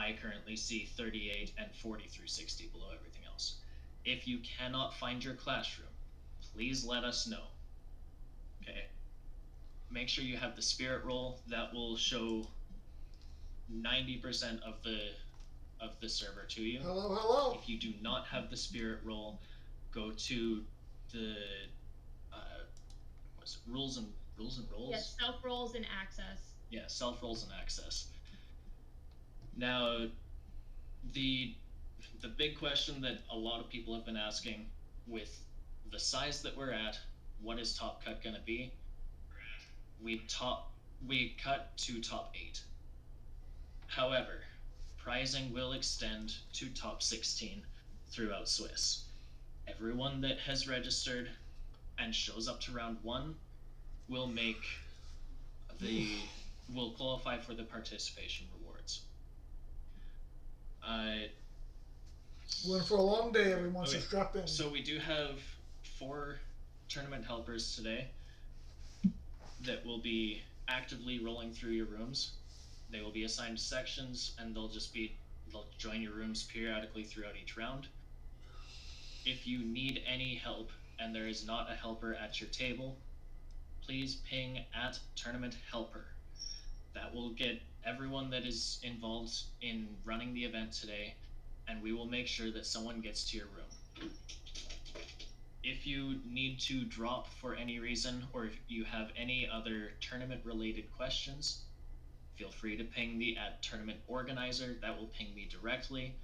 I currently see 38 and 40 through 60 below everything else. If you cannot find your classroom, please let us know. Okay. Make sure you have the spirit roll. That will show 90% of the server to you. Hello. If you do not have the spirit roll, go to the what's it, rules and rolls? Yes, self rolls and access. Yeah, self rolls and access. Now, the big question that a lot of people have been asking, with the size that we're at, what is top cut gonna be? We cut to top 8. However, prizing will extend to top 16 throughout Swiss. Everyone that has registered and shows up to round 1 will qualify for the participation rewards. Went for a long day, everyone, so strap in. So we do have 4 tournament helpers today that will be actively rolling through your rooms. They will be assigned sections, and they'll join your rooms periodically throughout each round. If you need any help and there is not a helper at your table, please ping at tournament helper. That will get everyone that is involved in running the event today, and we will make sure that someone gets to your room. If you need to drop for any reason, or if you have any other tournament-related questions, feel free to ping the at tournament organizer. That will ping me directly,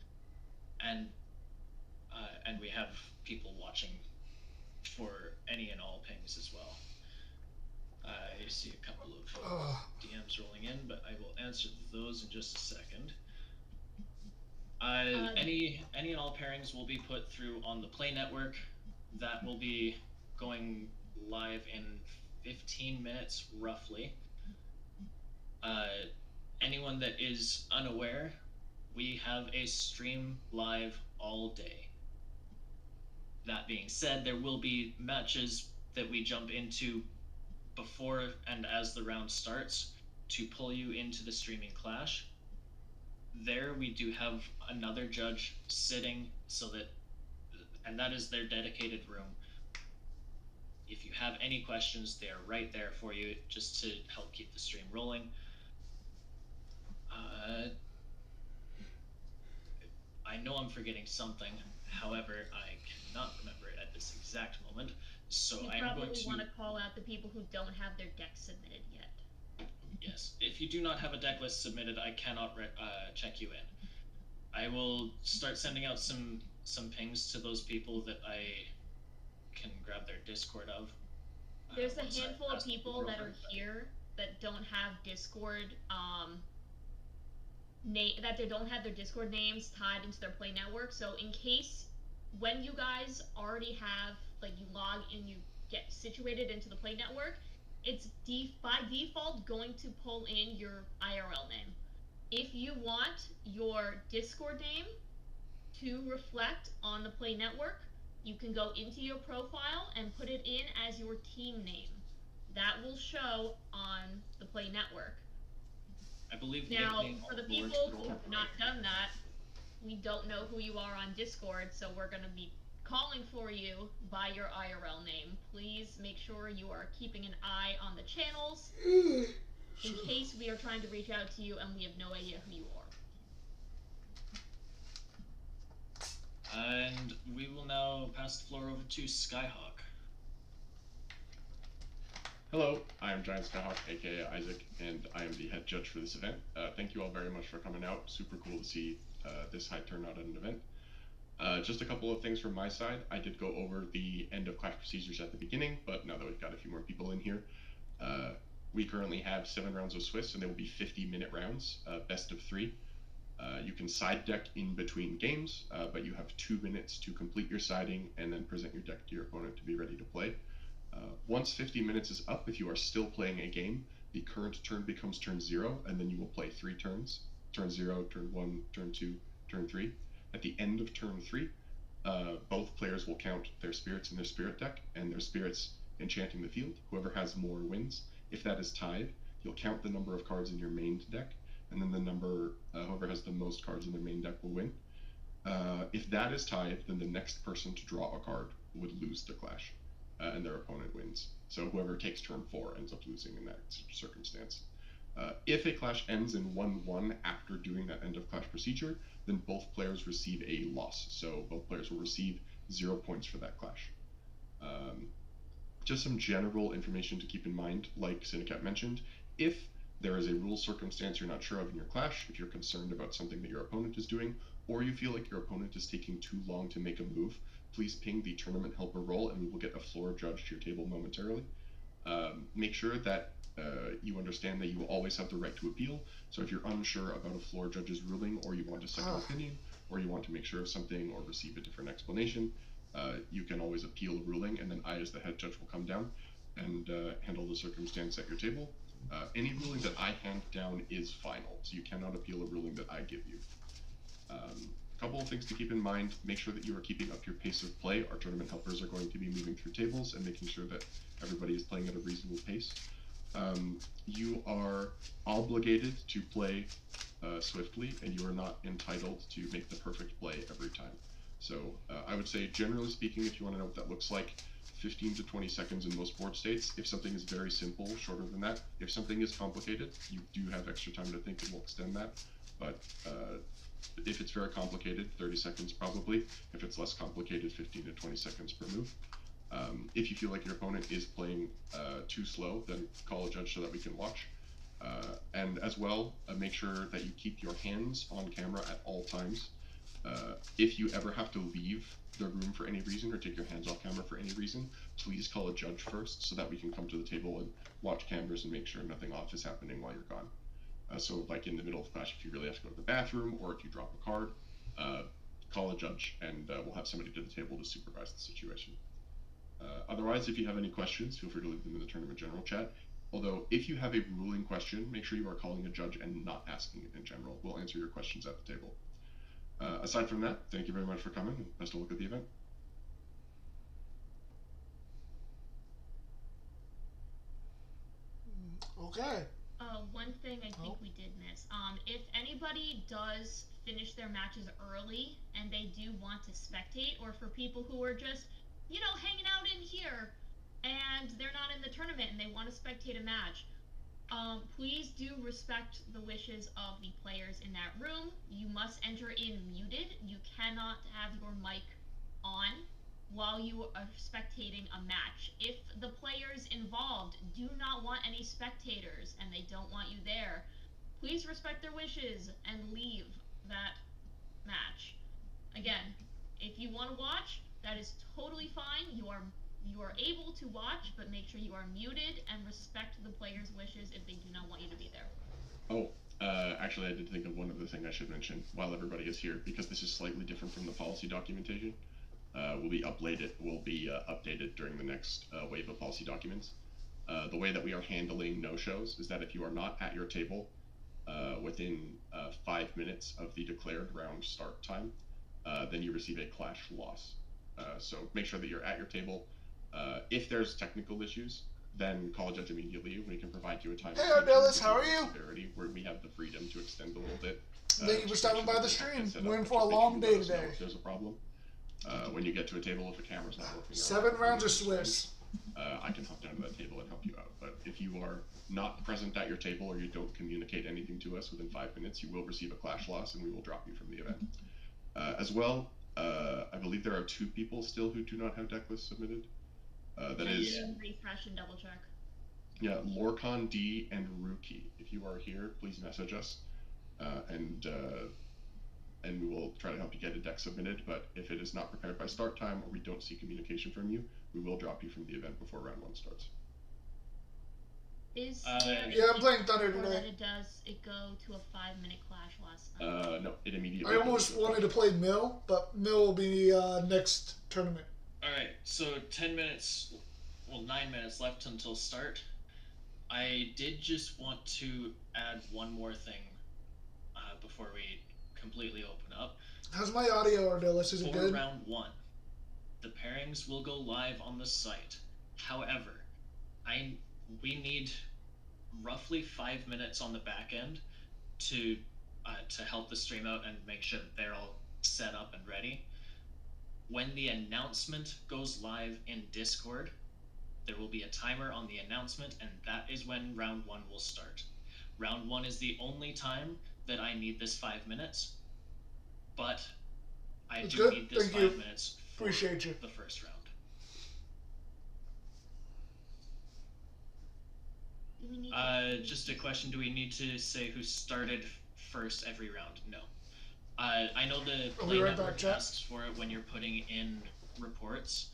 and we have people watching for any and all pings as well. I see a couple of DMs rolling in, but I will answer those in just a second. Any and all pairings will be put through on the Play Network. That will be going live in 15 minutes, roughly. Anyone that is unaware, we have a stream live all day. That being said, there will be matches that we jump into before and as the round starts to pull you into the streaming clash. There we do have another judge sitting, and that is their dedicated room. If you have any questions, they are right there for you, just to help keep the stream rolling. I know I'm forgetting something, however, I cannot remember it at this exact moment, so I'm going to... You probably want to call out the people who don't have their deck submitted yet. Yes, if you do not have a deck list submitted, I cannot check you in. I will start sending out some pings to those people that I can grab their Discord of. There's a handful of people that are here that don't have Discord that they don't have their Discord names tied into their Play Network. So in case when you guys already have, like, you log in, you get situated into the Play Network, it's by default going to pull in your IRL name. If you want your Discord name to reflect on the Play Network, you can go into your profile and put it in as your team name. That will show on the Play Network. I believe now, for the people who have not done that, we don't know who you are on Discord, so we're going to be calling for you by your IRL name. Please make sure you are keeping an eye on the channels in case we are trying to reach out to you and we have no idea who you are. And we will now pass the floor over to Skyhawk. Hello, I am Giant Skyhawk, aka Isaac, and I am the head judge for this event. Thank you all very much for coming out. Super cool to see this high turnout at an event. Just a couple of things from my side. I did go over the end of clash procedures at the beginning, but now that we've got a few more people in here, we currently have 7 rounds of Swiss, and they will be 50-minute rounds, best of 3. You can side deck in between games, but you have 2 minutes to complete your siding and then present your deck to your opponent to be ready to play. Once 50 minutes is up, if you are still playing a game, the current turn becomes turn 0, and then you will play 3 turns. Turn 0, turn 1, turn 2, turn 3. At the end of turn 3, both players will count their spirits in their spirit deck, and their spirits enchanting the field. Whoever has more wins. If that is tied, you'll count the number of cards in your main deck, and then the number, whoever has the most cards in their main deck will win. If that is tied, then the next person to draw a card would lose the clash, and their opponent wins. So whoever takes turn 4 ends up losing in that circumstance. If a clash ends in 1-1 after doing that end of clash procedure, then both players receive a loss. So both players will receive 0 points for that clash. Just some general information to keep in mind, like Syndicate mentioned, if there is a rule circumstance you're not sure of in your clash, if you're concerned about something that your opponent is doing, or you feel like your opponent is taking too long to make a move, please ping the tournament helper role and we will get a floor judge to your table momentarily. Make sure that you understand that you will always have the right to appeal. So if you're unsure about a floor judge's ruling, or you want a second opinion, or you want to make sure of something or receive a different explanation, you can always appeal a ruling, and then I, as the head judge, will come down and handle the circumstance at your table. Any ruling that I hand down is final, so you cannot appeal a ruling that I give you. Couple of things to keep in mind: make sure that you are keeping up your pace of play. Our tournament helpers are going to be moving through tables and making sure that everybody is playing at a reasonable pace. You are obligated to play swiftly, and you are not entitled to make the perfect play every time. So I would say, generally speaking, if you want to know what that looks like, 15 to 20 seconds in most board states. If something is very simple, shorter than that. If something is complicated, you do have extra time to think and we'll extend that. But if it's very complicated, 30 seconds probably. If it's less complicated, 15 to 20 seconds per move. If you feel like your opponent is playing too slow, then call a judge so that we can watch. And as well, make sure that you keep your hands on camera at all times. If you ever have to leave the room for any reason, or take your hands off camera for any reason, please call a judge first so that we can come to the table and watch cameras and make sure nothing off is happening while you're gone. So like in the middle of the clash, if you really have to go to the bathroom, or if you drop a card, call a judge and we'll have somebody to the table to supervise the situation. Otherwise, if you have any questions, feel free to leave them in the tournament general chat. Although, if you have a ruling question, make sure you are calling a judge and not asking it in general. We'll answer your questions at the table. Aside from that, thank you very much for coming, and best of luck at the event. Okay. One thing I think we did miss. If anybody does finish their matches early and they do want to spectate, or for people who are just, you know, hanging out in here and they're not in the tournament and they want to spectate a match, please do respect the wishes of the players in that room. You must enter in muted. You cannot have your mic on while you are spectating a match. If the players involved do not want any spectators and they don't want you there, please respect their wishes and leave that match. Again, if you want to watch, that is totally fine. You are able to watch, but make sure you are muted and respect the players' wishes if they do not want you to be there. Oh, actually I did think of one other thing I should mention while everybody is here, because this is slightly different from the policy documentation. Will be updated during the next wave of policy documents. The way that we are handling no-shows is that if you are not at your table within 5 minutes of the declared round start time, then you receive a clash loss. So make sure that you're at your table. If there's technical issues, then call a judge immediately. We can provide you a time. Hey, Ardelis, how are you? Where we have the freedom to extend a little bit. Thank you for stopping by the stream. We're in for a long day today. If there's a problem. When you get to a table, if the camera's not working, 7 rounds of Swiss. I can hop down to that table and help you out. But if you are not present at your table, or you don't communicate anything to us within 5 minutes, you will receive a clash loss, and we will drop you from the event. As well, I believe there are 2 people still who do not have deck lists submitted. That is refresh and double check. Yeah, Lorcon D and Rookie. If you are here, please message us, and we will try to help you get a deck submitted. But if it is not prepared by start time, or we don't see communication from you, we will drop you from the event before round 1 starts. Yeah, I'm playing Thunder today. Does it go to a 5-minute clash loss? No, it immediately. I almost wanted to play Mill, but Mill will be next tournament. Alright, so 10 minutes, well 9 minutes left until start. I did just want to add one more thing before we completely open up. How's my audio, Ardelis? Is it good? For round 1, the pairings will go live on the site. However, we need roughly 5 minutes on the back end to help the stream out and make sure that they're all set up and ready. When the announcement goes live in Discord, there will be a timer on the announcement, and that is when round 1 will start. Round 1 is the only time that I need this 5 minutes, but I That's do good. need this Thank 5 you. minutes for Appreciate you. the first round. Do we need Just a question, do we need to say who started first every round? No. I know the Are we play right back, network chat? asks for it when you're putting in reports.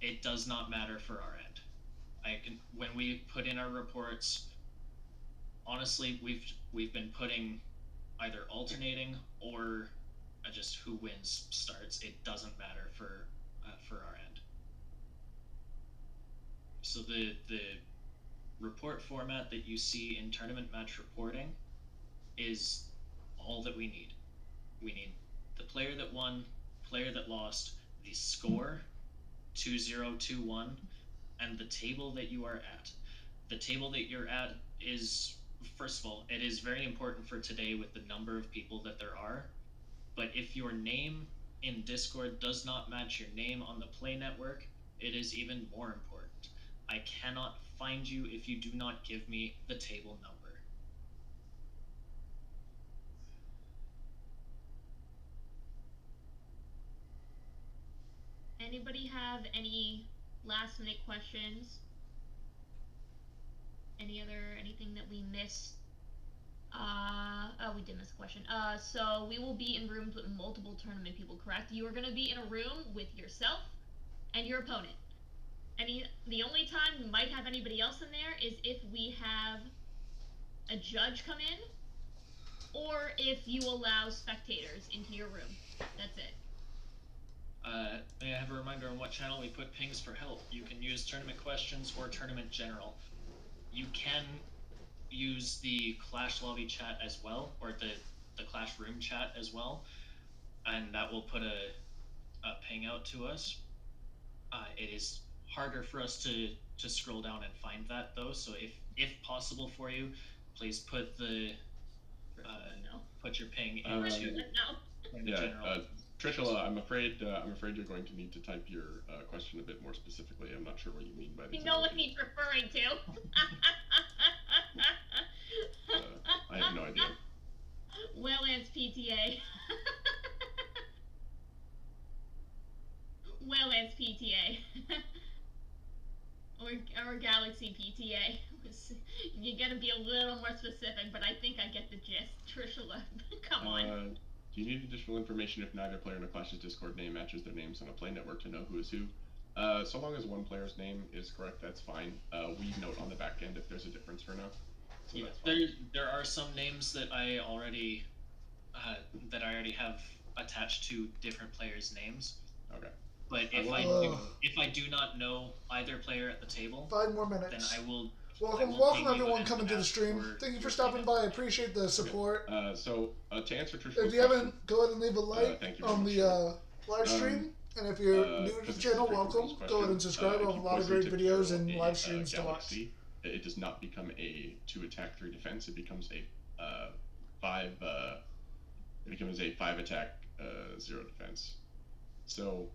It does not matter for our end. When we put in our reports, honestly, we've been putting either alternating or just who wins starts. It doesn't matter for our end. So the report format that you see in tournament match reporting is all that we need. We need the player that won, player that lost, the score, 2-0, 2-1, and the table that you are at. The table that you're at is, first of all, it is very important for today with the number of people that there are. But if your name in Discord does not match your name on the Play Network, it is even more important. I cannot find you if you do not give me the table number. Anybody have any last minute questions? Anything that we missed? Oh, we did miss a question. So we will be in rooms with multiple tournament people, correct? You are going to be in a room with yourself and your opponent. The only time we might have anybody else in there is if we have a judge come in, or if you allow spectators into your room. That's it. May I have a reminder on what channel we put pings for help? You can use tournament questions or tournament general. You can use the Clash lobby chat as well, or the Clash room chat as well, and that will put a ping out to us. It is harder for us to scroll down and find that though, so if possible for you, please put the put your ping into the general. Trishula, I'm afraid you're going to need to type your question a bit more specifically. I'm not sure what you mean by this. You know what he's referring to. I have no idea. Wayland's PTA. Wayland's PTA. or Galaxy PTA. You gotta be a little more specific, but I think I get the gist. Trishula, come on. Do you need additional information if neither player in a Clash's Discord name matches their names on a play network to know who is who? So long as one player's name is correct, that's fine. We note on the back end if there's a difference or no. So yeah, there are some names that I already have attached to different players' names. Okay. But if I do not know either player at the table, 5 more minutes. then I will. Welcome everyone coming to the stream. Thank you for stopping by. I appreciate the support. So to answer Trishula's if you haven't, go ahead and leave a like on the live stream. And if you're new to the channel, welcome. Go ahead and subscribe. We have a lot of great videos and live streams to watch. It does not become a 2 attack 3 defense. It becomes a 5 attack 0 defense. So,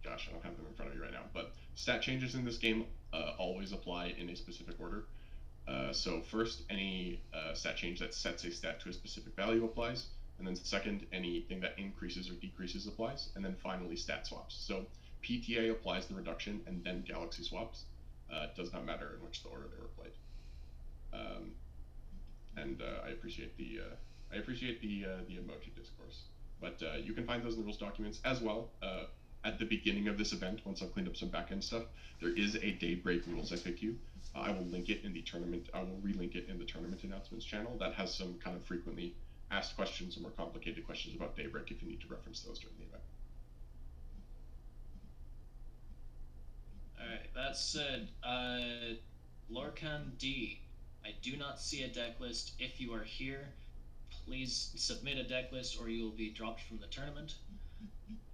gosh, I don't have them in front of me right now. But stat changes in this game always apply in a specific order. So first, any stat change that sets a stat to a specific value applies. And then second, anything that increases or decreases applies. And then finally, stat swaps. So PTA applies the reduction, and then Galaxy swaps. It does not matter in which the order they were played. I appreciate the emoji discourse. But you can find those in the rules documents as well. At the beginning of this event, once I've cleaned up some back-end stuff, there is a Daybreak rules FAQ. I will link it in the tournament. I will relink it in the tournament announcements channel. That has some kind of frequently asked questions and more complicated questions about Daybreak if you need to reference those during the event. Alright, that said, Lorcan D, I do not see a deck list. If you are here, please submit a deck list or you will be dropped from the tournament.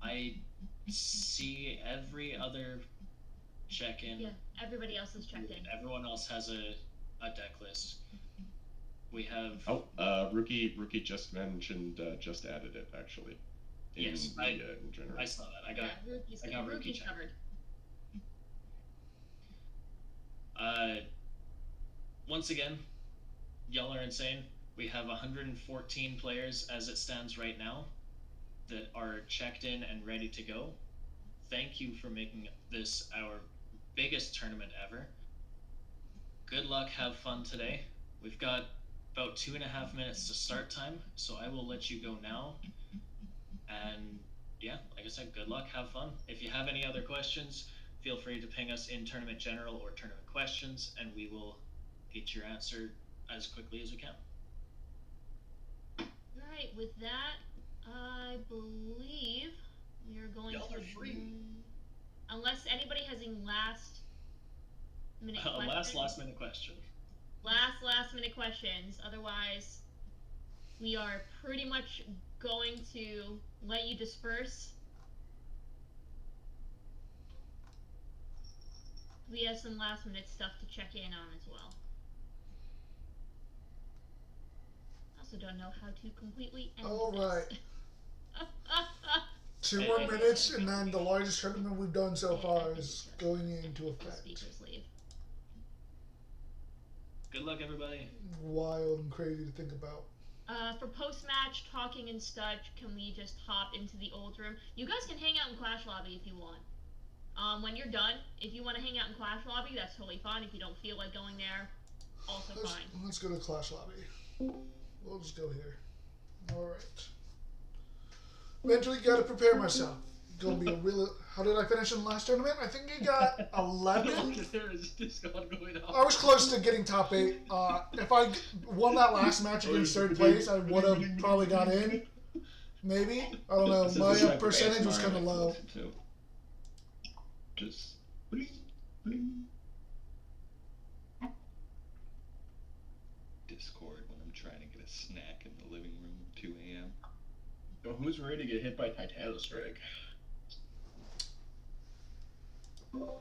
I see every other check-in. Yeah, everybody else is checked in. Everyone else has a a deck list. We have... Rookie just mentioned, just added it, actually. Yes, I saw that. I got Rookie covered. Once again, y'all are insane. We have 114 players as it stands right now that are checked in and ready to go. Thank you for making this our biggest tournament ever. Good luck, have fun today. We've got about 2.5 minutes to start time, so I will let you go now. And yeah, like I said, good luck, have fun. If you have any other questions, feel free to ping us in Tournament General or Tournament Questions, and we will get your answer as quickly as we can. Alright, with that, I believe we are going Y'all to... are free. Unless anybody has any last minute questions. Last minute question. Last minute questions. Otherwise, we are pretty much going to let you disperse. We have some last minute stuff to check in on as well. I also don't know how to completely end Alright. this. 2 more minutes, and then the largest tournament we've done so far is going into effect. Speakers leave. Good luck, everybody. Wild and crazy to think about. For post-match talking and such, can we just hop into the old room? You guys can hang out in Clash Lobby if you want. When you're done, if you want to hang out in Clash Lobby, that's totally fine. If you don't feel like going there, also fine. Let's go to Clash Lobby. We'll just go here. Alright. Mentally gotta prepare myself. Gonna be a real... How did I finish in the last tournament? I think he got 11. There is Discord going on. I was close to getting top 8. If I won that last match against third place, I would have probably got in. Maybe. I don't know. My percentage was kind of low. Just Discord when I'm trying to get a snack in the living room at 2 a.m. So who's ready to get hit by Titano Strike?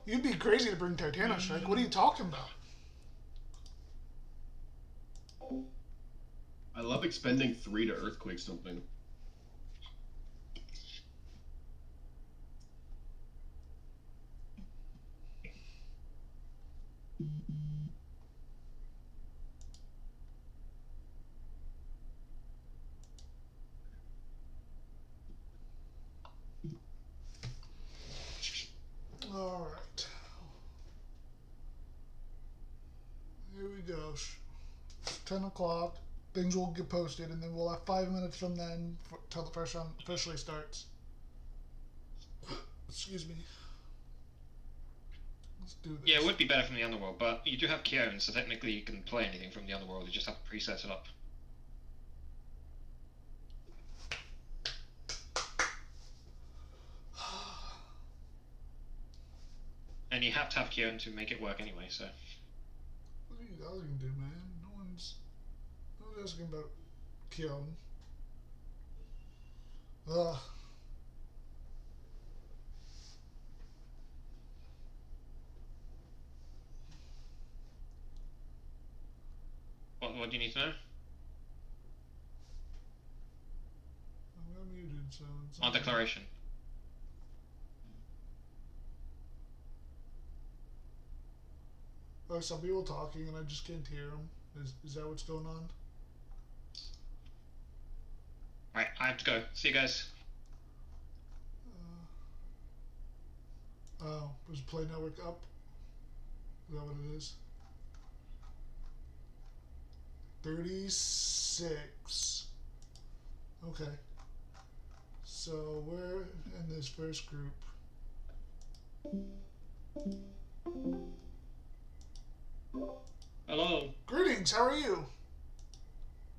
You'd be crazy to bring Titano Strike. What are you talking about? I love expending 3 to Earthquake something. Alright. Here we go. It's 10 o'clock. Things will get posted, and then we'll have 5 minutes from then till the first round officially starts. Excuse me. Let's do this. Yeah, it would be better from the Underworld, but you do have Kieran, so technically you can play anything from the Underworld, you just have to preset it up. And you have to have Kieran to make it work anyway, so... What are you guys gonna do, man? No one's asking about Kieran. Ugh. What do you need to know? I'm muted, so it's On declaration. Oh, some people talking and I just can't hear them. Is that what's going on? Right, I have to go. See you guys. Oh, was Play Network up? Is that what it is? 36. Okay. So we're in this first group. Hello. Greetings, how are you?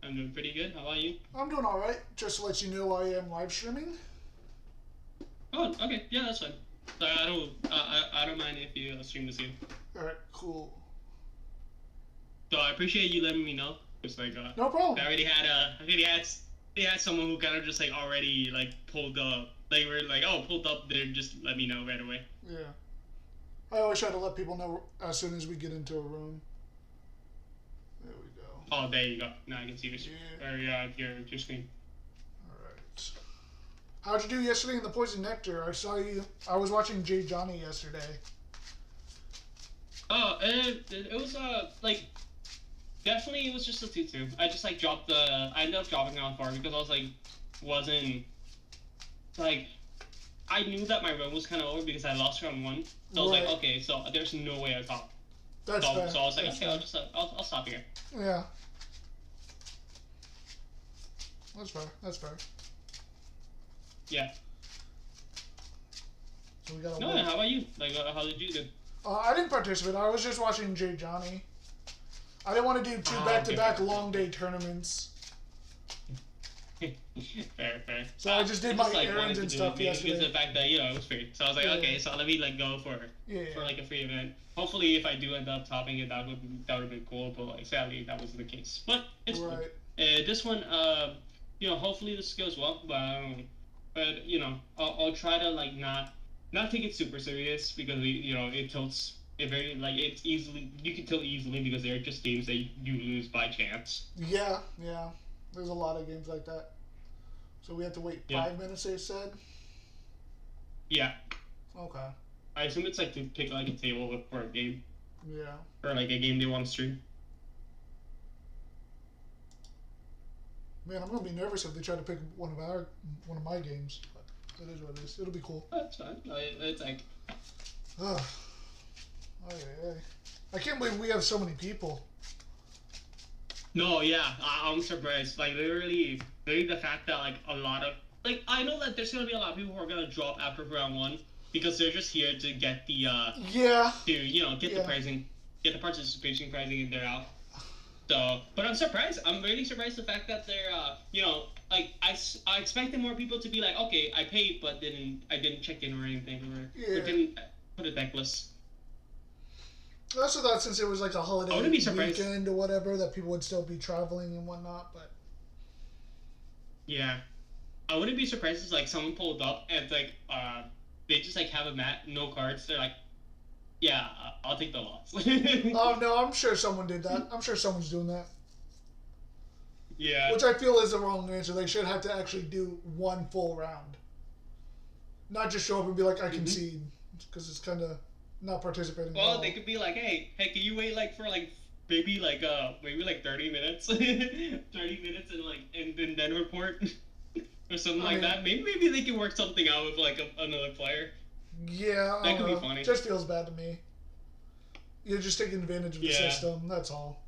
I'm doing pretty good. How are you? I'm doing alright. Just to let you know, I am live streaming. Oh, okay. Yeah, that's fine. I don't mind if you stream the same. Alright, cool. So I appreciate you letting me know. It's like no problem. I already had someone who kind of just like already like pulled up. They were like, oh, pulled up there. Just let me know right away. Yeah. I always try to let people know as soon as we get into a room. Oh, there you go. Now I can see your your screen. Alright. How'd you do yesterday in the Poison Nectar? I saw you. I was watching Jay Johnny yesterday. Oh, it was like definitely it was just a 2-2. I just like dropped the. I ended up dropping around 4 because I was like wasn't like I knew that my run was kind of over because I lost round 1. So I was like, okay, so there's no way I top. That's fair. So I was like, That's okay, fair. I'll just I'll stop here. Yeah. That's fair. That's fair. Yeah. So we got a No, win. how about you? Like, how did you do? I didn't participate. I was just watching Jay Johnny. I didn't want to do 2 back-to-back long day tournaments. Fair. So I just did my like, errands wanted and to do stuff it because of yesterday. the fact that it was free. So I was like, Yeah. okay, so let me like go for like a free event. Hopefully, if I do end up topping it, that would have been cool. But like, sadly, that wasn't the case. But it's cool. Right. This one, hopefully this goes well. But I'll try to like not take it super serious because it tilts. It very like it's easily you can tilt easily because they're just games that you lose by chance. Yeah. There's a lot of games like that. So we have to wait 5 minutes, they said? Yeah. Okay. I assume it's like to pick like a table for a game. Yeah. Or like a game they want to stream. Man, I'm gonna be nervous if they try to pick one of my games. But it is what it is. It'll be cool. That's fine. It's like Ugh. Ay. I can't believe we have so many people. no, yeah, I'm surprised. Like literally the fact that like a lot of like I know that there's gonna be a lot of people who are gonna drop after round 1 because they're just here to get the Yeah. get the pricing, get the participation pricing, and they're out. So, but I'm surprised. I'm really surprised the fact that they're like I expected more people to be like, okay, I paid, but I didn't check in or anything or didn't put a deck list. I also thought since it was like a holiday I wouldn't be surprised. weekend or whatever that people would still be traveling and whatnot, but Yeah, I wouldn't be surprised if like someone pulled up and like they just like have a mat, no cards. They're like, yeah, I'll take the loss. oh no, I'm sure someone did that. I'm sure someone's doing that. Yeah. Which I feel is the wrong answer. They should have to actually do one full round. Not just show up and be like, I concede. Because it's kind of not participating at Well, all. they could be like, hey, can you wait like for like maybe 30 minutes, 30 minutes and then report or something like that. Maybe they can work something out with like another player. Yeah, That could be funny. It just feels bad to me. You're just taking advantage of the system. That's all.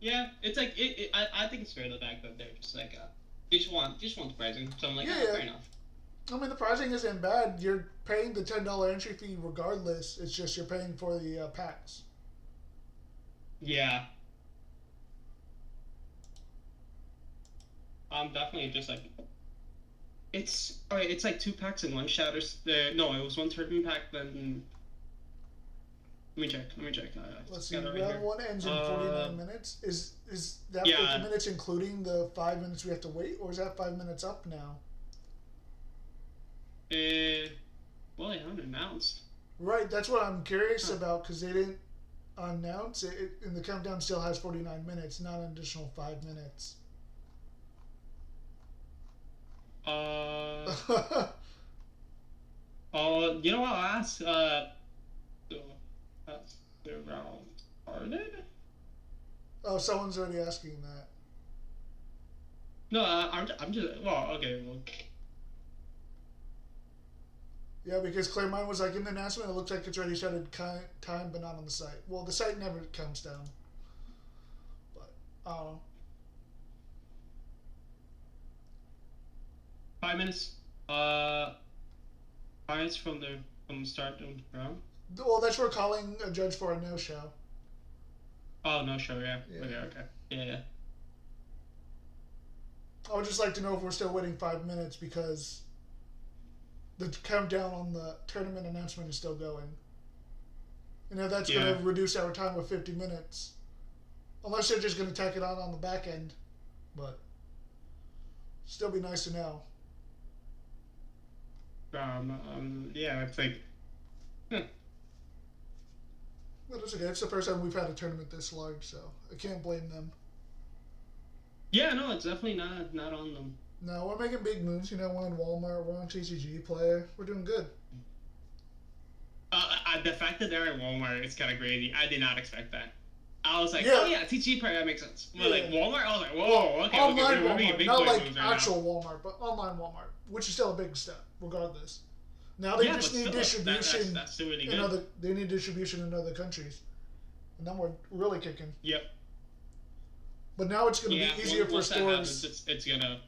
Yeah, it's like I think it's fair the fact that they're just like they just want the pricing. So I'm like, Yeah. fair enough. I mean, the pricing isn't bad. You're paying the $10 entry fee regardless. It's just you're paying for the packs. Yeah. Definitely just like it's alright. It's like 2 packs in one shatters. No, it was 1 tournament pack. Then let me check. Let's see. Round 1 ends in 49 minutes. Is that 50 minutes including the 5 minutes we have to wait, or is that 5 minutes up now? Well, they haven't announced. Right. That's what I'm curious about because they didn't announce it, and the countdown still has 49 minutes, not an additional 5 minutes. You know what? I'll ask. That's the round started. Oh, someone's already asking that. No, I'm just. Well, okay. Well. Yeah, because Claremont was like in the announcement, it looks like it's already started time, but not on the site. Well, the site never counts down. But I don't know. 5 minutes. 5 minutes from the start of the round. Well, that's what we're calling a judge for a no-show. Oh, no show, yeah. Yeah. Okay. Yeah. I would just like to know if we're still waiting 5 minutes because the countdown on the tournament announcement is still going. And if that's going to reduce our time with 50 minutes. Unless they're just going to tack it on the back end. But still be nice to know. Yeah, it's like... But it's okay. It's the first time we've had a tournament this large, so I can't blame them. Yeah, no, it's definitely not on them. No, we're making big moves. You know, we're on Walmart, we're on TCG Player. We're doing good. The fact that they're at Walmart is kind of crazy. I did not expect that. I was like, Yeah. oh yeah, TCG Player, that makes sense. But like Walmart, I was like, whoa, okay, Online we're making Walmart, big not boy like moves right actual Walmart, but online Walmart, which is still a big step, regardless. Now they Yeah, just but need still, distribution that's still really in good. other. They need distribution in other countries, and then we're really kicking. Yep. But now it's going to be easier for once that stores. happens, it's gonna.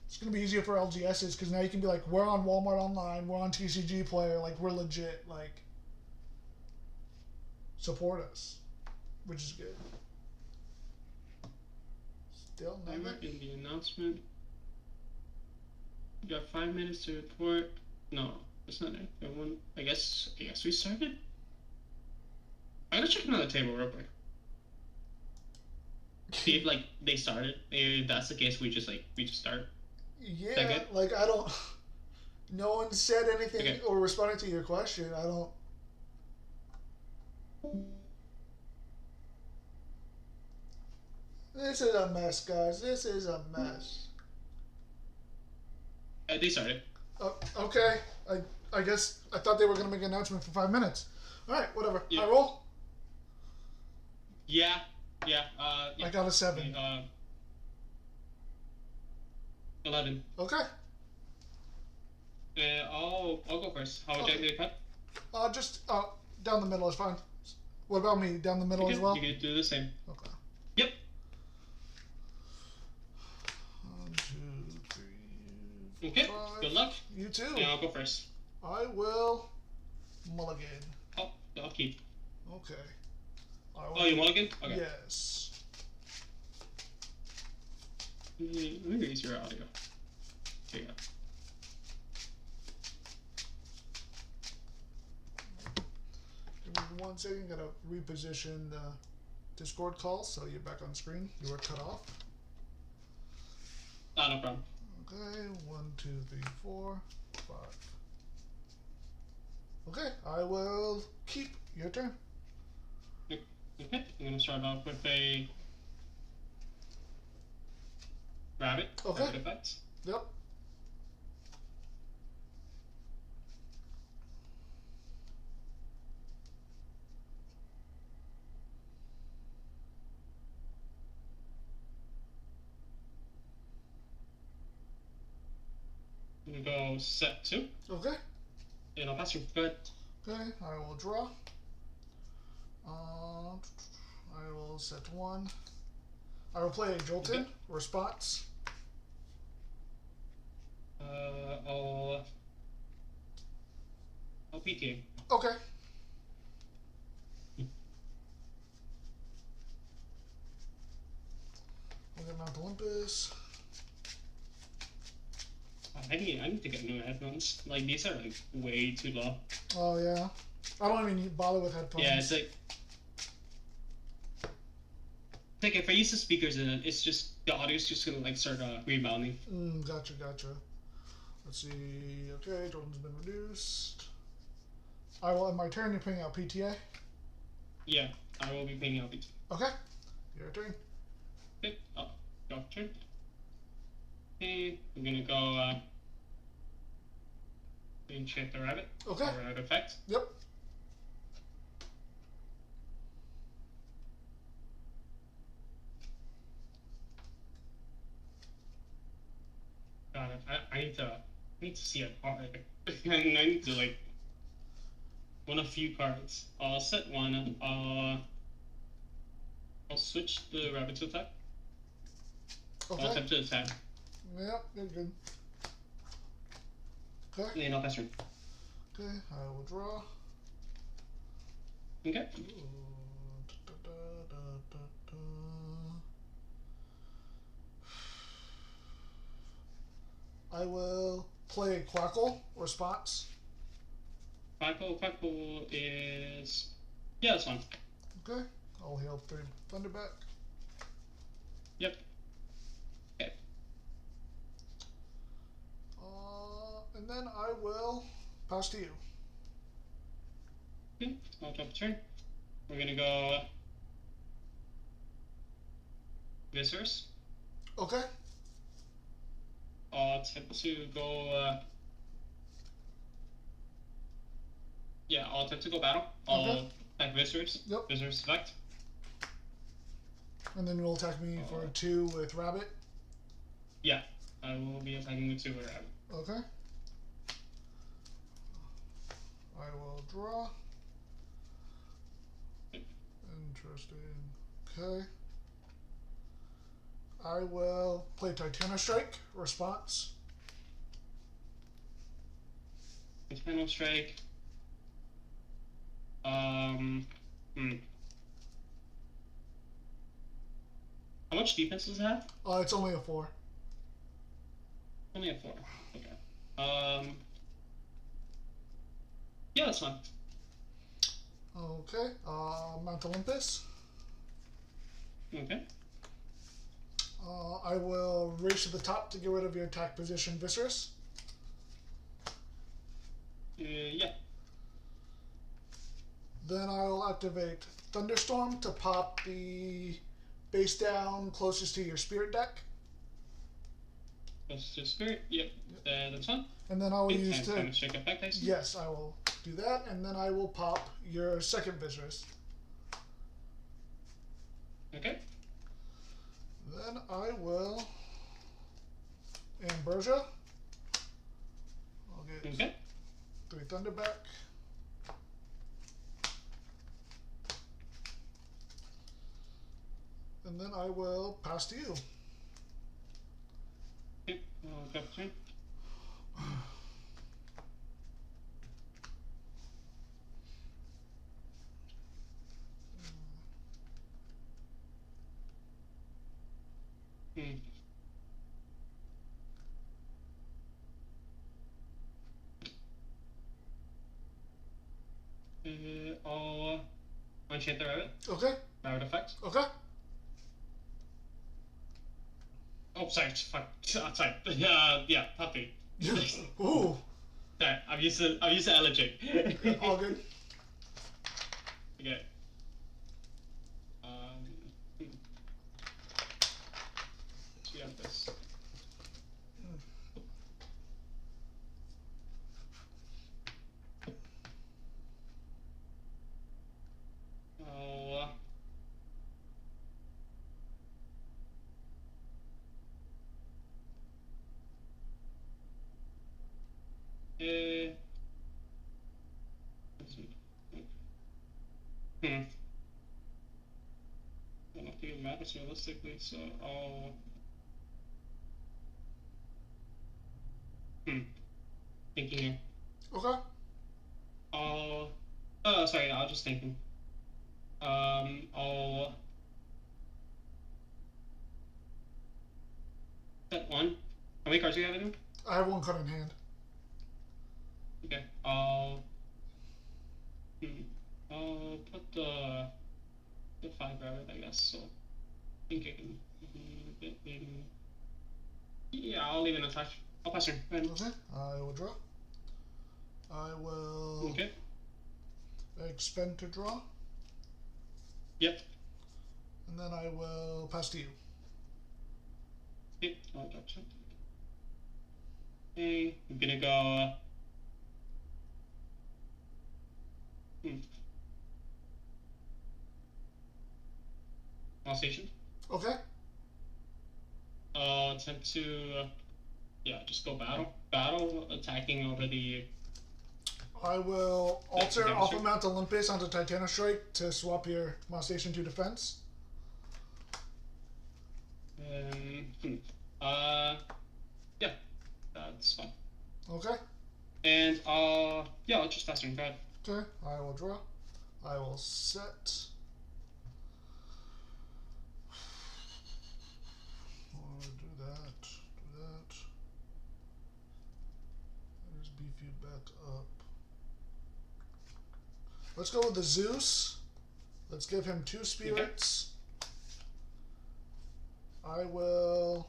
It's going to be easier for LGSs because now you can be like, we're on Walmart Online, we're on TCG Player, like we're legit, like support us, which is good. Still I'm never. in the announcement. You got 5 minutes to report. No, that's not it. I guess we started. I'm gonna check another table real quick. See if like they started. If that's the case, we just start. Yeah, like I don't. No one said anything Okay. or responded to your question. I don't. This is a mess, guys. This is a mess. They started. Okay. I guess I thought they were gonna make an announcement for 5 minutes. All right, whatever. Yeah. I roll. Yeah. Yeah. I got a 7. 11. Okay. I'll go first. How would you like me to cut? Just down the middle is fine. What about me? Down the middle as well. You can do the same. Okay. Yep. 1, 2, 3, 4, Okay. 5. Good luck. You too. Yeah, I'll go first. I will mulligan. I'll keep. Okay. Oh, you mulligan? Okay. Yes. Let me raise your audio. There you go. Give me 1 second. Gotta reposition the Discord call so you're back on screen. You were cut off. No problem. Okay. 1, 2, 3, 4, 5. Okay. I will keep. Your turn. Okay. I'm gonna start off with a rabbit. Okay. Rabbit effect. Yep. I'm gonna go set 2. Okay. And I'll pass you. Go ahead. Okay. I will draw. I will set 1. I will play a Jolton Okay. response. I'll PTA. Okay. We'll get Mount Olympus. I need to get new headphones. Like these are like way too low. Oh yeah. I don't even bother with headphones. Yeah, it's like if I use the speakers in it, it's just the audio's just gonna like start rebounding. Gotcha. Let's see. Okay, Jordan's been reduced. I will end my turn. You're putting out PTA. Yeah, I will be picking up it. Okay. Your turn. Okay, go turn. Okay, I'm gonna go enchant the rabbit. Okay. Or rabbit effect. Yep. God, I need to see a card. I need to like one a few cards. I'll set one. I'll switch the rabbit to attack. I'll Okay. attempt to attack. Yep. You're good. Okay. And then I'll pass turn. Okay. I will draw. Okay. I will play Quackle response. Quackle is that's fine. Okay. I'll heal 3 Thunderback. Yep. Okay. And then I will pass to you. Okay. I'll drop a turn. we're gonna go Viscers. Okay. I'll attempt to go. Yeah, I'll attempt to go battle. I'll Okay. attack Viscers. Yep. Viscers effect. And then you'll attack me for 2 with Rabbit. Yeah, I will be attacking with 2 with Rabbit. Okay. I will draw. Interesting. Okay. I will play Titano Strike. Response. Titano Strike. How much defense does it have? It's only a 4. Only a 4. Okay. Yeah, that's fine. Okay. Mount Olympus. Okay. I will race to the top to get rid of your attack position, Viscerus. Yeah. Then I'll activate Thunderstorm to pop the base down closest to your spirit deck. That's just spirit. Yep. That's fine. And then I will use Time to... to check effect dice. Yes, I will do that. And then I will pop your second Viscerus. Okay. Then I will... Ambrosia. I'll get Okay. 3 Thunder back. And then I will pass to you. Okay. Grab the turn. I'll enchant the rabbit. Okay. Rabbit effect. Okay. Oh, sorry. Fuck. Sorry. Yeah, puppy. Ooh. Sorry, I'm used to allergic. All good. Okay. So we have this. I don't think it matters realistically, so I'll. Thinking here. Okay. Sorry, I was just thinking. I'll. Set 1. How many cards do you have in them? I have 1 card in hand. Okay, I'll put the 5 rabbit, I guess. So I think I can maybe. Yeah, I'll leave it untouched. I'll pass her. Go ahead. Okay. I will draw. I will Okay. expend to draw, Yep. and then I will pass to you. Okay. I'll drop something. Okay. I'm gonna go. Station. Okay. Attempt to. Yeah, just go battle. Battle, attacking over the. I will alter Titano off Strike. of Mount Olympus onto Titano Strike to swap your Mount Station to defense. Yeah, that's fine. Okay. And yeah, I'll just pass turn. Go ahead. Okay. I will draw. I will set. Do that. Do that. Let's beef you back up. Let's go with the Zeus. Let's give him 2 spirits. I will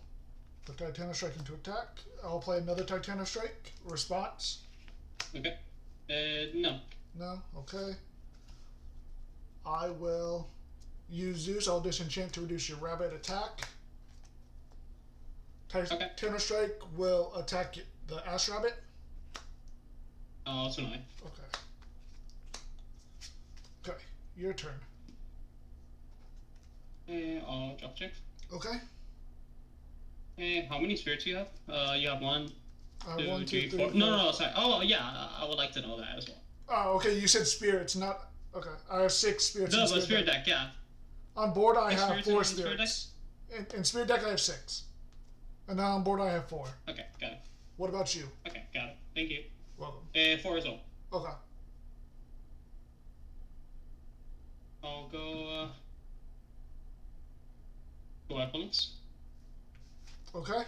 put Titano Strike into attack. I'll play another Titano Strike. Response? Okay. No. No? Okay. I will use Zeus. I'll disenchant to reduce your rabbit attack. Okay. Tenor Strike will attack the Ash Rabbit. Oh, it's annoying. Okay. Okay, your turn. I'll drop check. Okay. How many spirits do you have? You have one, two, One, three, two, four. three, No, four. no, no, sorry. Oh, yeah, I would like to know that as well. Oh, okay. You said spirits, not. Okay. I have 6 spirits. No, in but spirit deck, yeah. On board, I Six have spirits 4 in spirit spirits. In spirit deck, I have 6. And now on board, I have 4. Okay, got it. What about you? Okay, got it. Thank you. Welcome. 4 as well. Okay. I'll go, weapons. Okay.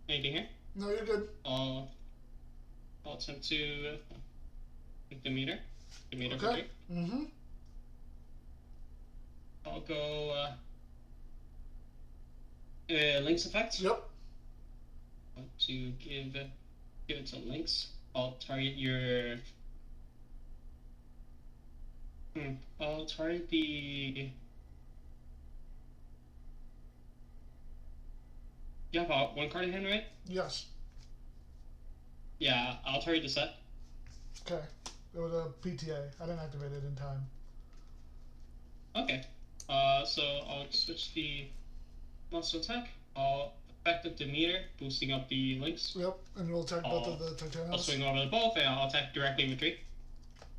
Anything here? No, you're good. I'll attempt to Demeter. Demeter for Okay. 3. Mm-hmm. I'll go Lynx effect. Yep. To give it some links. I'll target your. I'll target the. You have 1 card in hand, right? Yes. Yeah, I'll target the set. Okay. It was a PTA. I didn't activate it in time. Okay. So I'll switch the monster attack. I'll affect the Demeter, boosting up the links. Yep. And we'll attack both of the I'll Titanos. swing over the both and I'll attack directly in retreat.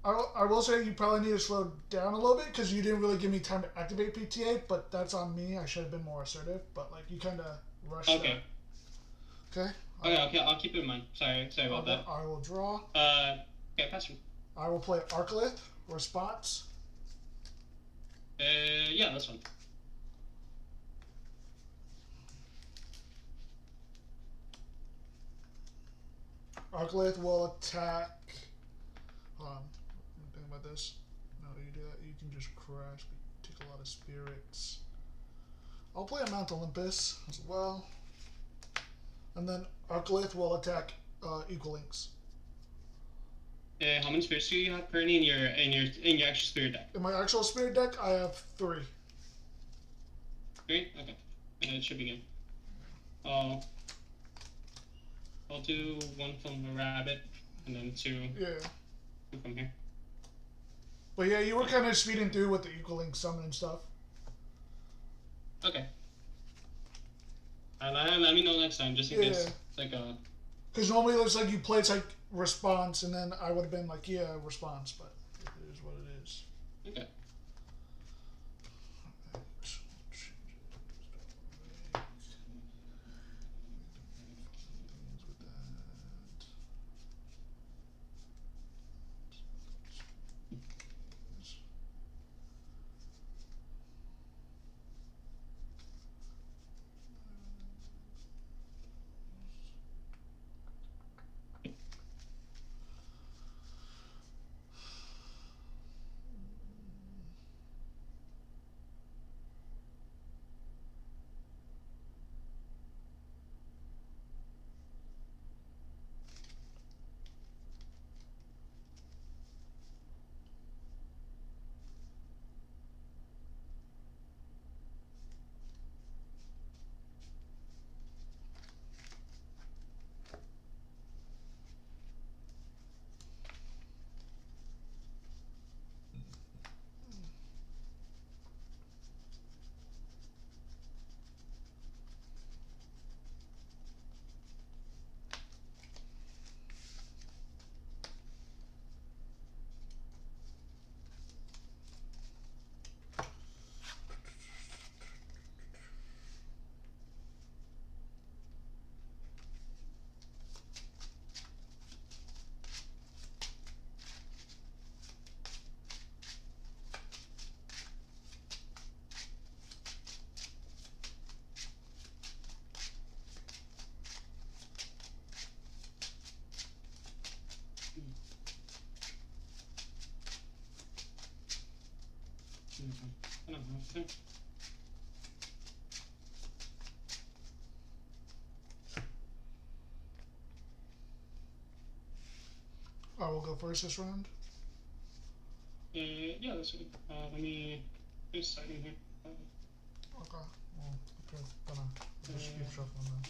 I will say you probably need to slow down a little bit because you didn't really give me time to activate PTA, but that's on me. I should have been more assertive, but like you kind of rushed Okay. that. Okay. Okay, I'll keep it in mind. Sorry about that. I will draw. Okay, pass me. I will play Arclith, response. Yeah, that's fine. Arclith will attack. Hold on. Let me think about this. No, you do that. You can just crash, but you take a lot of spirits. I'll play a Mount Olympus as well. And then Arclith will attack Equal Links. How many spirits do you have currently in your actual spirit deck? In my actual spirit deck, I have 3. 3? Okay. It should be good. I'll do 1 from the rabbit, and then 2 from here. But yeah, you were kind of speeding through with the Equal Link summon and stuff. Okay. Let me know next time, just in case. Like Because normally it looks like you play it's like response, and then I would have been like, yeah, response, but it is what it is. Okay. I will go first this round. Yeah, that's good. Let me just start in here. Okay. Well, okay. Gonna just keep shuffling then.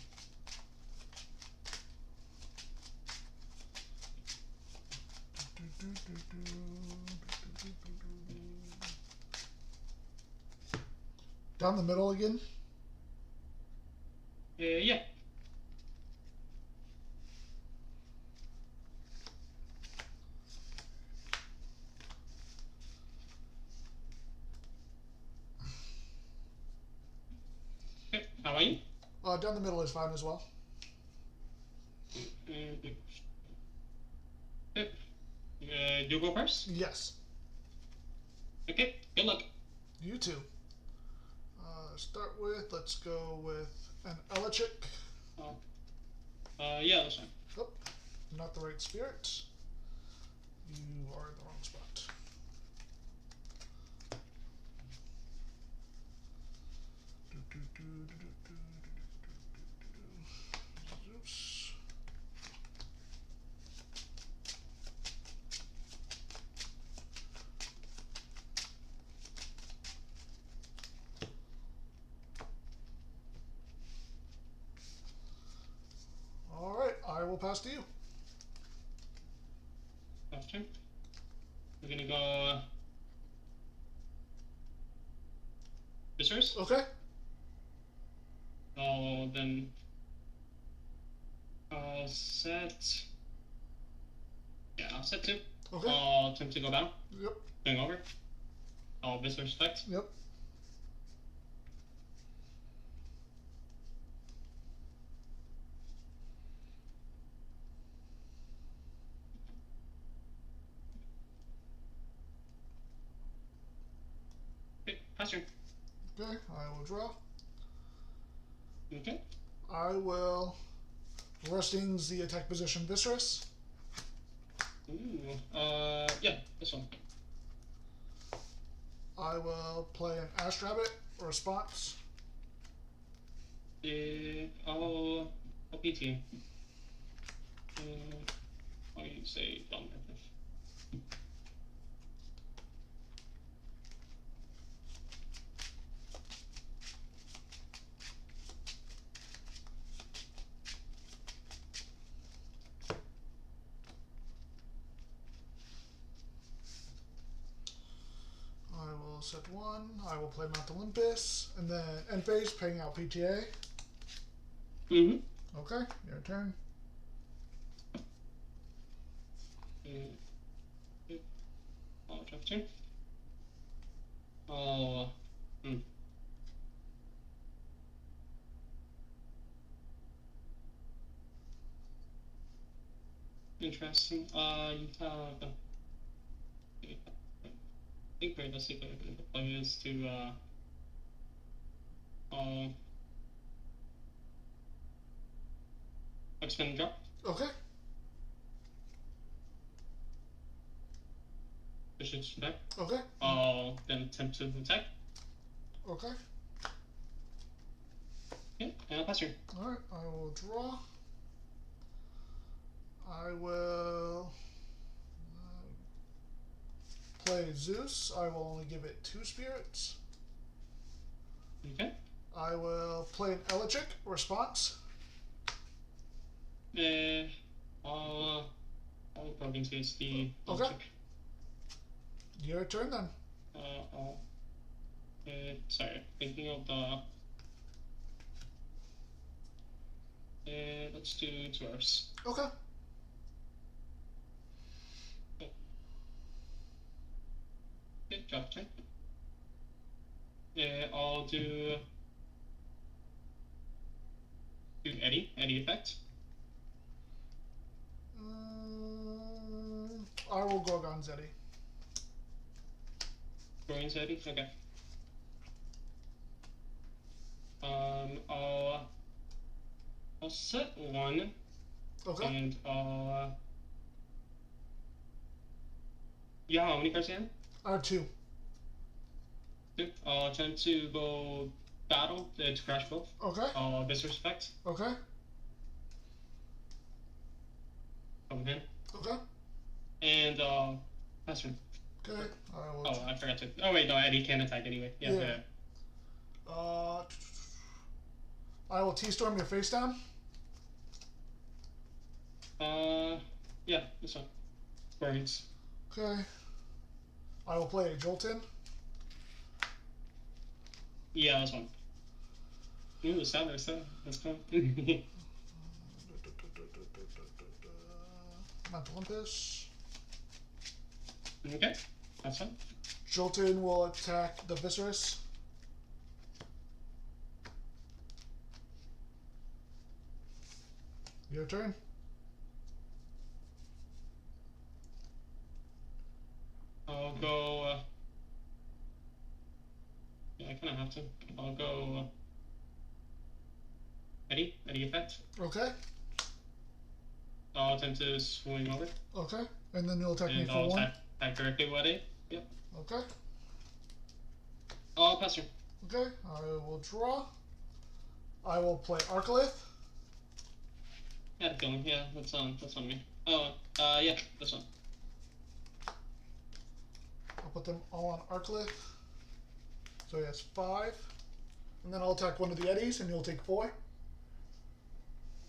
Down the middle again. Yeah. Okay, how about you? Down the middle is fine as well. Okay. You go first? Yes. Okay, good luck. You too. Start with, let's go with an Elechik. Yeah, that's fine. Oh, not the right spirit. You are in the wrong spot. Zeus. All right, I will pass to you. Last turn. We're gonna go. Viscers? Okay. Then. I'll set. Yeah, I'll set 2. Okay. I'll attempt to go down. Yep. Going over. I'll Viscers effect. Yep. Okay, pass turn. Okay, I will draw. Okay. I will resting the attack position Viscerous. Ooh. Yeah, this one. I will play an Ash Rabbit response. I'll PT. I'll say dominant. I will set 1. I will play Mount Olympus, and then end phase, paying out PTA. Mm-hmm. Okay, your turn. I'll drop turn. Oh. Interesting. You have. I think realistically the play is to expend and drop. Okay. Push back. Okay. Then attempt to attack. Okay. Yeah, and I'll pass turn. Alright, I will draw. I will play Zeus. I will only give it 2 spirits. Okay. I will play an Elechik response. I'll plug into the Okay. logic. Your turn then. Sorry, thinking of the. Let's do 2 hours. Okay. Okay, drop turn. I'll do Eddie effect. I will Gorgon Zeddy. Growing Eddie? Okay. I'll set 1 Okay. and yeah, how many cards do you have? 2. 2. I'll attempt to go battle to crash both. Okay. Viscerous effect. Okay. Come in. Okay. And pass turn. Okay. I will. Oh, I forgot to. Oh wait, no, Eddie can attack anyway. Yeah. Yeah. I will T-storm your face down. Yeah, this one. Burns. Okay. I will play a Joltin. Yeah, this one. Ooh, Saturday, so that's fun. Mental Olympus. Okay, that's fine. Joltin will attack the Viscerus. Your turn. I'll go. Yeah, I kind of have to. I'll go. Eddie effect. Okay. I'll attempt to swing over. Okay. And then you'll attack me And for I'll one. attack directly with Eddie. Yep. Okay. I'll pass her. Okay. I will draw. I will play Arcalith. Yeah, going. Yeah, that's on me. Oh, yeah, this one. I'll put them all on Arcalith. So he has 5. And then I'll attack one of the Eddies, and you'll take 4.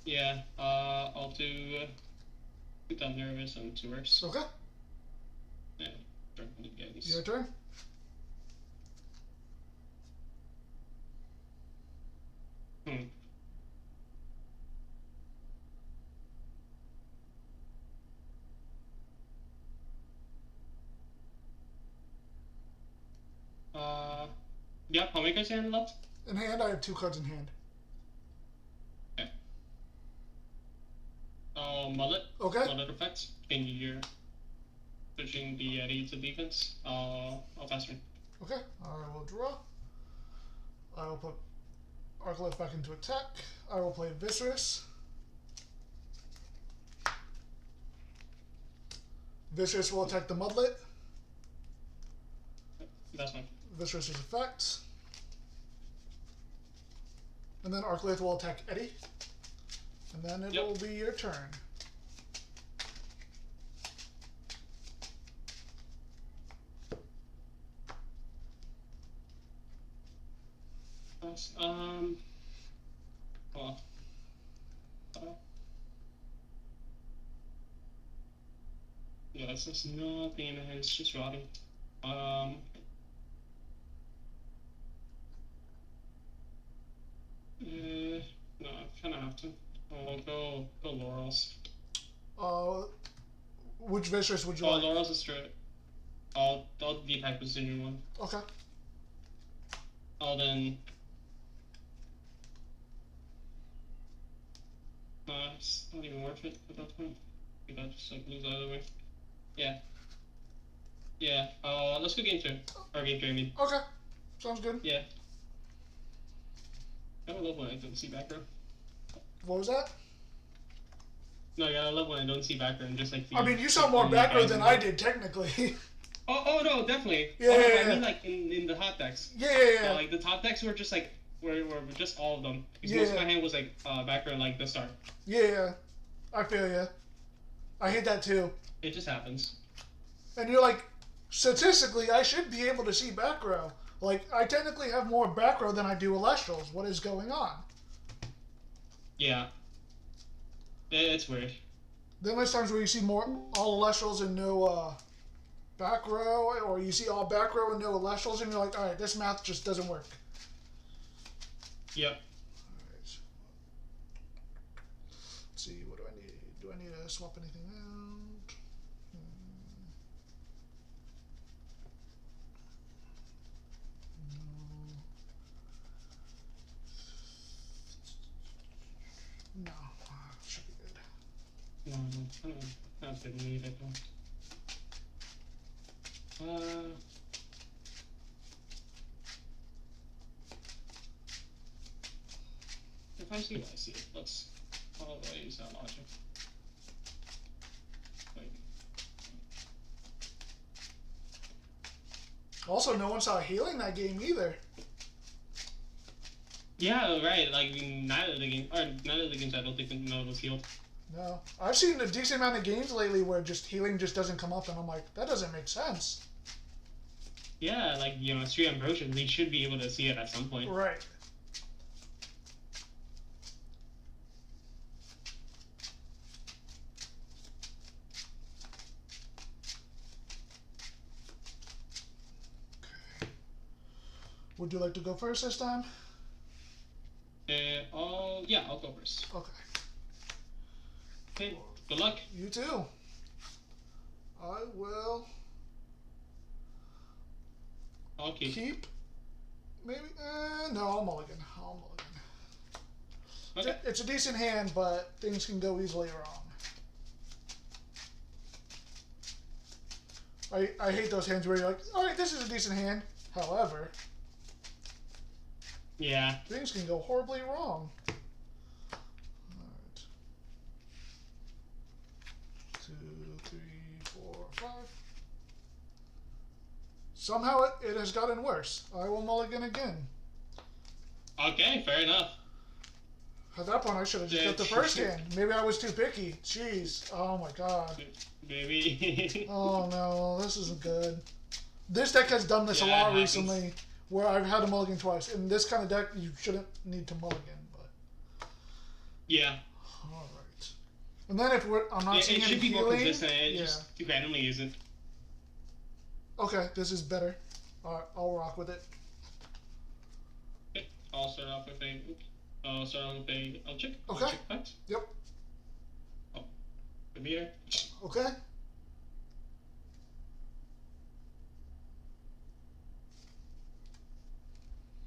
Yeah, I'll do 2 Thunderous and 2 Earths. Okay. Yeah, these. Your turn. Yeah, how many cards do you have left? In hand, I have 2 cards in hand. Okay. Mullet. Okay. Mullet effect. And you're switching the Eddie to defense. I'll pass her. Okay. I will draw. I will put Arcalith back into attack. I will play Viscerus. Viscerus will attack the Mudlet. That's fine. Viscerus' effect. And then Arcalith will attack Eddie. And then it will be your turn. That's, well, yeah, it's just nothing in the hand, it's just rotting. No, I kind of have to. I'll go Laurels. Which Viscerus would you Oh, like? Laurels is straight. I'll D-type with the new one. Okay. I'll then. It's not even worth it at that point. Maybe I'll just like lose either way. Yeah. Yeah. Let's go game 2. Or game 3, I mean. Okay. Sounds good. Yeah. I love when I don't see background. What was that? No, yeah, I love when I don't see background. Just like. I mean, you saw more background than I did, technically. Oh no, definitely. Yeah, no, yeah, I mean like in the hot decks. Yeah. Like the top decks were just like were just all of them. Because most of my hand was like background like the start. Yeah. I feel ya. I hate that too. It just happens. And you're like, statistically, I should be able to see back row. Like, I technically have more back row than I do Elestrals. What is going on? Yeah. It's weird. Then there's times where you see more all Elestrals and no back row, or you see all back row and no Elestrals, and you're like, alright, this math just doesn't work. Yep. Alright. Let's see, what do I need? Do I need to swap anything out? No, should be good. No, I didn't need it. If I see it, I see it. Let's. How do I use that logic? Like, Also, no one saw healing that game either. yeah, right. Like neither of the games I don't think no was healed. No. I've seen a decent amount of games lately where just healing just doesn't come up, and I'm like, that doesn't make sense. Yeah, like, you know, it's 3 Ambrosia. They should be able to see it at some point. Right. Okay. Would you like to go first this time? I'll go first. Okay. Okay, good luck. You too. I will Okay. keep. Maybe. No, I'll mulligan. Okay. It's a decent hand, but things can go easily wrong. I hate those hands where you're like, all right, this is a decent hand. However, Yeah. things can go horribly wrong. Alright. 2, 3, 4, 5. Somehow it has gotten worse. I will mulligan again. Okay, fair enough. At that point, I should have just got the first hand. Maybe I was too picky. Jeez. Oh my god. Maybe. Oh no, this isn't good. This deck has done this a lot recently, where I've had to mulligan twice. In this kind of deck, you shouldn't need to mulligan, but... Yeah. Alright. And then if I'm not seeing It any should be more healing... consistent. It just randomly isn't. Okay, this is better. Alright, I'll rock with it. Okay, I'll start off with a... I'll check. Okay. Check facts. Yep. Oh, the meter. Okay.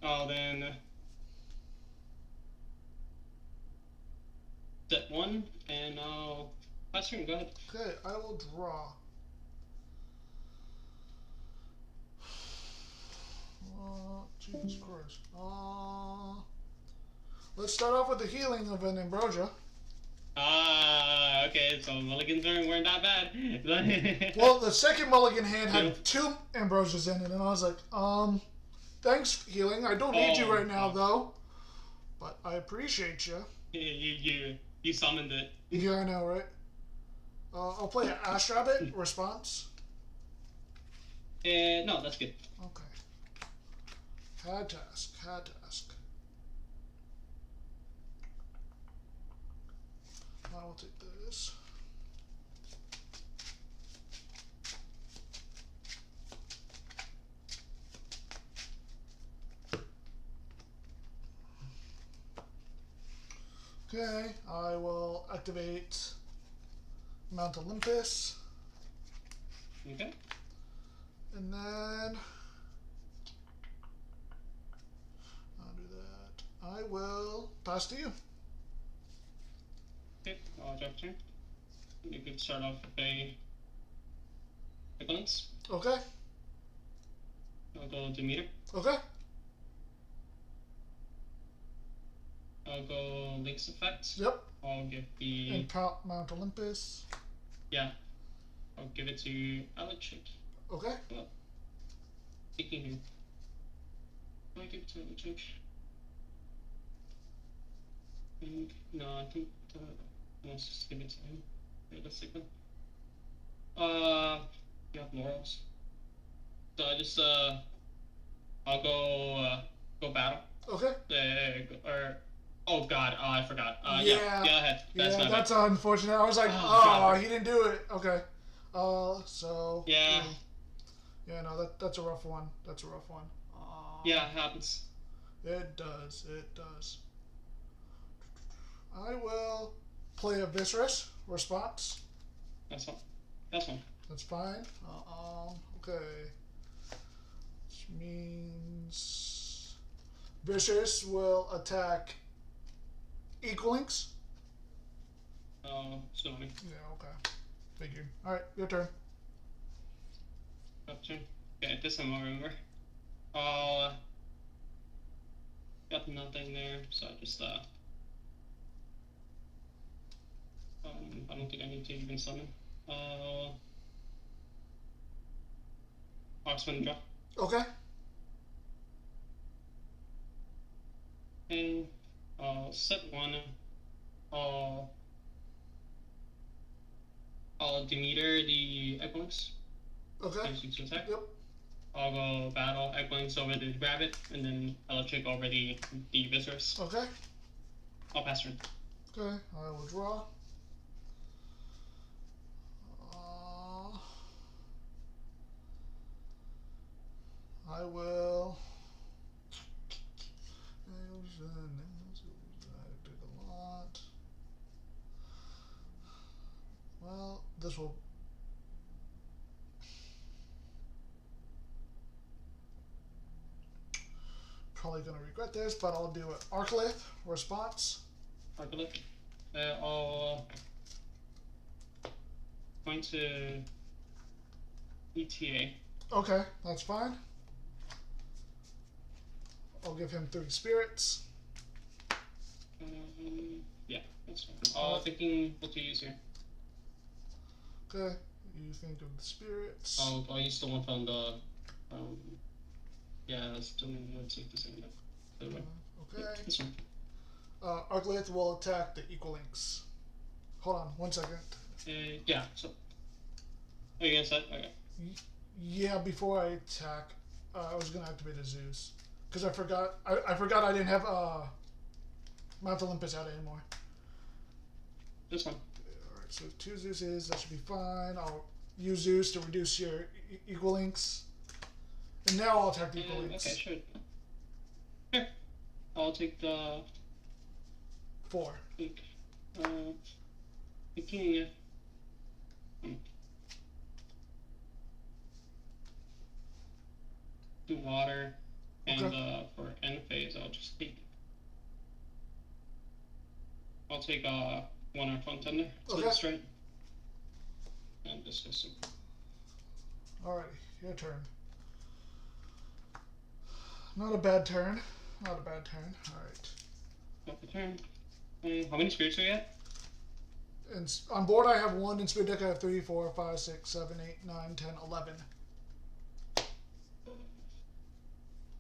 I'll then set 1, and I'll pass turn. Go ahead. Okay, I will draw. Jesus Christ. Let's start off with the healing of an Ambrosia. Okay, so mulligans weren't that bad. Well, the second mulligan hand had 2 Ambrosias in it, and I was like, thanks, healing. I don't need you right now, though. But I appreciate you. You summoned it. Yeah, I know, right? I'll play an Ash Rabbit response. No, that's good. Okay. Had task. I will take this. Okay, I will activate Mount Olympus. Okay. And then I'll do that. I will pass to you. Okay, I'll drop turn. You could start off with a Equilance. Okay. I'll go Demeter. Okay. I'll go Link's Effect. Yep. I'll give the... And Mount Olympus. Yeah. I'll give it to Electric. Okay. Well, thinking here. Do I give it to Electric? No, I think let's just give it to him. Realistically. You have Morals. So I just I'll go battle. Okay. Oh god, I forgot. Yeah. Go ahead. That's unfortunate. I was like, God. he didn't do it. Okay. So. Yeah. Yeah, no, that's a rough one. Yeah, it happens. It does. I will play a Viscerous response. That's fine. That's fine. Okay. Which means Vicious will attack Equal Links. Snowy. Yeah, okay. Figured. Alright, your turn. Turn. Okay, this time I'll remember. Got nothing there, so I just I don't think I need to even summon. Oxman draw. Okay. And I'll set 1. I'll Demeter the Equinox. Okay. To attack. Yep. I'll go battle Egglings over the rabbit, and then electric over the visitors. Okay. I'll pass turn. Okay, I will draw. Uh, I will. I did a lot. Well, this will. Probably gonna regret this, but I'll do it. Arclith response. Arclick. I'll point to ETA. Okay, that's fine. I'll give him 3 spirits. Yeah, that's fine. Thinking what to use here. Okay, you think of the spirits. I'll use the one from the. Yeah, that's still let's take the same. Okay. Yeah, this one. Arclith will attack the equal links. Hold on, 1 second. Yeah. So. Are you against that? Okay. Yeah, before I attack, I was gonna activate a Zeus because I forgot. I forgot I didn't have Mount Olympus out anymore. This one. All right, so 2 Zeuses, that should be fine. I'll use Zeus to reduce your equal links, and now I'll attack the equal links. Okay, sure. Here, I'll take the 4. Thinking. Do water, and Okay. For end phase, I'll just take. I'll take 1 Earth One Thunder to Okay. the straight, and discuss it. Alrighty, your turn. Not a bad turn. Not a bad turn. Alright. Got the turn. How many spirits are you at? And on board I have 1, in spirit deck I have 3, 4, 5, 6, 7, 8, 9, 10, 11.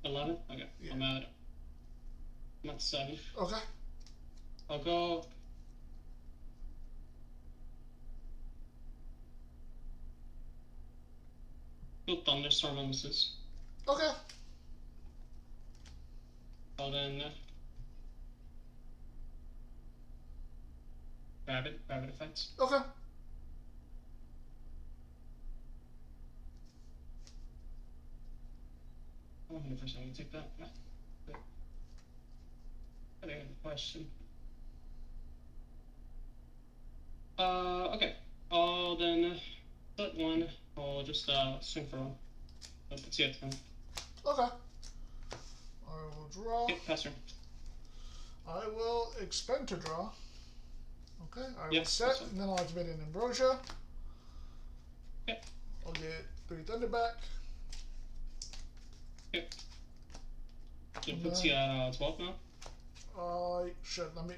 11? Okay. Yeah. I'm at 7. Okay. I'll go. Go Thunderstorm on misses. Okay. I'll then. Rabbit effects. Okay. I'm 100% gonna take that. Yeah. I think I have a question. Okay. I'll then set 1. I'll just swing for 1. Let's see it then. Okay. I will draw. Yep, pass turn. I will expend to draw. Okay, I will Yep, set, that's fine. and then I'll activate an Ambrosia. Yep. I'll get 3 Thunder back. Yep. So it puts you at 12 now. Shit, let me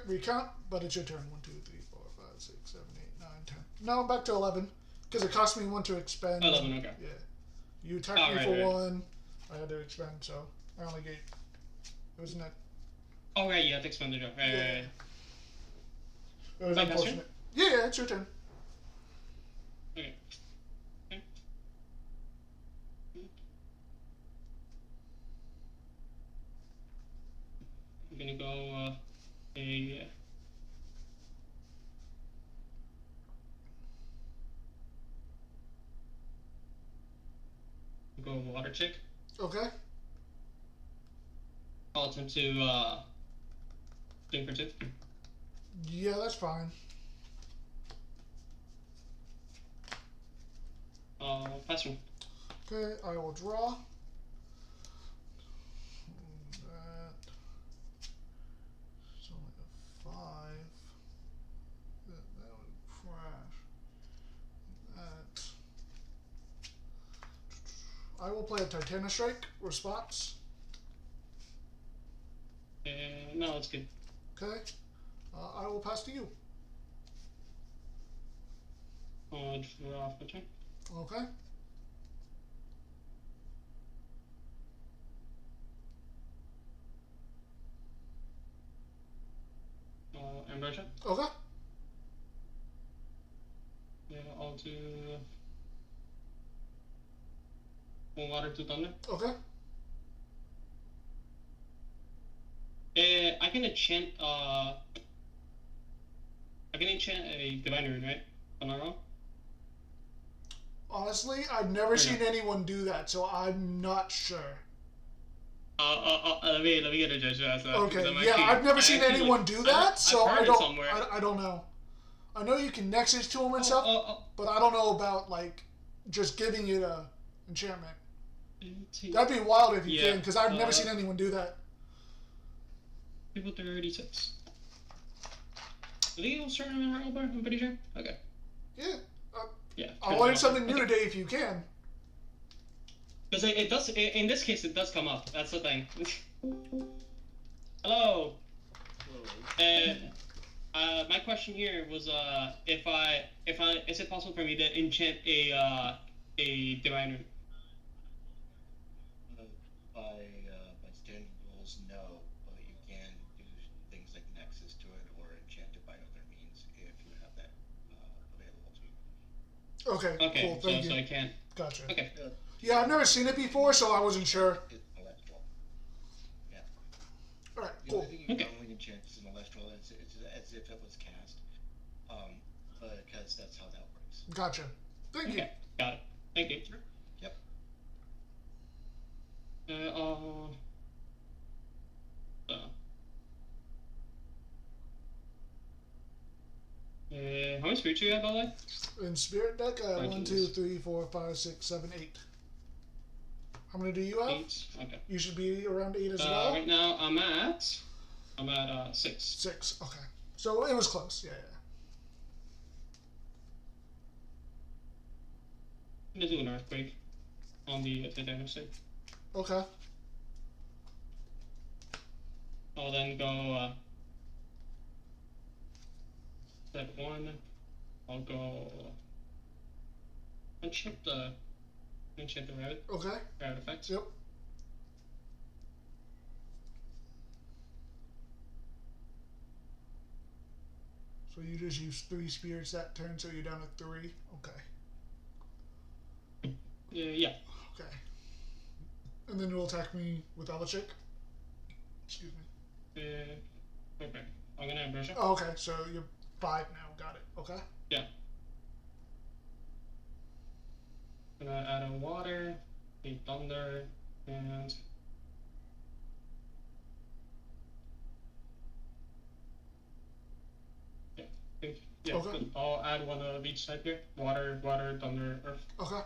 recount, but it's your turn. 1, 2, 3, 4, 5, 6, 7, 8, 9, 10. No, I'm back to 11. Because it cost me 1 to expend. 11, okay. Yeah. You attacked me for right. 1. I had to expend, so I only get. It was net. Oh, right, you have to expend the job. Right, Yeah. right. It was My turn? unfortunate. Yeah, it's your turn. Okay. Okay. I'm gonna go go water chick. Okay. I'll attempt to swing for 2. Yeah, that's fine. Pass turn. Okay, I will draw. That. It's only a 5. That would crash. That. I will play a Titanic Strike response. No, that's good. Okay. I will pass to you. I'll draw off the turn. Okay. Ambrosia. Okay. Yeah, I'll do. 1 water, 2 thunder. Okay. I can enchant a divine rune, right? Am I wrong? Honestly, I've never seen anyone do that, so I'm not sure. Let me get a judge as that. Okay, yeah, I've never seen anyone do that, so I've heard it somewhere. I don't know. I know you can nexus to them and stuff, but I don't know about like just giving it a enchantment. That'd be wild if you can, because I've never seen anyone do that. People 36. I think it was starting in Harlow Bar, I'm pretty sure. Okay. Yeah. Yeah. I'll learn something new today if you can. Because it does, in this case, it does come up. That's the thing. Hello. My question here was, is it possible for me to enchant a divine rune? By standard rules, no, but you can do things like nexus to it or enchant it by other means if you have that available to you. Okay, cool, thank you. So I can't. Gotcha. Okay. Yeah, I've never seen it before, so I wasn't sure. Electral. Yeah. Alright, The cool. only thing you can only enchant is an electral, it's as if it was cast. Because that's how that works. Gotcha. Thank you. Got it. Thank you. Sure. Yep. How many spirits do you have, by the way? In spirit deck, I have 1, 2, 3, 4, 5, 6, 7, 8. How many do you have? 8. Okay. You should be around 8 as well. Right now I'm at 6. 6. Okay. So it was close. Yeah. I'm gonna do an earthquake on the damage save. Okay. I'll then go step 1. I'll go enchant the rabbit. Okay. Rabbit effects. Yep. So you just use 3 spirits that turn, so you're down to 3. Okay. Yeah. Okay. And then you'll attack me with Electric. Excuse me. Okay. I'm gonna brush it. Oh, okay, so you're 5 now. Got it. Okay. Yeah. Gonna add a water, a thunder, and yeah. Okay. Good. I'll add one of each type here: water, thunder, earth. Okay.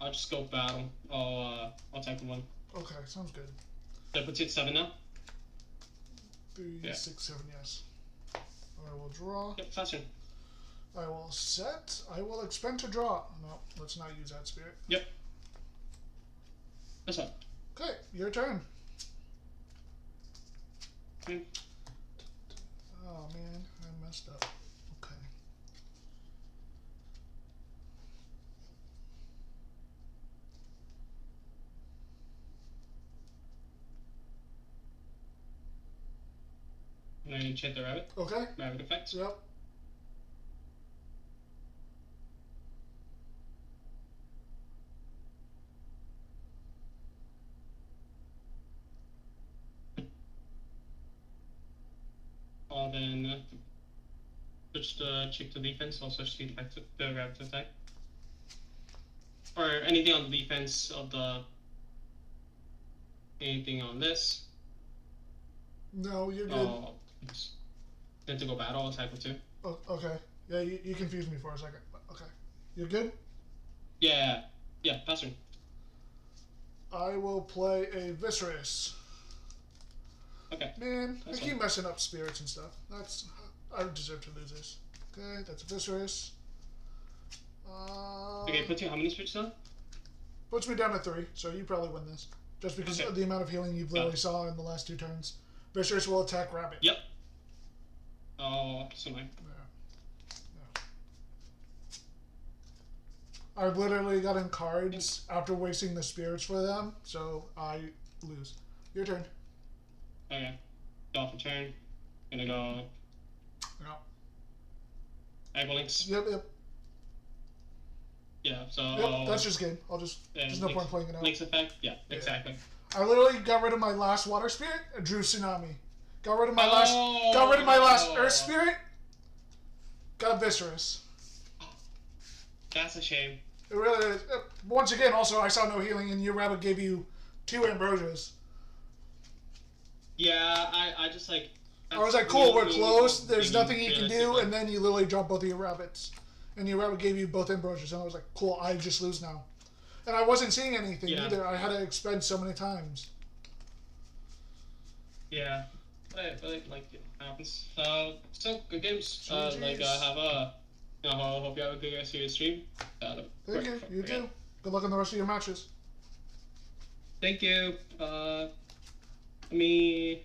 I'll just go battle. I'll attack one. Okay, sounds good. That puts you at 7 now. 3, Yeah. 6, 7, yes. I will draw. Yep, faster. I will set. I will expend to draw. No, let's not use that spirit. Yep. That's fine. Okay, your turn. Okay. Oh man, I messed up. Okay. And then enchant the rabbit. Okay. Rabbit effects. Yep. I'll then switch the chick to defense. I'll switch the rabbit attack. Or anything on the defense of the. Anything on this. No, you're good. Then to go battle, I'll attack with 2. Oh, okay. Yeah, you confused me for a second. Okay. You're good? Yeah, pass turn. I will play a Viscerous. Okay. Man, That's I keep fine. messing up spirits and stuff. I deserve to lose this. Okay, that's a Viscerous. Okay, put you how many spirits now? Puts me down to 3, so you probably win this. Just because of the amount of healing you've literally saw in the last 2 turns. Viscerous will attack Rabbit. Yep. Oh, so annoying. Yeah. I've literally gotten cards after wasting the spirits for them, so I lose. Your turn. Okay. Go off a turn. Gonna go. No. I go links. Yep. Yeah, so. Yep, that's just game. There's no point playing it out. Links effect? Yeah, exactly. I literally got rid of my last water spirit and drew Tsunami. Got rid of my last earth spirit. Got Viscerous. That's a shame. It really is. Once again, also, I saw no healing, and your rabbit gave you 2 Ambrosias. Yeah, I just like... I was like, cool, we're close, there's nothing you can do, and then you literally dropped both of your rabbits. And your rabbit gave you both Ambrosias, and I was like, cool, I just lose now. And I wasn't seeing anything either, I had to expend so many times. Yeah, but like, it happens. So, good games. Have a... hope you have a good rest of your stream. Thank you, you too. Good luck on the rest of your matches. Thank you. Me...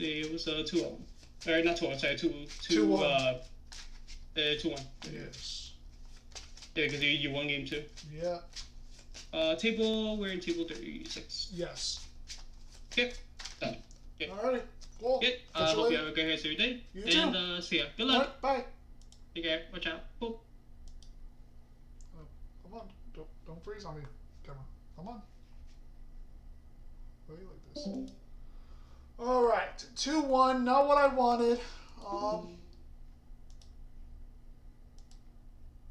It was 2-0. Or not 2-0, sorry, 2-1. 2-1. Yes. Yeah, because you won game 2. Yeah. We're in table 36. Yes. Okay, done. Okay. Alright, cool. Okay, hope you have a great rest of your day. You too. And see ya. Good luck. Right, bye. Take care. Watch out. Cool. Come on, don't freeze on me, camera. Come on. Why are you like this? Alright, 2-1, not what I wanted.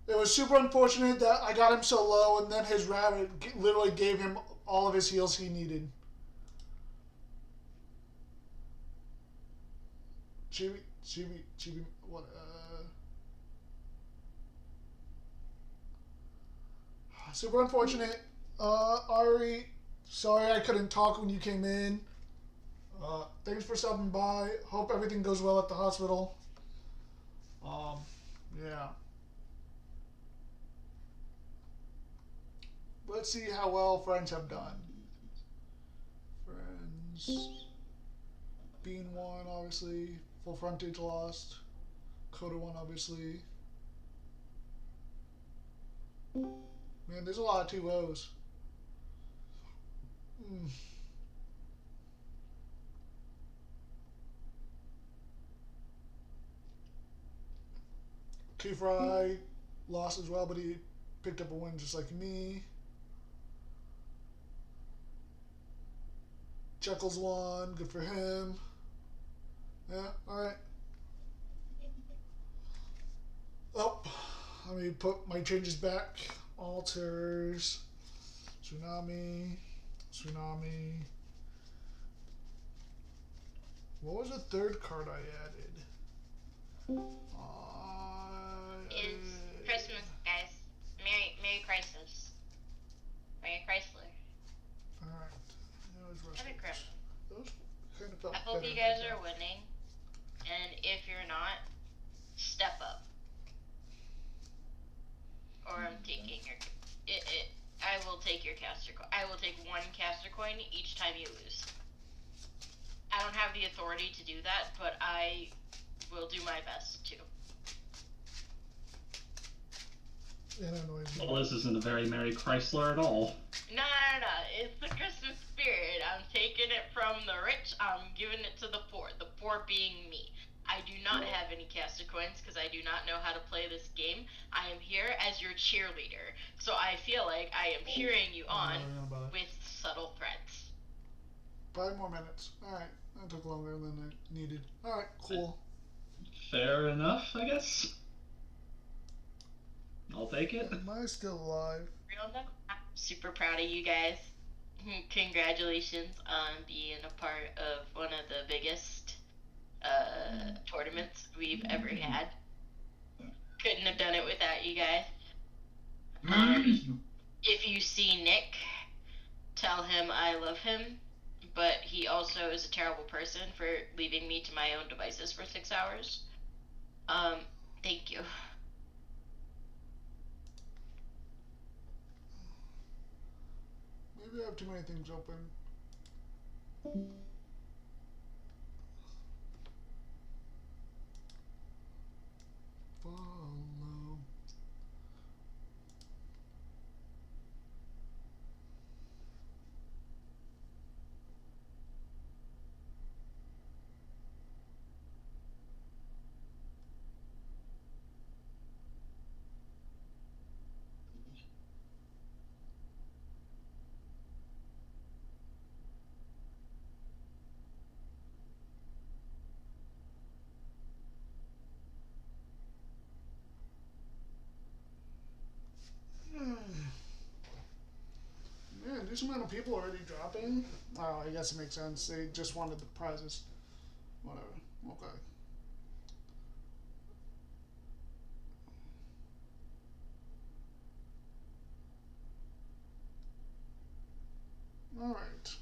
It was super unfortunate that I got him so low, and then his rabbit literally gave him all of his heals he needed. Chibi, what, super unfortunate. Ari, sorry I couldn't talk when you came in. Thanks for stopping by. Hope everything goes well at the hospital. Yeah. Let's see how well friends have done. Friends. Bean won, obviously. Full Frontage lost. Coda won, obviously. Man, there's a lot of 2-0s. T-Fry lost as well, but he picked up a win just like me. Chuckles won, good for him. Yeah, alright. Oh, let me put my changes back. Alters. Tsunami. What was the third card I added? It's Christmas, guys. Merry Christmas. Merry Chrysler. Alright. Merry Christmas. Those kind of felt I hope better you guys like are winning. And if you're not, step up. Or I'm taking your... I will take your caster coin. I will take 1 caster coin each time you lose. I don't have the authority to do that, but I will do my best to. that annoys me. Well, this isn't a very Merry Chrysler at all. No. It's the Christmas spirit. I'm taking it from the rich. I'm giving it to the poor. The poor being me. I do not have any caster coins because I do not know how to play this game. I am here as your cheerleader. So I feel like I am cheering you on with subtle threats. 5 more minutes. Alright. That took longer than I needed. Alright, cool. Fair enough, I guess. I'll take it. Am I still alive? I'm super proud of you guys. Congratulations on being a part of one of the biggest tournaments we've ever had. Couldn't have done it without you guys. If you see Nick, tell him I love him, but he also is a terrible person for leaving me to my own devices for 6 hours. Thank you. Maybe I have too many things open. Follow. this amount of people already dropping? Oh, I guess it makes sense. They just wanted the prizes. Whatever. Okay. Alright.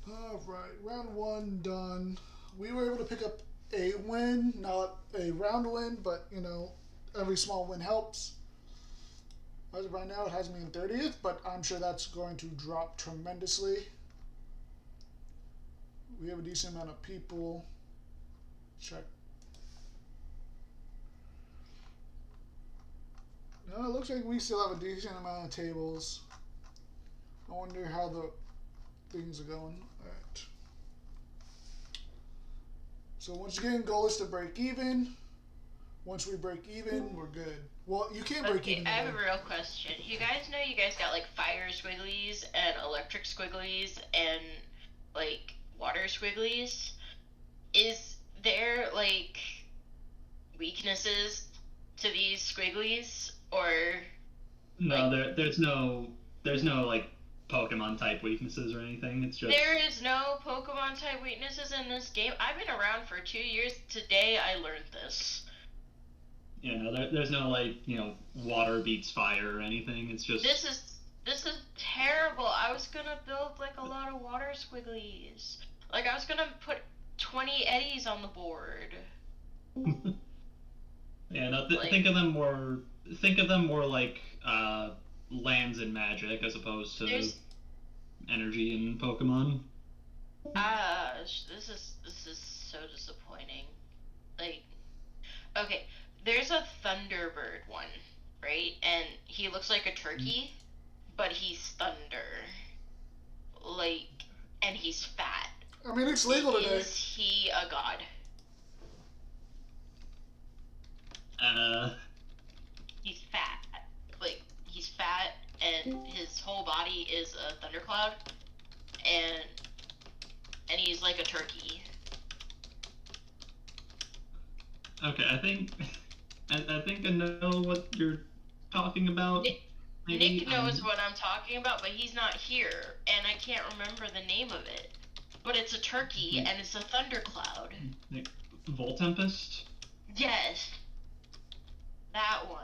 Alright, round 1 done. We were able to pick up a win, not a round win, but you know, every small win helps. As of right now, it has me in 30th, but I'm sure that's going to drop tremendously. We have a decent amount of people. Check. No, it looks like we still have a decent amount of tables. I wonder how the things are going. Alright. So once again, goal is to break even. Once we break even, we're good. Well, you can't break even. I have a real question. You guys know you guys got like fire squigglies and electric squigglies and like water squigglies. Is there like weaknesses to these squigglies or No, there's no like Pokemon type weaknesses or anything. It's just there is no Pokemon type weaknesses in this game? I've been around for 2 years. Today I learned this. you know there's no like water beats fire or anything. It's just This is terrible. I was gonna build like a lot of water squigglies. Like I was gonna put 20 eddies on the board. yeah. No, Like- think of them more. Think of them more like lands in Magic as opposed to There's- energy in Pokemon. This is so disappointing. Like, okay, there's a Thunderbird one, right? And he looks like a turkey, but he's thunder. Like, and he's fat. I mean, it's legal today. Is he a god? He's fat. Like, he's fat, and his whole body is a thundercloud, and he's like a turkey. Okay, I think I know what you're talking about. Maybe, Nick knows what I'm talking about, but he's not here, and I can't remember the name of it. But it's a turkey, and it's a thundercloud. Voltempest? Yes. That one.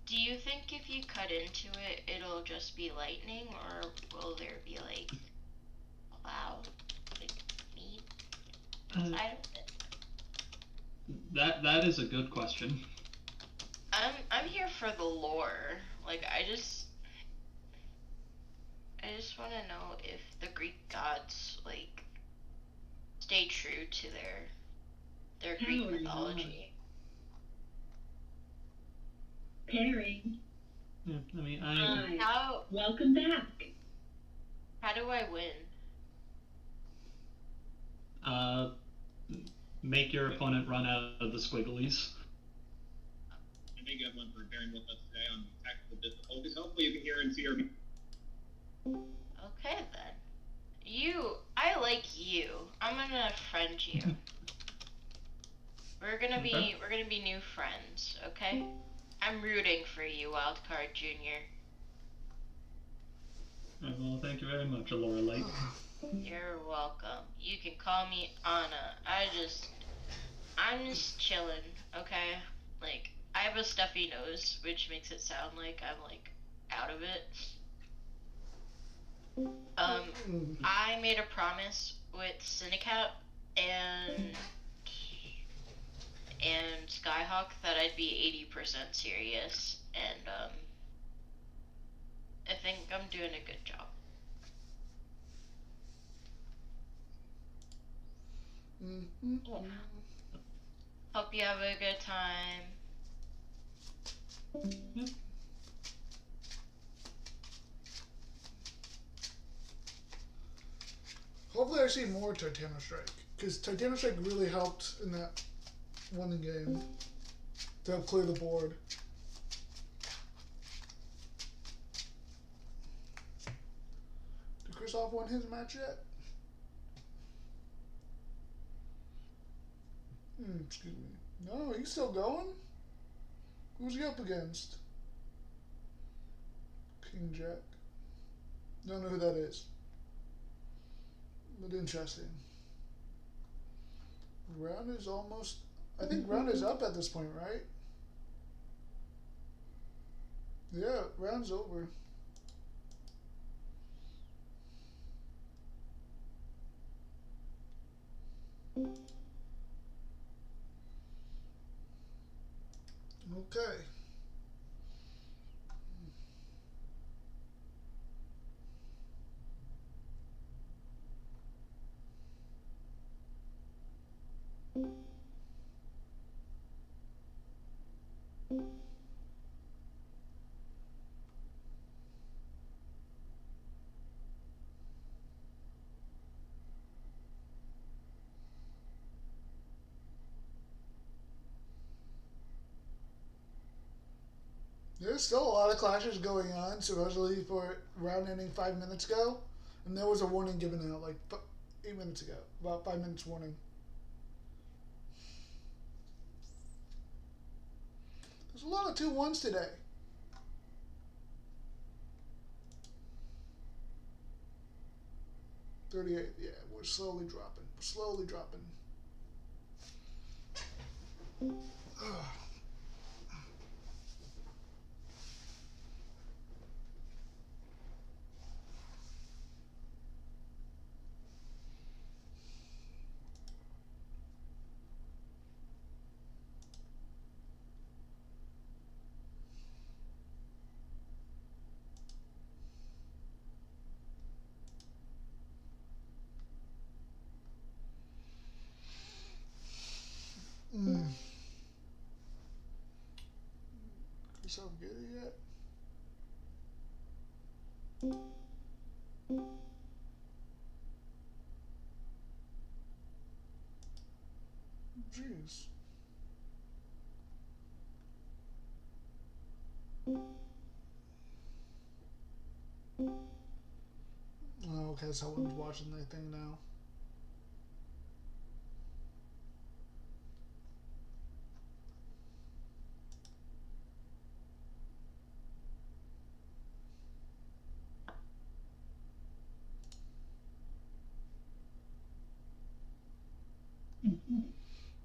Do you think if you cut into it, it'll just be lightning, or will there be, like, cloud? Like, meat inside of it? That is a good question. I'm here for the lore. Like, I just want to know if the Greek gods like stay true to their Greek mythology. Pairing. Yeah, I mean, How Welcome back. how do I win? Make your opponent run out of the squigglies. Thank you everyone for bearing with us today on technical difficulties. Hopefully you can hear and see our. Okay then. I like you. I'm gonna friend you. We're gonna be new friends, okay? I'm rooting for you, Wildcard Junior. Well, thank you very much, Alora Light. You're welcome. You can call me Anna. I'm just chilling, okay? Like, I have a stuffy nose, which makes it sound like I'm, like, out of it. I made a promise with Cinecap and Skyhawk that I'd be 80% serious, and, I think I'm doing a good job. Hope you have a good time. Yep. Hopefully I see more Titano Strike, because Titano Strike really helped in that one game to help clear the board. Did Kristoff win his match yet? Excuse me. No, he's still going? Who's he up against? King Jack. Don't know who that is. But interesting. Round is almost... I think round is up at this point, right? Yeah, round's over. Okay. There's still a lot of clashes going on, supposedly for round ending 5 minutes ago. And there was a warning given out like 8 minutes ago. About 5 minutes warning. There's a lot of 2-1s today. .38, yeah, we're slowly dropping. We're slowly dropping. Ugh. Chris, I'll get it yet? Jeez. Oh, okay, someone's watching their thing now.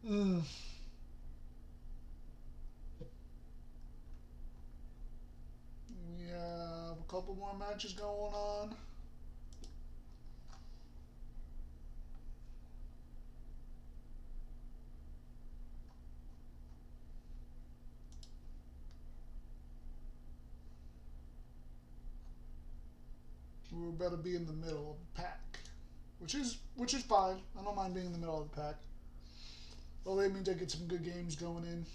Mm. We have a couple more matches going on. We better be in the middle of the pack, which is fine. I don't mind being in the middle of the pack. Well, that means I get some good games going in.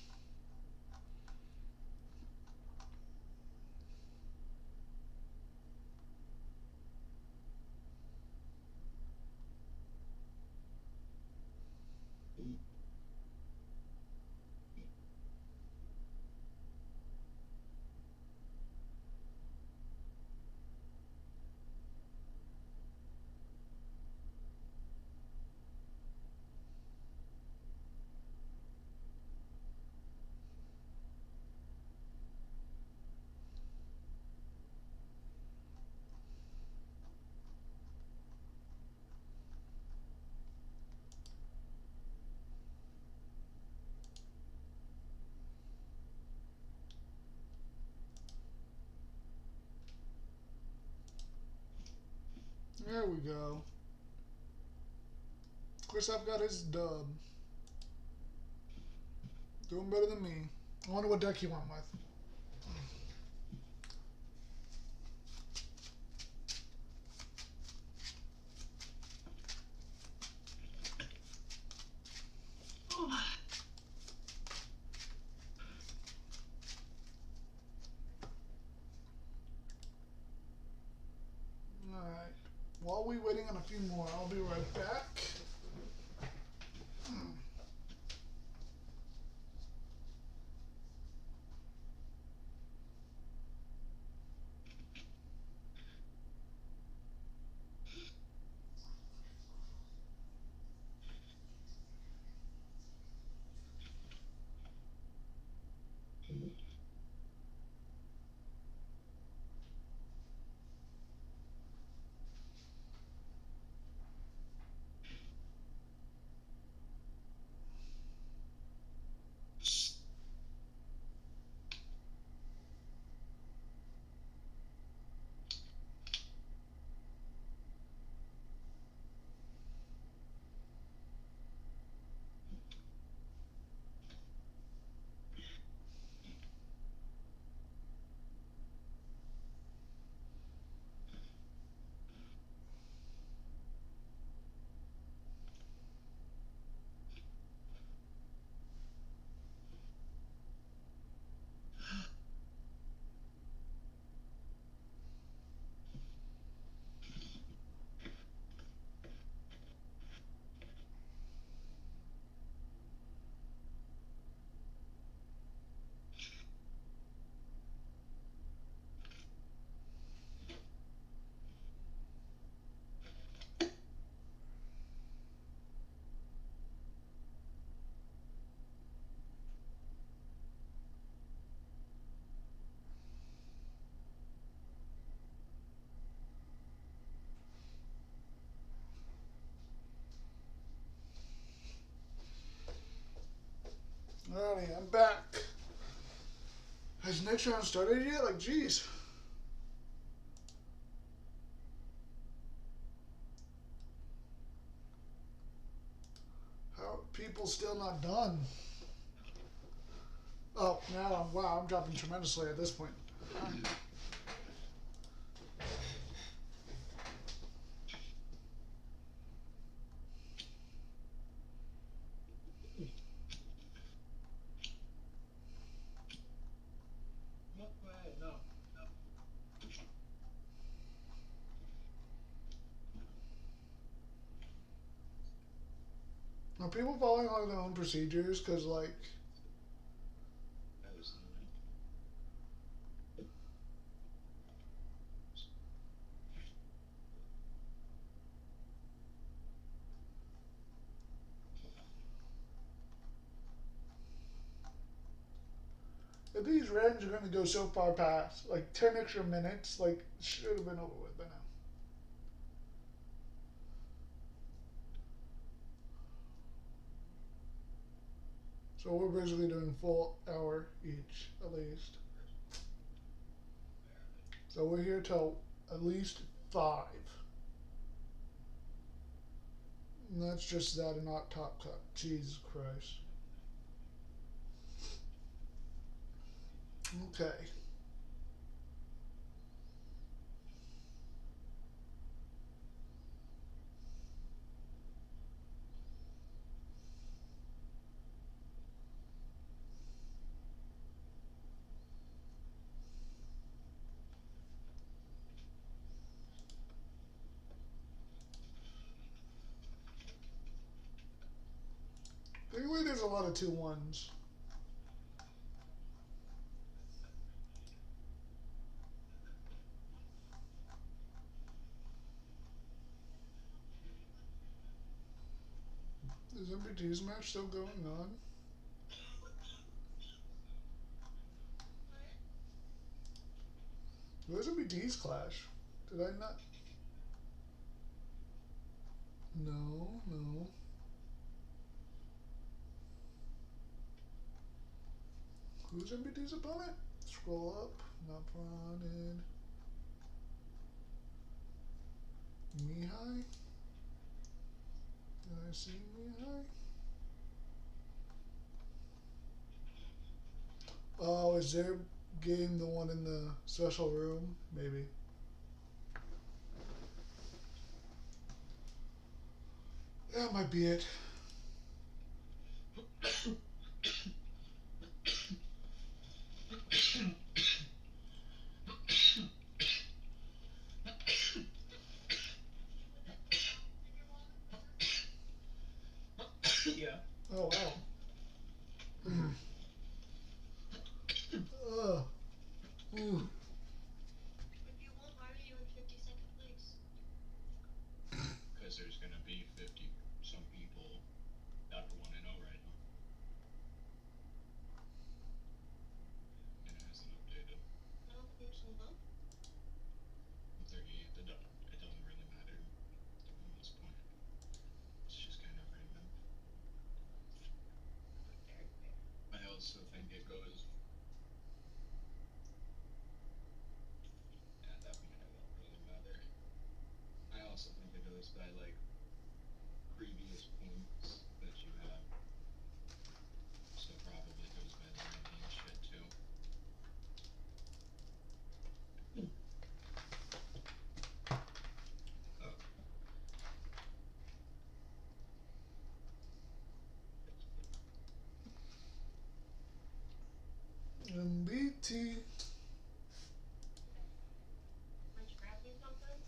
There we go. Kristoff got his dub. Doing better than me. I wonder what deck he went with. Alright. While we're waiting on a few more, I'll be right back. Alrighty, I'm back. Has next round started yet? Like, jeez. How are people still not done? Oh, now, wow, I'm dropping tremendously at this point. Are people following all their own procedures? Because, like, if these runs are going to go so far past, like 10 extra minutes, like, should have been over with by now. So we're basically doing full hour each, at least. So we're here till at least 5. And that's just that and not Top Cut. Jesus Christ. Okay. Anyway, there's a lot of 2-1s. Is MPT's match still going on? Where's MPT's clash? Did I not? No, no. Who's MPT's opponent? Scroll up. Not wanted. Mihai? Did I see Mihai? Oh, is their game the one in the special room? Maybe. That might be it. Yeah. Oh, wow. Ooh. If you won, why are you in 52nd place? Because there's gonna be 50 some people that are 1-0 right now. And it hasn't updated. No, there's no vote. 38, it doesn't really matter at this point. It's just kind of random. I also think it goes. Yeah, that one it won't really matter. I also think it goes by like previous points that you have. So probably goes by the ranking and shit too. MBT. Might you grab me something?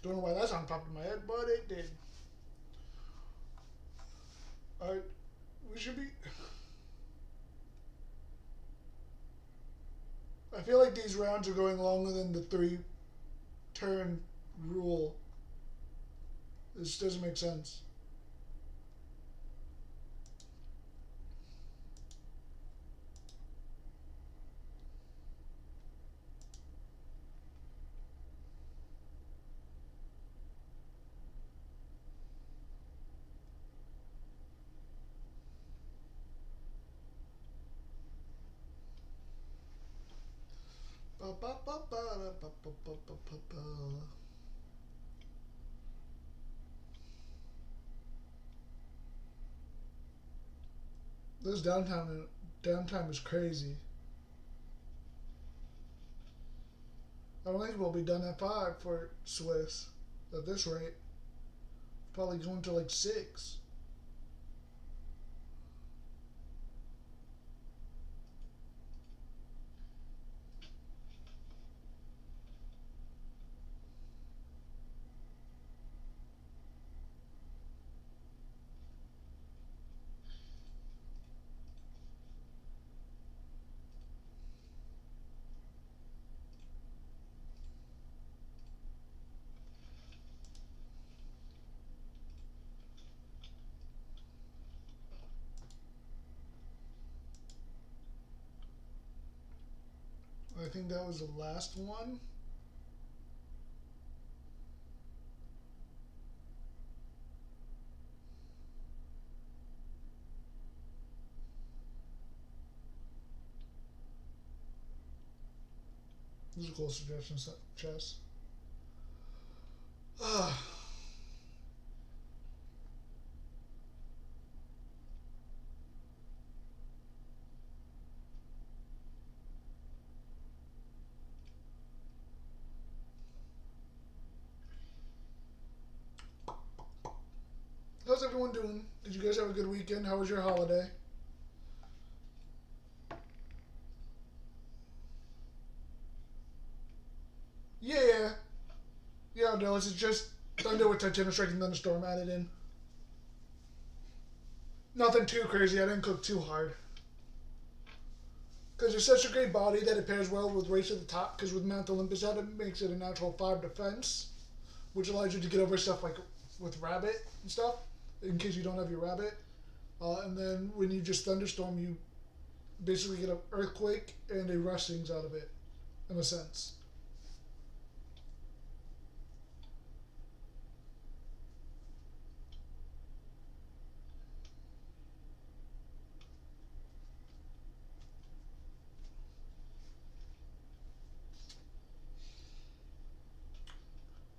Don't know why that song popped in my head, but it did. Alright, we should be... I feel like these rounds are going longer than the 3-turn rule. This doesn't make sense. This downtime is crazy. I don't think we'll be done at 5 for Swiss at this rate. Probably going to like 6. I think that was the last one. This is a cool suggestion, chess. How's everyone doing? Did you guys have a good weekend? How was your holiday? Yeah. Yeah, no, it's just Thunder with Titanic Strike and Thunderstorm added in. Nothing too crazy. I didn't cook too hard. Because it's such a great body that it pairs well with Race to the Top. Because with Mount Olympus out, it makes it a natural 5 defense. Which allows you to get over stuff like with Rabbit and stuff. In case you don't have your Rabbit. And then when you just Thunderstorm, you basically get an Earthquake and a Rustings out of it. In a sense.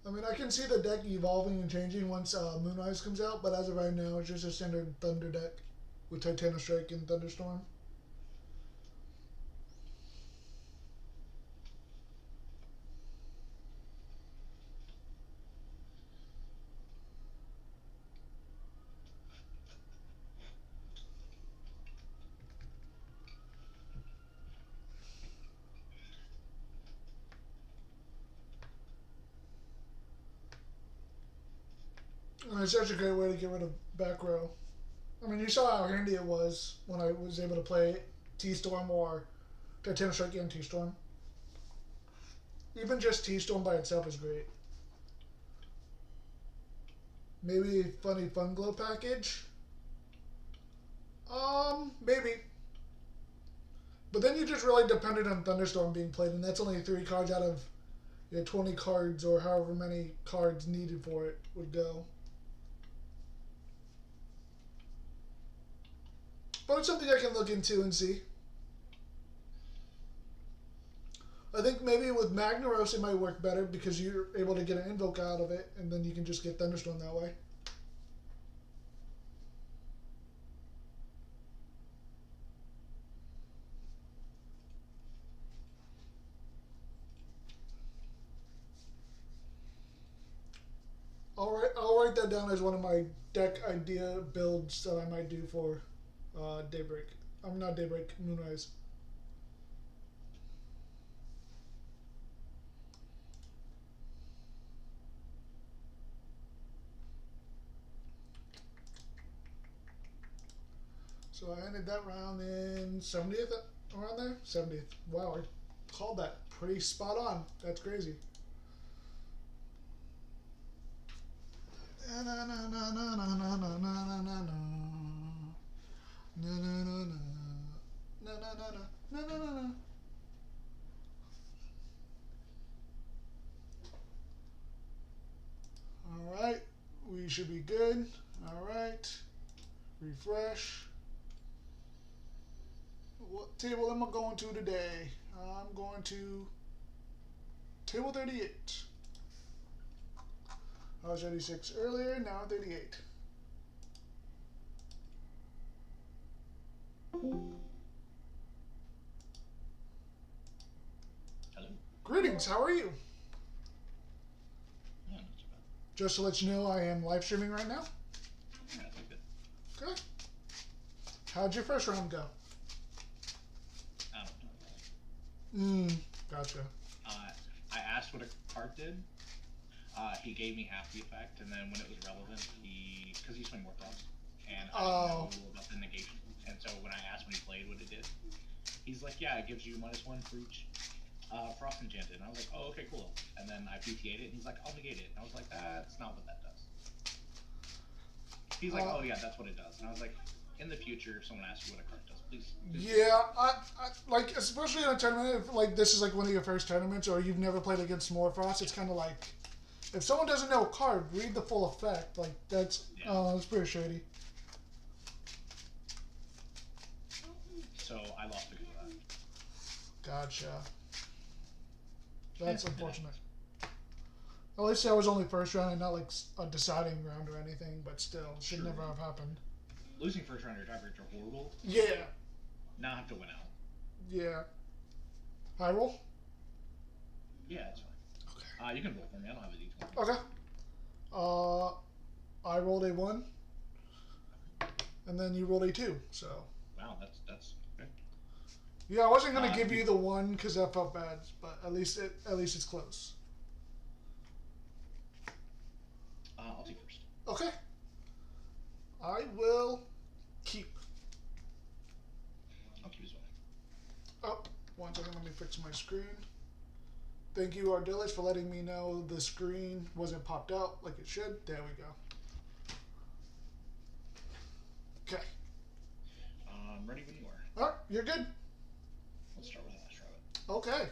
I mean, I can see the deck evolving and changing once Moonrise comes out, but as of right now, it's just a standard Thunder deck with Titanic Strike and Thunderstorm. And it's such a great way to get rid of back row. I mean, you saw how handy it was when I was able to play T-Storm or Titanic Strike and T-Storm. Even just T-Storm by itself is great. Maybe a funny Fun Glow package? Maybe. But then you just really depended on Thunderstorm being played, and that's only 3 cards out of 20 cards or however many cards needed for it would go. But it's something I can look into and see. I think maybe with Magnaros it might work better because you're able to get an Invoke out of it, and then you can just get Thunderstorm that way. I'll write that down as one of my deck idea builds that I might do for Daybreak. I'm not Daybreak, Moonrise. So I ended that round in 70th, around there? 70th. Wow, I called that pretty spot on. That's crazy. Na na na na na na na na na na na. Na na na na. Na na na na. Na na na na. Alright, we should be good. Alright. Refresh. What table am I going to today? I'm going to table 38. I was 36 earlier, now 38. Hello. Greetings, how are you? Yeah, not too bad. Just to let you know, I am live streaming right now. Yeah, I think that. Okay. How'd your first round go? I don't know. Gotcha. I asked what a card did. He gave me half the effect, and then when it was relevant, because he's playing Warthrogs, and I didn't know about the negation. And so when I asked when he played what it did, he's like, yeah, it gives you -1 for each Frost Enchanted. And I was like, oh, okay, cool. And then I PTA'd it, and he's like, I'll negate it. And I was like, that's not what that does. He's like, oh, yeah, that's what it does. And I was like, in the future, if someone asks you what a card does, please. Yeah, I like, especially in a tournament, if like this is like one of your first tournaments, or you've never played against Morfrost, it's kind of like, if someone doesn't know a card, read the full effect. Like, that's, that's pretty shady. So I lost because of that. Gotcha. That's unfortunate. At least that was only first round and not like a deciding round or anything, but still, should never have happened. Losing first round or tiebreakers are horrible. Yeah. Now I have to win out. Yeah. High roll? Yeah, that's fine. Okay. You can roll for me. I don't have a D20. Okay. I rolled a 1, and then you rolled a 2. So. Wow, that's good. Yeah, I wasn't gonna give you the 1 because that felt bad, but at least it's close. I'll take first. Okay. I will keep. I'll keep as well. Oh, 1 second. Let me fix my screen. Thank you, Ardilis, for letting me know the screen wasn't popped out like it should. There we go. Okay. I'm ready when you are. Alright, you're good. Let's start with Last Rabbit. Okay.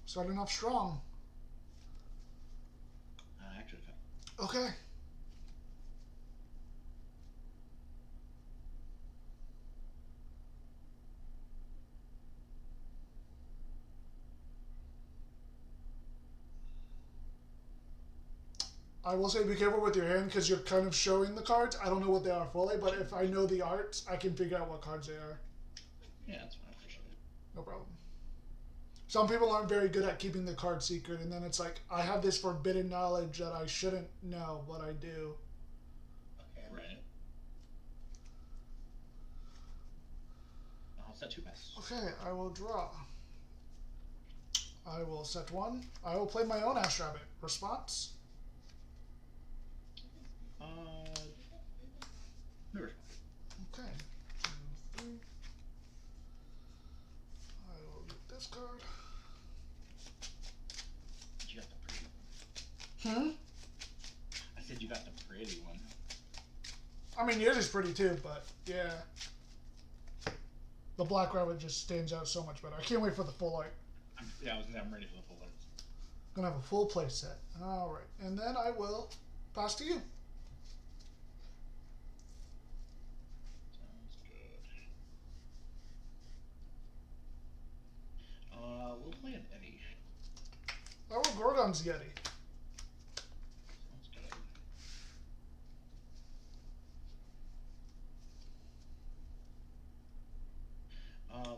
Starting off strong. Active effect. Okay. I will say be careful with your hand because you're kind of showing the cards. I don't know what they are fully, but if I know the art, I can figure out what cards they are. Yeah, that's fine. I appreciate it. No problem. Some people aren't very good at keeping the card secret, and then it's like, I have this forbidden knowledge that I shouldn't know, but I do. Okay, right. I'll set 2 passes. Okay, I will draw. I will set 1. I will play my own Ash Rabbit. Response? No response. Okay. 2, 3. I will get this card. You got the pretty one. I said you got the pretty one. I mean, yours is pretty too, but yeah. The Black Rabbit just stands out so much better. I can't wait for the full art. I'm ready for the full arts. Gonna have a full play set. Alright. And then I will pass to you. Sounds good. We'll play an Eddie. I will Gorgon's Yeti. Sounds good.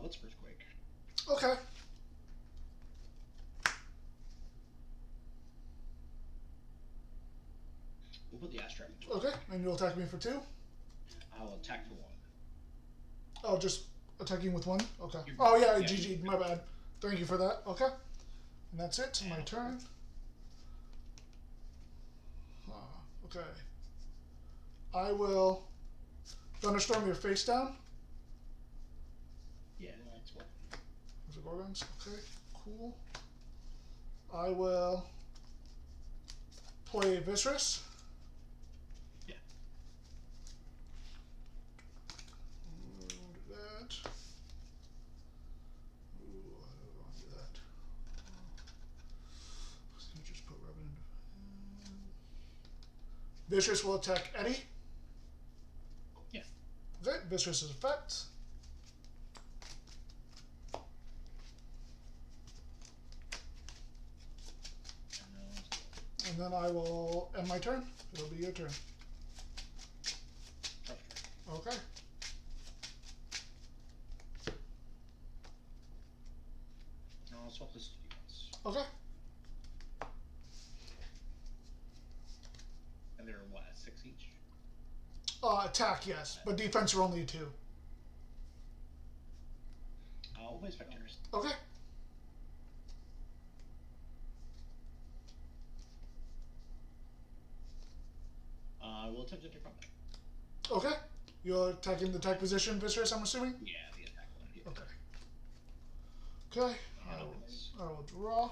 Let's Earthquake. Okay. We'll put the Astrap into it. Okay, and you'll attack me for 2? I'll attack for 1. Oh, just attacking with 1? Okay. You- Oh yeah, yeah, GG, my bad. Thank you for that. Okay. And that's it, my turn. Okay. I will Thunderstorm your face down. Gorgons. Okay, cool. I will play Viscerous. Yeah. Do that. Ooh, I don't want to do that. Let's just put Rabbit in. Viscerous will attack Eddie. Yeah. Okay, Viscerous is effect. And then I will end my turn. It'll be your turn. Okay. I'll swap this to defense. Okay. And they're what, 6 each? Attack, yes, but defense are only 2. I'll play Spectators. Okay. I will attempt enter combat. Okay. You're attacking the attack position, Viscerous, I'm assuming? Yeah, the attack one. Yeah. Okay. Okay. I will draw.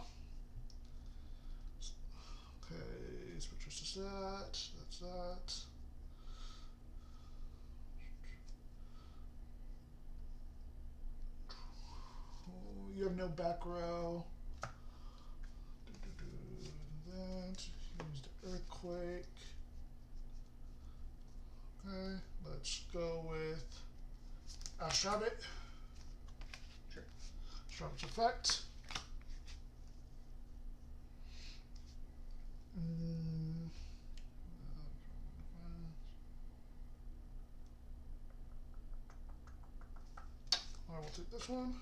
Okay, Spectress is that. That's that. Oh, you have no back row. That. Use the Earthquake. Okay, let's go with Ash Rabbit. Sure. Ash Rabbit's effect. I will take this one.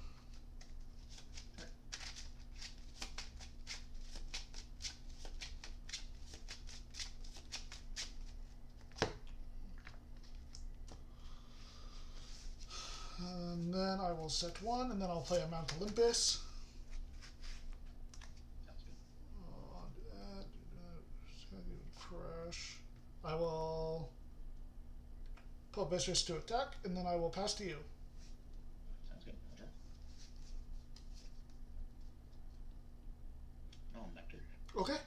And then I will set 1, and then I'll play a Mount Olympus. Sounds good. Do that. Crash. I will put Viscerous to attack, and then I will pass to you. Sounds good. I'll draw. Nectar. Okay.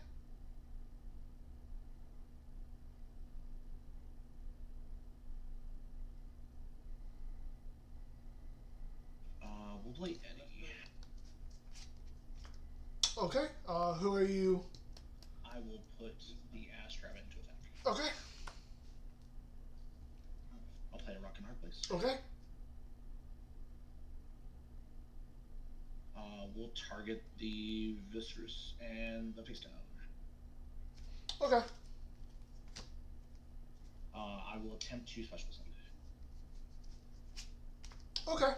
We'll play Eddie. Okay. Who are you? I will put the Ash Rabbit into attack. Okay. I'll play a Rock and Hard Place. Okay. We'll target the Viscerous and the face down. Okay. I will attempt to special send. Okay.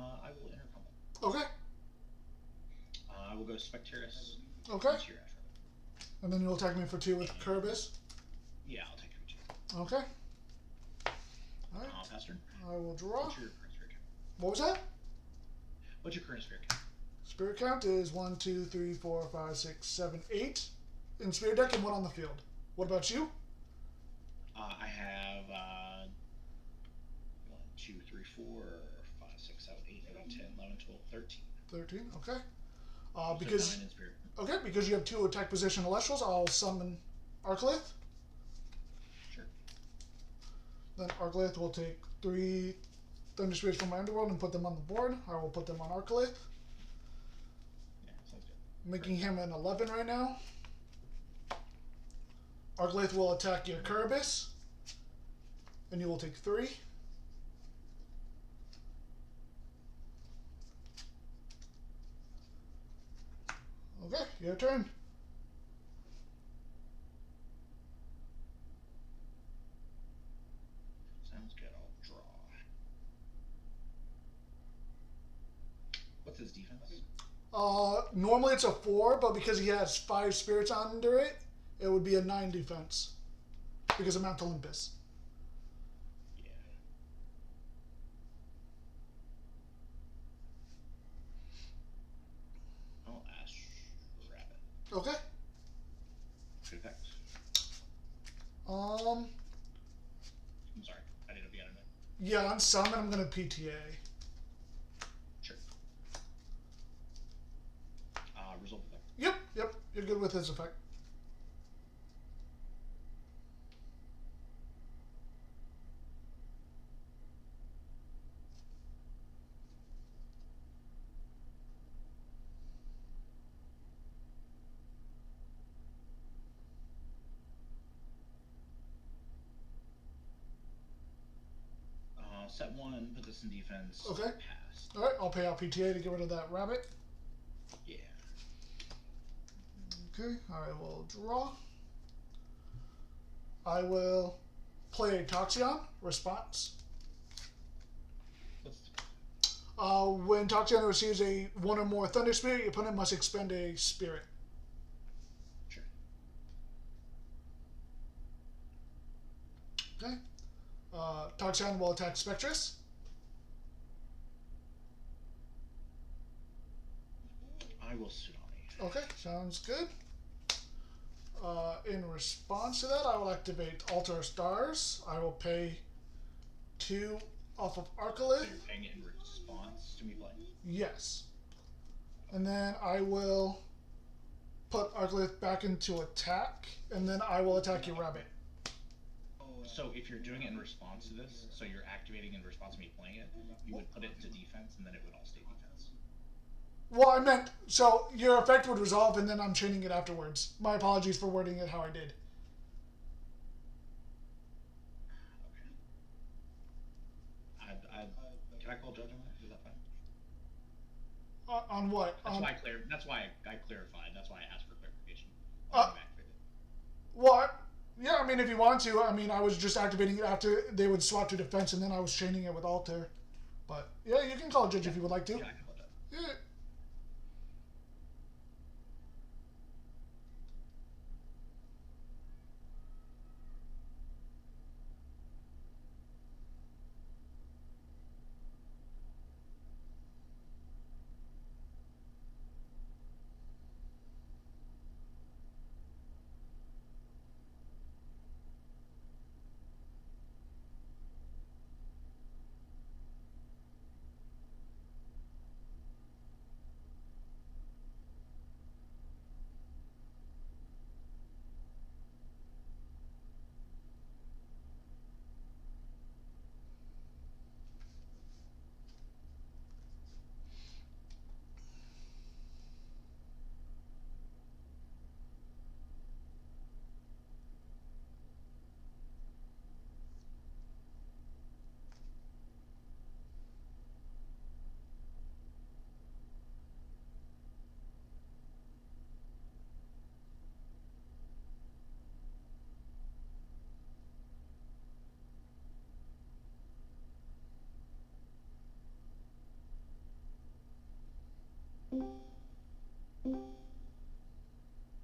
I will enter combat. Okay. I will go Spectators. Okay. And then you'll attack me for 2 with Kerbis. Yeah, I'll take her 2. Okay. Alright. Pass turn. I will draw. What's your current spirit count? What was that? What's your current spirit count? Spirit count is 1, 2, 3, 4, 5, 6, 7, 8 in spirit deck and 1 on the field. What about you? I have 1, 2, 3, 4, 5, 6, 7, 8, 9, 10, 11, 12, 13. 13, okay. So Because 9 in spirit. okay, because you have 2 attack position Celestials, I'll summon Arclith. Sure. Then Arclith will take 3 Thunder Spirits from my underworld and put them on the board. I will put them on Arclith. Yeah, sounds good. Making him an 11 right now. Arclith will attack your Kerbis. And you will take 3. Okay, your turn. Sounds good. I'll draw. What's his defense? Normally it's a 4, but because he has 5 spirits under it, it would be a 9 defense. Because of Mount Olympus. Yeah. I'll ask Rabbit. Okay. Good effect. Um. I'm sorry. I didn't know if you had it. Yeah, on summon I'm gonna PTA. Sure. Resolve effect. Yep. You're good with his effect. Set 1, put this in defense. Okay. Pass. Alright, I'll pay out PTA to get rid of that rabbit. Yeah. Okay, I will draw. I will play Toxion, response. What's When Toxion receives a 1 or more Thunder Spirit, your opponent must expend a spirit. Sure. Okay. Toxion will attack Spectress. I will Tsunami. Okay, sounds good. In response to that, I will activate Altar of Stars. I will pay 2 off of So Arcalith. you're paying it in response to me playing? Yes. And then I will put Arcalith back into attack, and then I will attack your rabbit. So if you're doing it in response to this, so you're activating in response to me playing it, you would put it into defense, and then it would all stay defense. Well, I meant, so your effect would resolve, and then I'm chaining it afterwards. My apologies for wording it how I did. Okay. Can I call judge on that? Is that fine? On what? That's why I clarified. That's why I asked for clarification. Well, yeah, I mean, if you want to. I mean, I was just activating it after they would swap to defense, and then I was chaining it with Altar. But, yeah, you can call Judge if you would like to. Yeah, I can call judge. Yeah.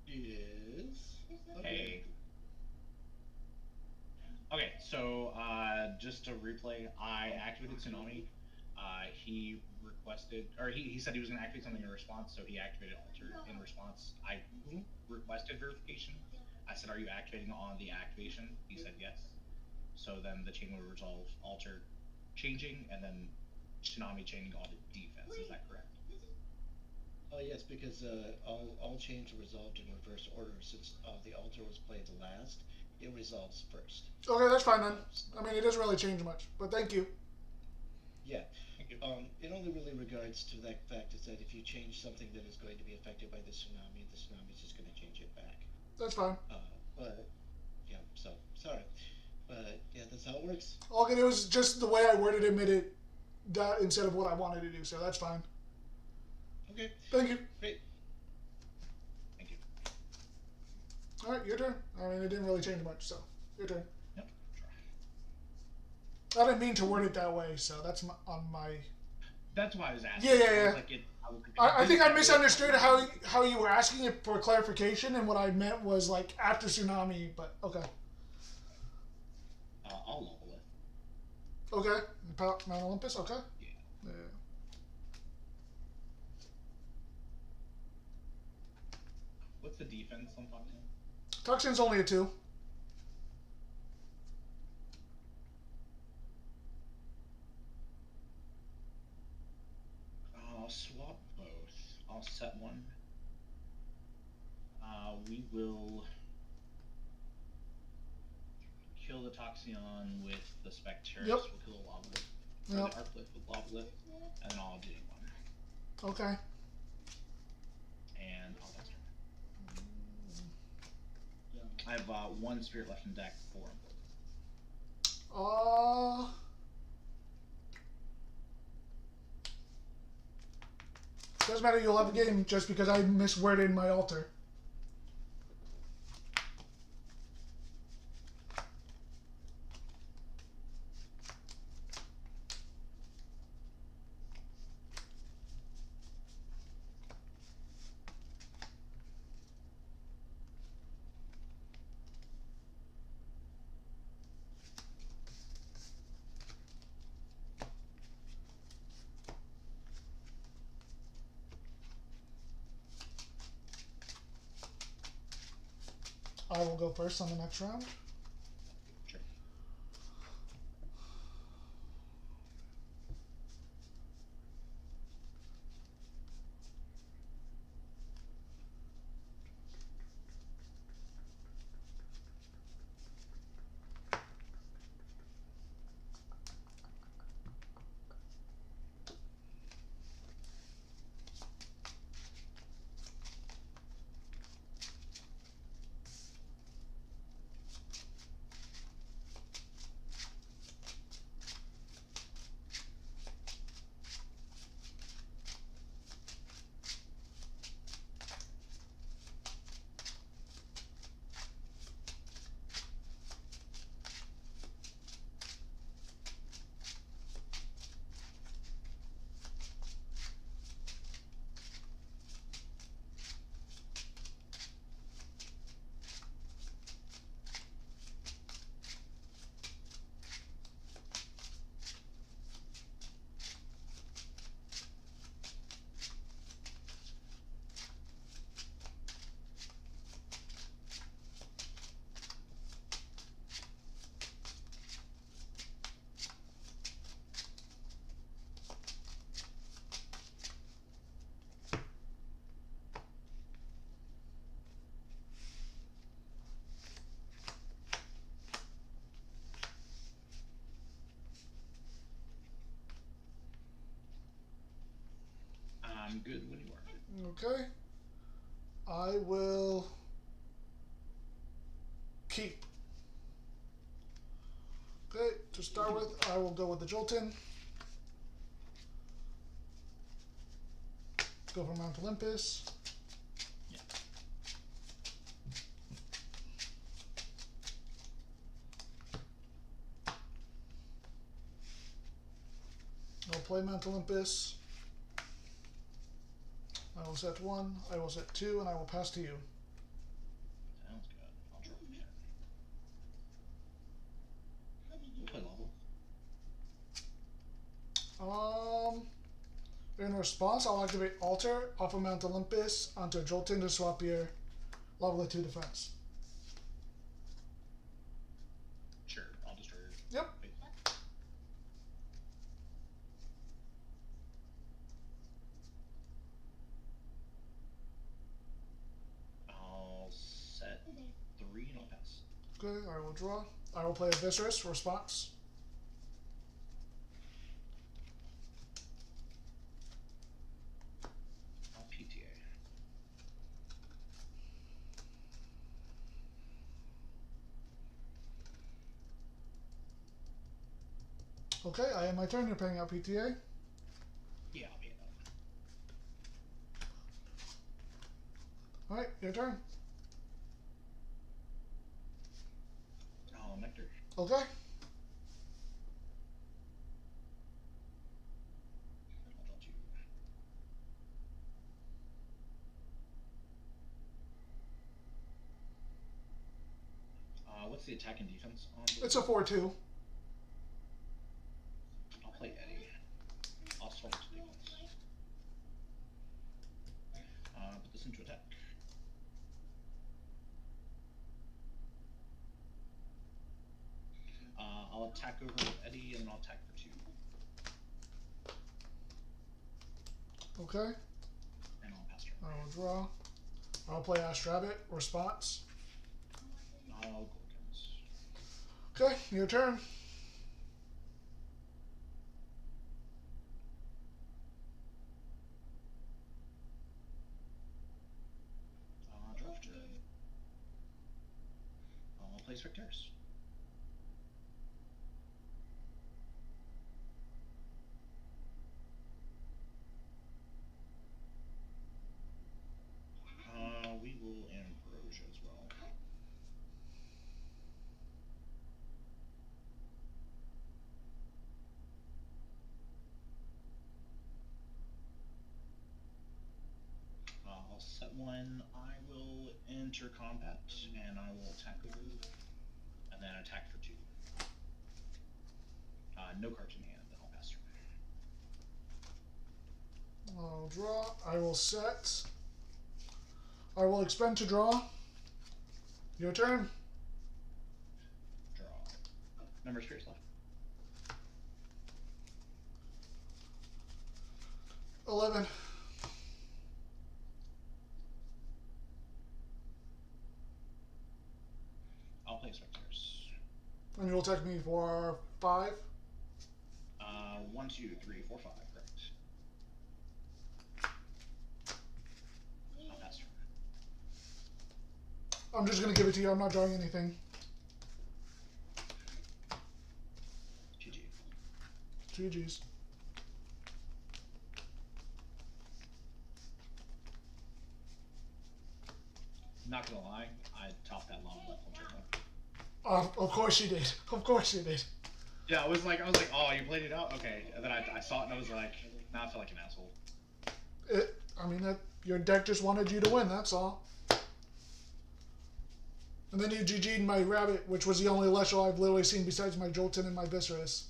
Yes. Hey. Okay, so just to replay, I activated Tsunami. He requested, or he said he was going to activate something in response, so he activated Alter in response. I requested verification. I said, "Are you activating on the activation?" He said yes. So then the chain will resolve Alter changing, and then Tsunami chaining on the defense. Is that correct? Yes, because all chains are resolved in reverse order. Since the altar was played last, it resolves first. Okay, that's fine then. I mean, it doesn't really change much, but thank you. Yeah. It only really regards to that fact is that if you change something that is going to be affected by the tsunami is just going to change it back. That's fine. But yeah, so sorry, but yeah, that's how it works. Okay, it was just the way I worded it made it that instead of what I wanted to do, so that's fine. Okay. Thank you. Great. Thank you. All right, your turn. I mean, it didn't really change much, so your turn. Yep. I didn't mean to word it that way, so that's on my That's why I was asking. Yeah, yeah, I yeah. was like, I think I misunderstood how you were asking it for clarification, and what I meant was like after tsunami. But okay. I'll level it. Okay. Mount Olympus. Okay. Yeah. Yeah. What's the defense on Toxin? Toxin's only a 2. I'll swap both. I'll set one. We will kill the Toxion with the Spectris. Yep. We'll kill the Lava. Yep. The Arclift with Lava Lift, and then I'll do one. Okay. And I'll pass turn. I have 1 spirit left in deck, 4 in both. Doesn't matter. You'll have a game just because I misworded my altar. I will go first on the next round. Sure. I'm good when you are. Okay. I will keep. Okay, to start with, I will go with the Joltin. Go for Mount Olympus. Yeah. I'll play Mount Olympus. I will set 1, I will set 2, and I will pass to you. Sounds good. I'll draw a card. We'll play level. In response, I'll activate Altar off of Mount Olympus onto a Joltin to swap your level 2 defense. Sure, I'll destroy your Yep. face. I'll set 3 and I'll pass. Okay, I will draw. I will play a Viscerous response. I'll PTA. Okay, I am my turn. You're paying out PTA. Yeah, I'll be in that. Alright, your turn. Oh, Nectar. Okay. I'll what's the attack and defense on? It's a 4-2. I'll play Eddie. I'll swap to defense. Put this into attack. I'll attack over with Eddie, and then I'll attack for 2. Okay. And I'll pass turn. I'll draw. I'll play Ash Rabbit. Response. I'll go against. Okay, your turn. Draft turn. I'll play Spectres. We will Ambrosia as well. I'll set one. I will enter combat, and I will attack over, and then attack for 2. No cards in hand, then I'll pass turn. I'll draw. I will set. I will expend to draw. Your turn. Draw. Number of spirits left. 11. I'll play Spectres. And you'll attack me for 5. 1, 2, 3, 4, 5, correct. I'll pass turn. I'm just gonna give it to you. I'm not drawing anything. GG. GG's. Not gonna lie, I topped that long left on turn 1. Of course you did. Of course you did. Yeah, I was like, oh, you played it out? Okay. And then I saw it and I was like, nah, I feel like an asshole. I mean, your deck just wanted you to win, that's all. And then you GG'd my Rabbit, which was the only Leshel I've literally seen besides my Jolton and my Viscerus.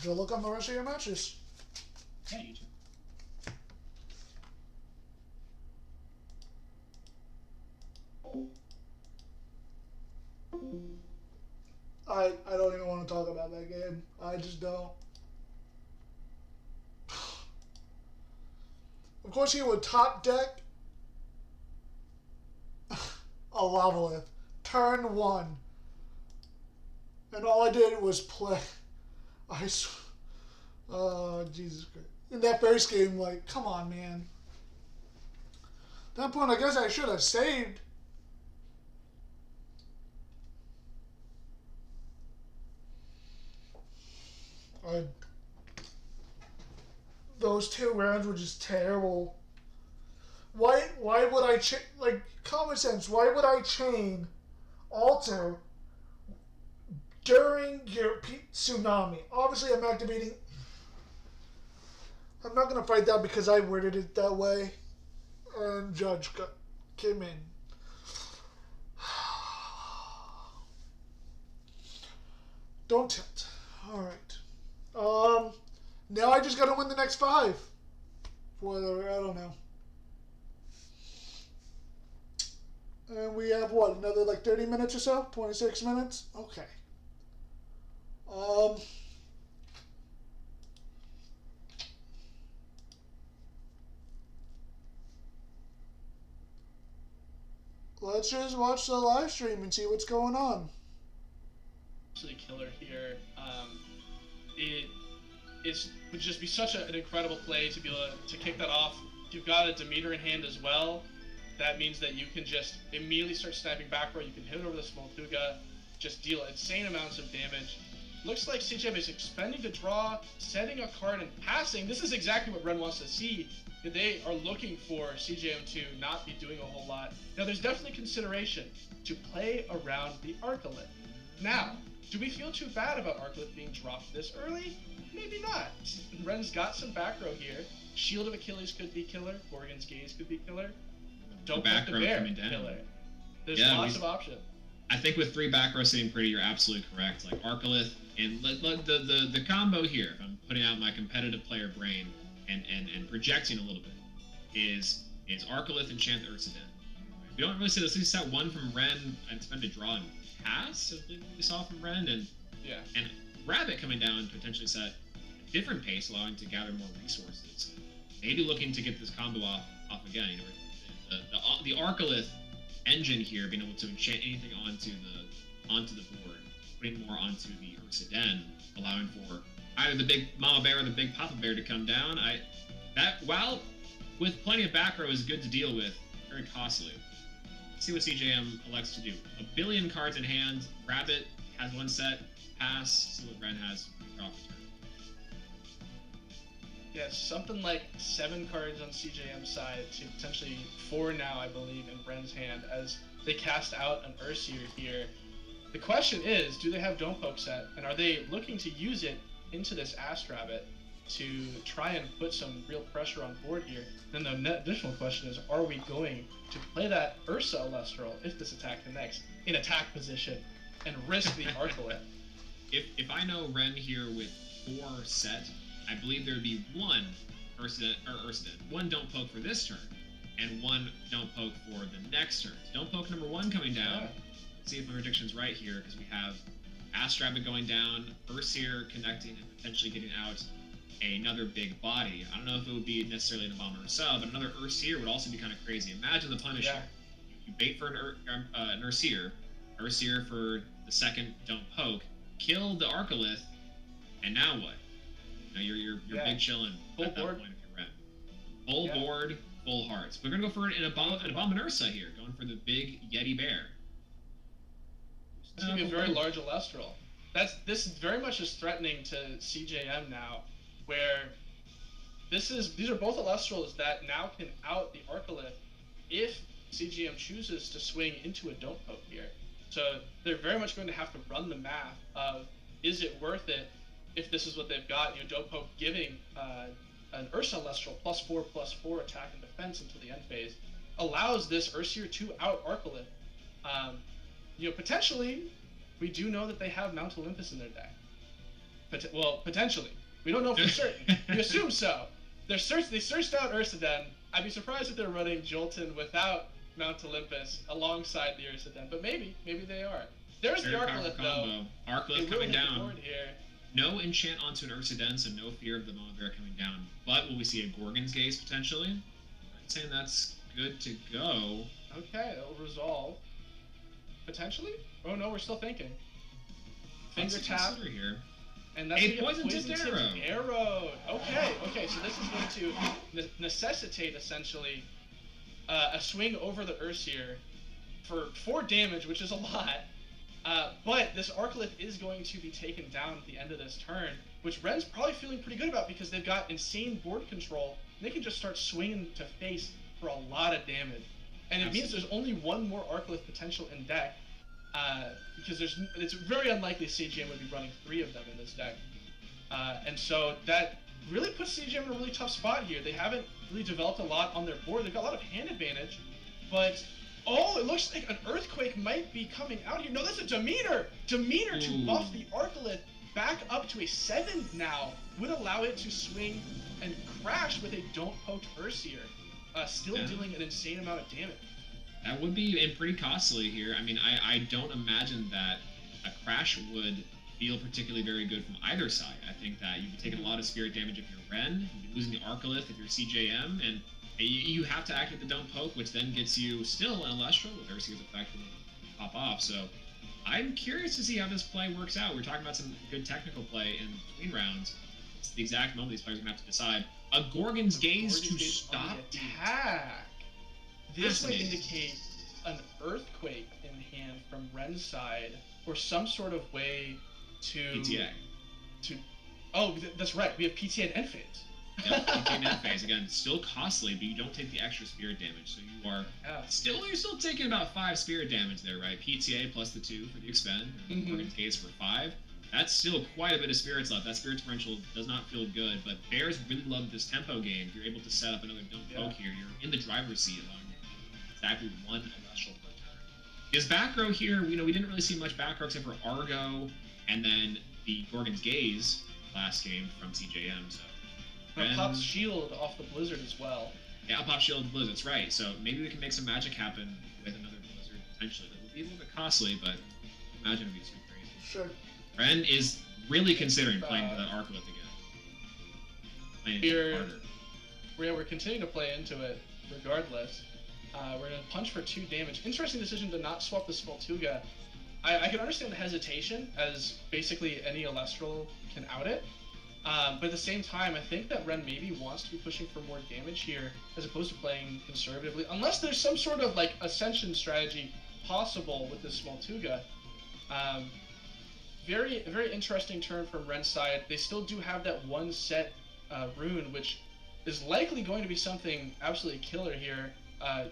Good luck on the rest of your matches. Yeah, you too. I don't even want to talk about that game. I just don't. Of course he would top deck a Lavalith. Turn 1. And all I did was play. Oh, Jesus Christ. In that first game, like, come on, man. At that point, I guess I should have saved. Those 2 rounds were just terrible. Why would I like, common sense, why would I chain alter during your tsunami? Obviously, I'm activating. I'm not going to fight that because I worded it that way. And Judge came in. Don't tilt. Alright. Now I just got to win the next 5. Whatever, I don't know. And we have, what, another like 30 minutes or so? 26 minutes? Okay. Let's just watch the live stream and see what's going on. Actually, killer here. It would just be such an incredible play to be able to kick that off. You've got a Demeter in hand as well. that means that you can just immediately start sniping back row. You can hit it over the Smoltuga, just deal insane amounts of damage. Looks like CJM is expending to draw, setting a card, and passing. This is exactly what Ren wants to see. They are looking for CJM to not be doing a whole lot. Now, there's definitely consideration to play around the Arcolith. Now, do we feel too bad about Arcolith being dropped this early? Maybe not. Ren's got some back row here. Shield of Achilles could be killer. Gorgon's Gaze could be killer. Don't back put row the bear coming down. killer. There's Yeah, lots of options. I think with 3 back row sitting pretty, you're absolutely correct. Like Arcolith, and the combo here, if I'm putting out my competitive player brain and projecting a little bit, is Arcolith Enchant Ursa Den. We don't really see this. We set 1 from Ren and spend to draw and pass, I believe we saw from Ren, and Rabbit coming down to potentially set a different pace, allowing to gather more resources. Maybe looking to get this combo off again. You know, the Arcolith engine here, being able to enchant anything onto the board, putting more onto the Ursa Den, allowing for either the big Mama Bear or the big Papa Bear to come down. While with plenty of back row is good to deal with, very costly. Let's see what CJM elects to do. 1 billion cards in hand. Rabbit has 1 set. Pass. See what Ren has off the turn. Yeah, something like 7 cards on CJM's side to potentially 4 now, I believe, in Ren's hand as they cast out an Ursier here. The question is, do they have Don't Poke set, and are they looking to use it into this Astrabbit to try and put some real pressure on board here? Then the additional question is, are we going to play that Ursa Alestral, if this attack connects, in attack position and risk the Arcolith? If I know Ren here with 4 set, I believe there would be 1 Ursa Den, 1 Don't Poke for this turn, and 1 Don't Poke for the next turn. Don't Poke number 1 coming down. Yeah. Let's see if my prediction's right here, because we have Astrabbit going down, Ursier connecting and potentially getting out another big body. I don't know if it would be necessarily an Abominable Ursa, but another Ursier would also be kind of crazy. Imagine the punish here. You bait for an Ursier for the second Don't Poke, kill the Arcolith, and now what? Now you're big chillin' Full at that board. point if you're Ren. Full board, full hearts. We're gonna go for an Abominable Ursa here, going for the big Yeti Bear. It's gonna be a very large Alestral. This very much is threatening to CJM now, where these are both Alestrals that now can out the Arcolith if CGM chooses to swing into a Don't Poke here. So they're very much going to have to run the math of, is it worth it if this is what they've got? Don't Poke giving an Ursa Alestral +4/+4 attack and defense until the end phase allows this Ursier to out Arcolith. Potentially, we do know that they have Mount Olympus in their deck. Potentially. We don't know for certain. We assume so. They searched out Ursa Den. I'd be surprised if they're running Jolton without Mount Olympus alongside the Ursa Den, but maybe they are. There's the Arcolith though. Arcolith coming down. Here. No enchant onto an Ursa Den, so no fear of the Mama Bear coming down. But will we see a Gorgon's Gaze potentially? I'm saying that's good to go. Okay, that will resolve. Potentially? Oh no, we're still thinking. Finger tap here. And that's a poison tipped arrow. Okay, so this is going to necessitate essentially a swing over the Ursier for 4 damage, which is a lot. But this Arcolith is going to be taken down at the end of this turn, which Ren's probably feeling pretty good about because they've got insane board control. And they can just start swinging to face for a lot of damage. And it means there's only 1 more Arcolith potential in deck, because it's very unlikely CGM would be running 3 of them in this deck. And so that really puts CGM in a really tough spot here. They haven't really developed a lot on their board. They've got a lot of hand advantage, but it looks like an Earthquake might be coming out here. No, that's a Demeanor! Demeanor to buff the Arcolith back up to a 7 now would allow it to swing and crash with a Don't Poke Ursier, still dealing an insane amount of damage. That would be pretty costly here. I mean, I don't imagine that a crash would feel particularly very good from either side. I think that you'd be taking a lot of spirit damage if you're Ren, you'd be losing the Arcolith if you're CJM, and you have to activate the Don't Poke, which then gets you still an Alestral with Ursier's effect will pop off. So I'm curious to see how this play works out. We're talking about some good technical play in between rounds. It's the exact moment these players are going to have to decide. A Gorgon's Gaze to stop the attack. This would Fascinating. indicate an earthquake in hand from Ren's side, or some sort of way to PTA. That's right. We have PTA and end phase. Yeah, PTA and end phase again, still costly, but you don't take the extra spirit damage, so you are you're still taking about 5 spirit damage there, right? PTA plus the 2 for the expend, and Morgan's Gaze for 5. That's still quite a bit of spirits left. That spirit differential does not feel good, but Bears really love this tempo game. You're able to set up another Don't Poke here. You're in the driver's seat, allowing exactly 1 Celestial per turn. His back row here, we didn't really see much back row except for Argo, and then the Gorgon's Gaze last game from CJM. So Pop's shield off the Blizzard as well. Yeah, Pop shield of the Blizzard, that's right. So maybe we can make some magic happen with another Blizzard potentially. That would be a little bit costly, but imagine it'd be super crazy. Sure. Ren is really considering playing for that Arclith again. We're continuing to play into it regardless. We're going to punch for 2 damage. Interesting decision to not swap the Smoltuga. I can understand the hesitation, as basically any Alestral can out it. But at the same time, I think that Ren maybe wants to be pushing for more damage here, as opposed to playing conservatively. Unless there's some sort of Ascension strategy possible with this Smoltuga. Very interesting turn from Ren's side. They still do have that 1 set rune, which is likely going to be something absolutely killer here.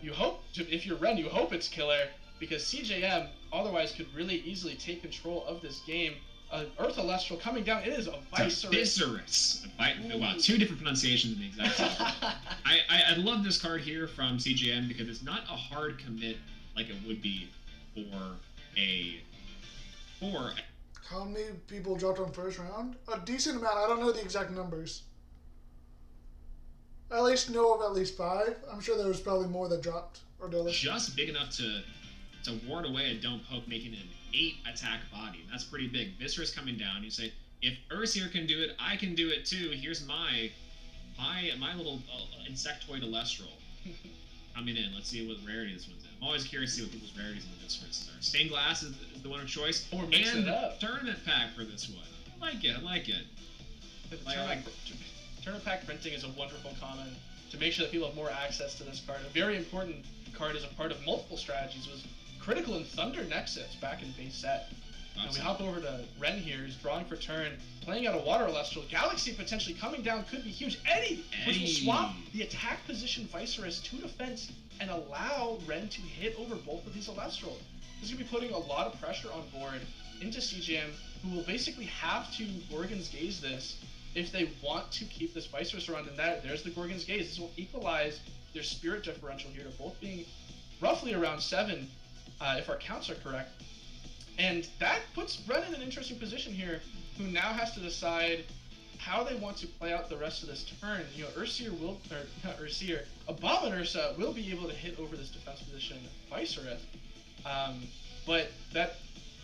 You hope, if you're Ren, you hope it's killer, because CJM otherwise could really easily take control of this game. Earth Celestial coming down. It is a Viserys. Wow, 2 different pronunciations in the exact same. I love this card here from CJM because it's not a hard commit like it would be for a. How many people dropped on first round? A decent amount. I don't know the exact numbers. I at least know of at least 5. I'm sure there was probably more that dropped. Or just big enough to ward away a Don't Poke, making an 8 attack body. That's pretty big. Viserys coming down. You say, if Ursir can do it, I can do it too. Here's my little insectoid Alestral coming in. Let's see what rarity this one's in. I'm always curious to see what people's rarities in the Viserys are. Stained Glass is the one of choice. Or mix and it up. Tournament pack for this one. I like it. Tournament pack printing is a wonderful comment to make sure that people have more access to this card. A very important card as a part of multiple strategies was critical in Thunder Nexus back in base set. Awesome. And we hop over to Ren here, who's drawing for turn, playing out a Water Celestial. Galaxy potentially coming down could be huge. Eddie, which will swap the attack position Viserys to defense and allow Ren to hit over both of these Celestials. This is going to be putting a lot of pressure on board into CGM, who will basically have to Gorgon's Gaze this if they want to keep this Viserys around. And there's the Gorgon's Gaze. This will equalize their spirit differential here to both being roughly around 7, if our counts are correct. And that puts Ren in an interesting position here, who now has to decide how they want to play out the rest of this turn. Abomin Ursa will be able to hit over this defense position Viserys. But that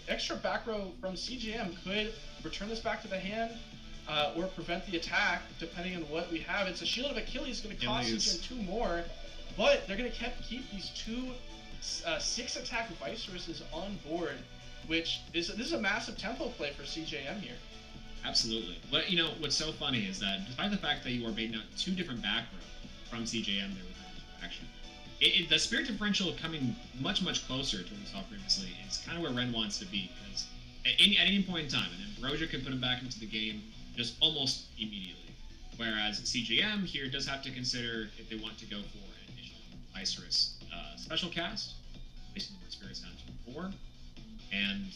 extra back row from CGM could return this back to the hand, or prevent the attack, depending on what we have. It's a Shield of Achilles, going to cost CGM 2 more, but they're going to keep these 2 6 attack Viseryses on board, which is a massive tempo play for CJM here. Absolutely. But what's so funny is that despite the fact that you are baiting out 2 different back row from CJM there with action, the spirit differential coming much closer to what we saw previously is kind of where Ren wants to be, because at any point in time, and Ambrosia could put him back into the game just almost immediately. Whereas CJM here does have to consider if they want to go for an additional Viserys special cast, basically more spirits down to 4, and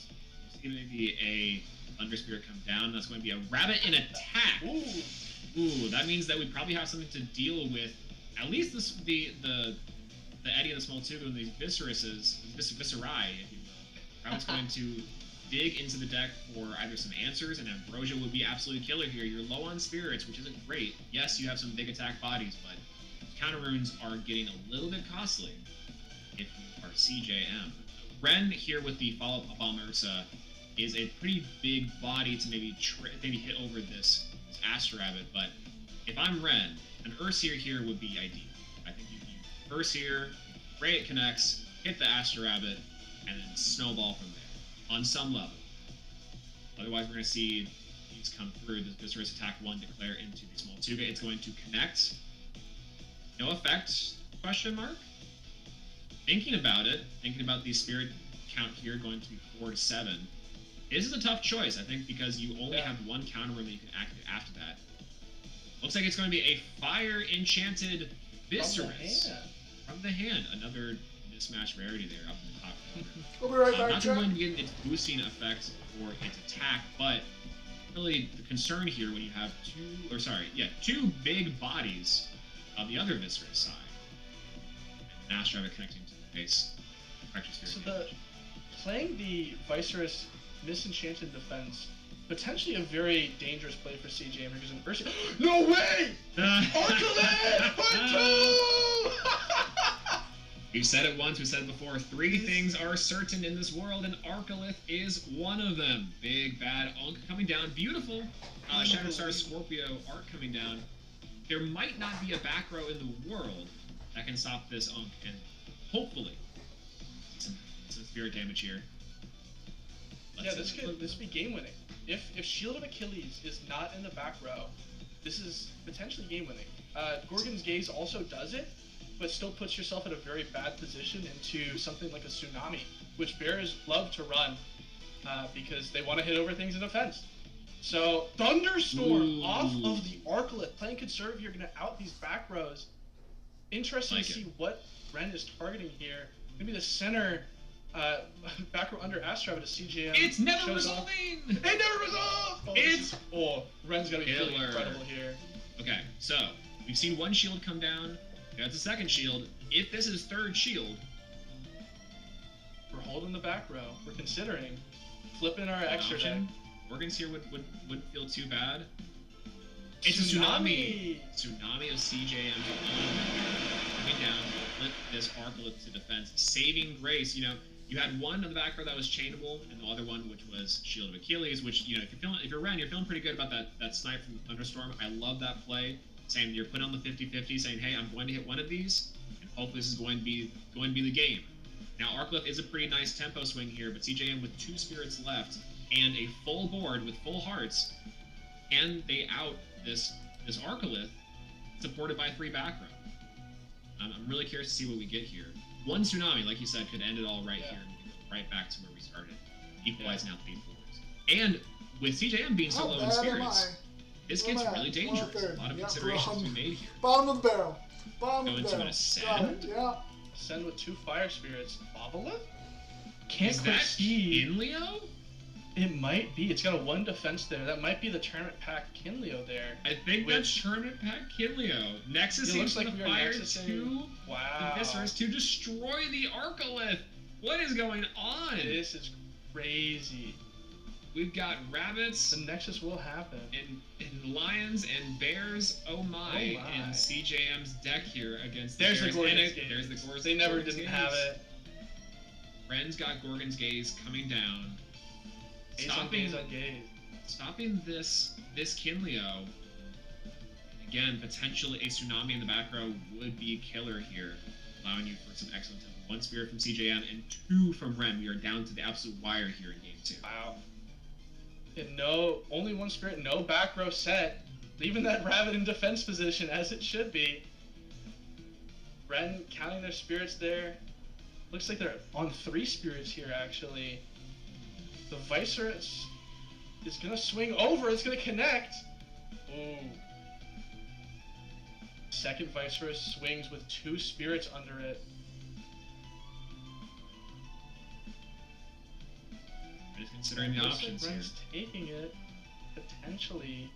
see maybe a Thunder Spirit come down. That's going to be a Rabbit in attack. Ooh, that means that we probably have something to deal with. At least the Eddie and the Smoltuga and these Viseryses, Viserai, if you will. Rabbit's going to dig into the deck for either some answers, and Ambrosia would be absolutely killer here. You're low on spirits, which isn't great. Yes, you have some big attack bodies, but counter runes are getting a little bit costly if you are CJM. Ren here with the follow-up Abomin Ursa is a pretty big body to maybe hit over this Aster Rabbit, but if I'm Ren, an Ursir here would be ideal. I think you Ursir, pray it connects, hit the Aster Rabbit, and then snowball from there, on some level. Otherwise, we're going to see these come through. This Viserys attack 1 declare into the Smoltuga. It's going to connect. No effect, question mark? thinking about the spirit count here going to be 4 to 7, this is a tough choice, I think, because you only have one counter room that you can activate after that. Looks like it's going to be a fire enchanted Viscerous from the hand. Another mismatch rarity there up in the top corner. We'll be right back, not Jack. going to get its boosting effect for its attack, but really the concern here when you have two big bodies on the other Viscerous side. And Master Rabbit connecting to the base. So playing the Vicerous Misenchanted Defense, potentially a very dangerous play for CJ because an Ursa. No way! We've said it once, we've said it before. 3 things are certain in this world, and Arcolith is one of them. Big bad Unk coming down. Beautiful Shattered Star Scorpio art coming down. There might not be a back row in the world that can stop this Unk, and hopefully some spirit damage here. This could be game winning. If Shield of Achilles is not in the back row, this is potentially game winning. Gorgon's Gaze also does it, but still puts yourself in a very bad position into something like a Tsunami, which bears love to run because they want to hit over things in defense. So Thunderstorm off of the Arcolith, playing conservative here, going to out these back rows. Interesting to see what Ren is targeting here. Maybe the center back row under Astro to CJM. It's never resolving! It never resolved! Ren's going to be really incredible here. Okay, so we've seen one shield come down. That's a second shield. If this is third shield, we're holding the back row. We're considering flipping our extra deck. Gorgons here wouldn't feel too bad. It's a tsunami of CJM coming down, flip this Arcolith to defense, saving grace. You know, you had one on the back row that was chainable, and the other one which was Shield of Achilles. Which, you know, if you're Ren, you're feeling pretty good about that snipe from Thunderstorm. I love that play. Saying you're putting on the 50-50, saying, hey, I'm going to hit one of these, and hopefully this is going to be the game. Now, Arcolith is a pretty nice tempo swing here, but CJM with 2 spirits left and a full board with full hearts, can they out this Arcolith supported by 3 back row? I'm really curious to see what we get here. One Tsunami, like you said, could end it all right here, and we can go right back to where we started, equalizing out the 8 floors. And with CJM being so low in spirits, this gets really dangerous. A lot of considerations to be made here. Bottom of the barrel. Going to an Ascend? Yeah. Ascend with 2 Fire Spirits. Babalith? Is that Kinleo? It might be. It's got a 1 defense there. That might be the Tournament Pack Kinleo there. I think that's Tournament Pack Kinleo. Nexus seems to fire 2 Viscerous to destroy the Arcolith. What is going on? This is crazy. We've got rabbits. The Nexus will happen. And lions and bears. Oh my. In CJM's deck here against the There's bears. The Gorgon's Gaze. There's the Gorgon's They never didn't have it. Ren's got Gorgon's Gaze coming down. Stopping this Kinleo. Again, potentially a Tsunami in the back row would be killer here, allowing you for some excellent tempo. 1 spirit from CJM and 2 from Ren. We are down to the absolute wire here in game 2. Wow. And only 1 spirit, no back row set. Leaving that rabbit in defense position as it should be. Ren counting their spirits there. Looks like they're on 3 spirits here, actually. The Vicerous is going to swing over. It's going to connect. Ooh. Second Vicerous swings with 2 spirits under it. Just considering the options here. Taking it, potentially.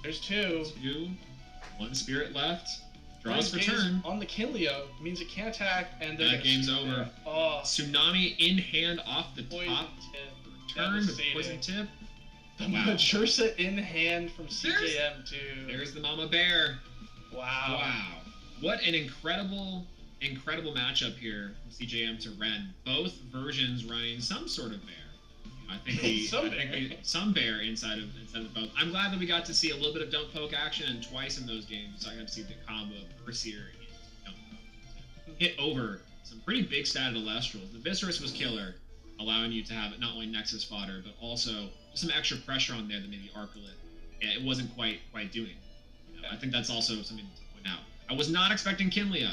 There's 2. 1 spirit left. Draws for Gaze turn. On the Kinleo means it can't attack, and then game's over. Oh. Tsunami in hand off the top. Turn with poison tip. The Majursa in hand from CJM too. There's the Mama Bear. Wow. What an incredible matchup here from CJM to Ren. Both versions running some sort of bear. I think some bear inside of both. I'm glad that we got to see a little bit of Don't Poke action, and twice in those games so I got to see the combo of Berserker and Don't Poke. Hit over some pretty big statted Alestrals. The Viscerous was killer, allowing you to have not only Nexus fodder, but also just some extra pressure on there that maybe Arcolith it wasn't quite doing. I think that's also something to point out. I was not expecting Kinleo.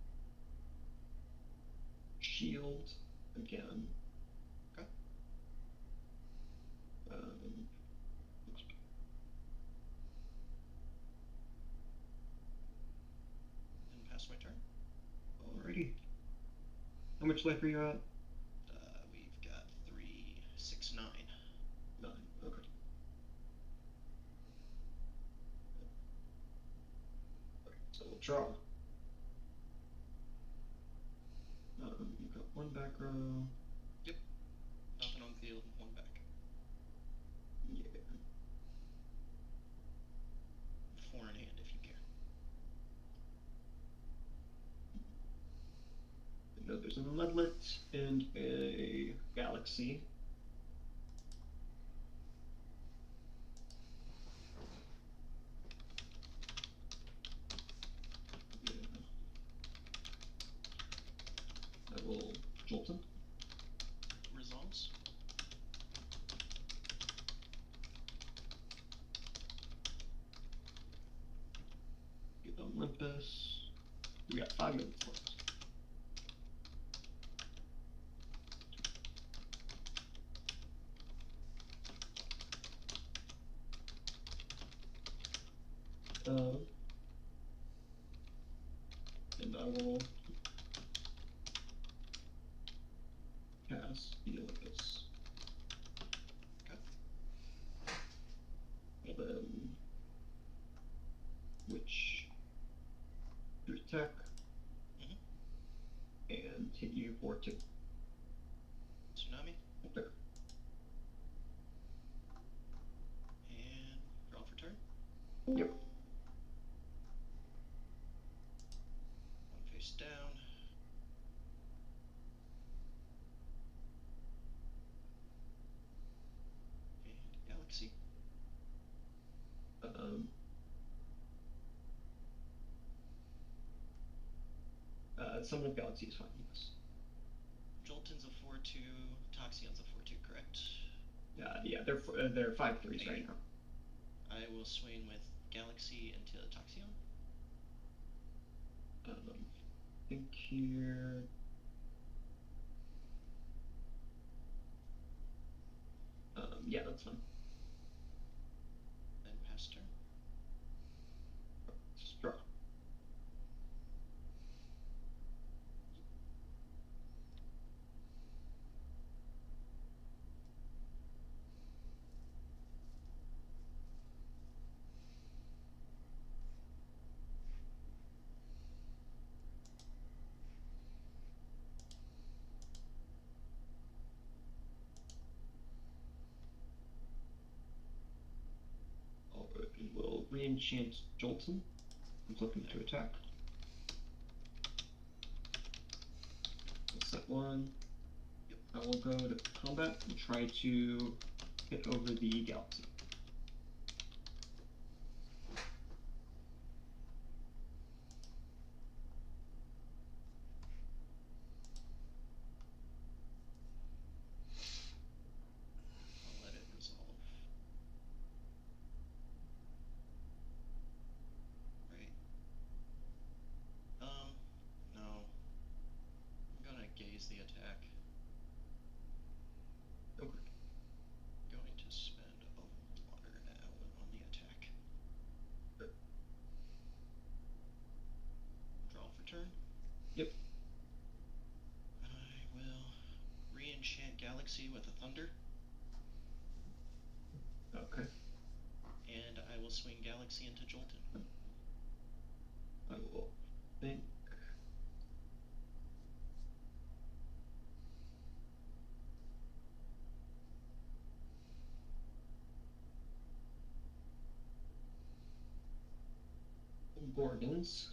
shield again. Okay. And pass my turn. Alrighty. How much life are you at? We've got 3, 6, 9. 9. Okay. So we'll draw. You've got 1 back row. Yep. Nothing on the field, 1 back. Yeah. 4 in hand if you care. I know there's a Mudlet and a Galaxy. Yeah. I will jolt him. Resolves. Get Olympus. We got 5 minutes left. And I will cast the Olympus. Okay. And then which your attack and hit you for 2. Tsunami. There. And draw for turn. Yep. 1 face down. And Galaxy. Summon of Galaxy is fine, yes. Jolton's a 4/2, Toxion's a 4/2, correct? Yeah, they're 5/3s right now. I will swing with Galaxy into Toxion. Think here. Yeah, that's fine. Then pass turn. Just draw. Alright, we'll re-enchant Jolton. He's looking to attack. We'll set 1. Yep. I will go to combat and try to hit over the Galaxy. I'll let it resolve. Right. No. I'm gonna gaze the attack. Okay. Going to spend a water now on the attack. Draw for turn. Yep. I will re-enchant Galaxy with a Thunder. Okay. And I will swing Galaxy into Jolton. I will think. Gorgons.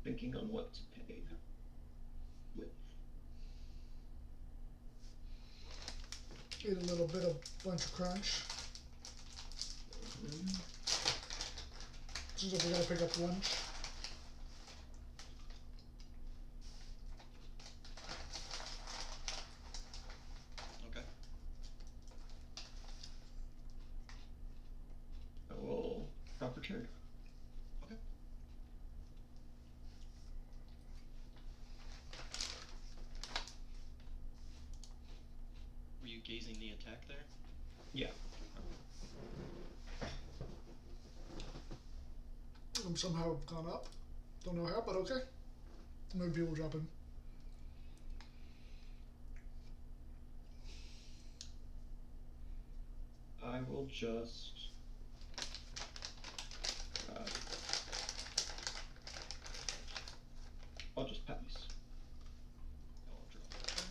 Thinking on what to pay with. Eat a little bit of bunch of crunch. Seems like we're gonna pick up lunch. Okay. I will drop a turn. Okay. gazing the attack there? Yeah. Somehow gone up. Don't know how, but okay. Maybe people drop in. I will just. I'll just pass. I'll drop it.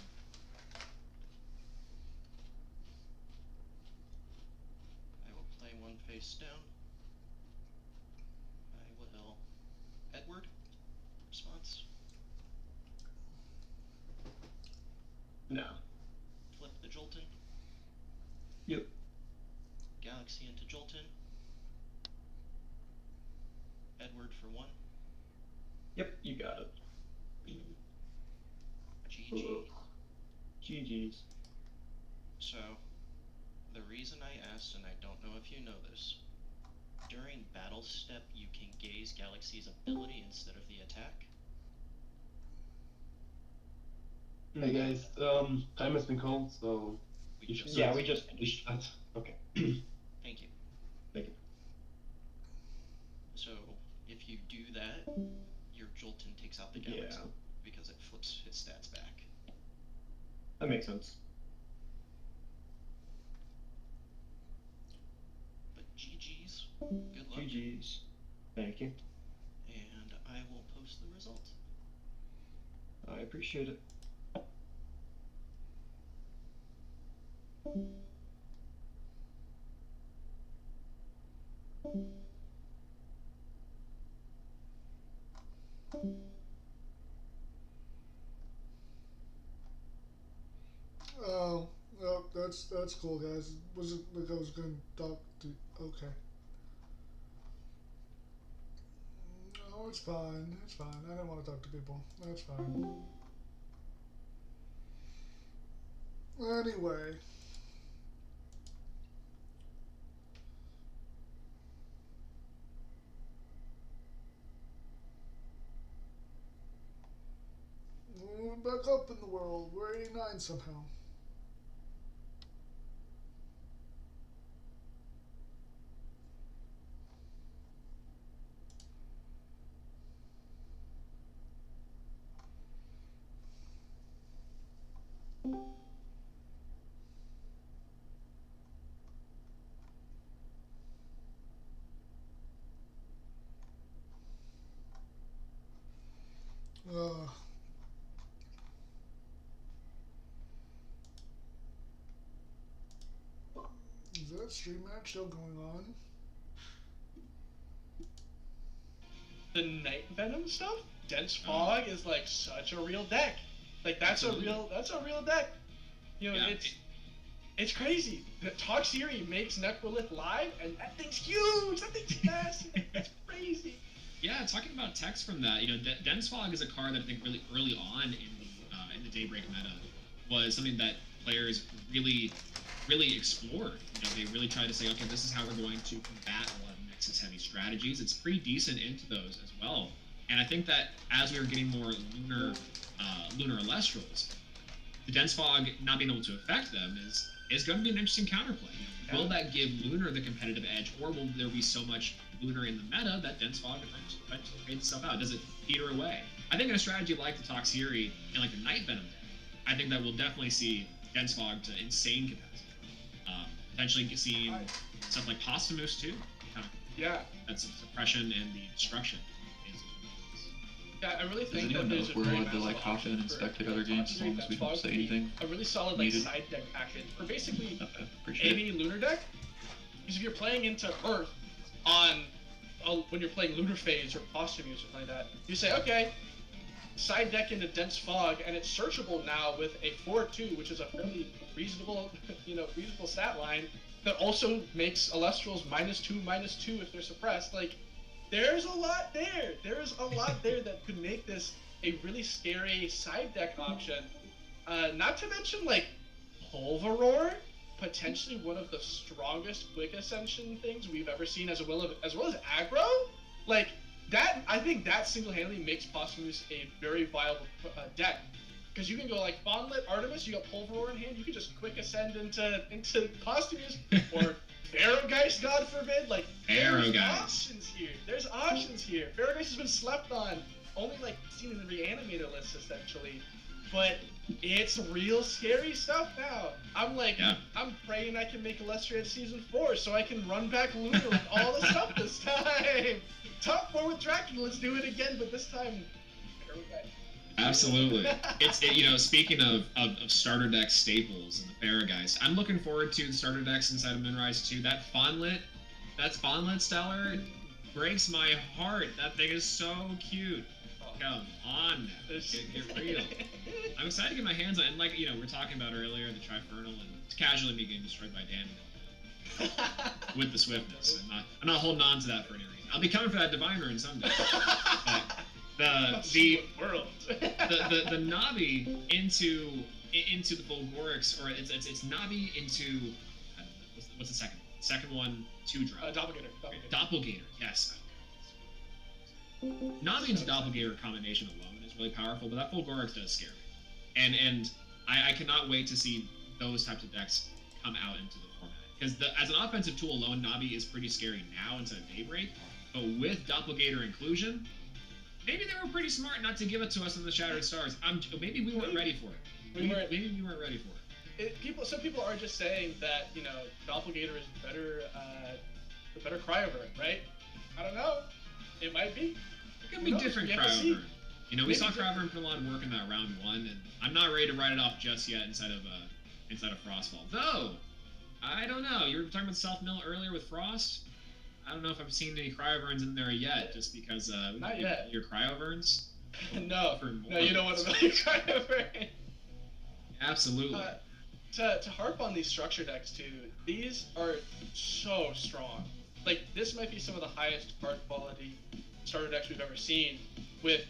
I will play one face down. I will. Edward? Response? No. Flip the Jolton? Yep. Galaxy into Jolton? Edward for 1? Yep, you got it. GG. GG's. So, the reason I asked, and I don't know if you know this, during battle step you can gaze Galaxy's ability instead of the attack. Hey guys, time has been called, so We just Yeah, we just. Okay. Thank you. Thank you. So, if you do that, your Jolton takes out the Galaxy Yeah. because it flips his stats back. That makes sense. But GG's. Good luck. GG's. Thank you. And I will post the result. I appreciate it. Oh, well, that's cool, guys. Was it like I was going to talk to? Okay. No, it's fine. It's fine. I didn't want to talk to people. That's fine. Anyway. We're back up in the world. We're 89 somehow. Is that stream match still going on? The Night Venom stuff, Dense Fog is like such a real deck. Like that's a real deck. You know, Yeah. it's crazy. The Toxiri makes Necrolith live, and that thing's huge. That thing's massive. That's crazy. Yeah, talking about text from that, you know, Dense Fog is a card that I think really early on in the Daybreak meta was something that players really explored. You know, they really tried to say, okay, this is how we're going to combat a lot of Nexus heavy strategies. It's pretty decent into those as well. And I think that as we are getting more lunar Alestrals, the Dense Fog not being able to affect them is going to be an interesting counterplay. You know, will that give Lunar the competitive edge, or will there be so much Lunar in the meta that Dense Fog eventually fades itself out? Does it peter away? I think in a strategy like the Toxiri and like the Night Venom deck, I think that we'll definitely see Dense Fog to insane capacity. Potentially seeing stuff like Posthumous too. Yeah. That's suppression and the destruction. Yeah, I really Does think anyone that know there's if a we're very allowed to like massive hop in and option for spectate other games as long as we don't say anything? A really solid like needed? side deck action for basically appreciate any lunar deck. Because if you're playing into Earth on when you're playing Lunar Phase or Posthumous or something like that, you say, okay, side deck into Dense Fog, and it's searchable now with a 4/2, which is a fairly reasonable, reasonable stat line that also makes Alestrals -2/-2 if they're suppressed. Like, there's a lot there. There's a lot there that could make this a really scary side deck option. Not to mention, like, Pulveror, potentially one of the strongest Quick Ascension things we've ever seen, as well as aggro. Like, that, I think that single-handedly makes Posthumous a very viable deck. because you can go like Fawnlet, Artemis, you got Pulveror in hand, you can just quick ascend into costume use, or Pharaohgeist, God forbid. Like, there's options here. There's options here. Pharaohgeist has been slept on, only like seen in the reanimator list essentially, but it's real scary stuff now. I'm like, I'm praying I can make Illustrated Season 4 so I can run back Lunar with all the stuff this time. Top 4 with Draken, let's do it again, but this time, Pharaohgeist. Absolutely. Speaking of starter deck staples and the Pharaohgeist, I'm looking forward to the starter decks inside of Moonrise 2. That Fawnlet Stellar breaks my heart. That thing is so cute. Come on now. Get real. I'm excited to get my hands on, and we're talking about earlier, the Trifernal, and it's casually me getting destroyed by Dan with the swiftness. I'm not holding on to that for any reason. I'll be coming for that Divine Rune someday. The Navi into the Volgorix, or it's Navi into what's the second one? Second one, 2-drop. Doppelganger, yes. Navi into Doppelganger combination alone is really powerful, but that Volgorix does scare me. And I cannot wait to see those types of decks come out into the format. Because as an offensive tool alone, Navi is pretty scary now instead of Daybreak, but with Doppelganger inclusion, maybe they were pretty smart not to give it to us in the Shattered Stars. Maybe we weren't ready for it. Maybe we weren't ready for it. Some people are just saying that Doppelganger is the better Cryovert, right? I don't know. It might be. It could be different Cryovert. We saw Cryovert put a lot of work in that round 1, and I'm not ready to write it off just yet inside of Frostfall. Though, I don't know. You were talking about self-mill earlier with Frost. I don't know if I've seen any Cryoverns in there yet, just because not yet. Your Cryoverns. No, you don't want to know your Cryovern. Absolutely. To harp on these structure decks too, these are so strong. Like, this might be some of the highest card quality starter decks we've ever seen, with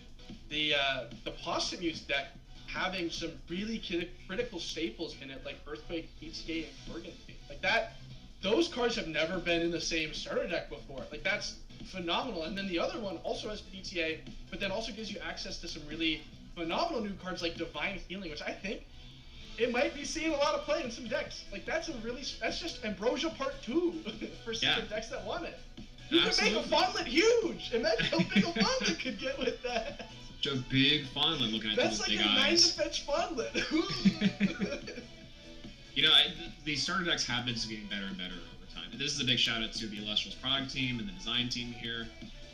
the Posthumous deck having some really critical staples in it, like Earthquake, Heatscape, and Gorgon. Like that. Those cards have never been in the same starter deck before. Like, that's phenomenal. And then the other one also has PTA, but then also gives you access to some really phenomenal new cards like Divine Healing, which I think it might be seeing a lot of play in some decks. Like, that's just Ambrosia Part 2 for some decks that want it. You can make a Fawnlet huge! Imagine how big a Fawnlet could get with that! Such a big Fawnlet looking at those big eyes. That's like a 9-to-fetch Fawnlet! These starter decks have been getting better and better over time. And this is a big shout out to the Illustrious product team and the design team here,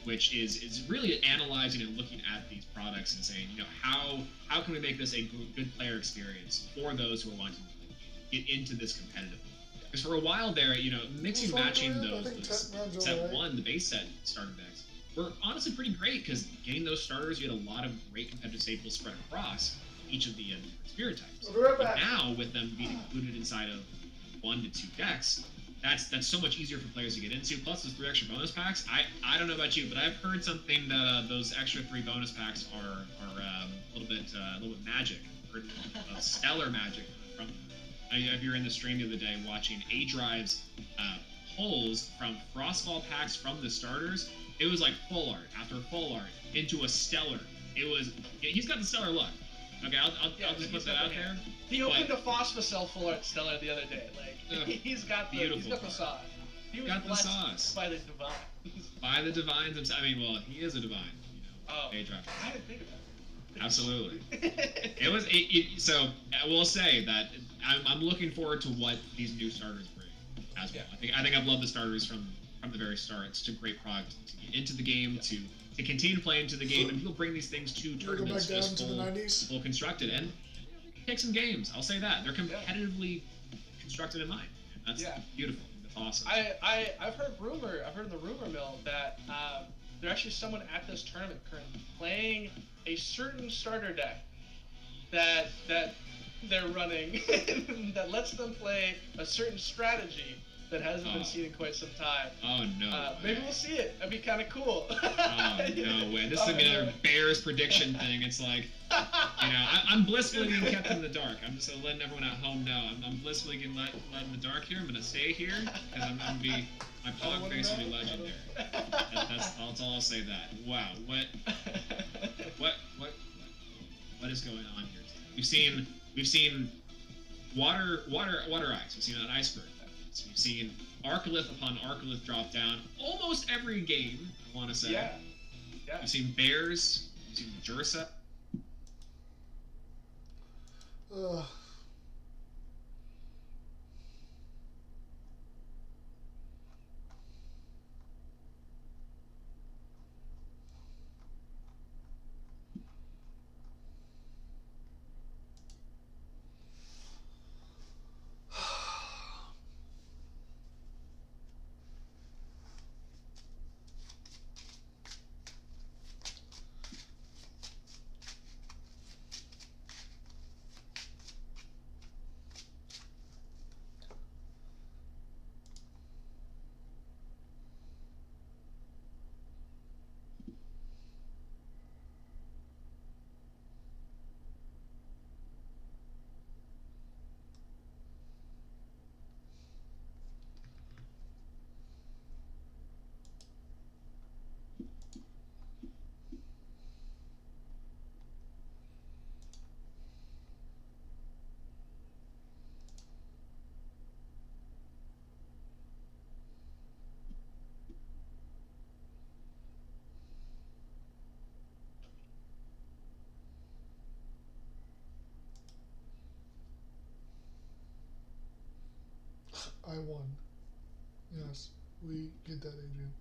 which is really analyzing and looking at these products and saying, how can we make this a good player experience for those who are wanting to get into this competitive? Because for a while there, mixing and matching those set 1, the base set starter decks, were honestly pretty great, because getting those starters, you had a lot of great competitive staples spread across each of the spirit types. But now, with them being included inside of 1 to 2 decks, that's so much easier for players to get into. Plus, those 3 extra bonus packs. I don't know about you, but I've heard something that those extra 3 bonus packs are a little bit magic, or stellar magic from. If you're in the stream the other day watching A-Drive's pulls from Frostfall packs from the starters, it was like full art after full art into a stellar. He's got the stellar look. Okay, I'll just put that out there. He opened a Phosphocell full art stellar the other day. Like, he's got the sauce. He was blessed by the divines. By the divines. I mean, well, he is a divine. A-Drive. I didn't think about it. Absolutely. So I will say that I'm looking forward to what these new starters bring as well. I think I've loved the starters from the very start. It's a great product to get into the game, to continue to play into the game, and people bring these things to tournaments just full constructed, and they can take some games. I'll say that they're competitively constructed in mind. And that's beautiful. That's awesome. I've heard in the rumor mill that there's actually someone at this tournament currently playing a certain starter deck that they're running that lets them play a certain strategy that hasn't been seen in quite some time. Oh no! Maybe we'll see it. That'd be kind of cool. Oh no way! This is another Bears prediction thing. It's like, I'm blissfully being kept in the dark. I'm just letting everyone at home know I'm blissfully getting let in the dark here. I'm gonna stay here because I'm gonna be my pog face will be legendary. That's all I'll say. That. Wow. What is going on here today? We've seen water ice. We've seen an iceberg. We've seen Arcolith upon Arcolith drop down almost every game, I want to say. Yeah. We've seen bears. We've seen Jursa. Ugh. I won. Yes, we get that, Adrian.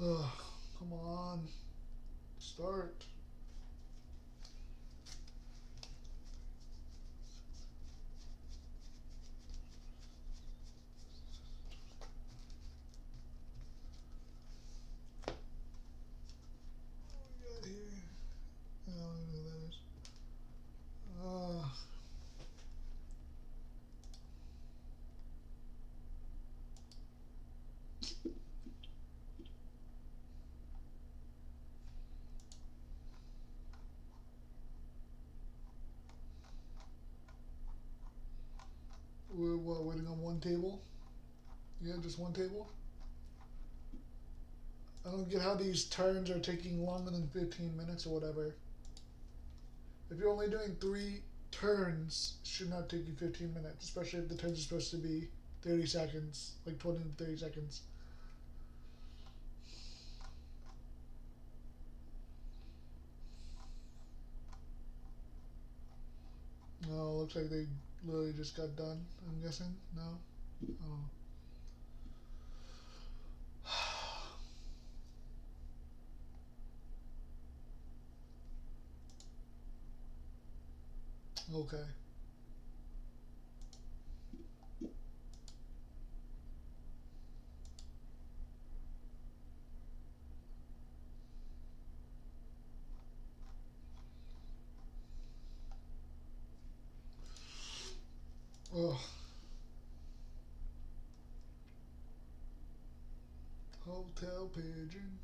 Ugh, come on. Start. What do we got here? I don't even know who that is. We're what, waiting on one table? Yeah, just one table? I don't get how these turns are taking longer than 15 minutes or whatever. If you're only doing 3 turns, it should not take you 15 minutes, especially if the turns are supposed to be 30 seconds, like 20 to 30 seconds. No, looks like they literally just got done, I'm guessing. No? Oh. Okay. Ugh. Hotel pigeon.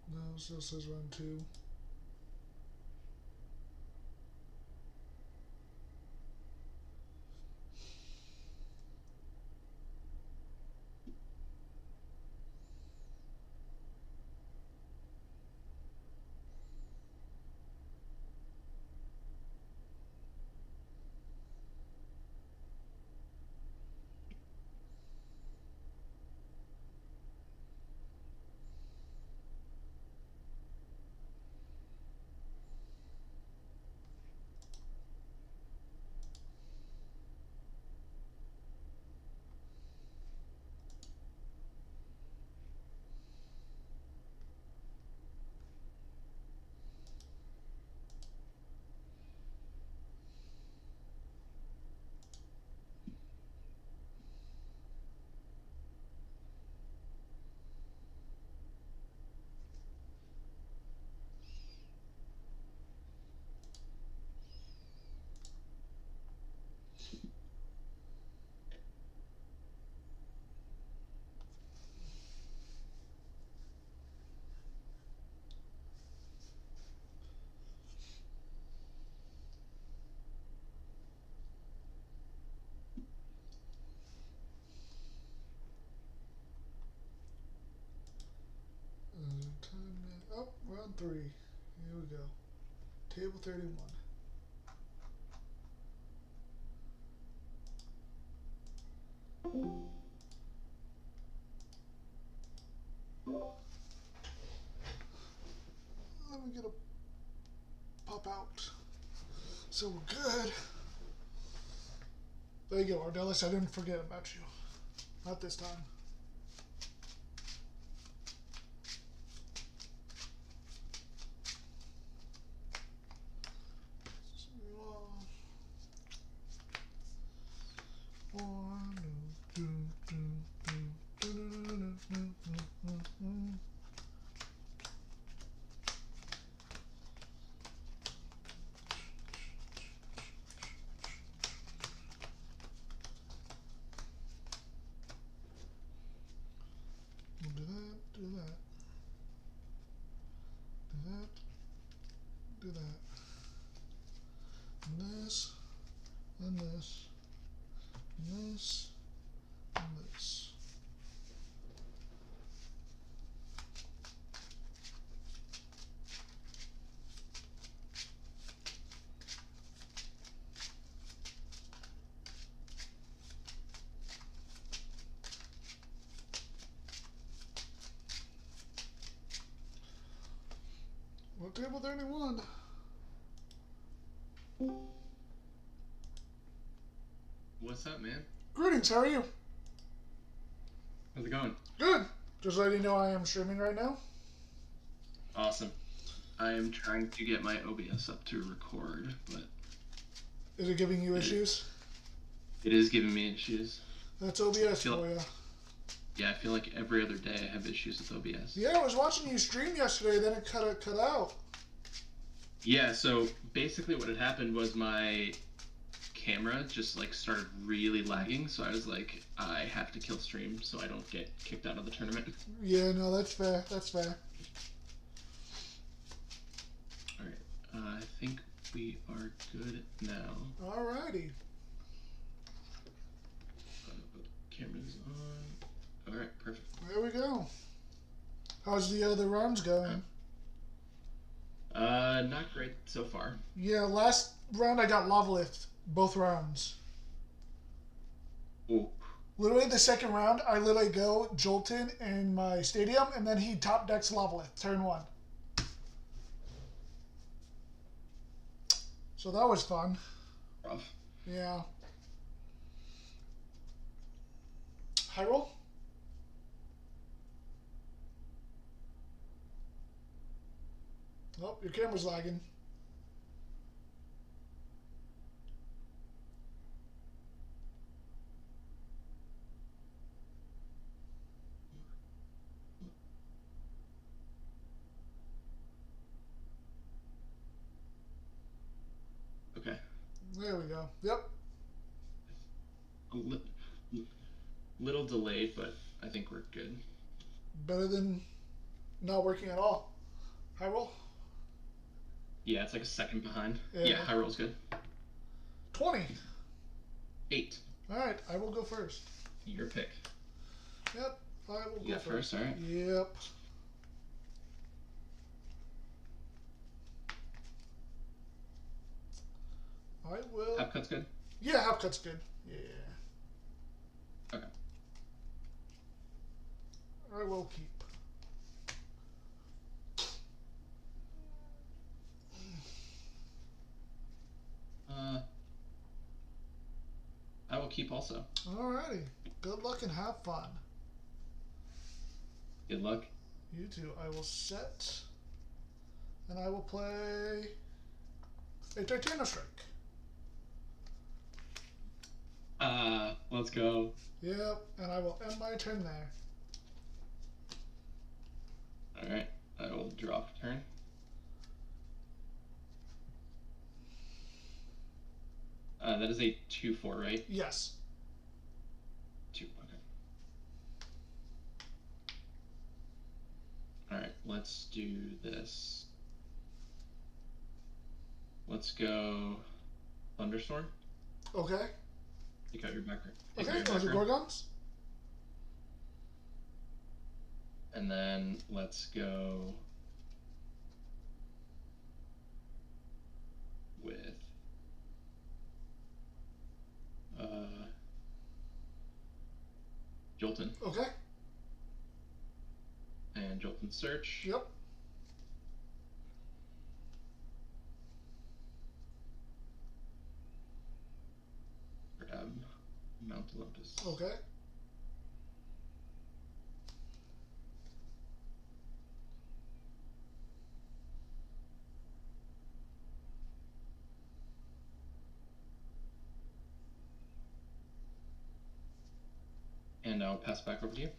No, it still says run 2. 3. Here we go. Table 31. Let me get a pop out. So we're good. There you go, Ardelis. I didn't forget about you. Not this time. Do that. And this, and this, and this, and this. Well, table 31. What's up, man? Greetings, how are you? How's it going? Good. Just letting you know I am streaming right now. Awesome. I am trying to get my OBS up to record, but Is it giving you issues? it is giving me issues. That's OBS for you. Yeah, I feel like every other day I have issues with OBS. Yeah, I was watching you stream yesterday, then it cut out. Yeah, so basically what had happened was my camera just like started really lagging, so I was like, I have to kill stream so I don't get kicked out of the tournament. Yeah, no, that's fair. That's fair. Alright, I think we are good now. Alrighty. Camera's on. Alright, perfect. There we go. How's the other rounds going? Not great so far. Yeah, last round I got lava lift. Both rounds. Ooh. Literally the second round, I literally go Jolton in my stadium, and then he top decks lava lift, turn 1. So that was fun. Rough. Yeah. Hyrule? Oh, your camera's lagging. Okay. There we go. Yep. Little delayed, but I think we're good. Better than not working at all. Hyrule? Yeah, it's like a second behind. Yeah. Yeah, high roll's good. 20. 8. Alright, I will go first. Your pick. Yep, I will You go got first, alright. Yep. I will. Half cut's good? Yeah, half cut's good. Yeah. Okay. I will keep. I will keep also. Alrighty. Good luck and have fun. Good luck. You too. I will set. And I will play a Titano Strike. Let's go. Yep, and I will end my turn there. Alright, I will drop a turn. That is a 2-4, right? Yes. 2, okay. Alright, let's do this. Let's go Thunderstorm. Okay. Take out your background. Okay, are the Gorgons? And then let's go with Jolton. Okay. And Jolton search. Yep. Grab Mount Olympus. Okay. And I'll pass back over to you.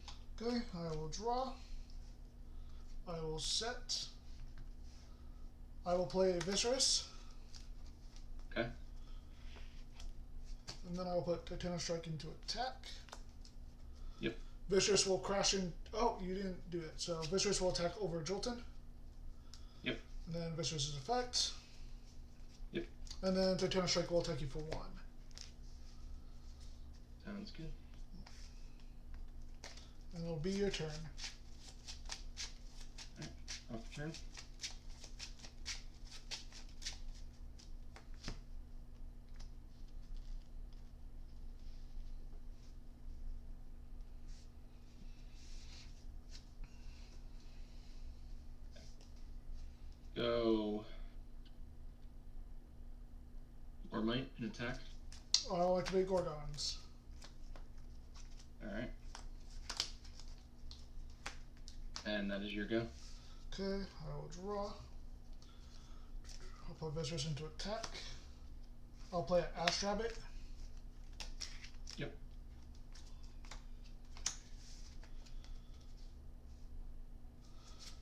Okay, I will draw. I will set. I will play Viscerous. Okay. And then I will put Titanic Strike into attack. Yep. Viscerous will crash in. Oh, you didn't do it. So Viscerous will attack over Jolton. Yep. And then Viscerous' effect. Yep. And then Titanic Strike will attack you for 1. Sounds good. And it'll be your turn. Alright, off the turn. Go. Or might in attack. I'll activate Gorgons. Alright. And that is your go. Okay, I will draw. I'll put Viscerous into attack. I'll play an Ash Rabbit. Yep.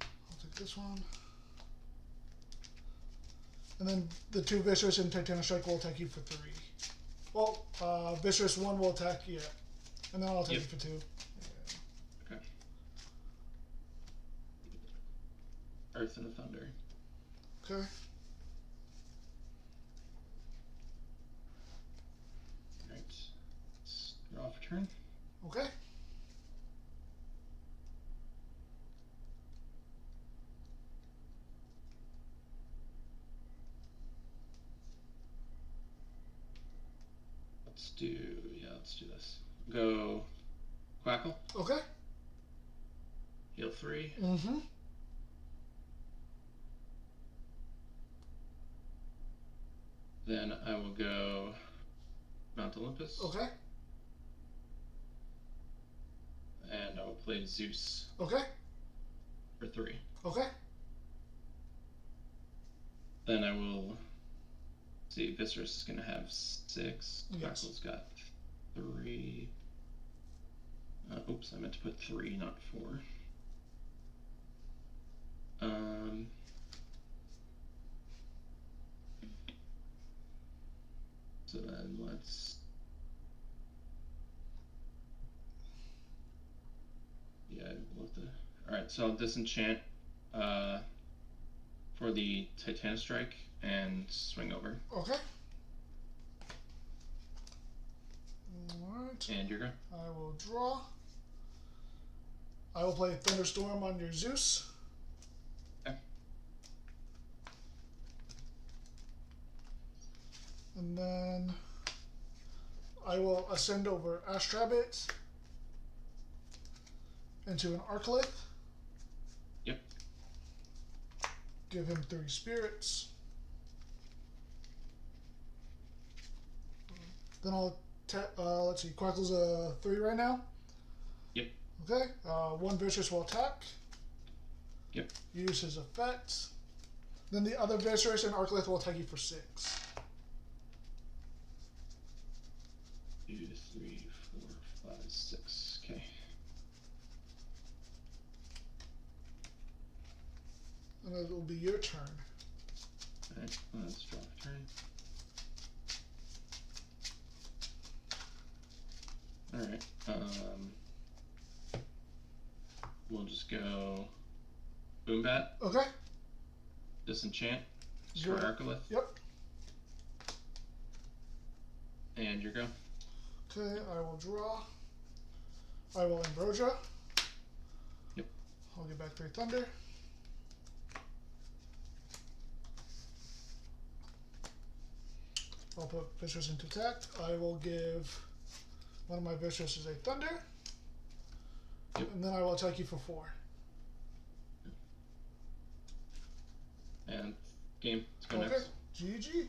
I'll take this one. And then the 2 Viscerous and Titanic Strike will attack you for 3. Well, Viscerous 1 will attack, yeah. And then I'll attack you for 2. Okay. Earth and the Thunder. Okay. Alright. Draw for turn. Okay. Let's do this. Go Quackle. Okay. Heal 3. Mm-hmm. Then I will go Mount Olympus. Okay. And I will play Zeus Okay. for 3. Okay. Then I will see Viscerous is going to have 6. Yes. Quackle's got 3. Oops, I meant to put 3, not 4. So then let's. Yeah, we'll have to. Alright, so I'll disenchant for the Titanic Strike and swing over. Okay. Alright. And you're go. I will draw. I will play Thunderstorm on your Zeus. Okay. And then I will ascend over Astrabbit into an Arclith. Yep. Give him 3 spirits. Then I'll let's see, Quackle's a 3 right now. Yep. Okay. 1 Viscerous will attack. Yep. Use his effect. Then the other Viscerous and Arclith will attack you for 6. 2, 3, 4, 5, 6. Okay. And it will be your turn. Alright, let's draw a turn. Alright, we'll just go Boombat. Okay. Disenchant. For Your- Arcolith. Yep. And your go. Okay, I will draw. I will Ambrosia. Yep. I'll get back 3 Thunder. I'll put Vicious into attack. I will give one of my Vicious a Thunder. Yep. And then I will attack you for 4. And game. Let's go Okay. next. GG.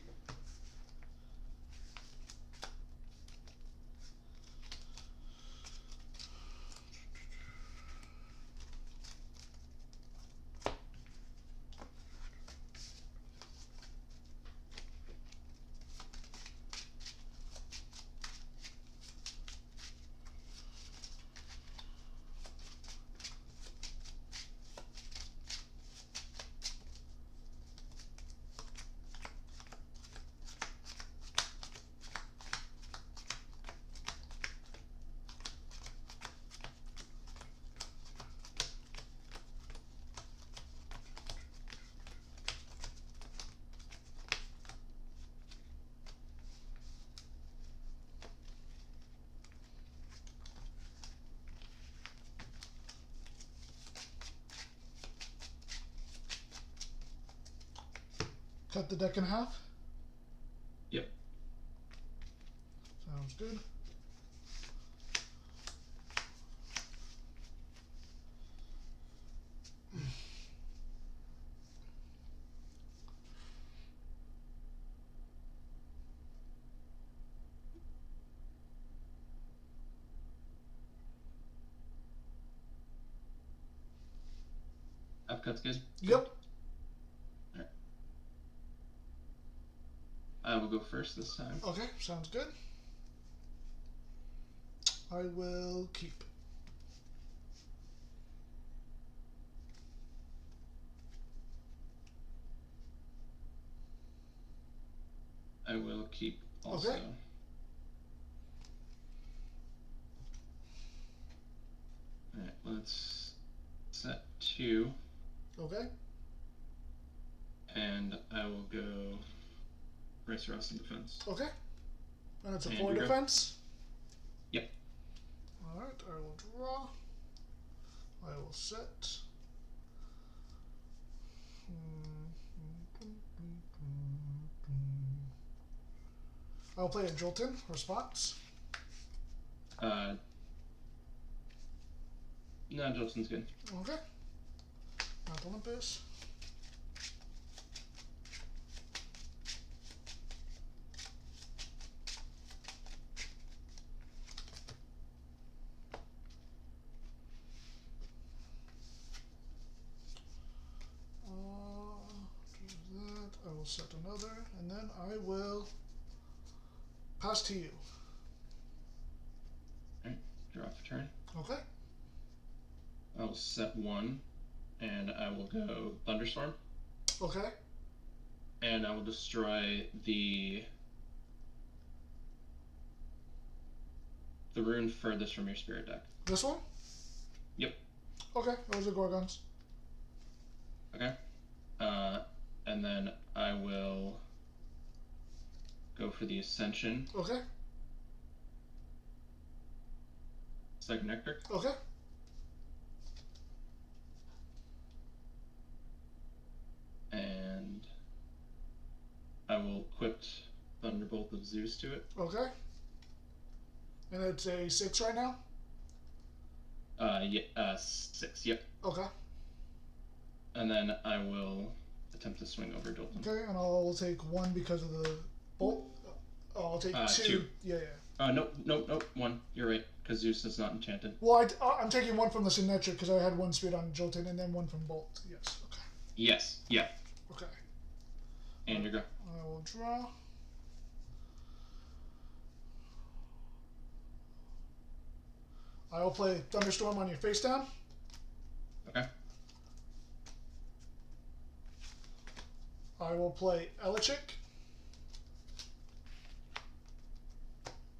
Cut the deck in half. Yep. Sounds good. Upcut's good. Yep. Alright. I will go first this time. Okay, sounds good. I will keep. I will keep also. Okay. Alright, let's set 2. Okay. And I will go Racer Ross in defense. Okay. And it's a And 4 you go. defense. Yep. Alright, I will draw. I will set. I'll play a Jolton response. No, Jolton's good. Okay. Mount Olympus. Do that. I will set another, and then I will pass to you. Alright, draw for turn. Okay. I'll set 1, and I will go Thunderstorm, Okay. and I will destroy the rune furthest from your spirit deck. This one? Yep. Okay, those are Gorgons. Okay. And then I will go for the Ascension. Okay. Second Nectar. Okay. And I will equip Thunderbolt of Zeus to it. Okay. And it's a 6 right now? Yeah, 6, yep. Okay. And then I will attempt to swing over Jolton. Okay, and I'll take 1 because of the bolt. I'll take 2. 2. Yeah, yeah. Nope, 1. You're right, because Zeus is not enchanted. Well, I'm taking 1 from the Symmetric because I had 1 speed on Jolton and then 1 from Bolt. Yes, okay. Yes, yeah. Okay. And you go. I will draw. I will play Thunderstorm on your face down. Okay. I will play Elichick.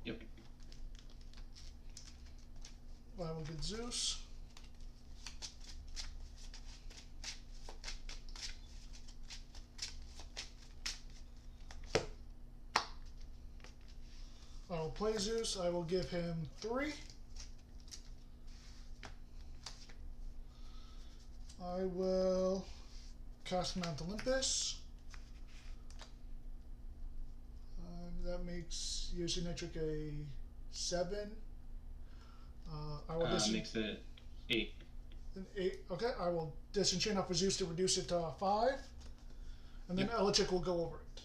Yep. I will get Zeus. I will play Zeus. I will give him 3. I will cast Mount Olympus. that makes your symmetric a 7. I will Makes it 8. An 8. Okay, I will disenchant off Zeus to reduce it to 5. And then Yep. Electric will go over it.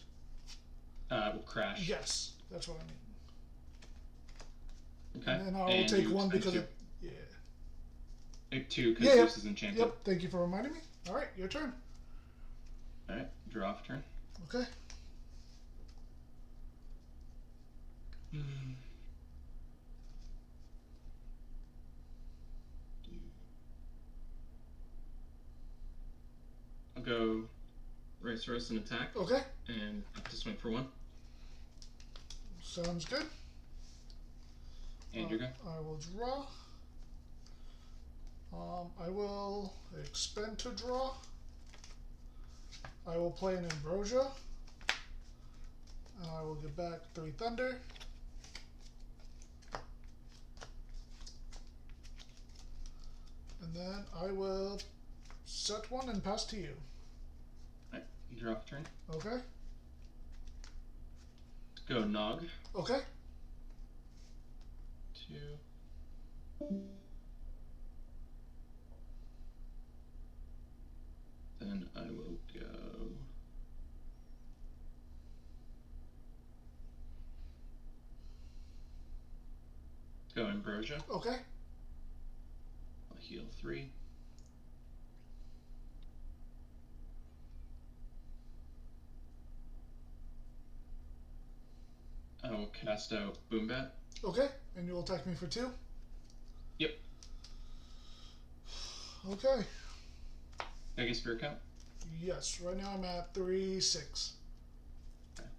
Will crash. Yes, that's what I mean. Okay. And then I will take you 1 expend because 2. of. Yeah. Take 2 because Yeah, Zeus is enchanted. Yep, thank you for reminding me. Alright, your turn. Alright, draw off turn. Okay. I'll go Rice Roast and attack. Okay. And have to swing for 1. Sounds good. And you're go. I will draw. I will expend to draw. I will play an Ambrosia. I will get back 3 Thunder. And then I will set 1 and pass to you. Alright, draw off turn. Okay. Go Nog. Okay. 2. Then I will go. Go Ambrosia. Okay. I'll heal 3. I will cast out Boombat. Okay. And you will attack me for 2? Yep. Okay. Can I get spirit count? Yes. Right now I'm at 3, 6. Okay.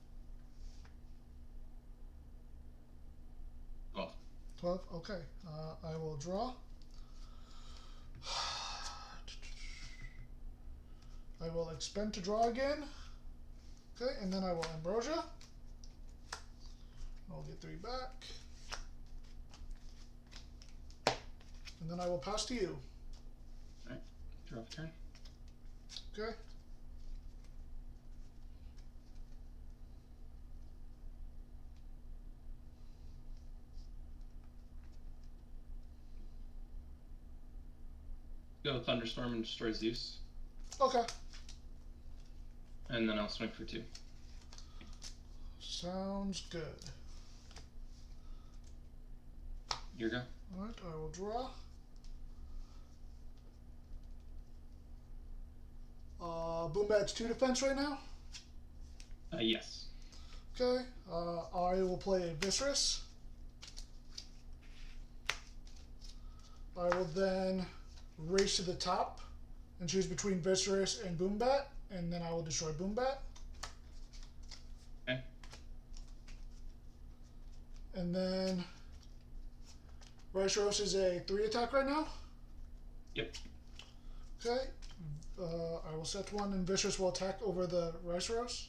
12. 12? Okay. I will draw. I will expend to draw again. Okay, and then I will Ambrosia. I'll get 3 back. And then I will pass to you. Alright, draw off turn. Okay. Go Thunderstorm and destroy Zeus. Okay. And then I'll swing for 2. Sounds good. Your go. Alright, I will draw. Boombat's 2 defense right now. Yes. Okay. I will play a Viscerous. I will then race to the top and choose between Viscerous and Boombat, and then I will destroy Boombat. Okay. And then Riceros is a 3 attack right now. Yep. Okay. I will set 1 and Viscerous will attack over the Riceros.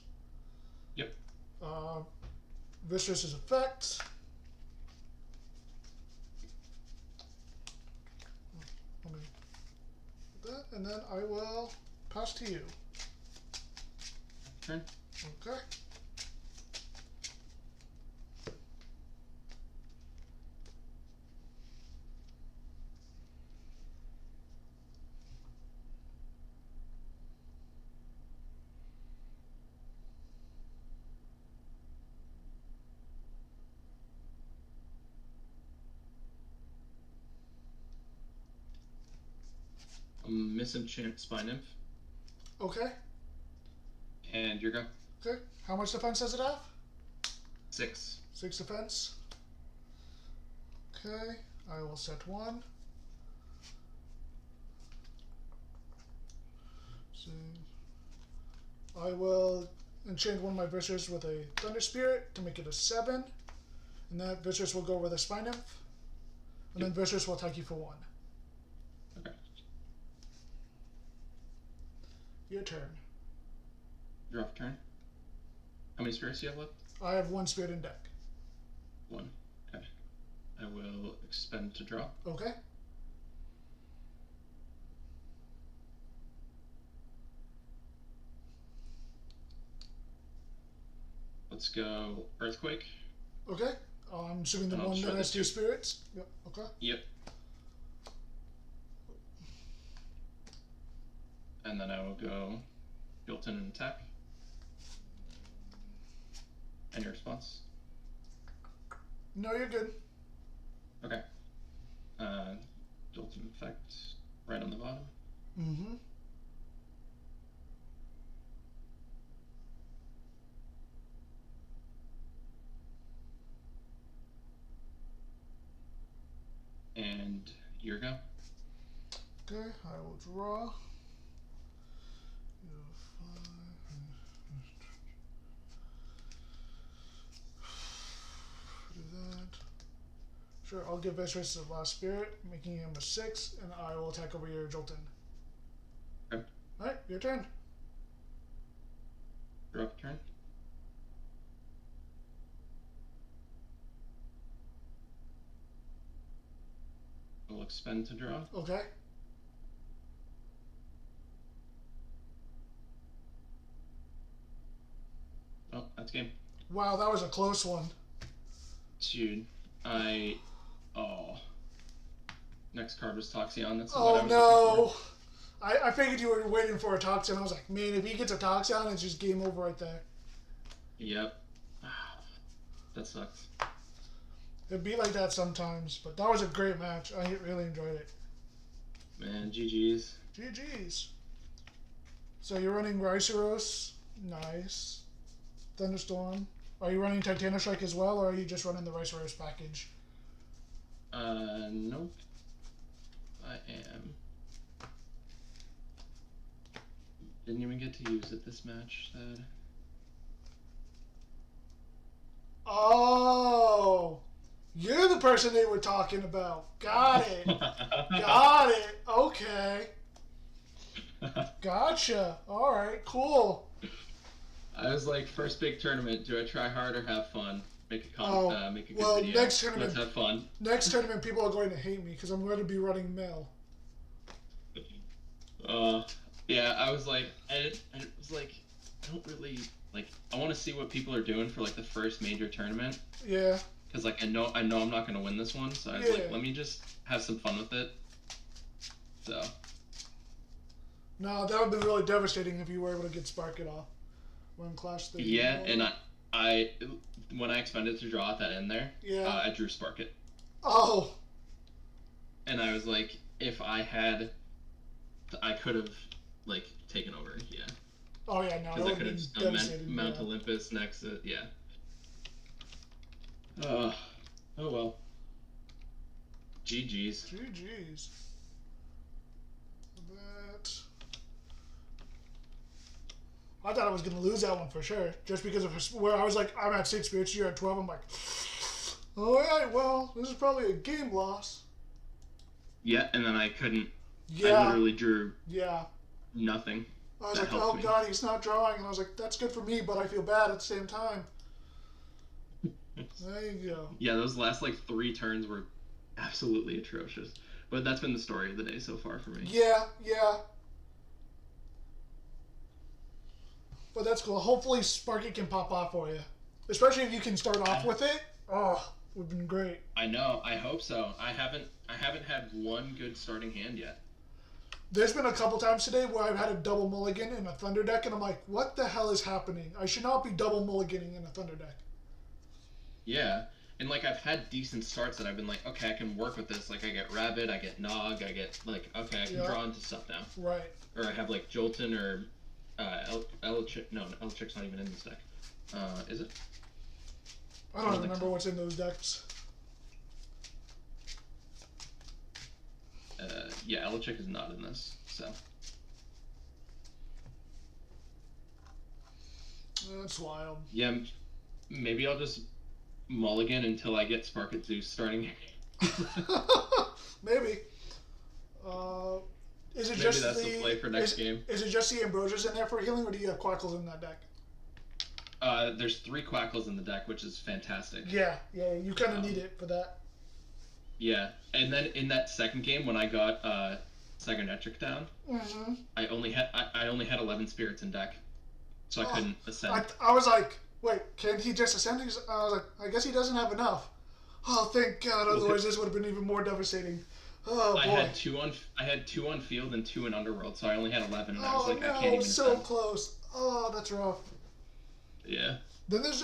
Yep. Viscerous is effect. Let me put that, and then I will pass to you. Turn. Okay. Misenchant Spine Nymph. Okay. And your go. Okay. How much defense does it have? 6. 6 defense. Okay. I will set 1. So I will enchant one of my Viscerous with a Thunder Spirit to make it a 7. And that Viscerous will go over the Spine Nymph. And then Viscerous will attack you for 1. Okay. Your turn. Draw off turn. How many spirits do you have left? I have 1 spirit in deck. 1. Okay. I will expend to draw. Okay. let's go Earthquake. Okay. I'm assuming the And I'll one try that the has 2 2. spirits. Yep. Okay. Yep. And then I will go Jolton and attack. And your response? No, you're good. Okay. Jolton effect right on the bottom. Mm-hmm. And your go. Okay, I will draw. Do that. Sure, I'll give best race to the last spirit, making him a 6, and I will attack over your Jolton. Okay. Alright, your turn. Drop turn. We'll expend to draw. Okay. Oh, that's game. Wow, that was a close one. Dude, next card was Toxion. That's what Oh I was no! looking for. I figured you were waiting for a Toxion. I was like, man, if he gets a Toxion, it's just game over right there. Yep. That sucks. It'd be like that sometimes, but that was a great match. I really enjoyed it. Man, GG's. GG's. So you're running Rhinoceros. Nice. Thunderstorm. Are you running Titanostrike as well, or are you just running the Rhinoceros package? Nope. I am. Didn't even get to use it this match, Sad. Oh! You're the person they were talking about. Got it. Got it. Okay. Gotcha. Alright, cool. I was like, first big tournament, do I try hard or have fun? Make a good well, video. next tournament, Let's have fun. Next tournament, people are going to hate me because I'm going to be running Mel. Yeah, I was like, I don't really, like, I want to see what people are doing for, like, the first major tournament. Yeah. Because, like, I know I'm not going to win this one, so I was like, let me just have some fun with it. So. No, that would be really devastating if you were able to get Spark it off. When Clash 3. Yeah, and I when I expended to draw at that end there, I drew Spark it. Oh. And I was like, if I had, I could have, like, taken over, yeah. Oh yeah, no, because I could have just done Mount yeah. Olympus next to, yeah. Oh well. GG's. GG's. That. I thought I was gonna lose that one for sure, just because of where I was like, I'm at 6 spirits, you're at 12. I'm like, all right, well, this is probably a game loss. Yeah, and then I couldn't. Yeah. I literally drew. Yeah. Nothing. I was like, oh god, he's not drawing, and I was like, that's good for me, but I feel bad at the same time. There you go. Yeah, those last like 3 turns were absolutely atrocious, but that's been the story of the day so far for me. Yeah, yeah. But that's cool. Hopefully Sparky can pop off for you. Especially if you can start off with it. Oh, would have been great. I know. I hope so. I haven't had one good starting hand yet. There's been a couple times today where I've had a double mulligan in a Thunder deck, and I'm like, what the hell is happening? I should not be double mulliganing in a Thunder deck. Yeah. And like I've had decent starts that I've been like, okay, I can work with this. Like I get Rabbit, I get Nog, I get like, okay, I can draw into stuff now. Right. Or I have like Jolton or Elichick. No, Elichick's not even in this deck. Is it? I don't remember what's in those decks. Yeah, Elichick is not in this, so. That's wild. Yeah, maybe I'll just mulligan until I get Spark at Zeus starting. Maybe. Is it Maybe just that's the play for next game. Is it just the Ambrosias in there for healing, or do you have Quackles in that deck? There's 3 Quackles in the deck, which is fantastic. Yeah, you kind of need it for that. Yeah, and then in that second game when I got Cybernetric down, I only had 11 spirits in deck, so I couldn't ascend. I was like, wait, can he just ascend? I was like, I guess he doesn't have enough. Oh, thank God! Otherwise, this would have been even more devastating. Oh boy. I had two on field and 2 in Underworld, so I only had 11, and I was like, no, I can't even so ascend. close. Oh, that's rough. Yeah. Then there's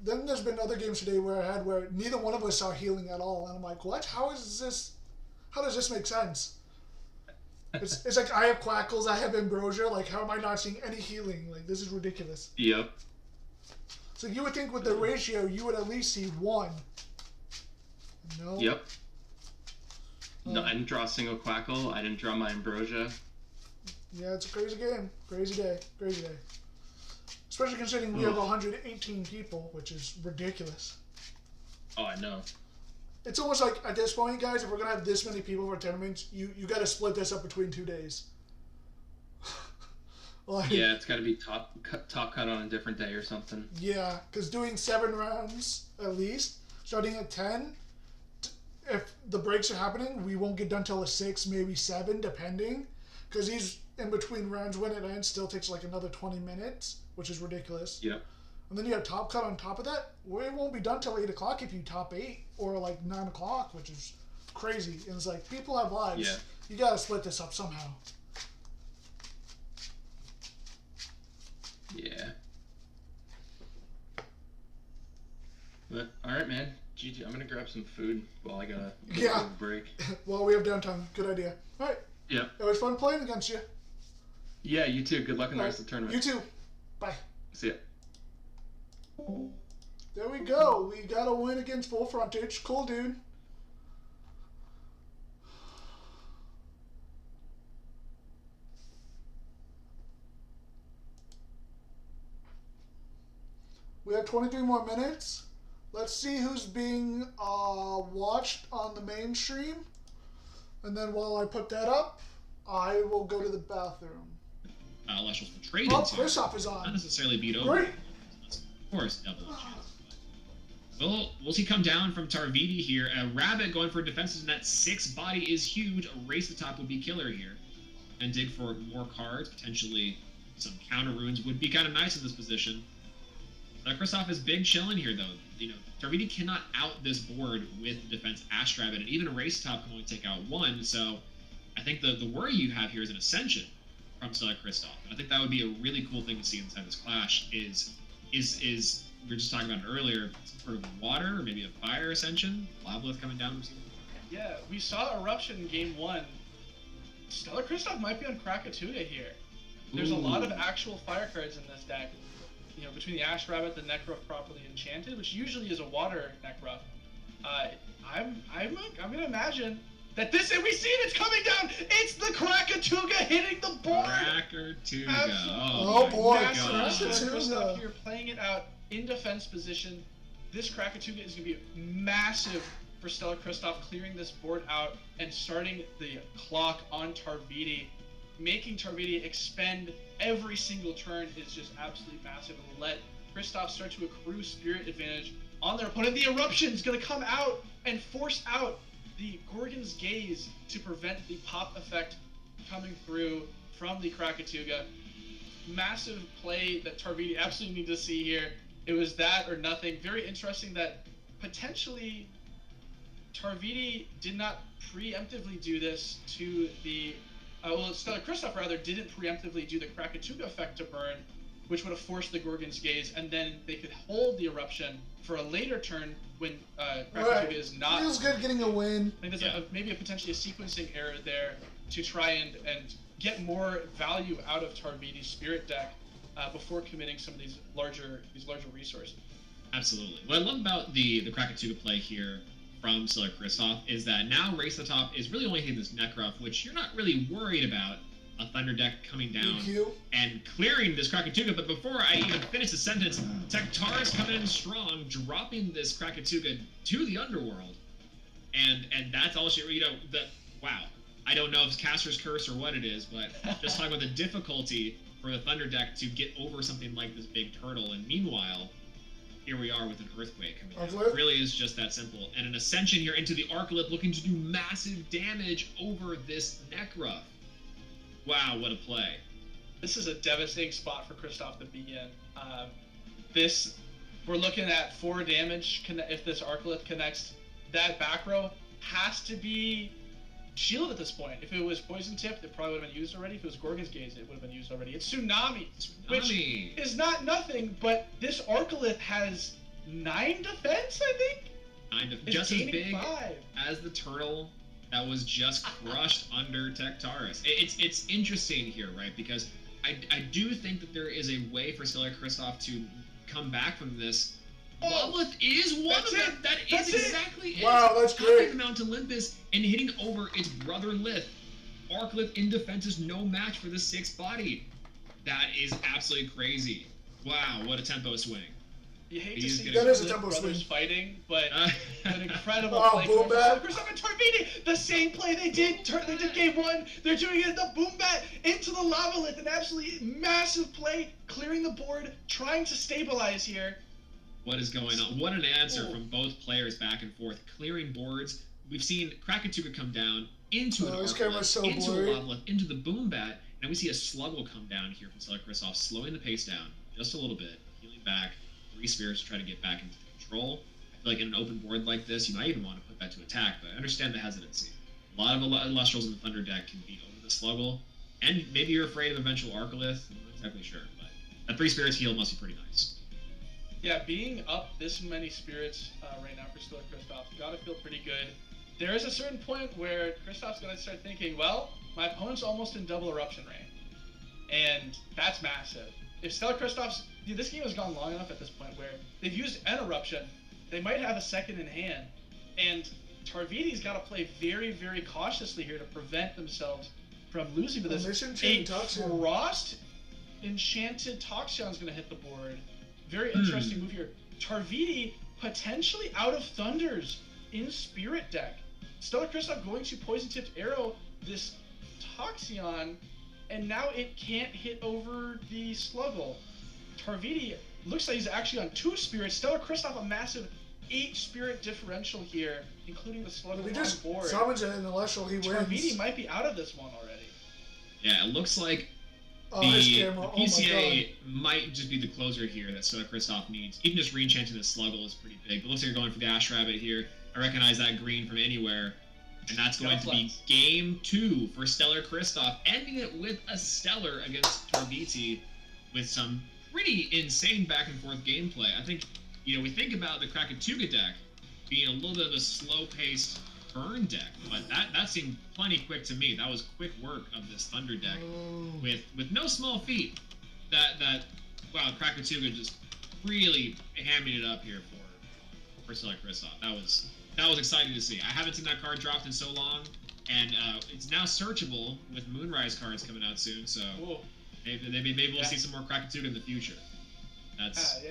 then there's been other games today where neither one of us saw healing at all, and I'm like, what? How does this make sense? It's like I have Quackles, I have Ambrosia. Like, how am I not seeing any healing? Like, this is ridiculous. Yep. So you would think with the ratio, you would at least see 1. No. Yep. No, I didn't draw a single Quackle. I didn't draw my Ambrosia. Yeah, it's a crazy game. Crazy day. Crazy day. Especially considering we have 118 people, which is ridiculous. Oh, I know. It's almost like, at this point, guys, if we're going to have this many people for tournaments, you got to split this up between 2 days. Like, yeah, it's got to be top cut on a different day or something. Yeah, because doing 7 rounds at least, starting at 10, if the breaks are happening, we won't get done till a 6, maybe 7, depending. Because these in between rounds, when it ends, still takes like another 20 minutes, which is ridiculous. Yep. And then you have top cut on top of that. Well, it won't be done till 8 o'clock if you top 8, or like 9 o'clock, which is crazy. And it's like, people have lives. Yeah. You gotta split this up somehow. Yeah. But alright, man. GG. I'm gonna grab some food while I gotta get a break. Well, we have downtime. Good idea. Alright. Yep. It was fun playing against you. Yeah, you too. Good luck in the rest of the tournament. You too. Bye. See ya. There we go. We got a win against Full Frontage. Cool, dude. We have 23 more minutes. Let's see who's being watched on the main stream. And then while I put that up, I will go to the bathroom. Leshel will trade Oh, into. Kristoff is on. Not necessarily beat over. Great. Of course, double chance. Will he come down from Tarvidi here? A Rabbit going for defensive net 6. Body is huge. A Race to Top would be killer here. And dig for more cards. Potentially some counter runes would be kind of nice in this position. Kristoff is big chilling here, though. You know, Tarvidi cannot out this board with defense Ash Rabbit, and even a Race to Top can only take out 1. So I think the worry you have here is an Ascension from Stellar Kristoff. And I think that would be a really cool thing to see inside this clash. Is we were just talking about it earlier, some sort of water or maybe a fire Ascension, Labyrinth coming down. Yeah, we saw Eruption in game 1. Stellar Kristoff might be on Krakatuga here. There's a lot of actual fire cards in this deck. You know, between the Ash Rabbit, the Necruff properly enchanted, which usually is a water Necruff. I'm gonna imagine that this, and we see it, it's coming down. It's the Krakatuga hitting the board. Krakatuga. Oh boy, Kristoff here playing it out in defense position. This Krakatuga is gonna be massive for Stellar Kristoff, clearing this board out and starting the clock on Tarvidi. Making Tarvidi expend every single turn is just absolutely massive, and will let Kristoff start to accrue spirit advantage on their opponent. The Eruption is going to come out and force out the Gorgon's Gaze to prevent the pop effect coming through from the Krakatuga. Massive play that Tarvidi absolutely need to see here. It was that or nothing. Very interesting that potentially Tarvidi did not preemptively do this to the Stellar Kristoff rather didn't preemptively do the Krakatuga effect to burn, which would have forced the Gorgon's Gaze, and then they could hold the Eruption for a later turn when Krakatuga is not. Feels good getting a win. I think there's maybe potentially a sequencing error there to try and get more value out of Tarvidi's Spirit deck before committing some of these larger resources. Absolutely. What I love about the Krakatuga play here from Stellar Kristoff is that now Race to the Top is really only hitting this Necruff, which you're not really worried about a Thunder deck coming down and clearing this Krakatuga. But before I even finish the sentence, Tektar is coming in strong, dropping this Krakatuga to the Underworld, and that's all she, wow. I don't know if it's Caster's Curse or what it is, but just talking about the difficulty for the Thunder deck to get over something like this big turtle, and meanwhile, here we are with an Earthquake coming down. It really is just that simple. And an Ascension here into the Arcalith looking to do massive damage over this Necruff. Wow, what a play. This is a devastating spot for Kristoff to be in. This we're looking at 4 damage if this Arcalith connects. That back row has to be shield at this point. If it was Poison Tipped, it probably would have been used already. If it was Gorgon's Gaze, it would have been used already. It's Tsunami, which is not nothing, but this Arcalith has 9 defense, I think? Just as big 5 as the turtle that was just crushed under Tectaris. It's interesting here, right? Because I do think that there is a way for Stellar Kristoff to come back from this. Lovelith is one of them. That is exactly it. Wow, that's great. The Mount Olympus and hitting over its brother Lith. Arcalith in defense is no match for the 6th body. That is absolutely crazy. Wow, what a tempo swing. You hate to see that is a Lith tempo brothers swing. fighting, but an incredible Oh, play. boom bat. Kristoff and Tarvini, the same play they did game 1. They're doing it at the boom bat into the Lavalith, an absolutely massive play, clearing the board, trying to stabilize here. What is going on? What an answer from both players back and forth. Clearing boards. We've seen Krakatuga come down into an Arcalith, into a Lavalith, into the boom bat, and we see a Sluggle come down here from Stellar Kristoff, slowing the pace down just a little bit, healing back. 3 spirits to try to get back into control. I feel like in an open board like this, you might even want to put that to attack, but I understand the hesitancy. A lot of Illustrials in the Thunder deck can beat over the Sluggle, and maybe you're afraid of eventual Arcalith. I'm not exactly sure, but that 3 spirits heal must be pretty nice. Yeah, being up this many spirits right now for Stellar Kristoff, gotta feel pretty good. There is a certain point where Kristoff's gonna start thinking, well, my opponent's almost in double eruption range, and that's massive. If Stellar Kristoff's, this game has gone long enough at this point where they've used an eruption, they might have a second in hand, and Tarvini's got to play very, very cautiously here to prevent themselves from losing to this. A Frost Enchanted Toxion's going to hit the board. Very interesting move here. Tarvini potentially out of Thunders in Spirit deck. Stellar Kristoff going to Poison Tipped Arrow this Toxion, and now it can't hit over the Sluggle. Tarvini looks like he's actually on 2 spirits. Stellar Kristoff, a massive 8 spirit differential here, including the Sluggle on board. Summons an Celestial, he wins. Tarvini might be out of this one already. Yeah, it looks like the PCA might just be the closer here that Stellar Kristoff needs. Even just re-enchanting the Sluggle is pretty big. But looks like you're going for the Ash Rabbit here. I recognize that green from anywhere. And that's going to be game 2 for Stellar Kristoff, ending it with a Stellar against Tarviti with some pretty insane back and forth gameplay. I think, we think about the Krakatuga deck being a little bit of a slow-paced burn deck, but that seemed plenty quick to me. That was quick work of this Thunder deck with no small feat. Wow, Krakatuga just really hamming it up here for Stellar Kristoff. That was exciting to see. I haven't seen that card dropped in so long, and it's now searchable with Moonrise cards coming out soon, so maybe we'll see some more Krakatuga in the future. That's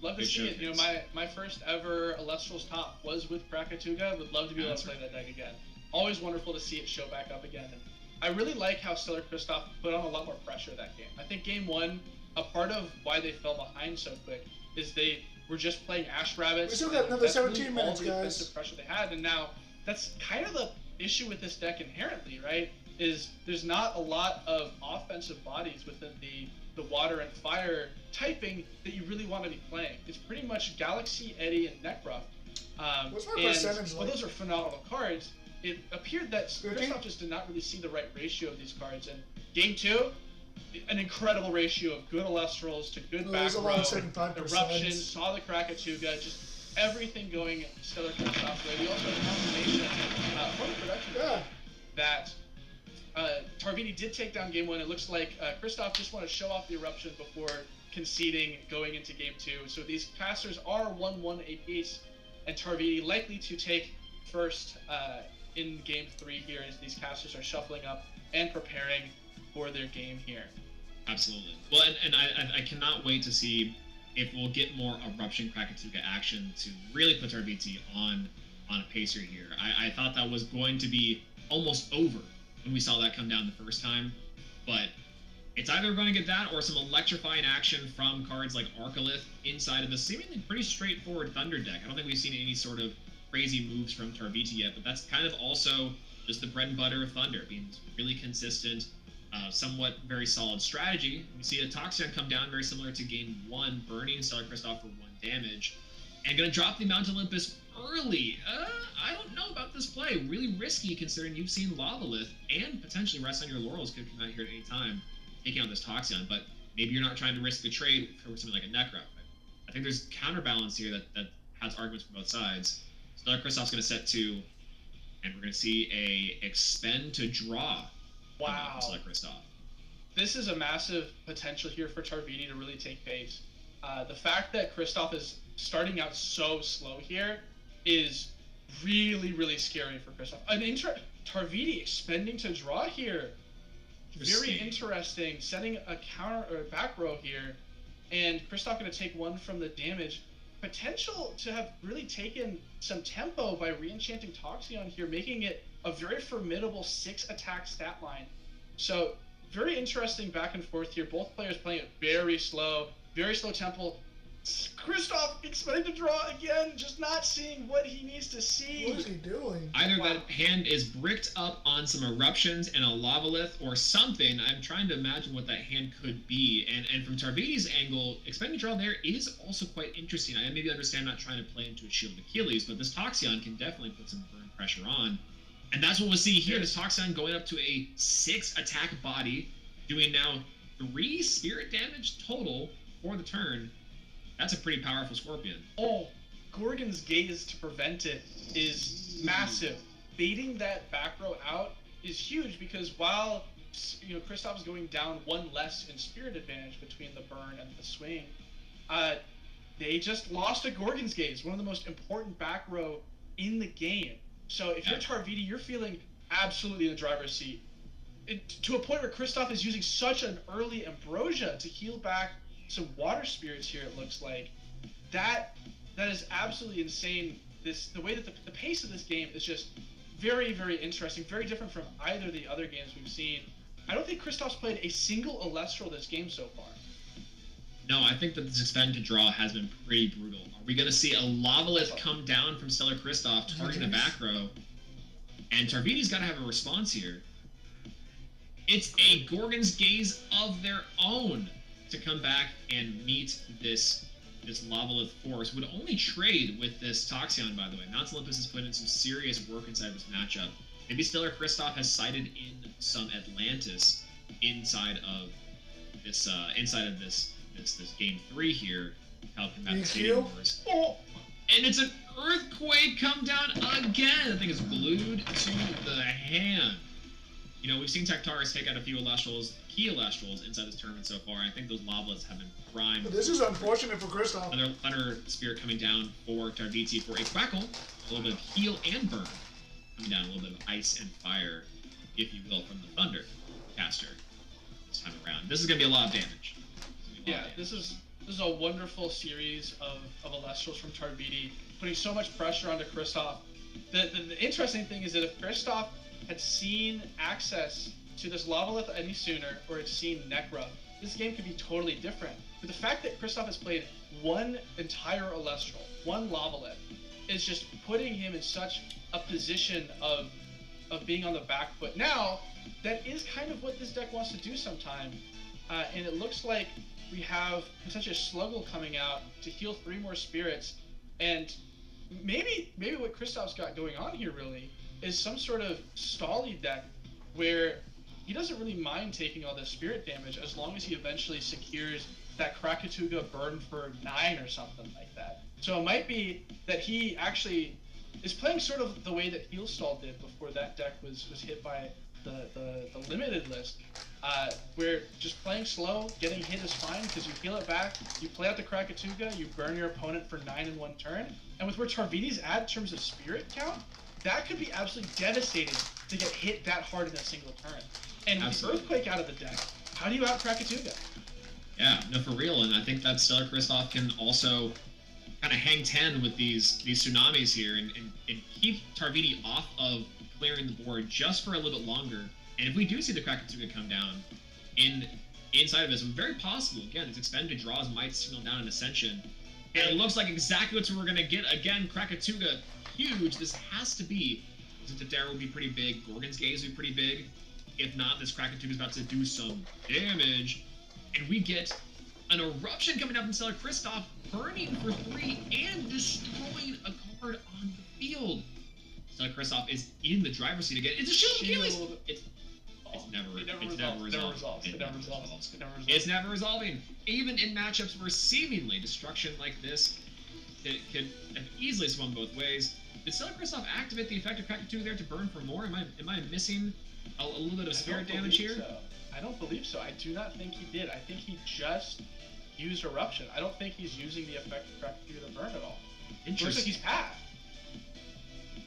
love to see it. My first ever Illustrials top was with Krakatuga. Would love to be able to play that deck again. Always wonderful to see it show back up again. And I really like how Stellar Kristoff put on a lot more pressure that game. I think game 1, a part of why they fell behind so quick is they were just playing Ash Rabbits. We still got another 17 really minutes, all the guys. defensive pressure they had, and now that's kind of the issue with this deck inherently, right? Is there's not a lot of offensive bodies within the water and fire typing that you really want to be playing. It's pretty much Galaxy, Eddie, and Necruff. What's my percentage while like? those are phenomenal cards, it appeared that Kristoff just did not really see the right ratio of these cards. And game 2, an incredible ratio of good Illustrals to good back row, Eruption, saw the Krakatuga, just everything going Stellar Kristoff's way. We also have a confirmation from the production that Tarvini did take down game 1. It looks like Kristoff just wanted to show off the Eruption before conceding going into game 2. So these casters are 1-1 apiece, and Tarvini likely to take first in game 3 here as these casters are shuffling up and preparing for their game here. Absolutely. Well, and I cannot wait to see if we'll get more Eruption Krakatuga action to really put Tarviti on a pacer here. I thought that was going to be almost over when we saw that come down the first time, but it's either going to get that or some electrifying action from cards like Arcalith inside of the seemingly pretty straightforward Thunder deck. I don't think we've seen any sort of crazy moves from Tarviti yet, but that's kind of also just the bread and butter of Thunder, being really consistent, somewhat very solid strategy. We see a Toxion come down very similar to game 1, burning Stellar Kristoff for 1 damage. And going to drop the Mount Olympus early. I don't know about this play. Really risky considering you've seen Lith and potentially rest on your laurels could come out here at any time, taking out this Toxion. But maybe you're not trying to risk the trade for something like a Necro. I think there's counterbalance here that has arguments from both sides. Stellar Kristoff's going to set 2, and we're going to see a expend to draw. Wow. From Stellar Kristoff. This is a massive potential here for Tarvini to really take pace. The fact that Kristoff is starting out so slow here is really, really scary for Kristoff. Tarvini expending to draw here. Very interesting. Setting a counter or back row here. And Kristoff going to take 1 from the damage. Potential to have really taken some tempo by re-enchanting Toxion here, making it a very formidable 6 attack stat line. So very interesting back and forth here. Both players playing it very slow tempo. Kristoff expecting to draw again, just not seeing what he needs to see. What is he doing? Either that hand is bricked up on some eruptions and a Lith or something. I'm trying to imagine what that hand could be. And from Tarvini's angle, expecting to draw there is also quite interesting. I maybe understand not trying to play into a Shield of Achilles, but this Toxion can definitely put some burn pressure on. And that's what we'll see here. This Toxion going up to a 6 attack body, doing now 3 spirit damage total for the turn. That's a pretty powerful Scorpion. Oh, Gorgon's Gaze to prevent it is massive. Baiting that back row out is huge because while Kristoff is going down 1 less in spirit advantage between the burn and the swing, they just lost a Gorgon's Gaze, one of the most important back row in the game. So if you're Tarvini, you're feeling absolutely in the driver's seat. To a point where Kristoff is using such an early Ambrosia to heal back some water spirits here, it looks like. That is absolutely insane. The way that the pace of this game is just very, very interesting, very different from either of the other games we've seen. I don't think Kristoff's played a single Alestral this game so far. No, I think that this expend to draw has been pretty brutal. Are we going to see a Lith come down from Stellar Kristoff, targeting the back row? And Tarvini's got to have a response here. It's a Gorgon's Gaze of their own to come back and meet this Lith force. Would only trade with this Toxion, by the way. Mount Olympus has put in some serious work inside this matchup. Maybe Stellar Kristoff has sighted in some Atlantis inside of this game 3 here. Help combat the Stadium Wars. Oh! And it's an Earthquake come down again! The thing is glued to the hand. We've seen Tectaris take out a few key Alestrals inside this tournament so far. I think those Liths have been primed. But this is unfortunate for Kristoff. Another Thunder Spirit coming down for Tarviti for a Quackle. A little bit of heal and burn. Coming down, a little bit of ice and fire, if you will, from the Thunder caster this time around. This is going to be a lot of damage. This is a wonderful series of Alestrals from Tarviti, putting so much pressure onto Kristoff. The interesting thing is that if Kristoff had seen access to this Lith any sooner, or had seen Necro, this game could be totally different. But the fact that Kristoff has played 1 entire Alestral, 1 Lith, is just putting him in such a position of being on the back foot. Now, that is kind of what this deck wants to do sometime. And it looks like we have potentially a Sluggle coming out to heal 3 more spirits. And maybe what Kristoff's got going on here really is some sort of Stally deck where he doesn't really mind taking all this spirit damage as long as he eventually secures that Krakatuga burn for 9 or something like that. So it might be that he actually is playing sort of the way that Healstall did before that deck was hit by the limited list, where just playing slow, getting hit is fine because you heal it back, you play out the Krakatuga, you burn your opponent for 9 in 1 turn, and with where Tarvini's at in terms of spirit count, that could be absolutely devastating to get hit that hard in a single turn. And with the Earthquake out of the deck, how do you out Krakatuga? Yeah, no, for real, and I think that Stellar Kristoff can also kind of hang 10 with these tsunamis here and keep Tarviti off of clearing the board just for a little bit longer. And if we do see the Krakatuga come down inside of this, very possible, again, its expended draws might signal down an Ascension. And it looks like exactly what we're going to get. Again, Krakatuga, huge. This has to be. Tadera will be pretty big. Gorgon's Gaze will be pretty big. If not, this Krakatuga is about to do some damage. And we get an eruption coming up from Stellar Kristoff, burning for 3 and destroying a card on the field. Stellar Kristoff is in the driver's seat again. It's a Shield of Achilles. It's never resolved. It's never resolving. Even in matchups where seemingly destruction like this, it could have easily swung both ways. Did Stellar Kristoff activate the effect of Krakatuga there to burn for more? Am I missing a little bit of spirit damage here? So. I don't believe so. I do not think he did. I think he just used Eruption. I don't think he's using the effect of Krakatuga to burn at all. It looks like he's path.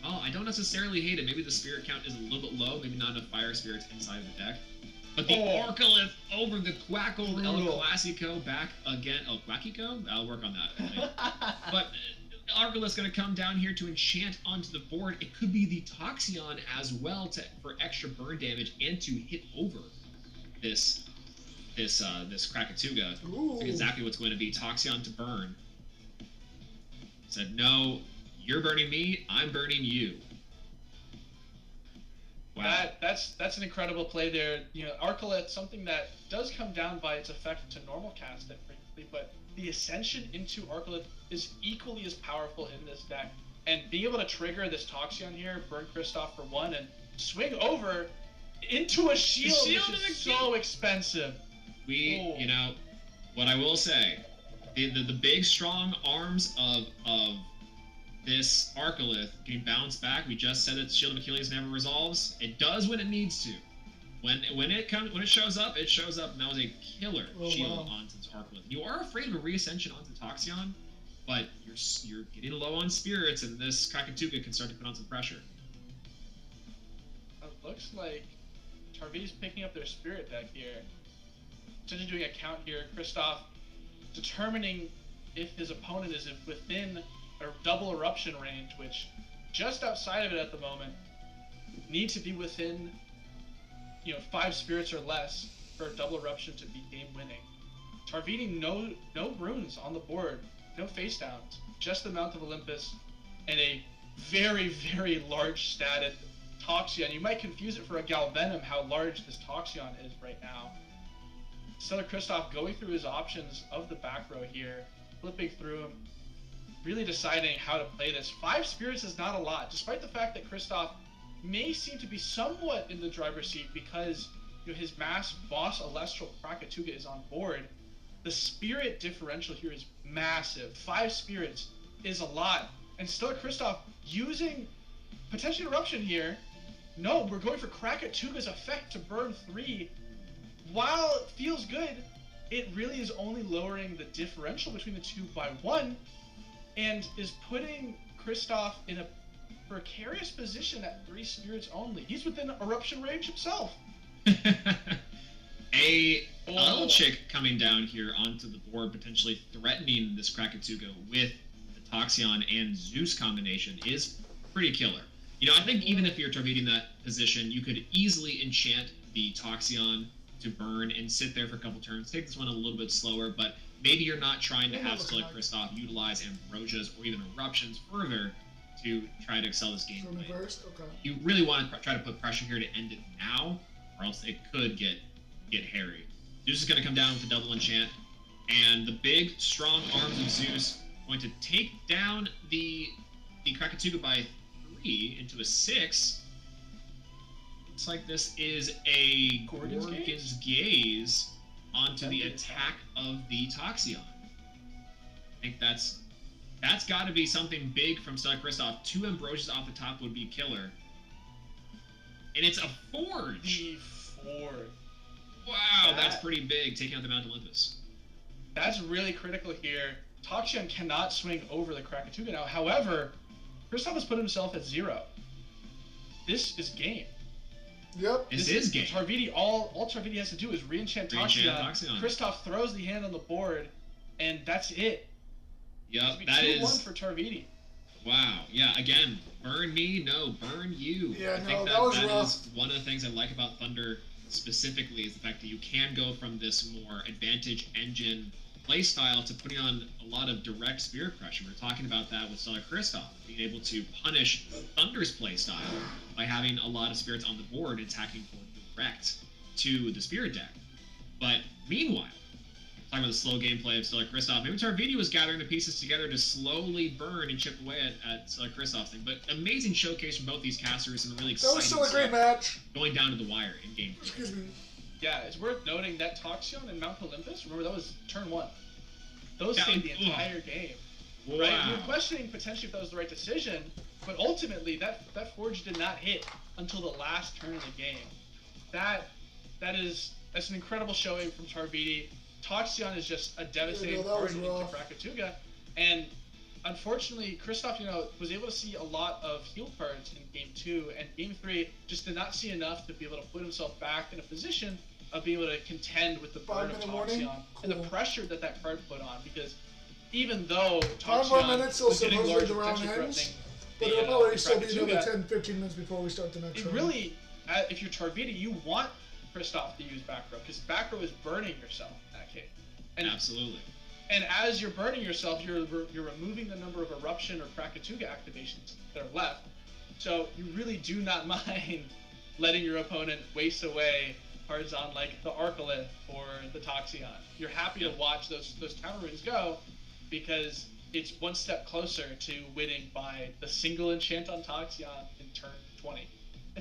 Oh, I don't necessarily hate it. Maybe the spirit count is a little bit low. Maybe not enough fire spirits inside of the deck. But the Arcolith over the Quackold El Classico back again. El Quackico? I'll work on that. But Arcolith's going to come down here to enchant onto the board. It could be the Toxion as well for extra burn damage and to hit over this Krakatuga. That's exactly what's going to be. Toxion to burn. Said, no, you're burning me, I'm burning you. Wow. That's an incredible play there. You know, Arcolith, something that does come down by its effect to normal cast it frequently, but the Ascension into Arcolith is equally as powerful in this deck. And being able to trigger this Toxion here, burn Kristoff for 1, and swing over into a shield which is so expensive. You know, what I will say, the big strong arms of this Arcolith can bounce back. We just said that Shield of Achilles never resolves. It does when it needs to. When it shows up, it shows up, and that was a killer shield onto this Arcolith. You are afraid of a reascension onto Toxion, but you're getting low on spirits, and this Krakatuga can start to put on some pressure. It looks like Tarvi's picking up their spirit deck here. Essentially doing a count here. Kristoff determining if his opponent is within a double eruption range, which just outside of it at the moment, need to be within 5 spirits or less for a double eruption to be game winning. Tarvini no runes on the board, no face downs, just the Mount of Olympus and a very, very large statted Toxion. You might confuse it for a Galvenom how large this Toxion is right now. Stellar Kristoff going through his options of the back row here, flipping through them, really deciding how to play this. 5 spirits is not a lot, despite the fact that Kristoff may seem to be somewhat in the driver's seat because his mass boss Alestral Krakatuga is on board. The spirit differential here is massive. 5 spirits is a lot. And Stellar Kristoff using potential eruption here. No, we're going for Krakatuga's effect to burn 3. While it feels good, it really is only lowering the differential between the two by 1 and is putting Kristoff in a precarious position at 3 spirits only. He's within eruption range himself. A little chick coming down here onto the board, potentially threatening this Krakatuga with the Toxion and Zeus combination is pretty killer. I think even if you're targeting that position, you could easily enchant the Toxion to burn and sit there for a couple turns. Take this one a little bit slower, but maybe you're not trying to have Stellar Kristoff utilize Ambrosias or even Eruptions further to try to excel this game. You really want to try to put pressure here to end it now, or else it could get hairy. Zeus is going to come down with a double enchant, and the big, strong arms of Zeus going to take down the Krakatuga by 3 into a 6. Looks like this is a Gorgon's Gaze onto the attack of the Toxion. I think that's got to be something big from Stellar Kristoff. 2 Ambrosias off the top would be killer. And it's a Forge! The Forge. Wow, that's pretty big, taking out the Mount Olympus. That's really critical here. Toxion cannot swing over the Krakatuga now. However, Kristoff has put himself at 0. This is game. Yep. This is game. Tarvini, all Tarvini has to do is re-enchant Toxion. Kristoff throws the hand on the board, and that's it. Yep, that is 2-1 for Tarvini. Wow. Yeah. Again, burn me, no, burn you. Yeah, I think that is one of the things I like about Thunder specifically is the fact that you can go from this more advantage engine playstyle to putting on a lot of direct spirit pressure. We're talking about that with Stellar Kristoff, being able to punish Thunder's playstyle by having a lot of spirits on the board attacking for direct to the spirit deck. But meanwhile, talking about the slow gameplay of Stellar Kristoff. Maybe Tarvini was gathering the pieces together to slowly burn and chip away at Stellar Kristoff's thing. But amazing showcase from both these casters and a really exciting That was still a great match. Going down to the wire in game 3. Excuse me. Yeah, it's worth noting that Toxion and Mount Olympus, remember that was turn 1. Those stayed the entire game. Wow. Right? We were questioning potentially if that was the right decision, but ultimately that Forge did not hit until the last turn of the game. That's an incredible showing from Tarvini. Toxion is just a devastating party into Krakatuga, and unfortunately, Kristoff, was able to see a lot of heal cards in Game 2, and Game 3 just did not see enough to be able to put himself back in a position of being able to contend with the burn of Toxion and the pressure that card put on, because even though Toxion was getting large potential threatening, but it'll probably still be another 10-15 minutes before we start the next round. Really, if you're Tarvini, you want Kristoff to use back row, because back row is burning yourself in that case. And, absolutely. And as you're burning yourself, you're removing the number of Eruption or Krakatuga activations that are left. So you really do not mind letting your opponent waste away cards on like the Arcolith or the Toxion. You're happy to watch those counter runes go, because it's one step closer to winning by the single enchant on Toxion in turn 20.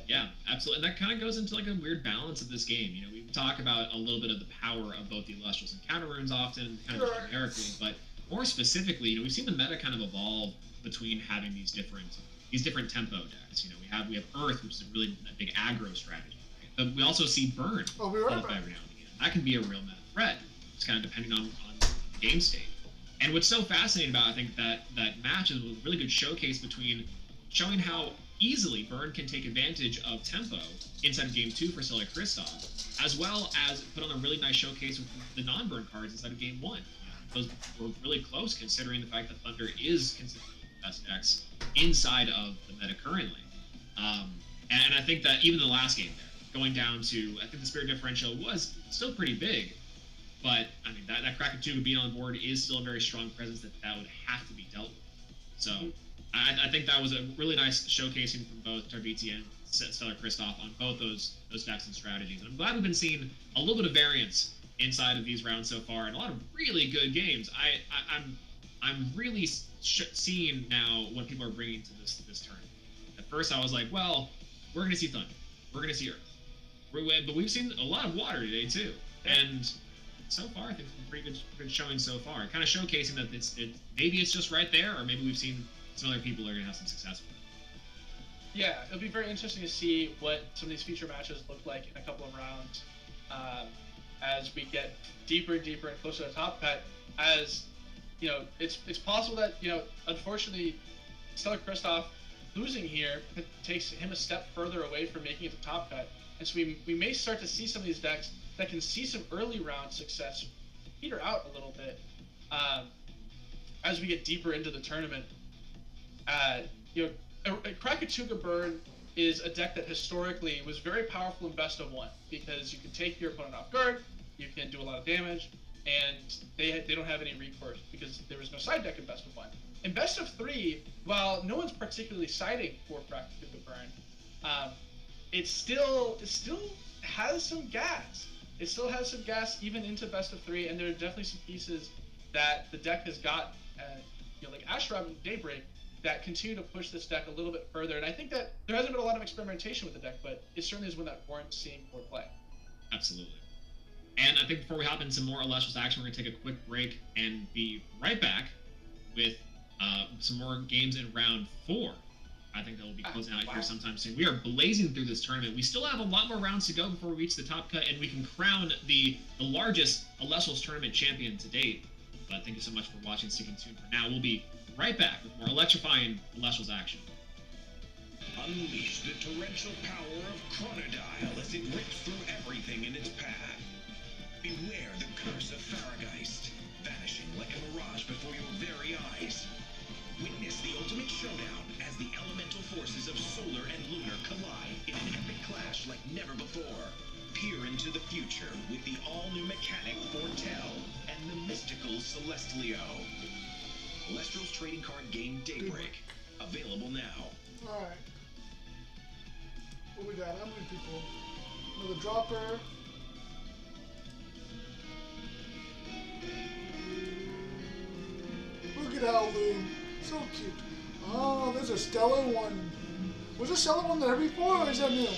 Yeah, absolutely. And that kind of goes into like a weird balance of this game. We talk about a little bit of the power of both the Illustrials and counter runes often, kind of generically, but more specifically, we've seen the meta kind of evolve between having these different tempo decks. We have Earth, which is a really big aggro strategy. But we also see Burn every now and again. That can be a real meta threat. It's kind of depending on the game state. And what's so fascinating about, I think, that match is a really good showcase between showing how easily Burn can take advantage of tempo inside of Game 2 for Stellar Kristoff, as well as put on a really nice showcase with the non-Burn cards inside of Game 1. Those were really close, considering the fact that Thunder is considered the best decks inside of the meta currently. And I think that even the last game there, going down to, I think the Spirit differential was still pretty big, but I mean, that Krakatuga being on board is still a very strong presence that would have to be dealt with. So I think that was a really nice showcasing from both Tarviti and Stellar Kristoff on both those decks and strategies. And I'm glad we've been seeing a little bit of variance inside of these rounds so far, and a lot of really good games. I'm really seeing now what people are bringing to this tournament. At first, I was like, well, we're going to see Thunder, we're going to see Earth, but we've seen a lot of Water today too, and so far, I think it's been pretty good showing so far. Kind of showcasing that maybe it's just right there, or maybe we've seen some other people are going to have some success with it. Yeah, it'll be very interesting to see what some of these feature matches look like in a couple of rounds as we get deeper and deeper and closer to the top cut. As it's possible that unfortunately, Stellar Kristoff losing here takes him a step further away from making it the top cut, and so we may start to see some of these decks that can see some early round success peter out a little bit as we get deeper into the tournament. Krakatuga Burn is a deck that historically was very powerful in best of 1, because you can take your opponent off guard, you can do a lot of damage, and they don't have any recourse because there was no side deck in best of 1. In best of 3, while no one's particularly siding for Krakatuga Burn, it still has some gas. It still has some gas even into best of 3, and there are definitely some pieces that the deck has got, like Ashrab and Daybreak, that continue to push this deck a little bit further. And I think that there hasn't been a lot of experimentation with the deck, but it certainly is one that warrants seeing more play. Absolutely. And I think before we hop into some more Illustrious action, we're going to take a quick break and be right back with some more games in round 4. I think that will be closing out here sometime soon. We are blazing through this tournament. We still have a lot more rounds to go before we reach the top cut, and we can crown the largest Illustrious tournament champion to date. But thank you so much for watching, sticking tuned for now. We'll be right back with more electrifying Illustrious action. Unleash the torrential power of Chronodile as it rips through everything in its path. Beware the curse of Farrageist, vanishing like a mirage before your very eyes. Witness the ultimate showdown as the elemental forces of solar and lunar collide in an epic clash like never before. Peer into the future with the all-new mechanic Fortell and the mystical Celestlio. Lestral's trading card game Daybreak. Available now. Alright. What we got? How many people? Another dropper. at Howloon. So cute. Oh, there's a stellar one. Was a stellar one there before, or is that new?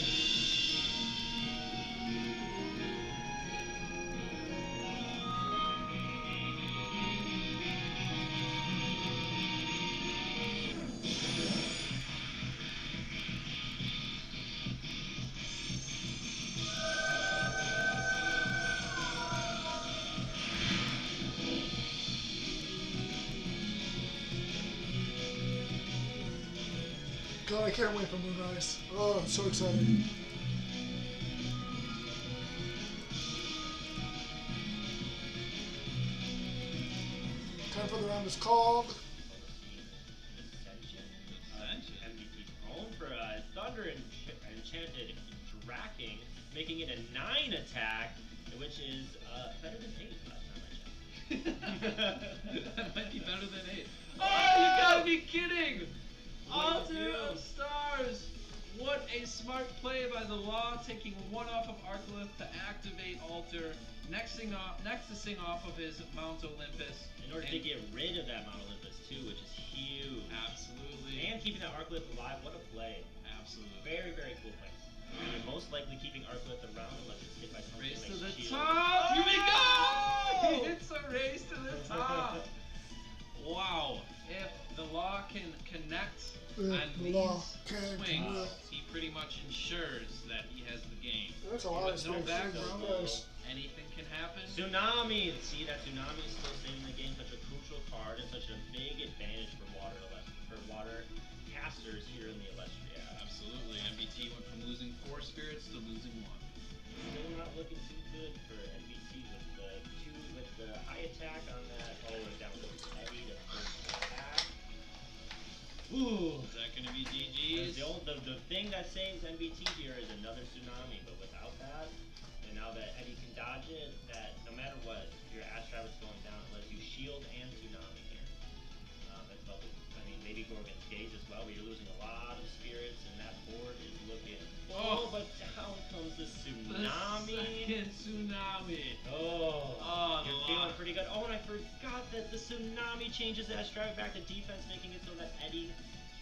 God, I can't wait for Moonrise. Oh, I'm so excited. Time for the round is called. MVP's home for Thunder Enchanted Dracking, making it a 9 attack, which is better than 8 last time I checked. That might be better than 8. Oh, you gotta be kidding! Altar of Stars! What a smart play by the Law, taking 1 off of Arcolith to activate Altar, nexusing off of his Mount Olympus. In order to get rid of that Mount Olympus too, which is huge. Absolutely. And keeping that Arcolith alive, what a play. Absolutely. Very, very cool play. And you're most likely keeping Arcolith around unless it's hit by something Race like to the shield. top! Here we go! Oh! It's a race to the top! Wow. If the Law can connect on these swings, he pretty much ensures that he has the game. That's a lot With of no space. background, anything can happen. Tsunami! See, that Tsunami is still saving the game, such a crucial card and such a big advantage for water casters here in the Elestria. Absolutely. MBT went from losing 4 spirits to losing 1. Still not looking too good for NBT with the high attack on that. Oh, we're down to Eddie to first attack. Ooh. Is that going to be GG's? The thing that saves NBT here is another Tsunami, but without that, and now that Eddie can dodge it, that no matter what, your Ash Rabbit's going down, it lets you shield and Tsunami here. That's lovely. I mean, maybe Gorgon's Gaze as well, but you're losing a lot of spirits, and that board is looking... Oh, but down comes the Tsunami. The second Tsunami. Oh, you're feeling pretty good. Oh, and I forgot that the Tsunami changes Ash Rabbit back to defense, making it so that Eddie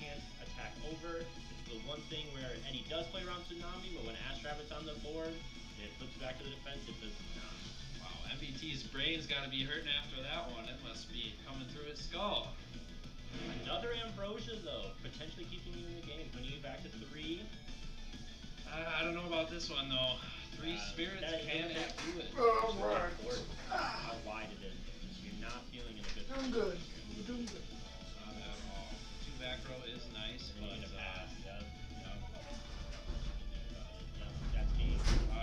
can't attack over. It's the one thing where Eddie does play around Tsunami, but when Ash Rabbit's on the board, it flips back to the defense. It does not. Wow, MVT's brain's got to be hurting after that one. It must be coming through his skull. Another Ambrosia, though, potentially keeping you in the game, putting you back to 3. I don't know about this one, though. 3 spirits can't do it. Alright. How wide it is. You're not feeling in a good I'm good. You're doing good. Not at all. 2 back row is nice, And but you need a pass, yeah. Yeah, that's game.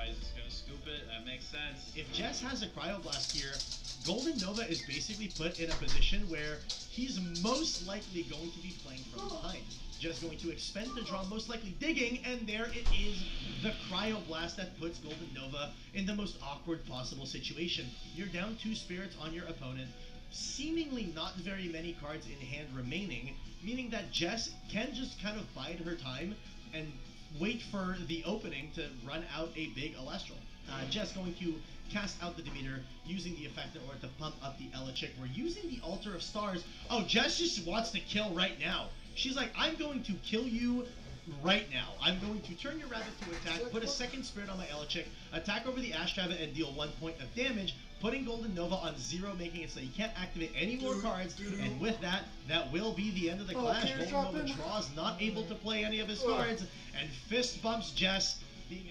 He's just gonna scoop it. That makes sense. If Jess has a Cryoblast here, Golden Nova is basically put in a position where he's most likely going to be playing from behind. Just going to expend the draw, most likely digging, and there it is, the Cryoblast that puts Golden Nova in the most awkward possible situation. You're down 2 spirits on your opponent, seemingly not very many cards in hand remaining, meaning that Jess can just kind of bide her time and wait for the opening to run out a big Elestral. Jess going to cast out the Demeter, using the effect in order to pump up the Elichick. We're using the Altar of Stars. Oh, Jess just wants to kill right now. She's like, I'm going to kill you right now. I'm going to turn your rabbit to attack, put a second spirit on my Elichick, attack over the Ash Rabbit, and deal 1 point of damage, putting Golden Nova on 0, making it so you can't activate any more cards, and with that, that will be the end of the clash. Golden Nova draws, not able to play any of his cards, and fist bumps Jess, being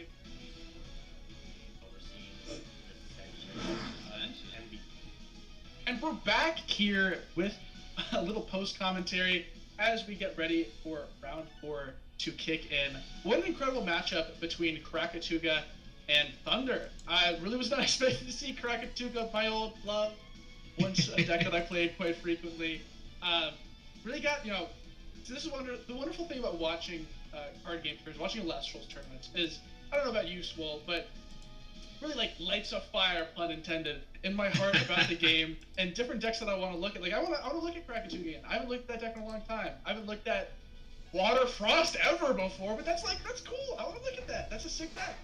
And we're back here with a little post commentary as we get ready for round 4 to kick in. What an incredible matchup between Krakatuga and Thunder. I really was not expecting to see Krakatuga, my old love, once a deck that I played quite frequently. Really got, so this is the wonderful thing about watching card game tournaments, watching Elestrals tournaments, is, I don't know about you, Swole, but really lights a fire, pun intended, in my heart about the game and different decks that I want to look at. I want to look at Krakatuga again. I haven't looked at that deck in a long time. I haven't looked at Water Frost ever before, but that's cool. I want to look at that. That's a sick deck.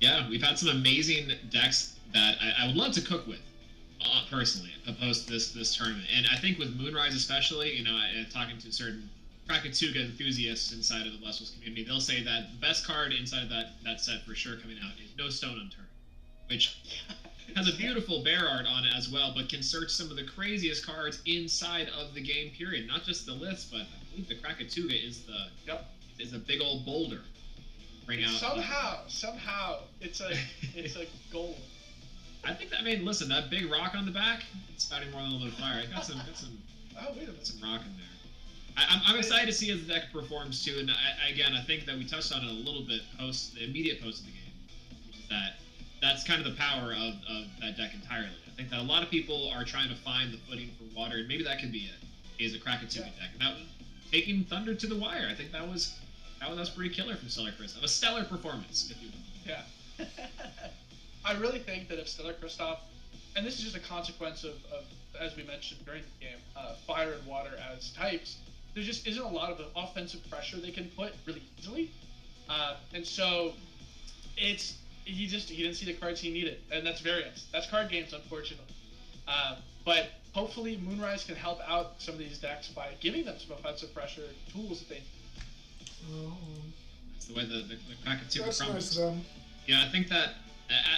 Yeah, we've had some amazing decks that I would love to cook with personally, post this tournament. And I think with Moonrise especially, talking to certain Krakatuga enthusiasts inside of the Lessels community, they'll say that the best card inside of that set for sure coming out is No Stone Unturned, which has a beautiful bear art on it as well, but can search some of the craziest cards inside of the game period. Not just the Liths, but I believe the Krakatuga is a big old boulder. Bring out somehow it's a gold. I think that listen, that big rock on the back, it's spouting more than a little bit of fire. It got some oh, wait a minute. Some rock in there. I'm excited to see as the deck performs too, and I think that we touched on it a little bit the immediate post of the game, which is that's kind of the power of that deck entirely. I think that a lot of people are trying to find the footing for water, and maybe that could be it, is a Krakatuga deck. And that taking Thunder to the wire, I think that was pretty killer from Stellar Christoph. A stellar performance, if you will. Yeah. I really think that if Stellar Christoph, and this is just a consequence of as we mentioned during the game, fire and water as types, there just isn't a lot of offensive pressure they can put really easily. And so he didn't see the cards he needed, and that's variance. That's card games, unfortunately. But hopefully Moonrise can help out some of these decks by giving them some offensive pressure tools that they need. That's the way the Krakatuga That's crumbles. nice of them. Yeah, I think that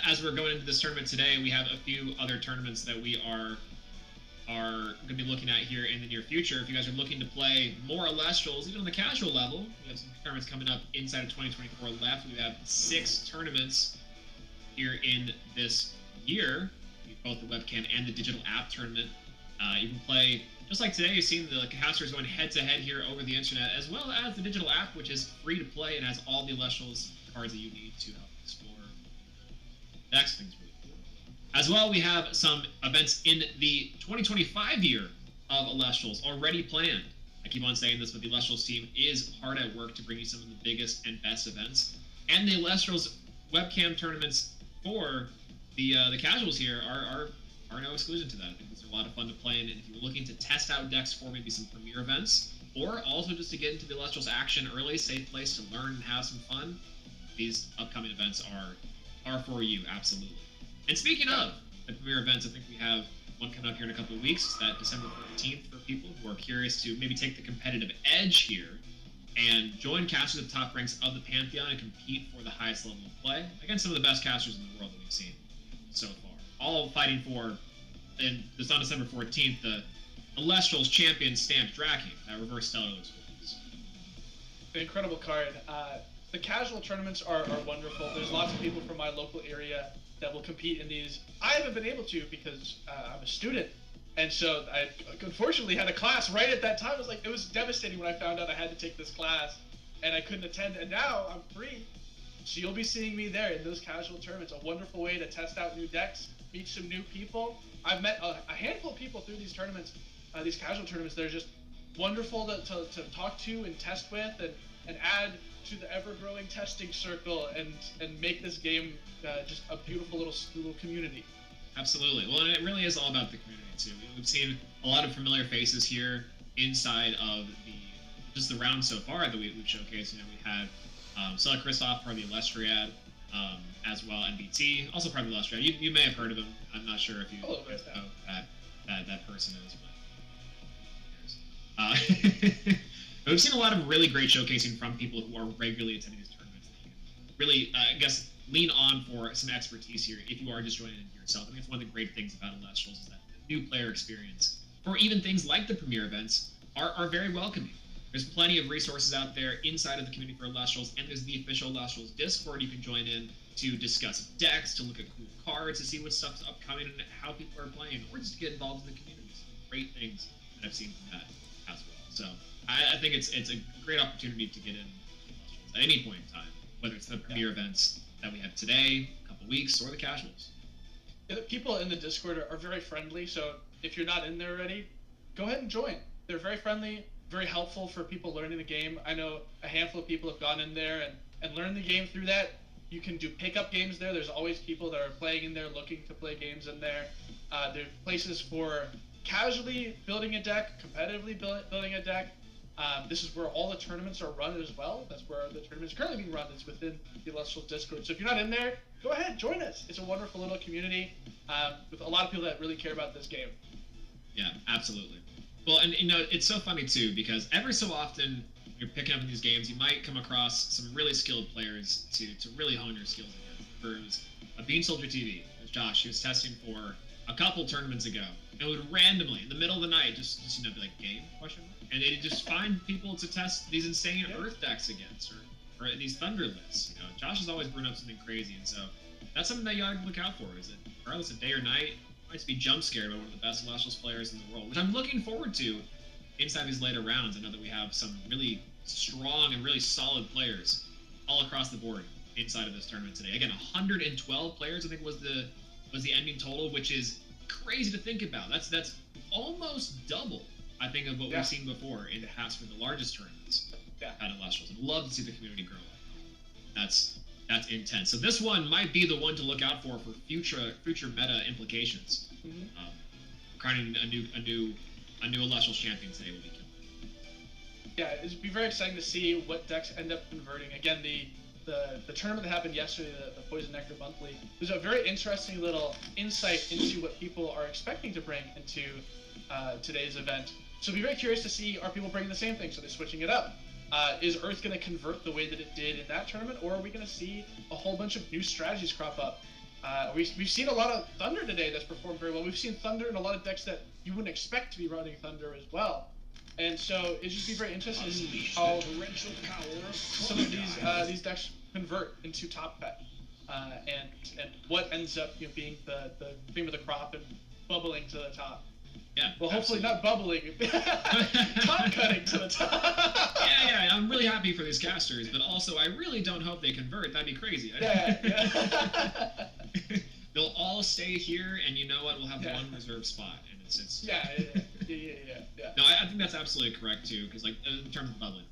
as we're going into this tournament today, we have a few other tournaments that we are going to be looking at here in the near future. If you guys are looking to play more Celestials, even on the casual level, we have some tournaments coming up inside of 2024 left. We have 6 tournaments here in this year, both the webcam and the digital app tournament. You can play, just like today, you've seen the casters going head-to-head here over the internet, as well as the digital app, which is free to play and has all the Celestials cards that you need to help explore. Next thing's really cool. As well, we have some events in the 2025 year of Celestials already planned. I keep on saying this, but the Celestials team is hard at work to bring you some of the biggest and best events. And the Celestials webcam tournaments for the casuals here are no exclusion to that. I think these are a lot of fun to play in. And if you're looking to test out decks for maybe some premier events, or also just to get into the Celestials action early, safe place to learn and have some fun, these upcoming events are for you, absolutely. And speaking of the premier events, I think we have one coming up here in a couple of weeks. It's that December 14th for people who are curious to maybe take the competitive edge here and join casters at the top ranks of the Pantheon and compete for the highest level of play against some of the best casters in the world that we've seen so far. All fighting for, and it's on December 14th, the Celestials Champion Stamped Draking, that reverse stellar looks cool. Incredible card. The casual tournaments are wonderful. There's lots of people from my local area that will compete in these. I haven't been able to because I'm a student, and so I unfortunately had a class right at that time. It was devastating when I found out I had to take this class, and I couldn't attend. And now I'm free, so you'll be seeing me there in those casual tournaments. A wonderful way to test out new decks, meet some new people. I've met a handful of people through these tournaments, these casual tournaments. They're just wonderful to talk to and test with, and add to the ever-growing testing circle and make this game just a beautiful little community. Absolutely. Well, and it really is all about the community too. We've seen a lot of familiar faces here inside of the round so far that we've showcased. We had Stellar Christoph, part of the Illustriad, as well, NBT, also part of the Illustriad. You may have heard of him. I'm not sure if you know that person is, but but we've seen a lot of really great showcasing from people who are regularly attending these tournaments. Really, I guess, lean on for some expertise here if you are just joining in yourself. I think it's one of the great things about Celestials is that the new player experience, or even things like the premier events, are very welcoming. There's plenty of resources out there inside of the community for Celestials, and there's the official Celestials Discord you can join in to discuss decks, to look at cool cards, to see what stuff's upcoming and how people are playing, or just to get involved in the community. Some great things that I've seen from that as well. So I think it's a great opportunity to get in at any point in time, whether it's the premier events that we have today, a couple weeks, or the casuals. Yeah, the people in the Discord are very friendly, so if you're not in there already, go ahead and join. They're very friendly, very helpful for people learning the game. I know a handful of people have gone in there and learned the game through that. You can do pickup games there. There's always people that are playing in there, looking to play games in there. There's places for casually building a deck, competitively building a deck. This is where all the tournaments are run as well. That's where the tournaments are currently being run. It's within the Illustrial Discord. So if you're not in there, go ahead, join us. It's a wonderful little community with a lot of people that really care about this game. Yeah, absolutely. Well, and it's so funny too, because every so often when you're picking up in these games, you might come across some really skilled players to really hone your skills against. There was a Bean Soldier TV. It was Josh. He was testing for a couple tournaments ago, and would randomly in the middle of the night just be like, game question mark? And they'd just find people to test these insane Earth decks against, or these Thunder lists. Josh has always brewing up something crazy, and so that's something that you ought to look out for. Is that regardless of day or night, you might be jump scared by one of the best Celestials players in the world, which I'm looking forward to inside these later rounds. I know that we have some really strong and really solid players all across the board inside of this tournament today. Again, 112 players, I think was the ending total, which is crazy to think about. That's almost double, I think, of what we've seen before in the past for the largest tournaments at Illustrials. I'd love to see the community grow like that. That's intense. So this one might be the one to look out for future meta implications. Crowning a new Illustrials champion today will be killer. Yeah, it'd be very exciting to see what decks end up converting. Again, the tournament that happened yesterday, the Poison Nectar Monthly, was a very interesting little insight into what people are expecting to bring into today's event. So be very curious to see, are people bringing the same thing? So they're switching it up. Is Earth going to convert the way that it did in that tournament, or are we going to see a whole bunch of new strategies crop up? We've seen a lot of Thunder today that's performed very well. We've seen Thunder in a lot of decks that you wouldn't expect to be running Thunder as well. And so it'd just be very interesting to see how some of these decks convert into top pet, and what ends up being the cream of the crop and bubbling to the top. Yeah. Well, hopefully not bubbling, top cutting to the top. Yeah. I'm really happy for these casters, but also I really don't hope they convert. That'd be crazy. Yeah. They'll all stay here, and you know what? We'll have one reserve spot, and it's. Yeah. No, I think that's absolutely correct too, because like in terms of bubbling,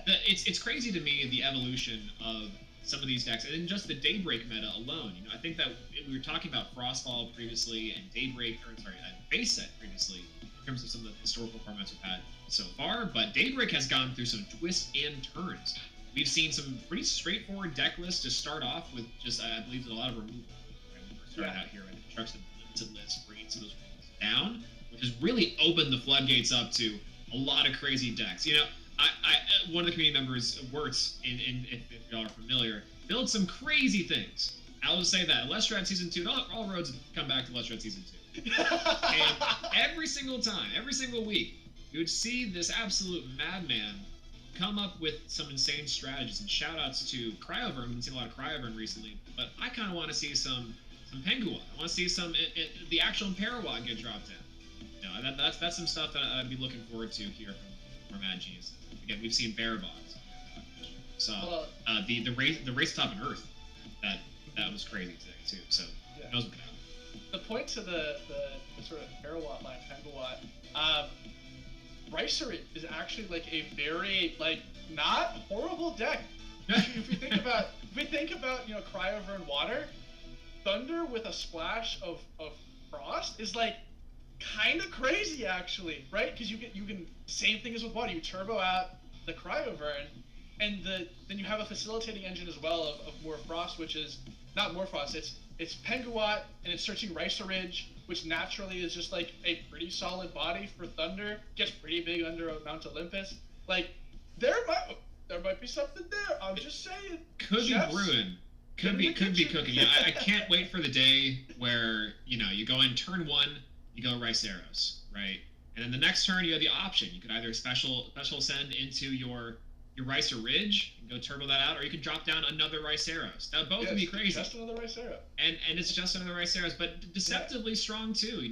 it's crazy to me the evolution of some of these decks, and then just the Daybreak meta alone. I think that we were talking about Frostfall previously and Base Set previously in terms of some of the historical formats we've had so far, but Daybreak has gone through some twists and turns. We've seen some pretty straightforward deck lists to start off with, just I believe a lot of removal. Right? When we're starting out here, and it starts to limited lists, bringing some of those removals down, which has really opened the floodgates up to a lot of crazy decks. One of the community members, Wirtz, if y'all are familiar, built some crazy things. I'll just say that. Lestrat Season 2, all roads come back to Lestrat Season 2. And every single time, every single week, you would see this absolute madman come up with some insane strategies. And shout-outs to Cryovern. We've seen a lot of Cryovern recently, but I kind of want to see some Penguin. I want to see some the actual Imperawat get dropped in. That's some stuff that I'd be looking forward to here from Mad Genius. Again, we've seen Barebots. So the race top in Earth, that was crazy today too. So who knows what could happen. The point to the sort of Imperawat line, Penguin, Ricery is actually like a very not horrible deck. if we think about Cryovern water, Thunder with a splash of Frost is kind of crazy actually, right? Because you can same thing as with water. You turbo out the Cryovern, and then you have a facilitating engine as well of more Frost, which is not more Frost. It's Penguin, and it's searching Ricer Ridge, which naturally is just a pretty solid body for Thunder. Gets pretty big under Mount Olympus. There might be something there. I'm just saying. Could be brewing. Could be cooking. I can't wait for the day where you go in turn 1, you go Rice Arrows, right? And then the next turn you have the option. You could either special send into your Ricer Ridge and go turbo that out, or you could drop down another Rice Arrows. That both would be crazy. Just another Rice Arrow. And it's just another Rice Arrows, but deceptively strong too.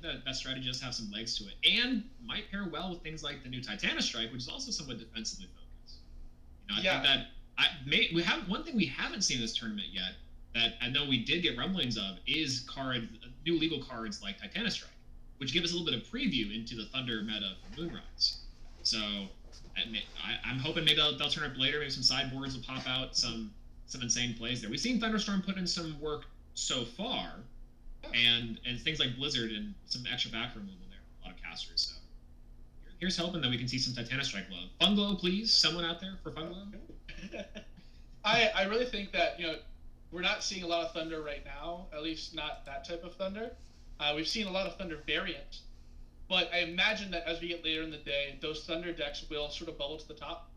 That strategy does have some legs to it, and might pair well with things like the new Titana Strike, which is also somewhat defensively focused. I think that we have one thing we haven't seen in this tournament yet that I know we did get rumblings of is new legal cards like Titana Strike, which give us a little bit of preview into the Thunder meta for Moonrise. So I'm hoping maybe they'll turn up later. Maybe some sideboards will pop out some insane plays there. We've seen Thunderstorm put in some work so far, and things like Blizzard and some extra back removal there. A lot of casters. So Here's hoping that we can see some Titanic Strike love. Funglow, please. Someone out there for Funglow? I really think that, we're not seeing a lot of Thunder right now, at least not that type of Thunder. We've seen a lot of Thunder variants, but I imagine that as we get later in the day, those Thunder decks will sort of bubble to the top,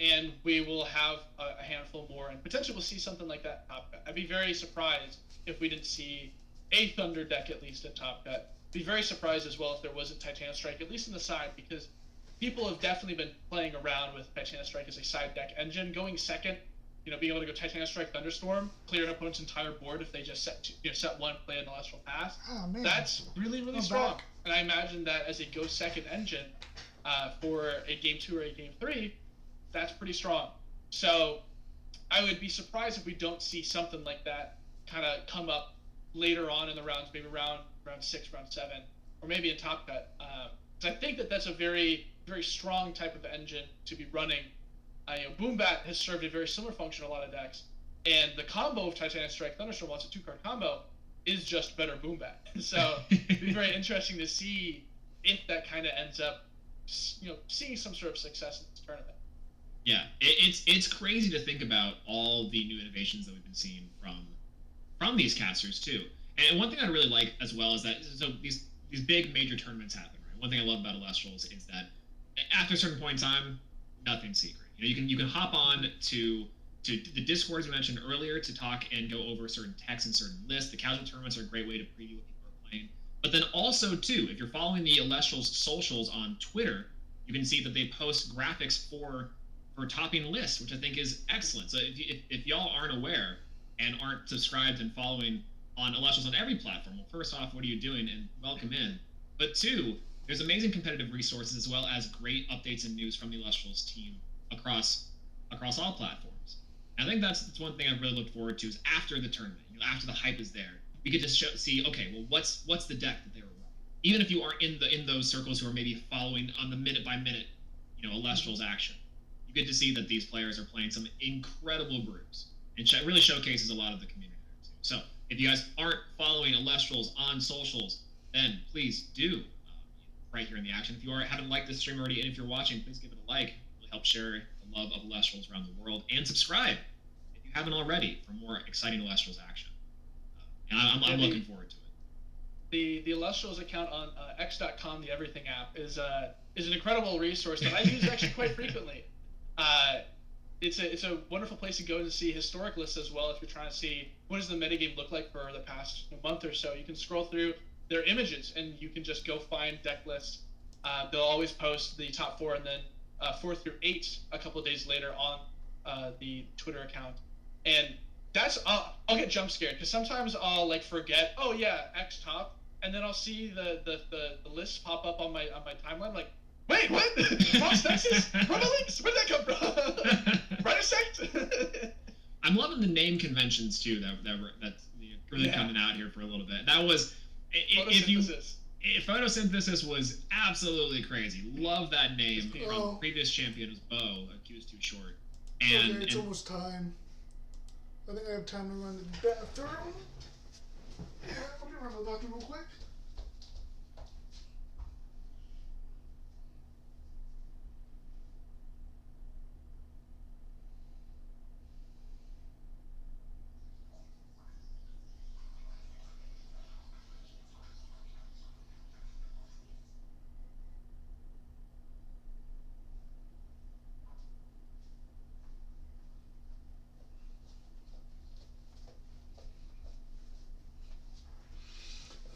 and we will have a handful more, and potentially we'll see something like that top cut. I'd be very surprised if we didn't see a Thunder deck at least at top cut. Be very surprised as well if there wasn't Titanic Strike, at least in the side, because people have definitely been playing around with Titanic Strike as a side deck engine. Going second, being able to go Titanic Strike Thunderstorm, clear an opponent's entire board if they just set one play in the Celestial Pass. Oh, man. That's really, really strong. And I imagine that as a go second engine for a game 2 or a game 3, that's pretty strong. So I would be surprised if we don't see something like that kind of come up later on in the rounds, maybe round 6, round 7, or maybe in Top Cut. Because I think that that's a very, very strong type of engine to be running. Boombat has served a very similar function in a lot of decks, and the combo of Titanic Strike Thunderstorm, while it's a 2-card combo, is just better Boombat. So it'd be very interesting to see if that kind of ends up, seeing some sort of success in this tournament. Yeah, it's crazy to think about all the new innovations that we've been seeing from these casters too. And one thing I really like as well is that these big major tournaments happen, right? One thing I love about Elestrals is that after a certain point in time, nothing's secret. You can hop on to the Discords we mentioned earlier to talk and go over certain texts and certain lists. The casual tournaments are a great way to preview what people are playing. But then also too, if you're following the Elestrals socials on Twitter, you can see that they post graphics for topping lists, which I think is excellent. So if y'all aren't aware and aren't subscribed and following on Elestrals on every platform, well, first off, what are you doing? And welcome in. But 2, there's amazing competitive resources as well as great updates and news from the Elestrals team across all platforms. And I think that's one thing I've really looked forward to is after the tournament, after the hype is there, we get to see, okay, well, what's the deck that they were running? Even if you aren't in those circles who are maybe following on the minute by minute, Elestrals action, you get to see that these players are playing some incredible brews, and really showcases a lot of the community there too. So if you guys aren't following Elestrals on socials, then please do right here in the action. If you haven't liked this stream already, and if you're watching, please give it a like. It really helps share the love of Elestrals around the world, and subscribe if you haven't already for more exciting Elestrals action. And I'm looking forward to it. The Elestrals account on x.com, the Everything app, is an incredible resource that I use actually quite frequently. It's a wonderful place to go to see historic lists as well if you're trying to see what does the metagame look like for the past month or so. You can scroll through their images and you can just go find deck lists. They'll always post the top 4 and then 4 through 8 a couple of days later on the Twitter account. And that's I'll get jump scared because sometimes I'll forget, oh yeah, X top, and then I'll see the list pop up on my timeline. I'm like, wait, what? Fox Texas? Links? Where'd that come from? Right a sect? I'm loving the name conventions too that's really coming out here for a little bit. That was Photosynthesis was absolutely crazy. Love that name from previous champion was Bo. He was too short. And it's almost time. I think I have time to run to the bathroom. Yeah, let me run to the bathroom real quick.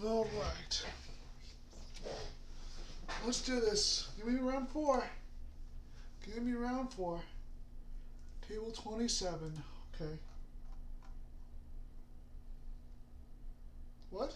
All right. Let's do this. Give me round 4. Give me round 4. Table 27. Okay. What?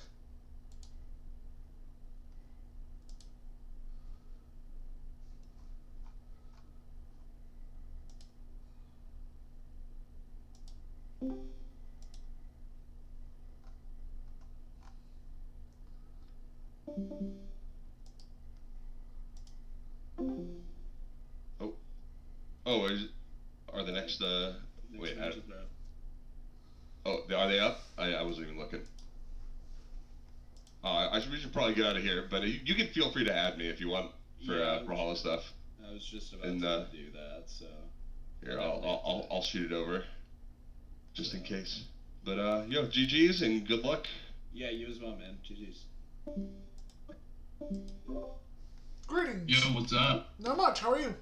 Are the next wait, are they up? I wasn't even looking. I we should probably get out of here, but you can feel free to add me if you want for Brawlhalla stuff. I was just about And, to do that, so. Here, I'll shoot it over, just in case. But yo, GGs and good luck. Yeah, you as well, man. GGs. Greetings. Yo, what's up? Not much. How are you?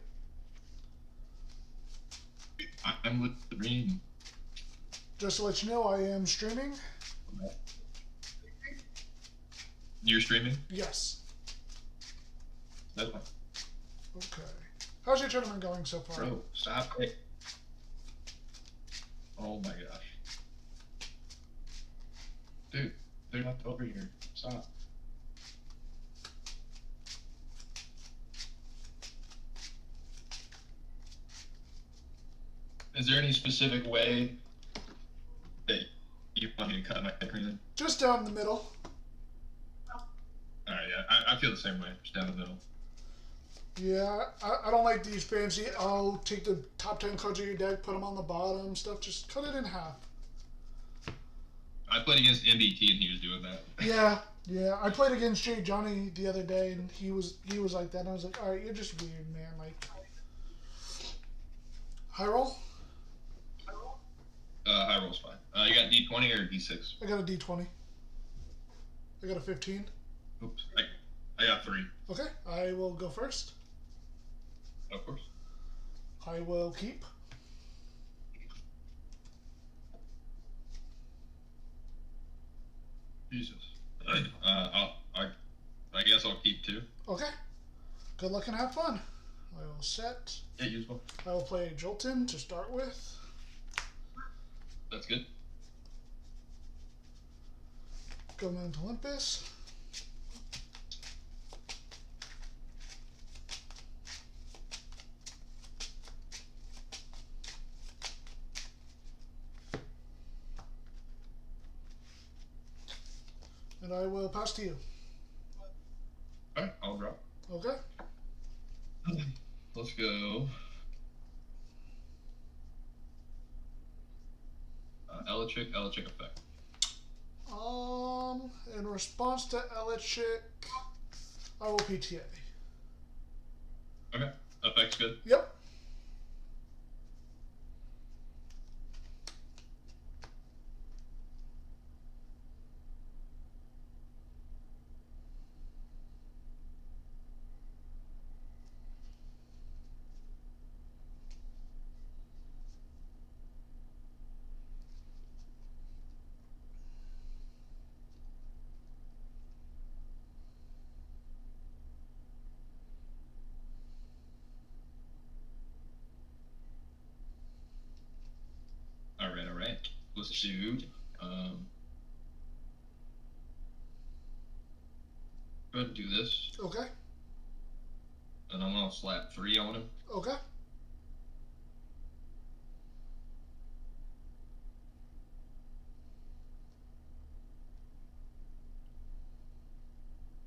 I'm with the ring. Just to let you know, I am streaming. You're streaming? Yes. That's fine. Okay. How's your tournament going so far? Bro, stop it. Oh my gosh. Dude, they're not over here. Stop. Is there any specific way that you want me to cut my screen? Just down the middle. Alright, yeah, I feel the same way. Just down the middle. Yeah, I don't like these fancy, oh, take the top 10 cards of your deck, put them on the bottom, stuff. Just cut it in half. I played against MBT and he was doing that. Yeah. I played against Jay Johnny the other day, and he was like that, and I was like, alright, you're just weird, man. Like, high roll? High roll's fine. You got D20 or D6? I got a D20. I got a 15. Oops. I got 3. Okay, I will go first. Of course. I will keep. Jesus. I guess I'll keep 2. Okay. Good luck and have fun. I will set. Yeah, you as well. I will play Jolton to start with. That's good. Going into Olympus. And I will pass to you. Alright, I'll drop. Okay. Let's go. Elichick effect. In response to Elichick, I will PTA. Okay, effect's good. Yep. Alright. Let's do, go ahead and do this. Okay. And I'm gonna slap 3 on him. Okay.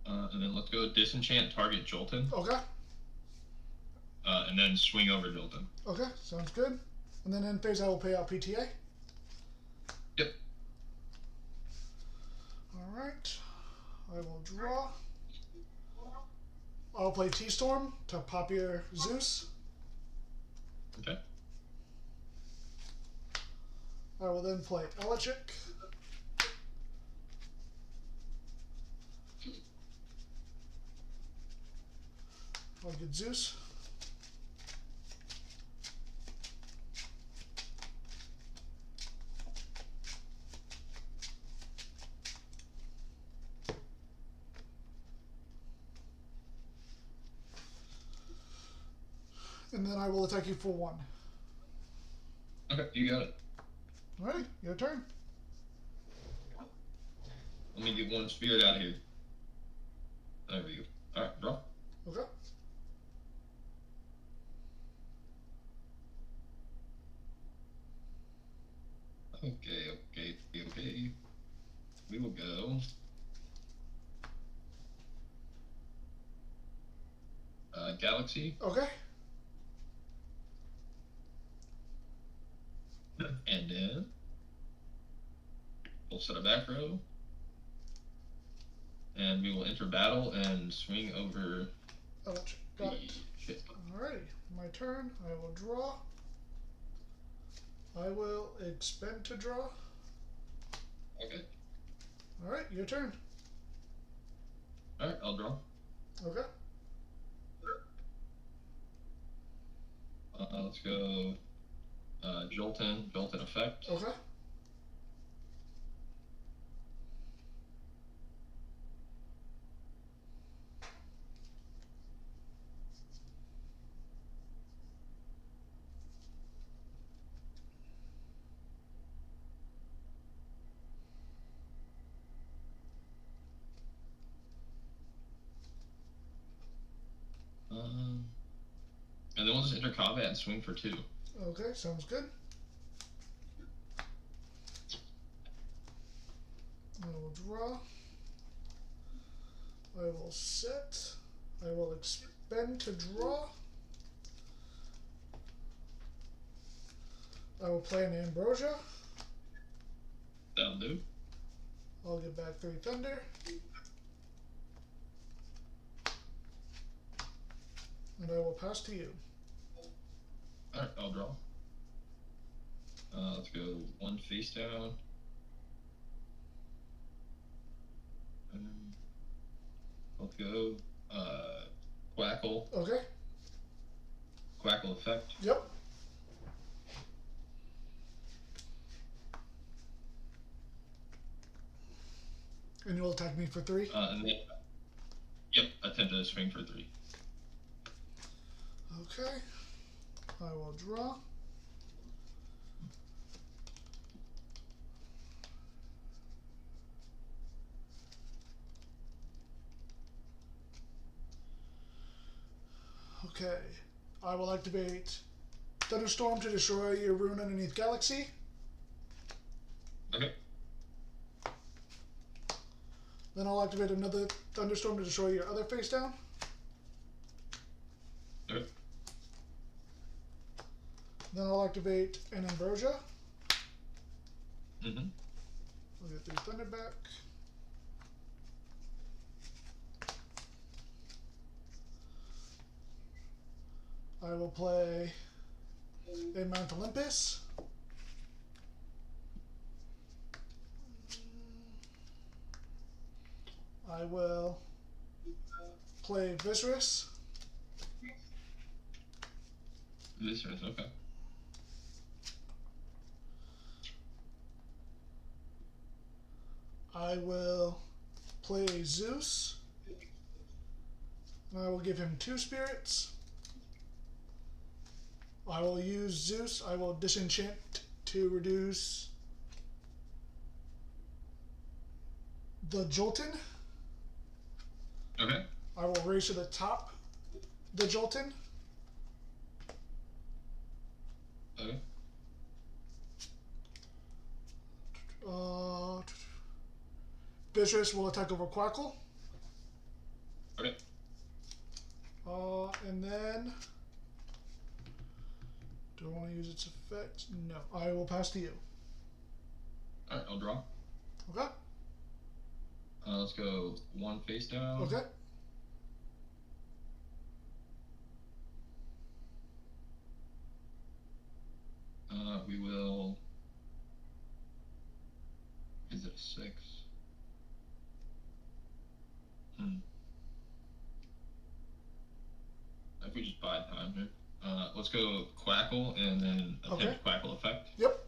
And then let's go disenchant target Jolton. Okay. And then swing over Jolton. Okay, sounds good. And then end phase, I will pay out PTA. Yep. Alright. I will draw. I'll play T-Storm to pop your Zeus. Okay. I will then play Elichick. I'll get Zeus. And then I will attack you for 1. Okay, you got it. Alright, your turn. Let me get 1 spirit out of here. There we go. Alright, draw. Okay. Okay. We will go. Galaxy. Okay. And then we'll set a back row. and we will enter battle and swing over Electric. the Got it. ship. Alrighty, my turn. I will draw. I will expend to draw. Okay. Alright, your turn. Alright, I'll draw. Okay. Let's go Joltin effect. Okay. And then we'll just enter combat and swing for 2. Okay, sounds good. I will draw. I will set. I will expend to draw. I will play an Ambrosia. That'll do. I'll get back 3 Thunder. And I will pass to you. Alright, I'll draw. Let's go 1 face down. Let's go Quackle. Okay. Quackle effect. Yep. And you'll attack me for 3? And then, yep, attempt to swing for 3. Okay. I will draw. Okay. I will activate Thunderstorm to destroy your rune underneath Galaxy. Okay. Then I'll activate another Thunderstorm to destroy your other face down. Okay. Then I'll activate an Ambrosia. Mm-hmm. I'll get 3 Thunder back. I will play a Mount Olympus. I will play Viserys. Viserys, okay. I will play Zeus. And I will give him 2 spirits. I will use Zeus. I will disenchant to reduce the Joltin. Okay. I will raise to the top the Joltin. Okay. Viserys will attack over Quackle. Okay. And then, do I want to use its effect? No. I will pass to you. Alright, I'll draw. Okay. Let's go 1 face down. Okay. We will. Is it a 6? If we just buy time here. Let's go Quackle and then attempt Quackle effect. Yep.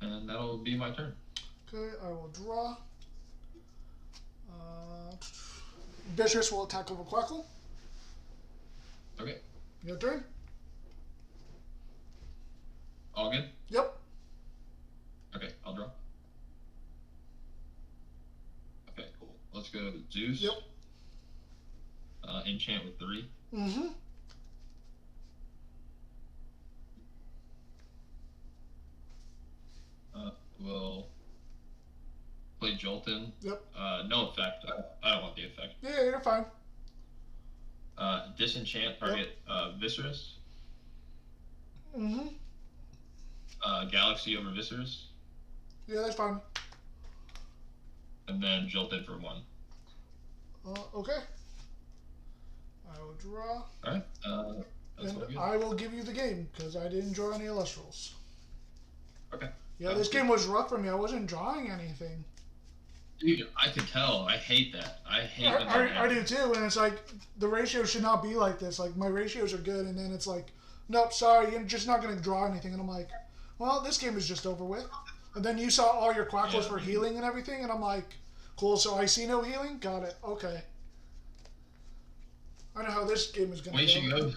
And that'll be my turn. Okay, I will draw. Viserys will attack over Quackle. Okay. Your turn. All good? Yep. Okay, I'll draw. Okay, cool. Let's go Zeus. Yep. Enchant with 3. Mm-hmm. We'll play Joltin. Yep. No effect. I don't want the effect. Yeah, you're fine. Disenchant target Viserys. Mm-hmm. Galaxy over Viserys. Yeah, that's fine. And then Jolted for 1. Okay. I will draw. Alright. That's all And good. I will give you the game, because I didn't draw any illustrals. Okay. Yeah, this game was rough for me. I wasn't drawing anything. Dude, I can tell. I hate that. I hate when that I happens. do too, and it's like, the ratio should not be like this. Like, my ratios are good, and then it's like, nope, sorry, you're just not going to draw anything. And I'm like, well, this game is just over with. And then you saw all your quackles for healing and everything, and I'm like, cool, so I see no healing? Got it, okay. I know how this game is going to Way go. she goes.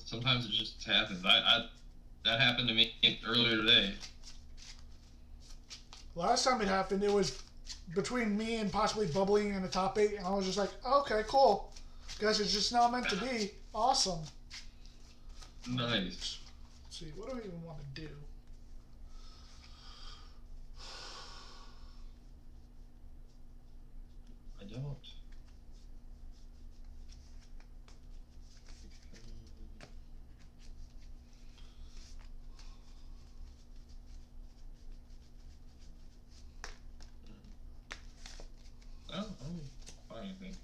Sometimes it just happens. That happened to me earlier today. Last time it happened, it was between me and possibly bubbling in the top 8, and I was just like, okay, cool. Guess it's just not meant to be. Awesome. Nice. Let's see, what do I even want to do? I don't. Oh, I'm fine, I think.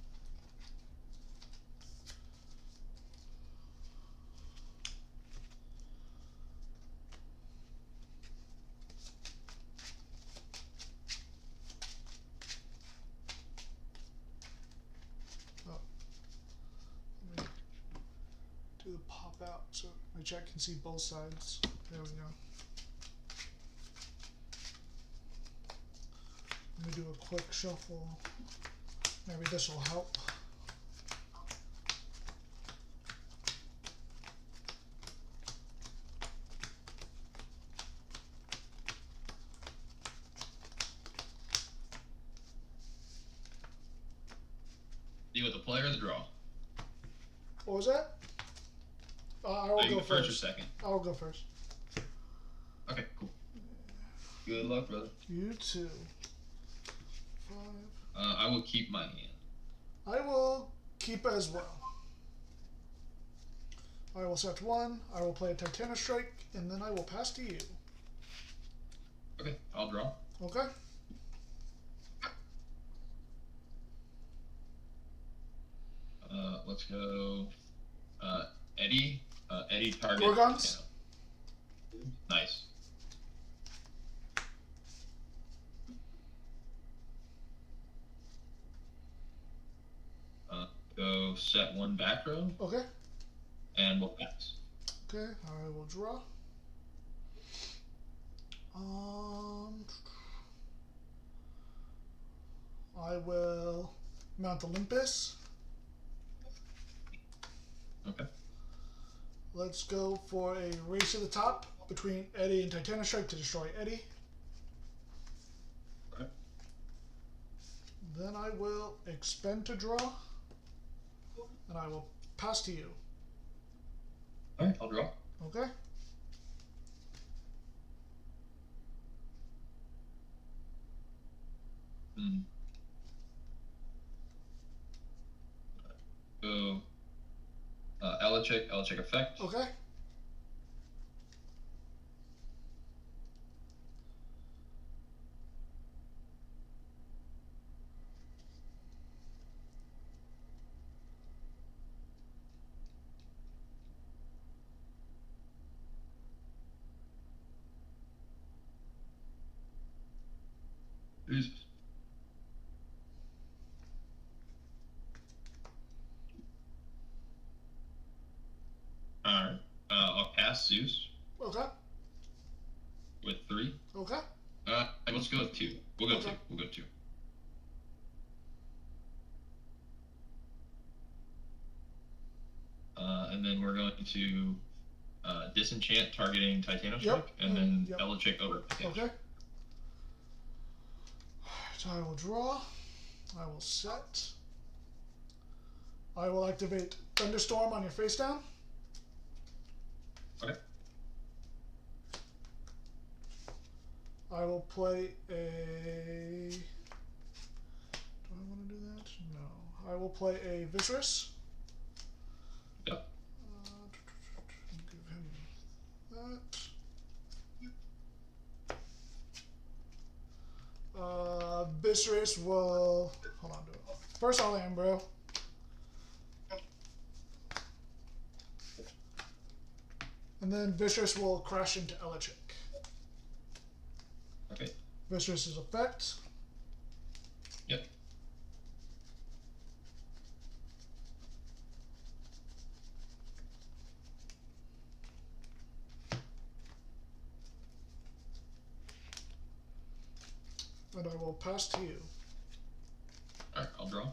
Let me do the pop out so my chat can see both sides. There we go. Let me do a quick shuffle. Maybe this will help. You with the player or the draw? What was that? I will you go go first or first. second? I'll go first. Okay, cool. Good luck, brother. You too. 5. I will keep my hand. I will keep as well. I will set 1. I will play a Titanic Strike, and then I will pass to you. Okay, I'll draw. Okay? Let's go. Eddie. Eddie target. Gorgons? Yeah. Nice. Go set 1 back row. Okay. And we'll pass. Okay, I will draw. I will mount Olympus. Okay. Let's go for a race to the top between Eddie and Titanic Strike to destroy Eddie. Okay. Then I will expend to draw, and I will pass to you. Alright, I'll draw. Okay? Go Elichick effect. Okay. Jesus. Alright. I'll cast Zeus Okay. with 3. Okay. Let's go with 2. We'll go Okay. 2. We'll go 2. And then we're going to disenchant targeting Titano Strike, and then Elichick over. Okay. So I will draw. I will set. I will activate Thunderstorm on your face down. Okay. I will play a. Do I want to do that? No. I will play a Viscerous. Yep. Give him that. Viscerous will. Hold on, do it. First, I'll Ambro. And then Viscerous will crash into Electric. Okay. Viscerous's effect. Yep. And I will pass to you. Alright, I'll draw.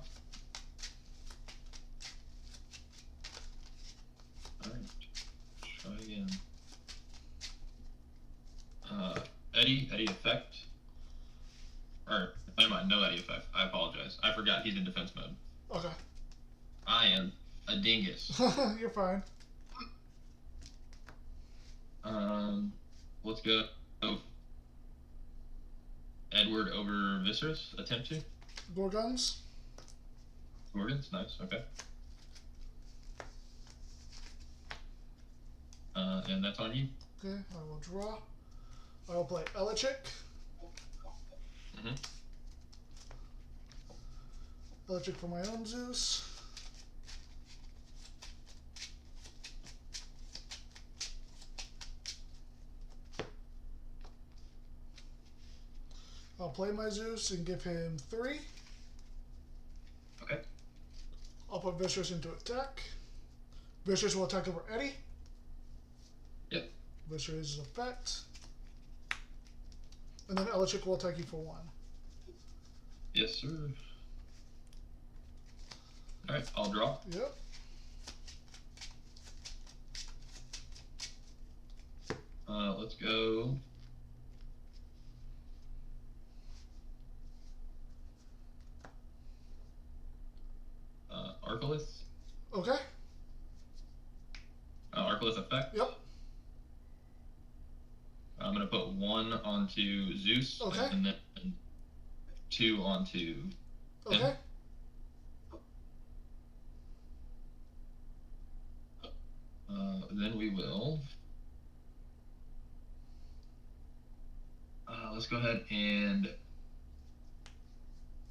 Alright. Try again. Eddie effect. Or, never mind, no Eddie effect. I apologize. I forgot he's in defense mode. Okay. I am a dingus. You're fine. Let's go. Oh. Edward over Viscerous, attempt to. Gorgons. Gorgons, nice, okay. And that's on you. Okay, I will draw. I will play Electric. Mm-hmm. Electric for my own Zeus. I'll play my Zeus and give him 3. Okay. I'll put Viscerous into attack. Viscerous will attack over Eddie. Yep. Viscerous' effect. And then Electric will attack you for 1. Yes, sir. Alright, I'll draw. Yep. Let's go. Arcolith. Okay. Arcolith effect. Yep. I'm gonna put 1 onto Zeus. Okay. And then 2 onto. Okay. Then we will. Let's go ahead and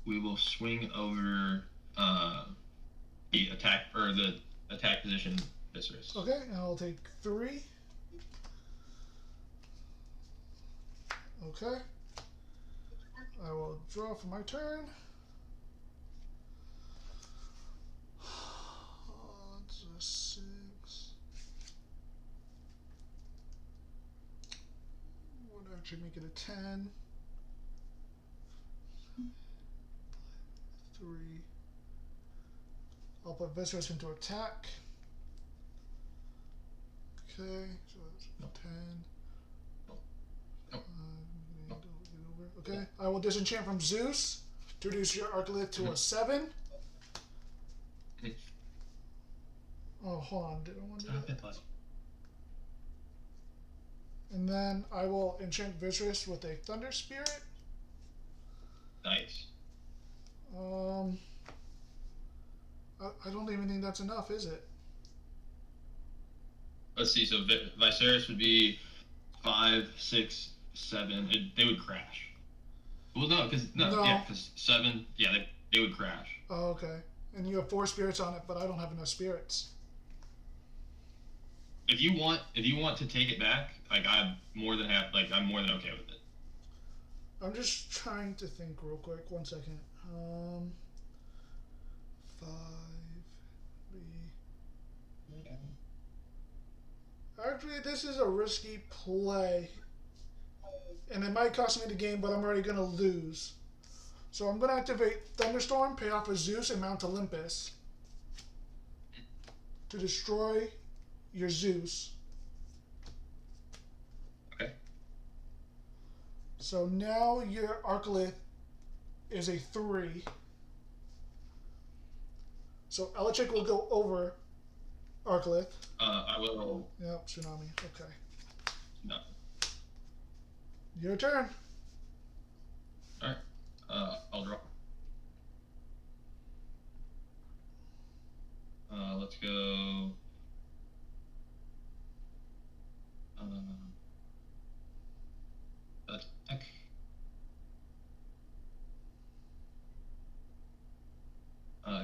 we will swing over the attack or the attack position Viscerous. Okay, and I'll take 3. Okay. I will draw for my turn. That's a 6. Would actually make it a 10. 3. I'll put Viscerous into attack. Okay, so that's 10. Okay, I will disenchant from Zeus to reduce your Arcolith to a 7. Oh, hold on, did I want to do that? And then I will enchant Viscerous with a Thunder Spirit. Nice. I don't even think that's enough, is it? Let's see. So Viscerous would be 5, 6, 7. They would crash. Well, no, because yeah, because 7. Yeah, they would crash. Oh, okay. And you have 4 spirits on it, but I don't have enough spirits. If you want to take it back, like I'm more than okay with it. I'm just trying to think real quick. 1 second. 5. Actually, this is a risky play. And it might cost me the game, but I'm already going to lose. So I'm going to activate Thunderstorm, pay off a Zeus, and Mount Olympus to destroy your Zeus. Okay. So now your Arcolith is a 3. So Electric will go over Arcolith. I will. Yep, Tsunami. Okay. No. Your turn. Alright. I'll draw.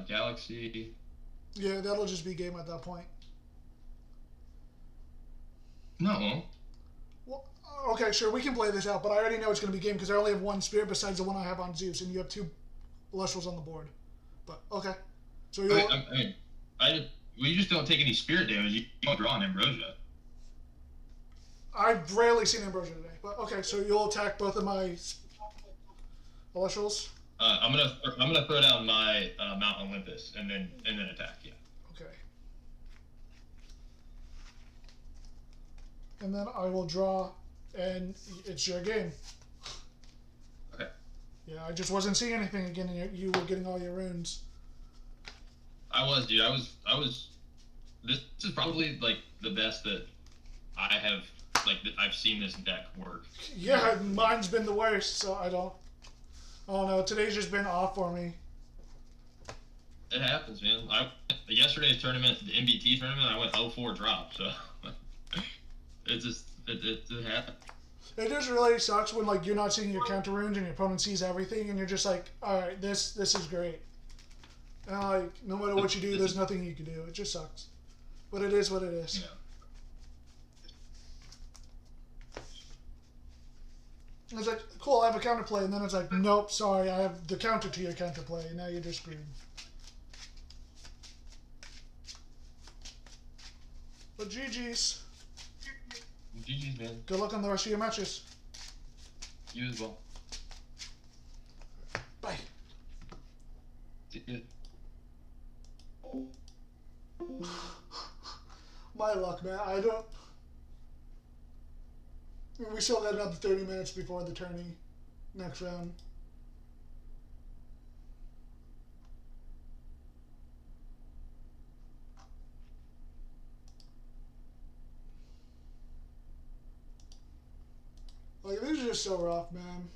Galaxy. Yeah, that'll just be game at that point. No, it won't. Well, okay, sure, we can play this out, but I already know it's going to be game because I only have one spirit besides the one I have on Zeus, and you have 2 Celestials on the board. But, okay. So you'll... We just don't take any spirit damage. You don't draw on Ambrosia. I've rarely seen Ambrosia today. But, okay, so you'll attack both of my Celestials? I'm gonna throw down my Mount Olympus and then attack. Yeah. Okay. And then I will draw, and it's your game. Okay. Yeah, I just wasn't seeing anything again, and you were getting all your runes. I was, dude. I was. This is probably like the best that I have. Like that I've seen this deck work. Yeah, mine's been the worst, so I don't know. Today's just been off for me. It happens, man. Yesterday's tournament, the MBT tournament, I went 0-4 drop, so it happened. It just really sucks when like you're not seeing your counter runes and your opponent sees everything, and you're just like, all right, this is great. And like no matter what you do, there's nothing you can do. It just sucks, but it is what it is. Yeah. It's like, cool, I have a counterplay, and then it's like, nope, sorry, I have the counter to your counterplay, and now you're just screwed. But GG's. GG's, man. Good luck on the rest of your matches. You as well. Bye. See ya. My luck, man. I don't... We still got another 30 minutes before the tourney next round. Like, this is just so rough, man.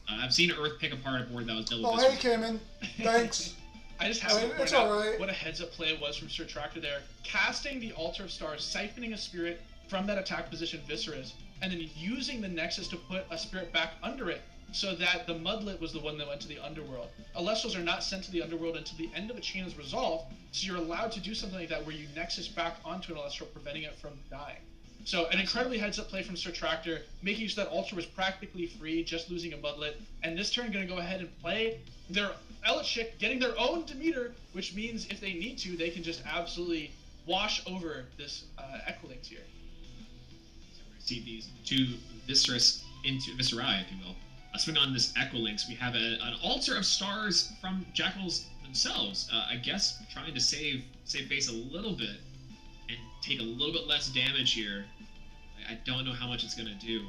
I've seen Earth pick apart a board that was double. Oh, hey, Cayman. Thanks. I just have to point it's out alright. what a heads-up play it was from Sir Tractor there. Casting the Altar of Stars, siphoning a spirit from that attack position, Viscerus, and then using the Nexus to put a spirit back under it, so that the Mudlet was the one that went to the Underworld. Celestials are not sent to the Underworld until the end of a chain is resolved, so you're allowed to do something like that where you Nexus back onto an Celestial, preventing it from dying. So an incredibly heads-up play from Sir Tractor, making sure that Altar was practically free, just losing a Mudlet, and this turn going to go ahead and play their Elitchik, getting their own Demeter, which means if they need to, they can just absolutely wash over this Equilings here. So we see these 2 Viscerai, if you will. Swing on this Equilings. We have an Altar of Stars from Jackals themselves. I guess trying to save face a little bit and take a little bit less damage here. I don't know how much it's going to do.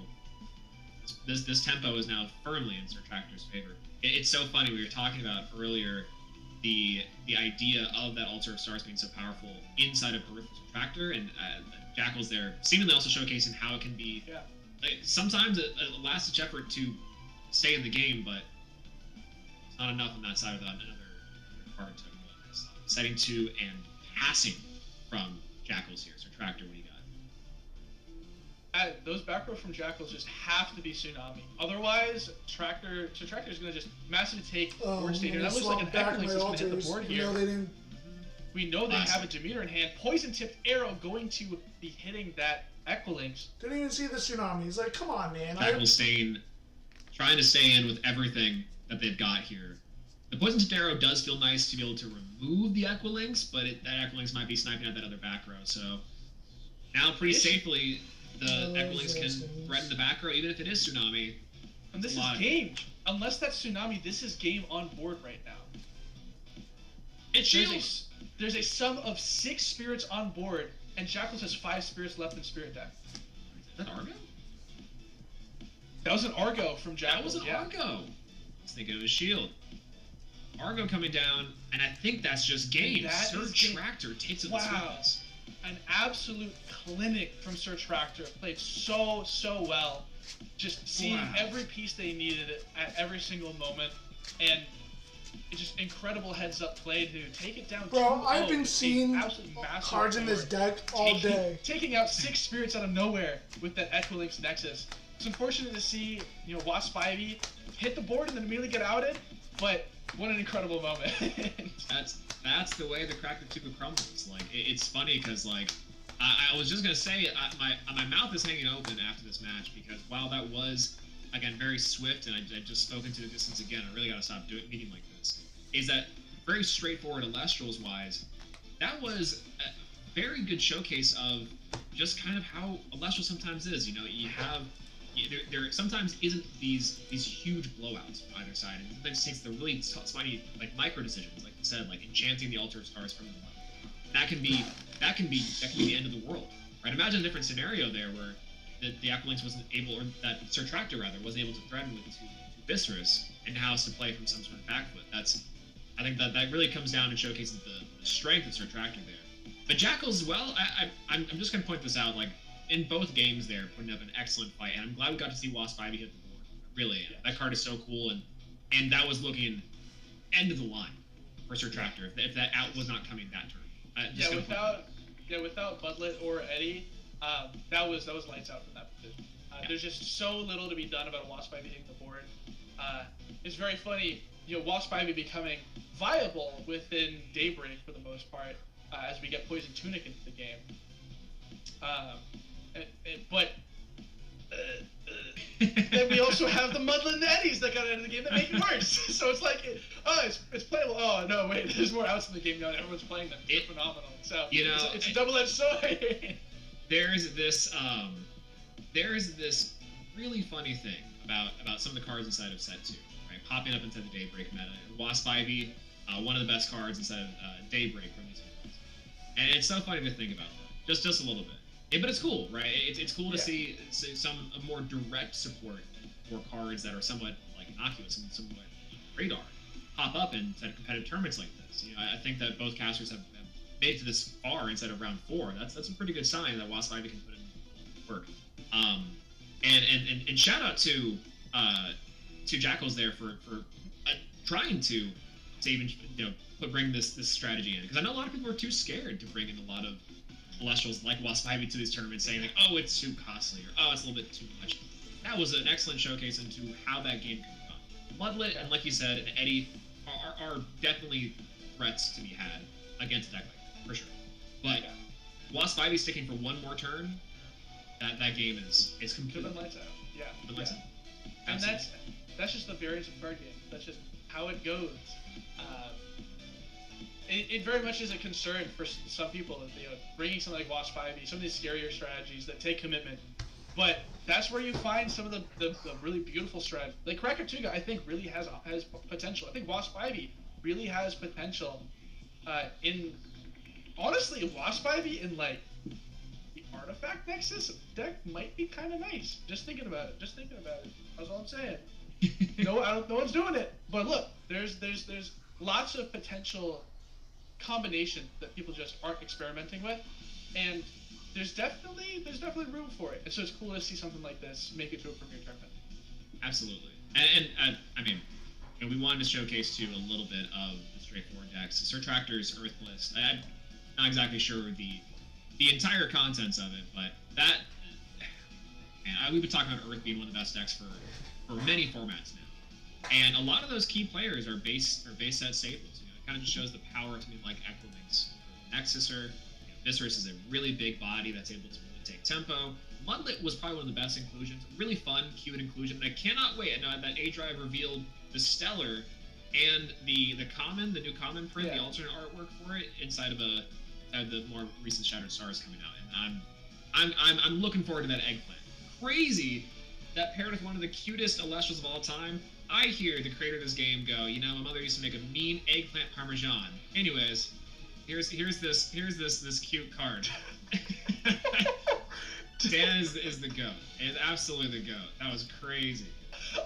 This tempo is now firmly in Sir Tractor's favor. It's so funny, we were talking about earlier the idea of that Altar of Stars being so powerful inside of Earth Sir Tractor, and Jackal's there seemingly also showcasing how it can be sometimes a last-ditch effort to stay in the game, but it's not enough on that side without another card to setting 2 and passing from Jackals here. Sir Tractor, what do you got? Those back row from Jackals just have to be Tsunami. Otherwise, Tractor is going to just massively take board state here. That looks like an Equilings that's going to hit the board here. We know they have a Demeter in hand. Poison-tipped arrow going to be hitting that Equilings. Didn't even see the Tsunami. He's like, come on, man. Jackals trying to stay in with everything that they've got here. The Poison-tipped arrow does feel nice to be able to remove the Equilings, but that Equilings might be sniping at that other back row. So now pretty safely, the Equilings can threaten the back row, even if it is Tsunami. And this is game. Unless that's Tsunami, this is game on board right now. There's a sum of 6 spirits on board, and Jackals has 5 spirits left in Spirit deck. Is that Argo? That was an Argo from Jackals. That was an Argo. I was thinking it was Shield. Argo coming down, and I think that's just game. Sir Tractor takes it with sweetness. An absolute clinic from Sir Tractor. Played so well. Just seeing every piece they needed at every single moment. And just incredible heads-up play to take it down. Bro, 2-0 I've been with seeing absolutely massive cards in this board. deck all day. Taking out 6 spirits out of nowhere with that Equilinx Nexus. It's unfortunate to see, Wasp Ivy hit the board and then immediately get outed, but what an incredible moment. That's the way the cracker tuba crumbles. Like, it's funny because, like, I was just gonna say, my mouth is hanging open after this match because while that was, again, very swift, and I just spoke into the distance again, I really gotta stop meeting like this, is that very straightforward Alestrals wise, that was a very good showcase of just kind of how Alestral sometimes is. You have, there sometimes isn't these huge blowouts on either side, and sometimes it takes the really spiny, like, micro decisions, like you said, like enchanting the Altar of Stars from the one. That can be the end of the world, right? Imagine a different scenario there where the Aqualinx wasn't able, or that Surtractor rather, wasn't able to threaten with two Viscerus and now has to play from some sort of back foot. I think that really comes down and showcases the strength of Surtractor there. But Jackals as well, I'm just gonna point this out, like, in both games there, putting up an excellent fight, and I'm glad we got to see Wasp Ivy hit the board. Really, that card is so cool, and that was looking end of the line for Surtractor if that out was not coming that turn. Without Budlet or Eddie, that was lights out from that position. There's just so little to be done about Wasp Ivy hitting the board. It's very funny, Wasp Ivy becoming viable within Daybreak for the most part, as we get Poison Tunic into the game. But then we also have the Mudland Eddies that got into the game that make it worse. So it's like, it's playable. Oh no, wait, there's more outs in the game now, and everyone's playing them. It's phenomenal. So it's a double-edged sword. There's this really funny thing about some of the cards inside of Set 2, right? Popping up inside the Daybreak meta. Wasp Ivy, one of the best cards inside of Daybreak from these cards. And it's so funny to think about, just a little bit. But it's cool, right? It's cool to see a more direct support for cards that are somewhat, like, innocuous and somewhat radar pop up inside of competitive tournaments like this. I think that both casters have made it to this far inside of round 4. That's a pretty good sign that Wasp Ivy can put in work. And shout out to Jackals there for trying to even bring this strategy in, because I know a lot of people are too scared to bring in a lot of Alestrals like Wasp Ivy to these tournaments, saying like, oh, it's too costly, or oh, it's a little bit too much. That was an excellent showcase into how that game can be done. Mudlet, and like you said, and Eddie are definitely threats to be had against a deck like that, for sure. But Wasp Ivy sticking for one more turn, that game is completely lights out. Yeah. Lights out. And that's just the variance of card game. That's just how it goes. It very much is a concern for some people, bringing something like Wasp Ivy, some of these scarier strategies that take commitment. But that's where you find some of the really beautiful strategies. Like Krakatuga, I think, really has potential. I think Wasp Ivy really has potential. Honestly, Wasp Ivy in, like, the Artifact Nexus deck might be kind of nice. Just thinking about it. That's all I'm saying. No one's doing it. But look, there's lots of potential combination that people just aren't experimenting with, and there's definitely room for it. And so it's cool to see something like this make it to a premier tournament. Absolutely. And I mean, we wanted to showcase too a little bit of the straightforward decks. Surtractor's Earth list. I'm not exactly sure the entire contents of it, but that, man, we've been talking about Earth being one of the best decks for many formats now, and a lot of those key players are base set staples. It kind of just shows the power of something like Equilinx, Nexuser. Viscerus is a really big body that's able to really take tempo. Mudlet was probably one of the best inclusions. Really fun, cute inclusion. And I cannot wait. I know that A-Drive revealed the Stellar and the common, the new common print, the alternate artwork for it inside of the more recent Shattered Stars coming out. And I'm looking forward to that eggplant. Crazy that paired with one of the cutest Alestrals of all time. I hear the creator of this game go, my mother used to make a mean eggplant parmesan. Anyways, here's this cute card. Dan is the GOAT. It's absolutely the GOAT. That was crazy.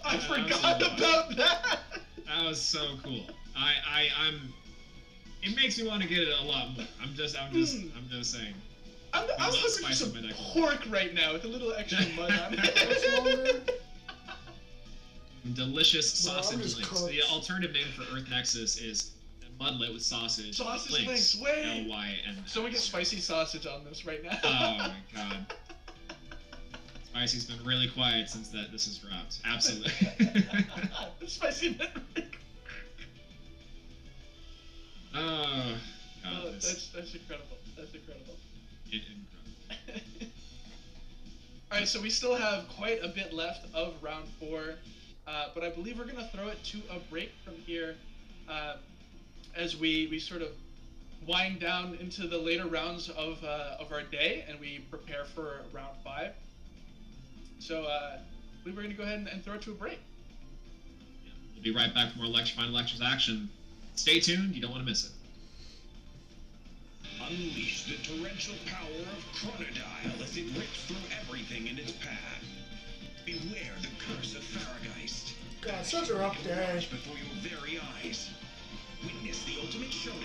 I forgot about that. That was so cool. I'm. It makes me want to get it a lot more. I'm just saying. I'm looking for some pork right now with a little extra mud on it. delicious Bro, I'm sausage just links. cooked. The alternative name for Earth Nexus is mudlet with sausage. Sausage links, wait! L-Y-N. So we get spicy sausage on this right now. Oh my god. Spicy's been really quiet since this has dropped. Absolutely. Spicy. Oh god. Oh, that's incredible. That's incredible. Incredible. Alright, so we still have quite a bit left of round 4, but I believe we're going to throw it to a break from here as we sort of wind down into the later rounds of our day and we prepare for round 5. So I believe we're going to go ahead and throw it to a break. Yeah, we'll be right back for more Final Lectures action. Stay tuned, you don't want to miss it. Unleash the torrential power of Chronodile as it rips through everything in its path. Beware the curse of Farrageist. God, such a rough day. Before your very eyes. Witness the ultimate showdown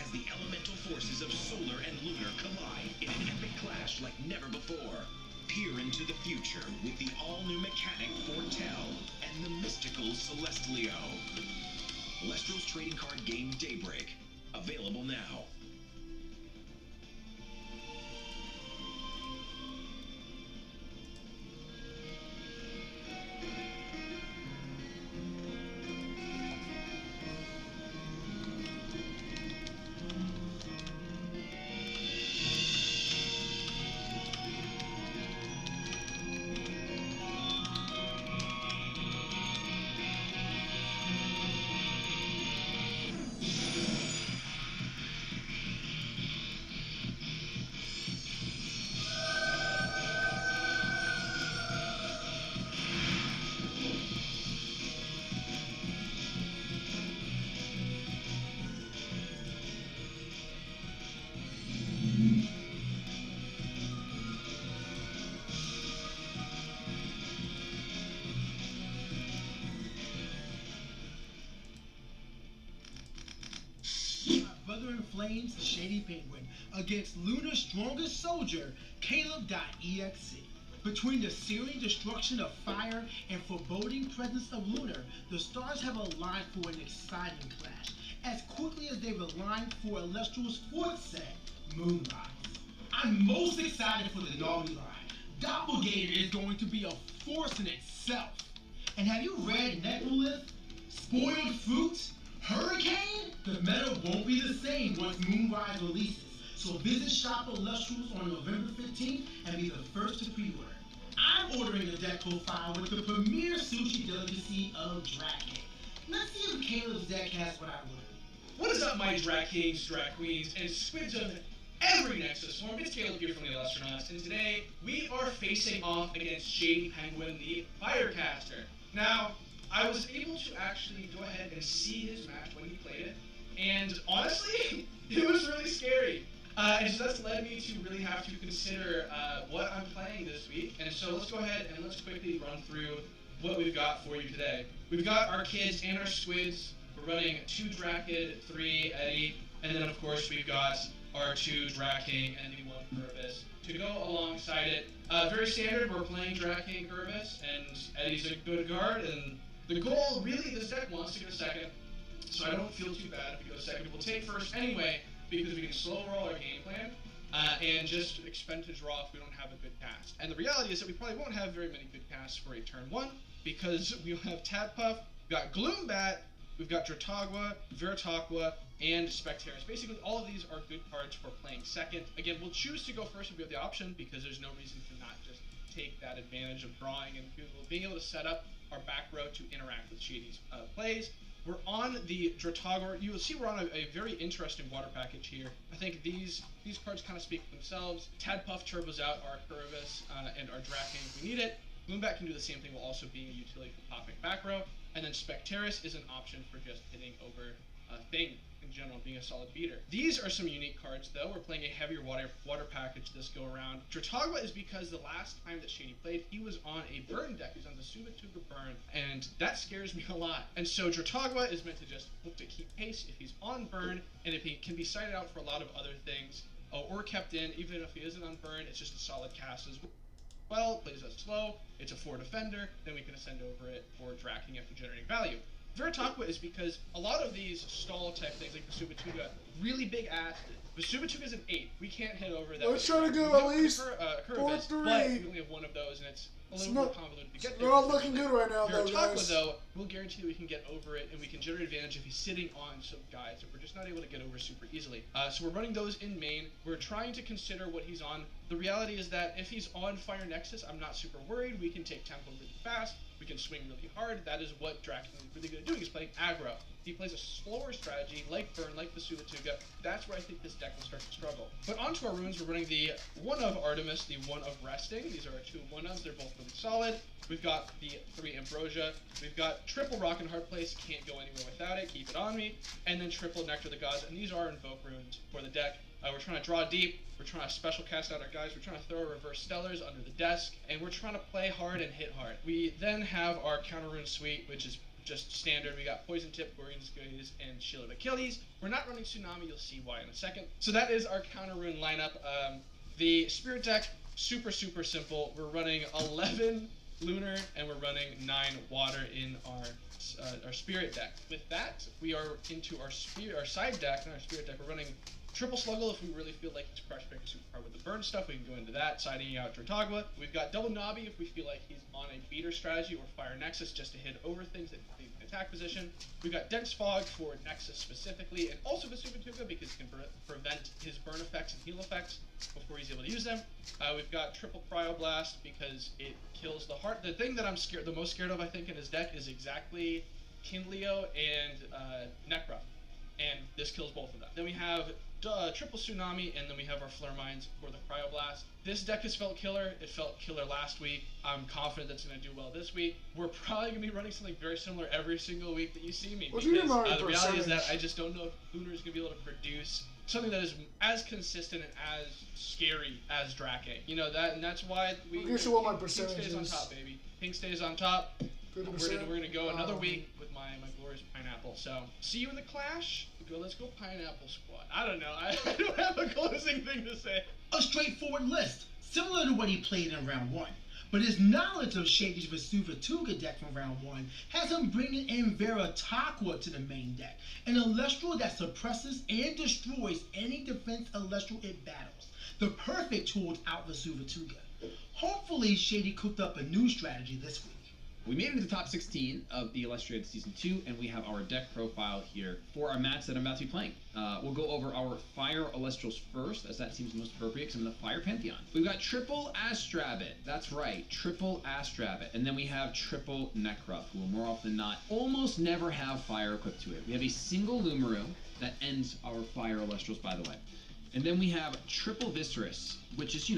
as the elemental forces of solar and lunar collide in an epic clash like never before. Peer into the future with the all-new mechanic Fortell and the mystical Celestlio. Lestro's trading card game Daybreak. Available now. Brother in Flames, Shady Penguin, against Lunar's strongest soldier, Caleb.exe. Between the searing destruction of fire and foreboding presence of Lunar, the stars have aligned for an exciting clash, as quickly as they've aligned for Alestro's fourth set, Moonrise. I'm most excited for the Naughty line. Doppelganger is going to be a force in itself. And have you read Necrolith? Spoiled Fruit? Hurricane? The meta won't be the same once Moonrise releases, so visit Shop Illustrious on November 15th and be the first to pre-order. I'm ordering a deck profile with the premier sushi delicacy of Draken. Let's see if Caleb's deck has what I ordered. What is up, my drag kings, drag queens, and squids of every Nexus form? It's Caleb here from the Illustronauts, and today we are facing off against Shady Penguin, the Firecaster. Now, I was able to actually go ahead and see his match when he played it, and honestly, it was really scary. And so that's led me to really have to consider what I'm playing this week. And so let's go ahead and let's quickly run through what we've got for you today. We've got our kids and our squids. We're running 2 Drakid, 3 Eddie, and then of course we've got our 2 Draking and the 1 Purvis to go alongside it. Very standard, we're playing Draking Purvis, and Eddie's a good guard, and the goal really, this deck wants to go second, so I don't feel too bad if we go second. We'll take first anyway, because we can slow roll our game plan, and just expend to draw if we don't have a good cast. And the reality is that we probably won't have very many good casts for a turn 1, because we'll have Tadpuff, we've got Gloombat, we've got Dratagua, Veritaqua, and Spectaris. Basically, all of these are good cards for playing second. Again, we'll choose to go first if we have the option, because there's no reason to not just take that advantage of drawing and being able to set up our back row to interact with Shady's plays. We're on the Dratagor. You will see we're on a very interesting water package here. I think these cards kind of speak for themselves. Tadpuff turbos out our Purvis and our Draken if we need it. Moonbat can do the same thing while also being a utility for popping back row. And then Spectaris is an option for just hitting over Thing in general, being a solid beater. These are some unique cards though. We're playing a heavier water package this go around. Dratagua is because the last time that Shady played, he was on a burn deck. He's on the Subatuga burn, and that scares me a lot. And so Dratagua is meant to just hope to keep pace if he's on burn, and if he can be sighted out for a lot of other things, or kept in, even if he isn't on burn, it's just a solid cast as well. well, plays us slow, it's a 4 defender, then we can ascend over it for dracking after generating value. Veritaqua is because a lot of these stall type things like the Subatuga, really big ass. The Subatuga's an 8. We can't hit over that. Let's try to go at least 4-3. But we only have one of those, and it's a little more convoluted to get there. They're not looking good right now, though, Veritaqua, guys. though, we'll guarantee that we can get over it, and we can generate advantage if he's sitting on some guys that we're just not able to get over super easily. So we're running those in main. We're trying to consider what he's on. The reality is that if he's on Fire Nexus, I'm not super worried. We can take tempo really fast. We can swing really hard. That is what Draken is really good at doing. He's playing aggro. He plays a slower strategy, like Burn, like the Subatuga. That's where I think this deck will start to struggle. But onto our runes, we're running the 1 of Artemis, the 1 of Resting. These are our 2 1-ofs. They're both really solid. We've got the 3 Ambrosia. We've got triple Rock and Hard Place. Can't go anywhere without it. Keep it on me. And then triple Nectar of the Gods. And these are Invoke runes for the deck. We're trying to draw deep. We're trying to special cast out our guys. We're trying to throw reverse stellars under the desk. And we're trying to play hard and hit hard. We then have our counter rune suite, which is just standard. We got Poison Tip, Gorgon's Gaze, and Shield of Achilles. We're not running Tsunami. You'll see why in a second. So that is our counter rune lineup. The Spirit deck, super simple. We're running 11 Lunar, and we're running 9 Water in our Spirit deck. With that, we are into our side deck, and our Spirit deck. We're running Triple Sluggle if we really feel like he's Crush Breaker super hard with the burn stuff. We can go into that, siding out Veritaqua. We've got Double Nobby if we feel like he's on a beater strategy or Fire Nexus just to hit over things that leave an attack position. We've got Dense Fog for Nexus specifically, and also Vesubatuga because it can prevent his burn effects and heal effects before he's able to use them. We've got Triple Cryoblast because it kills the heart. The thing that I'm the most scared of, I think, in his deck is exactly Kindleo and Necra. And this kills both of them. Then we have Triple Tsunami, and then we have our Flare Mines for the Cryoblast. This deck has felt killer. It felt killer last week. I'm confident that's going to do well this week. We're probably going to be running something very similar every single week that you see me. What because the reality is that I just don't know if Lunar is going to be able to produce something that is as consistent and as scary as Drake. You know that, and that's why we. Here's what my Pink percentage stays on is. top, baby. Pink stays on top. 50%. We're gonna go another week with my glorious pineapple. So see you in the clash. Let's go pineapple squad. I don't know. I don't have a closing thing to say. A straightforward list, similar to what he played in round 1. But his knowledge of Shady's Vesubatuga deck from round 1 has him bringing in Veritaqua to the main deck, an Celestial that suppresses and destroys any defense Celestial it battles. The perfect tool to out Vesubatuga. Hopefully Shady cooked up a new strategy this week. We made it to the top 16 of the Illustrated Season 2, and we have our deck profile here for our match that I'm about to be playing. We'll go over our Fire Celestials first, as that seems most appropriate, because I'm in the Fire Pantheon. We've got triple Astrabbit. That's right, triple Astrabbit. And then we have triple Necruff, who will more often than not almost never have fire equipped to it. We have a single Lumaru that ends our Fire Celestials, by the way. And then we have triple Viscerus, which is,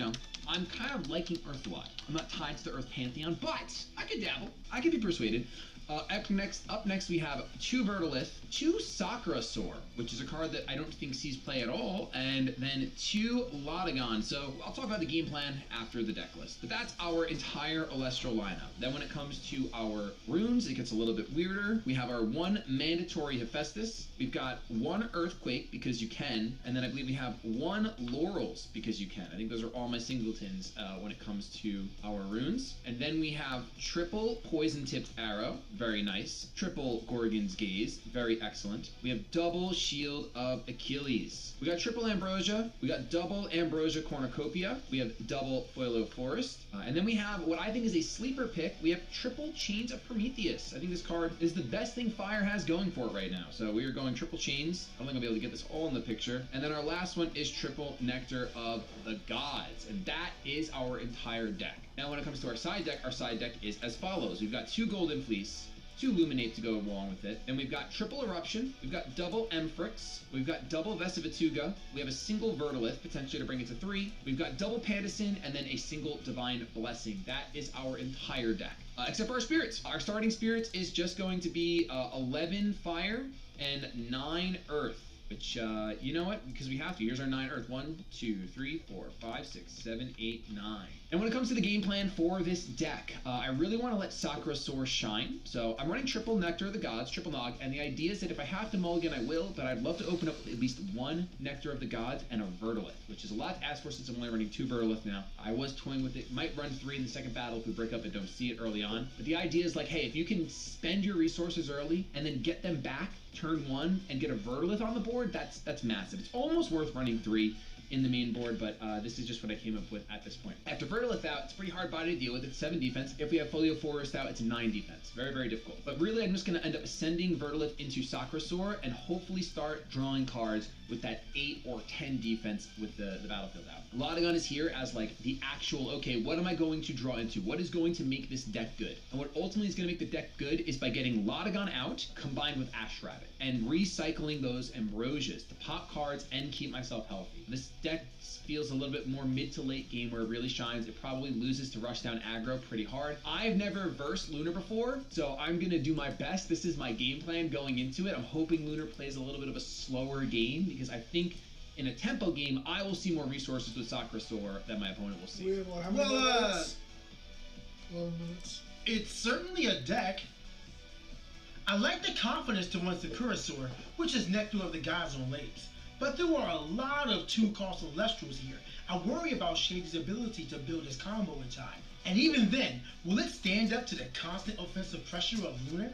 I'm kind of liking Earth a lot. I'm not tied to the Earth Pantheon, but I could dabble. I could be persuaded. Up next we have 2 Vertilith, 2 Sakurasaur, which is a card that I don't think sees play at all, and then 2 Lotagon. So I'll talk about the game plan after the deck list. But that's our entire Celestial lineup. Then when it comes to our runes, it gets a little bit weirder. We have our 1 mandatory Hephaestus. We've got 1 Earthquake because you can, and then I believe we have 1 Laurels because you can. I think those are all my singletons when it comes to our runes. And then we have triple Poison Tipped Arrow. Very nice. Triple Gorgon's Gaze. Very excellent. We have double Shield of Achilles. We got triple Ambrosia. We got double Ambrosia Cornucopia. We have double Foilo Forest. And then we have what I think is a sleeper pick. We have triple Chains of Prometheus. I think this card is the best thing Fire has going for it right now. So we are going triple Chains. I don't think I'll be able to get this all in the picture. And then our last one is triple Nectar of the Gods. And that is our entire deck. Now when it comes to our side deck is as follows. We've got 2 Golden Fleece, 2 Luminate to go along with it. Then we've got triple Eruption, we've got double Emphyrix, we've got double Vesubatuga, we have a single Vertilith, potentially to bring it to 3. We've got double Pandison, and then a single Divine Blessing. That is our entire deck. Except for our spirits. Our starting spirits is just going to be 11 Fire and 9 Earth. Which, you know what? Because we have to. Here's our 9 Earth. 1, 2, 3, 4, 5, 6, 7, 8, 9. And when it comes to the game plan for this deck, I really want to let Sakura Source shine. So I'm running triple Nectar of the Gods, triple Nog, and the idea is that if I have to mulligan, I will, but I'd love to open up at least 1 Nectar of the Gods and a Verdolith, which is a lot to ask for since I'm only running 2 Verdolith now. I was toying with it. Might run 3 in the second battle if we break up and don't see it early on. But the idea is like, hey, if you can spend your resources early and then get them back turn 1 and get a Verdolith on the board, that's massive. It's almost worth running 3 in the main board, but this is just what I came up with at this point. After Verdolith out, it's pretty hard body to deal with. It's 7 defense. If we have Folio Forest out, it's 9 defense. Very, very difficult. But really, I'm just going to end up sending Verdolith into Sakura and hopefully start drawing cards with that 8 or 10 defense with the battlefield out. Lotagon is here as like the actual, okay, what am I going to draw into? What is going to make this deck good? And what ultimately is going to make the deck good is by getting Lotagon out combined with Ash Rabbit and recycling those Ambrosias to pop cards and keep myself healthy. This deck feels a little bit more mid to late game where it really shines. It probably loses to rush down aggro pretty hard. I've never versed Lunar before, so I'm going to do my best. This is my game plan going into it. I'm hoping Lunar plays a little bit of a slower game because I think in a tempo game, I will see more resources with Sakura than my opponent will see. It's certainly a deck. I like the confidence to run Sakura, which is Nectar of the Gods on Lakes. But there are a lot of 2-cost Celestials here. I worry about Shady's ability to build his combo in time. And even then, will it stand up to the constant offensive pressure of Lunar?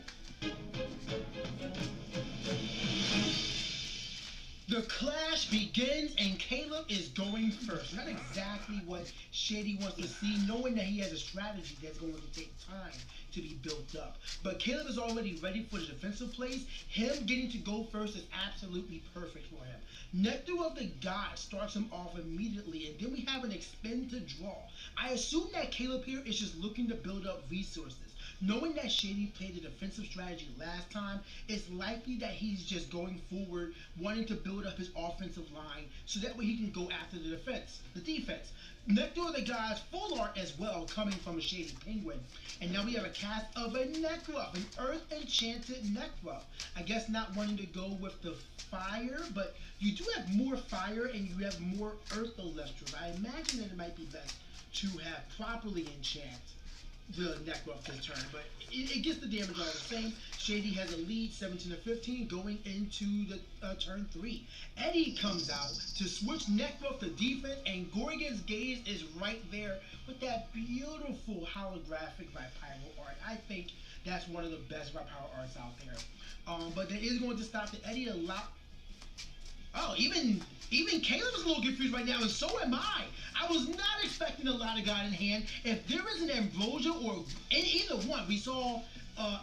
The clash begins and Caleb is going first. Not exactly what Shady wants to see, knowing that he has a strategy that's going to take time to be built up. But Caleb is already ready for the defensive plays. Him getting to go first is absolutely perfect for him. Nectar of the Gods starts him off immediately, and then we have an expend to draw. I assume that Caleb here is just looking to build up resources. Knowing that Shady played a defensive strategy last time, it's likely that he's just going forward, wanting to build up his offensive line, so that way he can go after the defense. Nectar of the Gods full art as well, coming from a Shady Penguin. And now we have a cast of a Necruff, an Earth Enchanted Necruff. I guess not wanting to go with the fire, but you do have more fire and you have more Earth Celestials. I imagine that it might be best to have properly enchant the Necruff this turn, but it gets the damage all the same. Shady has a lead, 17-15, going into the turn 3. Eddie comes out to switch Necruff to defense, and Gorgon's Gaze is right there with that beautiful holographic Vipyro art. I think that's one of the best Vipyro arts out there. But that is going to stop the Eddie a lot. Oh, even Caleb's a little confused right now, and so am I. I was not expecting a lot of God in hand. If there is an Ambrosia or either one, we saw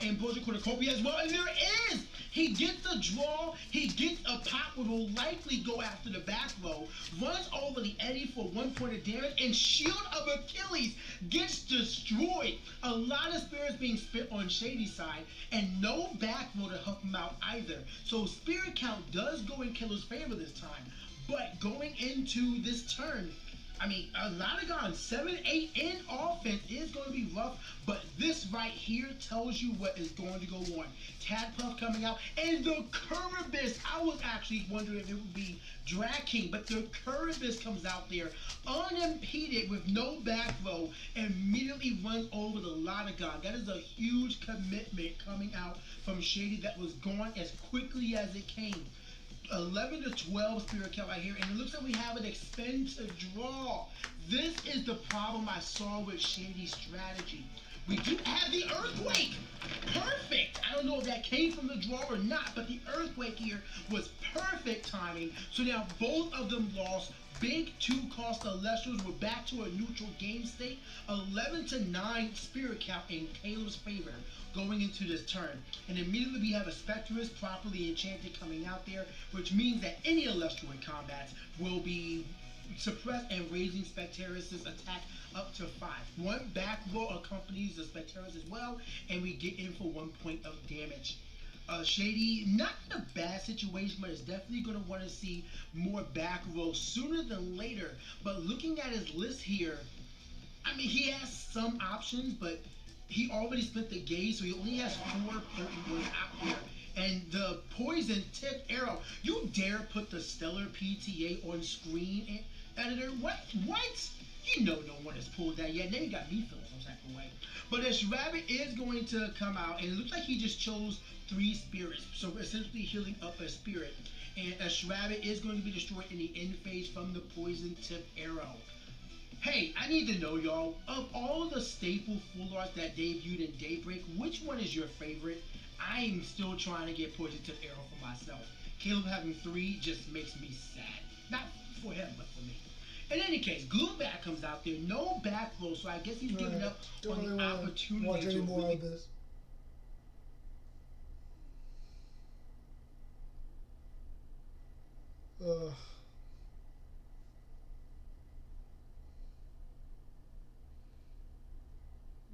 Ambrosia Cornucopia as well, and there is. He gets a draw, he gets a pop, which will likely go after the back row, runs over the Eddie for 1 point of damage, and Shield of Achilles gets destroyed. A lot of spirits being spit on Shady's side, and no back row to help him out either. So spirit count does go in Killer's favor this time, but going into this turn, I mean, a lot of guns, 7-8 in offense is going to be rough, but this right here tells you what is going to go on. Tadpuff coming out, and the Curubus. I was actually wondering if it would be Drag King, but the Curubus comes out there unimpeded with no back row and immediately runs over the Lotagon. That is a huge commitment coming out from Shady that was gone as quickly as it came. 11 to 12 spirit count right here, and it looks like we have an expend to draw. This is the problem I saw with Shady's strategy. We do have the Earthquake. Perfect. I don't know if that came from the draw or not, but the Earthquake here was perfect timing. So now both of them lost. Big 2-cost Celestials were back to a neutral game state. 11 to 9 spirit count in Caleb's favor going into this turn. And immediately we have a Spectrus properly enchanted coming out there, which means that any Celestial in combats will be suppressed and raising Spectrus' attack up to 5. One back row accompanies the Spectrus as well, and we get in for 1 point of damage. Shady, not in a bad situation, but is definitely going to want to see more back row sooner than later. But looking at his list here, I mean, he has some options, but he already split the gaze, so he only has 4 potent ones out there. and the poison tip arrow. You dare put the stellar PTA on screen, editor? What? You know no one has pulled that yet. Now you got me feeling some type of way. But this rabbit is going to come out, and it looks like he just chose 3 spirits, so essentially healing up a spirit. And a Shrabbit is going to be destroyed in the end phase from the poison tip arrow. Hey, I need to know, y'all, of all the staple full arts that debuted in Daybreak, which one is your favorite? I'm still trying to get poison tip arrow for myself. Caleb having 3 just makes me sad. Not for him, but for me. In any case, Gloombat comes out there, no back row, so I guess he's giving up on the opportunity watch any to more really... of this.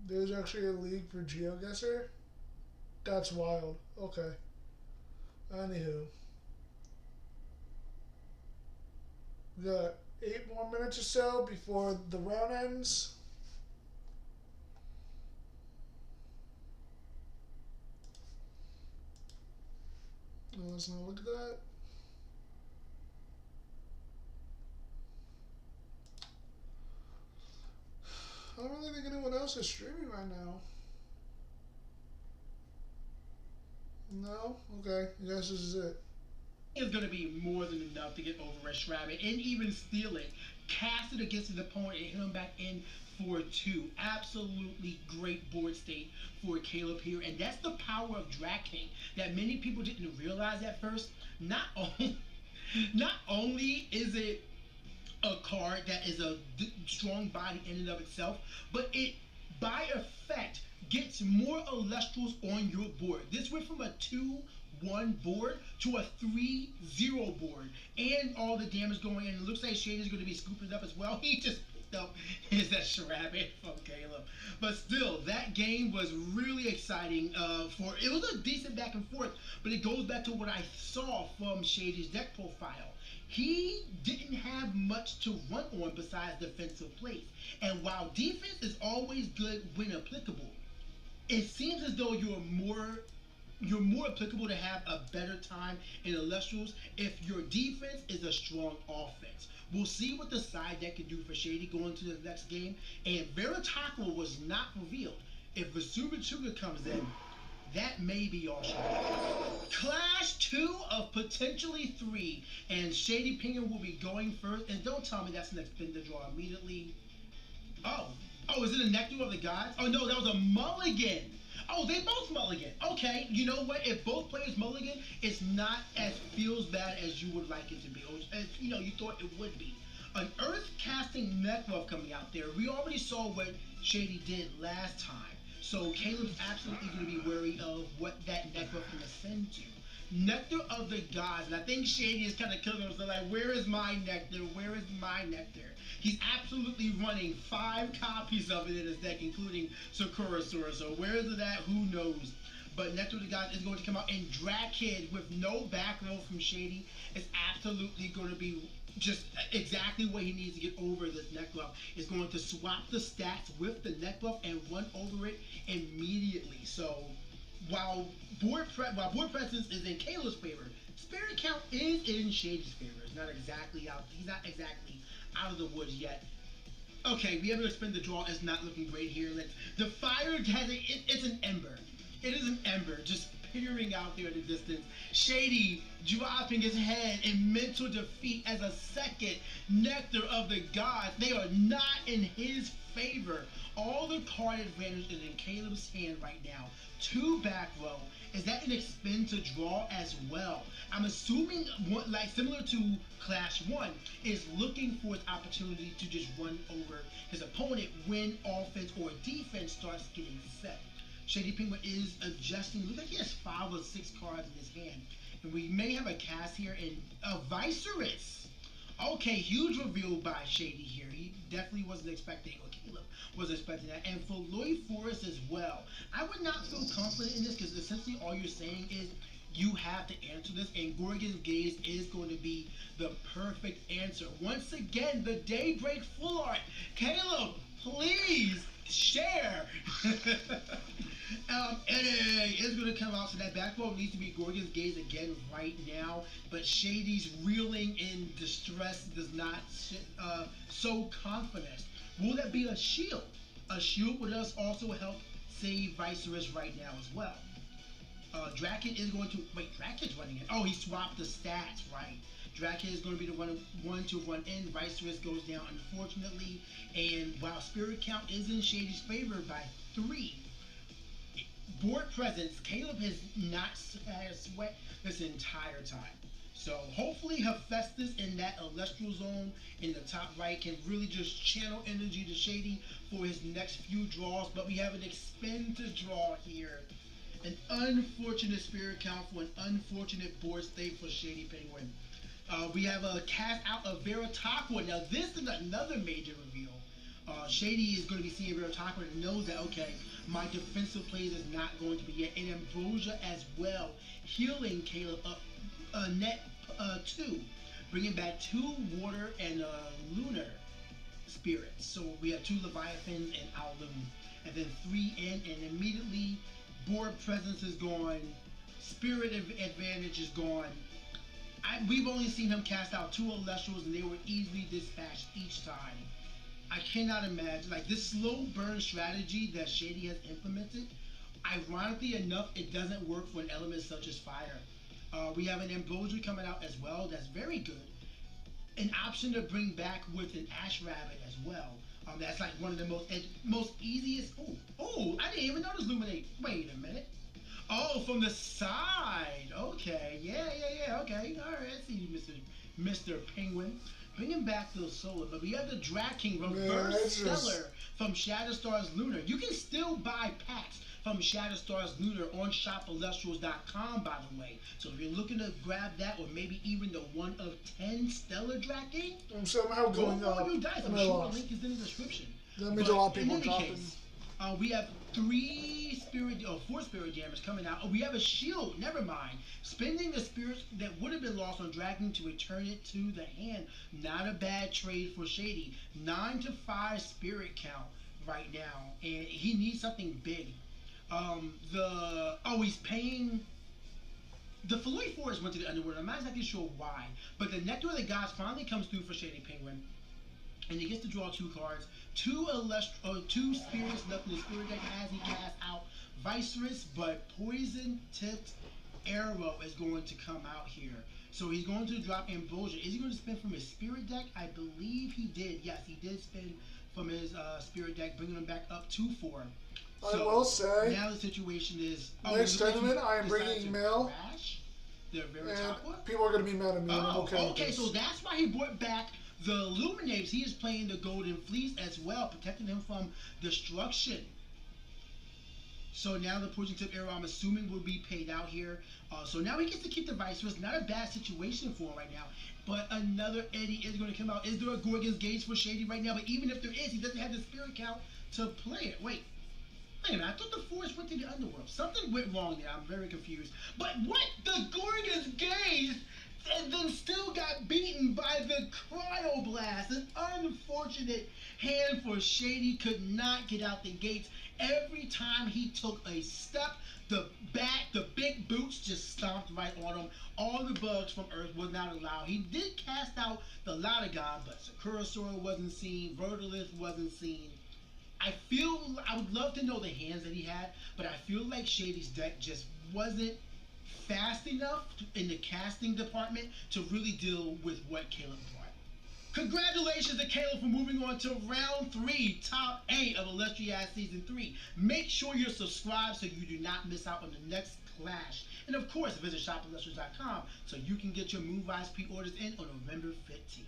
There's actually a league for GeoGuessr? That's wild. Okay. Anywho. We got 8 more minutes or so before the round ends. Let's not look at that. I don't really think anyone else is streaming right now. No? Okay. I guess this is it. Is going to be more than enough to get over a Shrabbit and even steal it. Cast it against his opponent and hit him back in for 2. Absolutely great board state for Caleb here. And that's the power of Drat King that many people didn't realize at first. Not only is it a card that is a strong body in and of itself, but it, by effect, gets more Illustrials on your board. This went from a 2-1 board to a 3-0 board, and all the damage going in. It looks like Shady's going to be scooping it up as well. He just picked up his Shrabbit from Caleb. But still, that game was really exciting. It was a decent back and forth, but it goes back to what I saw from Shady's deck profile. He didn't have much to run on besides defensive plays. And while defense is always good when applicable, it seems as though you're more applicable to have a better time in Illustrials if your defense is a strong offense. We'll see what the side deck can do for Shady going to the next game. And Veritacula was not revealed. If Vesubituga comes in, that may be all Shady. Clash 2 of potentially 3, and Shady Penguin will be going first. And don't tell me that's an extended draw immediately. Oh, is it a Nectar of the Gods? Oh no, that was a mulligan. Oh, they both mulligan. Okay, you know what? If both players mulligan, it's not as feels bad as you would like it to be, or as you thought it would be. An Earth casting Nekruff coming out there. We already saw what Shady did last time. So Caleb's absolutely going to be wary of what that Nekruff can ascend to. Nectar of the Gods, and I think Shady is kind of killing himself, like, where is my Nectar? Where is my Nectar? He's absolutely running 5 copies of it in his deck, including Sakura-Sora, so where is it at? Who knows? But Nectar of the Gods is going to come out, and Drakid, with no back row from Shady, is absolutely going to be just exactly what he needs to get over this Nekruff. Is going to swap the stats with the Nekruff and run over it immediately. So while board presence is in Caleb's favor, spirit count is in Shady's favor. It's not exactly out. He's not exactly out of the woods yet. Okay, we have to expend the draw. It's not looking great here. The fire has it's an ember. It is an ember just peering out there in the distance. Shady dropping his head in mental defeat as a second Nectar of the Gods. They are not in his favor. All the card advantage is in Caleb's hand right now. 2 back row. Is that an expend to draw as well? I'm assuming, similar to Clash 1, is looking for his opportunity to just run over his opponent when offense or defense starts getting set. Shady Penguin is adjusting. Looks like he has 5 or 6 cards in his hand. And we may have a cast here in a Viserys. Okay, huge reveal by Shady here. He definitely wasn't expecting, or Caleb wasn't expecting that. And for Lloyd Forrest as well. I would not feel confident in this because essentially all you're saying is you have to answer this, and Gorgon's Gaze is going to be the perfect answer. Once again, the Daybreak Full Art. Caleb, please share. Eddie is going to come out, so that back row needs to be Gorgon's Gaze again right now. But Shady's reeling in distress, does not show confidence. Will that be a shield? A shield would also help save Viserys right now as well. Draken is going to Draken's running in. Oh, he swapped the stats, right? Draken is going to be the one to run in. Viserys goes down, unfortunately. And while Spirit Count is in Shady's favor by 3, board presence, Caleb has not sweat this entire time. So hopefully Hephaestus in that Celestial Zone in the top right can really just channel energy to Shady for his next few draws. But we have an expend to draw here. An unfortunate Spirit Count for an unfortunate board state for Shady Penguin. We have a cast out of Veritaqua. Now this is another major reveal. Shady is going to be seeing Veritaqua and knows that, okay, my defensive plays is not going to be yet. And Ambrosia as well, healing Caleb up net 2, bringing back 2 water and lunar spirits. So we have 2 Leviathans and Alum, and then 3 in, and immediately board presence is gone, spirit advantage is gone. We've only seen him cast out 2 Celestials, and they were easily dispatched each time. I cannot imagine, like, this slow burn strategy that Shady has implemented, ironically enough, it doesn't work for an element such as fire. We have an Ambrosia coming out as well, that's very good. An option to bring back with an Ash Rabbit as well. That's like one of the most easiest. Oh, I didn't even notice Luminate. Wait a minute. Oh, from the side. Okay, yeah, okay. All right, I see you, Mr. Penguin. Bringing back the solar, but we have the Drag King Reverse Stellar from Shatterstars Lunar. You can still buy packs from Shatterstars Lunar on shopcelestials.com, by the way. So if you're looking to grab that, or maybe even the 1 of 10 Stellar Drag King, I'm somehow going up. I'm sure the link is in the description. That means a lot of people in any dropping. case, we have 4 spirit damage coming out. Oh, we have a shield. Never mind. Spending the spirits that would have been lost on Dragon to return it to the hand. Not a bad trade for Shady. 9 to 5 spirit count right now, and he needs something big. He's paying. The Falloy Forest went to the Underworld. I'm not exactly sure why, but the Nectar of the Gods finally comes through for Shady Penguin, and he gets to draw 2 cards. 2 spirits left in the spirit deck as he casts out Viserys, but Poison Tipped Arrow is going to come out here. So he's going to drop Ambrosia. Is he going to spin from his spirit deck? I believe he did. Yes, he did spin from his spirit deck, bringing him back up to 4. I will say, now the situation is next tournament I am bringing mail, and people are going to be mad at me. Okay, so that's why he brought back the Illuminates. He is playing the Golden Fleece as well, protecting him from destruction. So now the Poison Tip Arrow, I'm assuming, will be paid out here. So now he gets to keep the Viserys. Not a bad situation for him right now. But another Eddie is going to come out. Is there a Gorgon's Gaze for Shady right now? But even if there is, he doesn't have the spirit count to play it. Wait a minute, I thought the Forest went to the Underworld. Something went wrong there. I'm very confused. But what? The Gorgon's Gaze and then still got beaten by the Cryoblast. An unfortunate hand for Shady. Could not get out the gates. Every time he took a step, the big boots just stomped right on him. All the bugs from Earth was not allowed. He did cast out the Latagon, but Sakurasaur wasn't seen. Verdolith wasn't seen. I would love to know the hands that he had, but I feel like Shady's deck just wasn't fast enough in the casting department to really deal with what Caleb brought. Congratulations to Caleb for moving on to round 3, top 8 of Illustrious Season 3. Make sure you're subscribed so you do not miss out on the next clash. And of course, visit shopillustrious.com so you can get your Move Eyes pre-orders in on November 15th.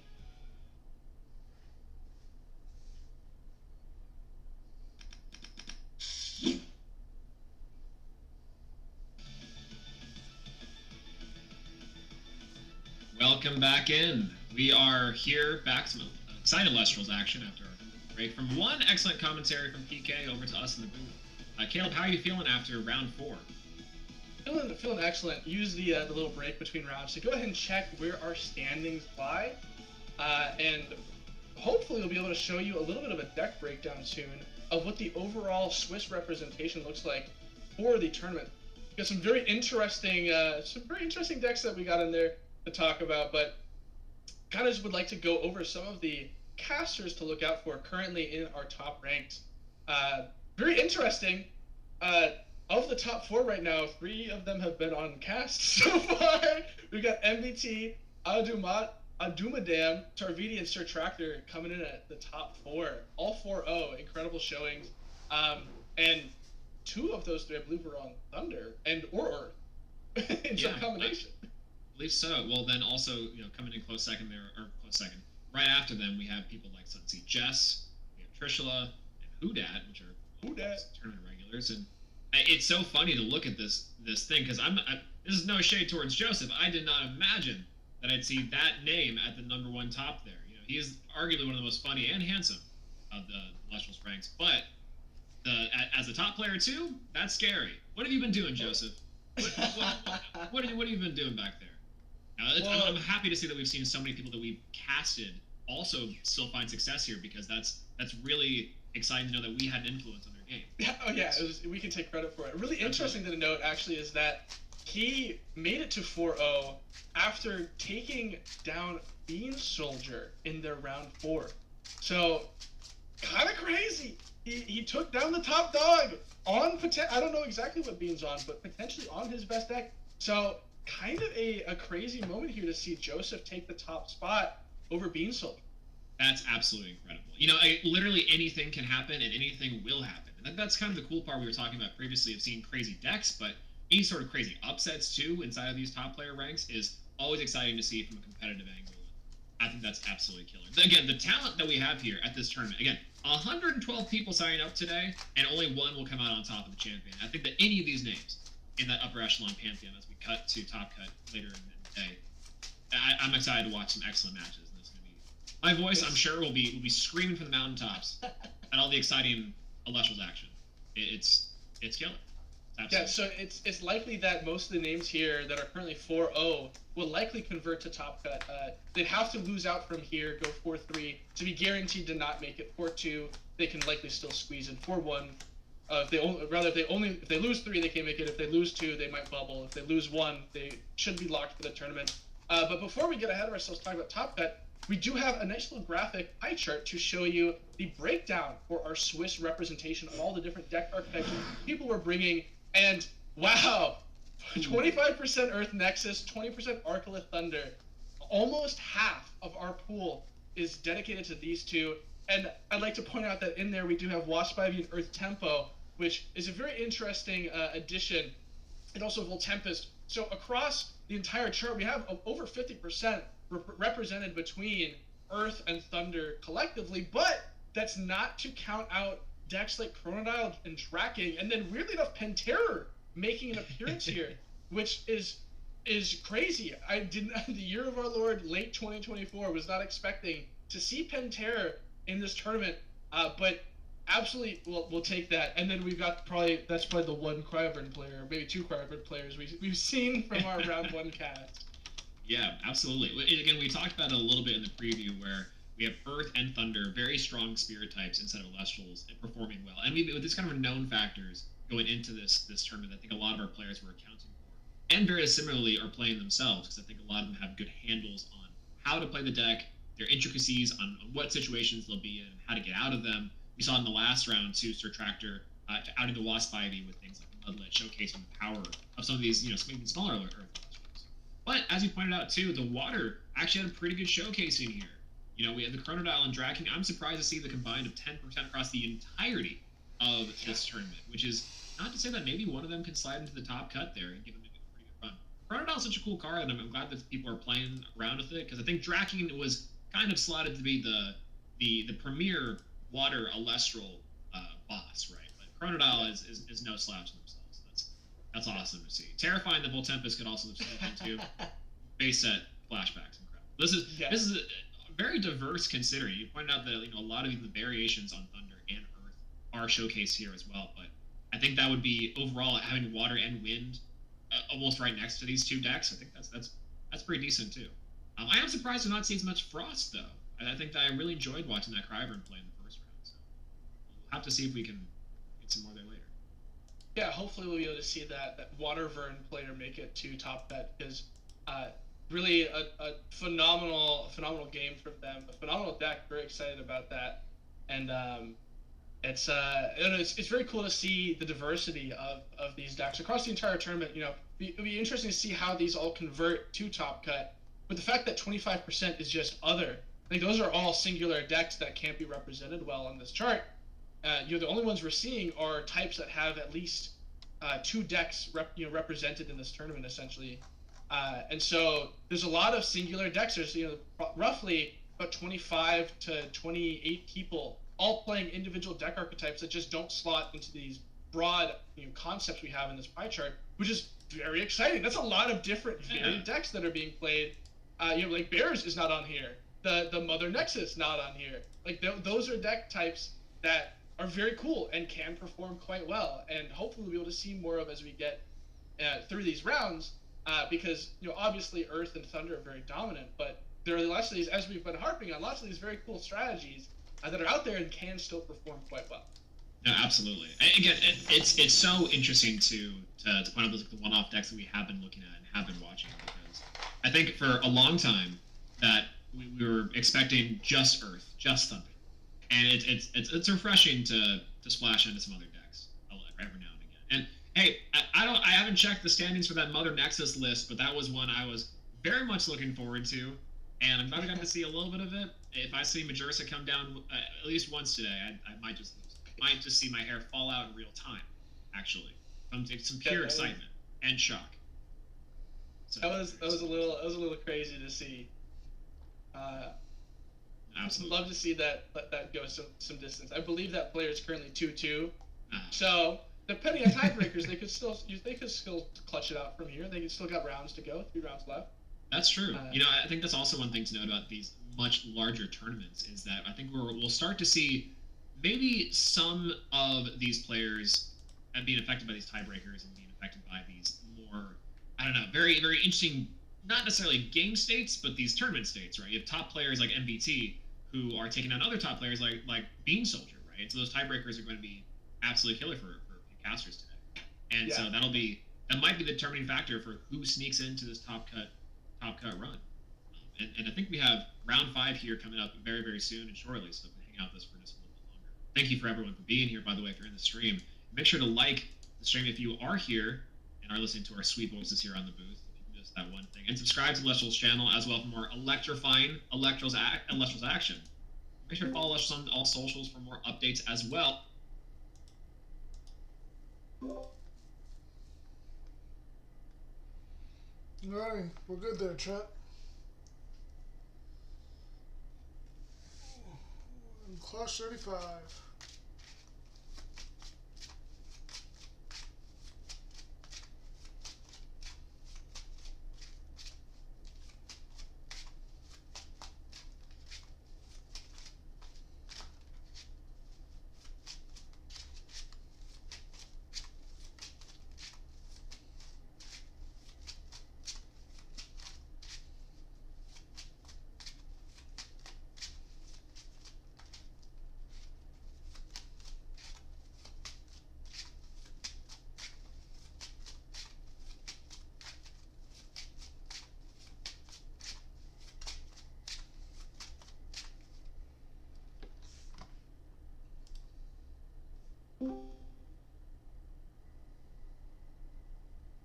Welcome back in. We are here back, some exciting Illustrials action after our break from one excellent commentary from PK over to us in the booth. Caleb, how are you feeling after round 4? Feeling excellent. Use the little break between rounds to go ahead and check where our standings lie, and hopefully we'll be able to show you a little bit of a deck breakdown soon of what the overall Swiss representation looks like for the tournament. We got some very interesting decks that we got in there to talk about, but kind of just would like to go over some of the casters to look out for currently in our top ranks. Very interesting. Of the top 4 right now, 3 of them have been on cast so far. We've got MBT, Adumadam, Tarvidi, and Sir Tractor coming in at the top 4. All 4-0, incredible showings. And 2 of those 3, I believe, were on Thunder and or in some combination. I believe so. Well, then also, coming in close second there, or close second. Right after them, we have people like Sunseed Jess, we have Trishula, and Houdat, which are tournament regulars. And it's so funny to look at this thing, because this is no shade towards Joseph. I did not imagine that I'd see that name at the number 1 top there. He is arguably one of the most funny and handsome of the Celestials ranks. But as a top player too, that's scary. What have you been doing, Joseph? What have you been doing back there? I'm happy to see that we've seen so many people that we've casted also still find success here, because that's really exciting to know that we had an influence on their game. We can take credit for it. Really interesting to note, actually, is that he made it to 4-0 after taking down Bean Soldier in their round 4. So, kind of crazy. He took down the top dog on I don't know exactly what Bean's on, but potentially on his best deck. So, kind of a crazy moment here to see Joseph take the top spot over Bean Soldier. That's absolutely incredible. Literally anything can happen and anything will happen. And that's kind of the cool part we were talking about previously of seeing crazy decks, but any sort of crazy upsets too inside of these top player ranks is always exciting to see from a competitive angle. I think that's absolutely killer. Again, the talent that we have here at this tournament, again, 112 people signing up today, and only 1 will come out on top of the champion. I think that any of these names in that upper echelon pantheon, as we cut to top cut later in the day, I'm excited to watch some excellent matches. My voice, I'm sure, will be screaming from the mountaintops at all the exciting Celestials action. It's killer. Yeah, so it's likely that most of the names here that are currently 4-0 will likely convert to top cut. They'd have to lose out from here, go 4-3 to be guaranteed to not make it. 4-2, they can likely still squeeze in. 4-1, if they lose 3, they can make it. If they lose 2, they might bubble. If they lose 1, they should be locked for the tournament. But before we get ahead of ourselves talking about top cut, we do have a nice little graphic pie chart to show you the breakdown for our Swiss representation of all the different deck archetypes people were bringing. And wow, 25% Earth Nexus, 20% Arcalith Thunder. Almost half of our pool is dedicated to these 2. And I'd like to point out that in there we do have Wasp Ivy and Earth Tempo, which is a very interesting addition. And also Voltempest. So across the entire chart, we have over 50% represented between Earth and Thunder collectively, but that's not to count out decks like Chronodile and Draking, and then weirdly enough, Penterror making an appearance here, which is crazy. I didn't the year of our Lord, late 2024, was not expecting to see Penterror in this tournament, but absolutely we'll take that. And then we've got that's probably the 1 Cryovern player, maybe 2 Cryovern players we've seen from our round 1 cast. Yeah, absolutely. Again, we talked about it a little bit in the preview where we have Earth and Thunder, very strong spirit types instead of Celestials, and performing well. And with these kind of known factors going into this tournament, I think a lot of our players were accounting for. And very similarly are playing themselves, because I think a lot of them have good handles on how to play the deck, their intricacies on what situations they'll be in, how to get out of them. We saw in the last round, too, Sir Tractor outing the Wasp Ivy with things like Mudlet, showcasing the power of some of these, maybe smaller Earth Celestials. But as you pointed out too, the water actually had a pretty good showcasing here. We had the Chronodile and Draking. I'm surprised to see the combined of 10% across the entirety of this tournament, which is not to say that maybe one of them can slide into the top cut there and give them a pretty good run. Chronodile is such a cool card, and I'm glad that people are playing around with it, because I think Draking was kind of slotted to be the premier water Alestral boss, right? But Chronodile is no slouch in themselves. That's awesome to see. Terrifying that Voltempest could also slip into base set flashbacks. Incredible. This is a very diverse considering. You pointed out that a lot of the variations on Thunder and Earth are showcased here as well. But I think that would be overall having water and wind almost right next to these 2 decks. I think that's pretty decent too. I am surprised to not see as much Frost though. I think that I really enjoyed watching that Cryovern play in the first round. So we'll have to see if we can get some more there later. yeah, hopefully we'll be able to see that Watervern player make it to top bet, because really a phenomenal game from them, a phenomenal deck. Very excited about that, and it's I don't know, it's very cool to see the diversity of these decks across the entire tournament. You know, it'll be interesting to see how these all convert to top cut. But the fact that 25% is just other, like those are all singular decks that can't be represented well on this chart. You know, the only ones we're seeing are types that have at least 2 decks represented in this tournament, essentially. And so there's a lot of singular decks. There's, you know, roughly about 25 to 28 people all playing individual deck archetypes that just don't slot into these broad, you know, concepts we have in this pie chart, which is very exciting. That's a lot of different varied decks that are being played. You know, like Bears is not on here. The Mother Nexus not on here. Like those are deck types that are very cool and can perform quite well, and hopefully we'll be able to see more of as we get through these rounds. Because, you know, obviously Earth and Thunder are very dominant, but there are lots of these, as we've been harping on, lots of these very cool strategies that are out there and can still perform quite well. No, absolutely. Again, it's so interesting to point out those the one-off decks that we have been looking at and have been watching, because I think for a long time that we were expecting just Earth, just Thunder, and it's refreshing to splash into some other decks every now and again. And hey, I haven't checked the standings for that Mother Nexus list, but that was one I was very much looking forward to, and I'm probably going to see a little bit of it. If I see Majorsa come down at least once today, I might just lose. I might just see my hair fall out in real time, actually, from some pure excitement and shock. So, that was a little crazy to see. Absolutely. Love to see that go some distance. I believe that player is currently 2-2, so depending on tiebreakers, they could still clutch it out from here. They still got rounds to go, 3 rounds left. That's true. You know, I think that's also one thing to note about these much larger tournaments is that I think we'll start to see maybe some of these players being affected by these tiebreakers and being affected by these more, I don't know, very, very interesting, not necessarily game states, but these tournament states, right? You have top players like MBT who are taking on other top players like Bean Soldier, right? So those tiebreakers are going to be absolutely killer for casters today. And so that might be the determining factor for who sneaks into this top cut run. And I think we have round 5 here coming up very, very soon and shortly, so we can hang out this for just a little bit longer. Thank you for everyone for being here, by the way, if you're in the stream. Make sure to like the stream if you are here and are listening to our sweet voices here on the booth, if you missed that one thing. And subscribe to Electral's channel as well for more electrifying Electral's action. Make sure to follow us on all socials for more updates as well. Alright, we're good there, chat. Class 35.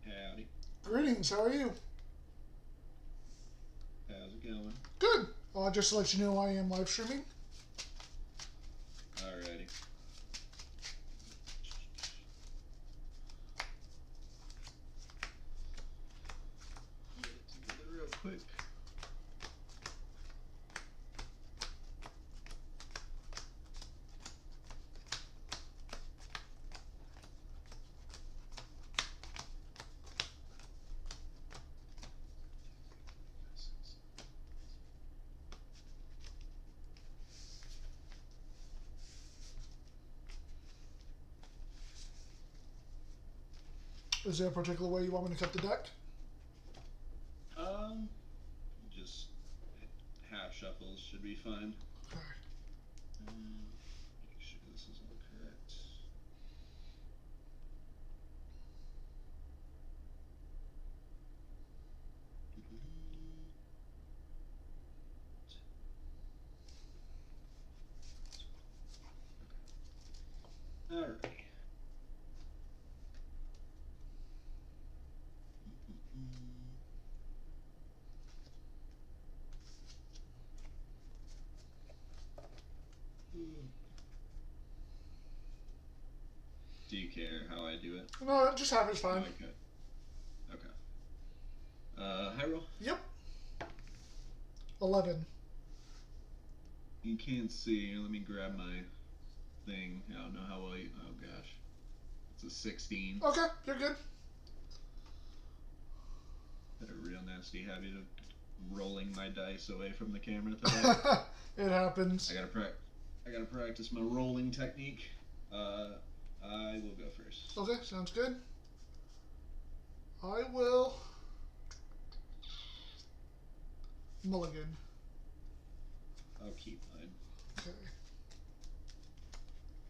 Howdy. Greetings, how are you? How's it going? Good. Just to let you know, I am live streaming. Alrighty. Get it together real quick. Is there a particular way you want me to cut the deck? Just half shuffles should be fine. Okay. Make sure this is all correct. Alright. Do you care how I do it? No, just have it fine. Okay. Okay. High roll? Yep. 11. You can't see. Let me grab my thing. I don't know how well you. Oh gosh. It's a 16. Okay, you're good. Had a real nasty habit of rolling my dice away from the camera today. It happens. I gotta practice my rolling technique. I will go first. Okay, sounds good. I will mulligan. I'll keep mine. Okay.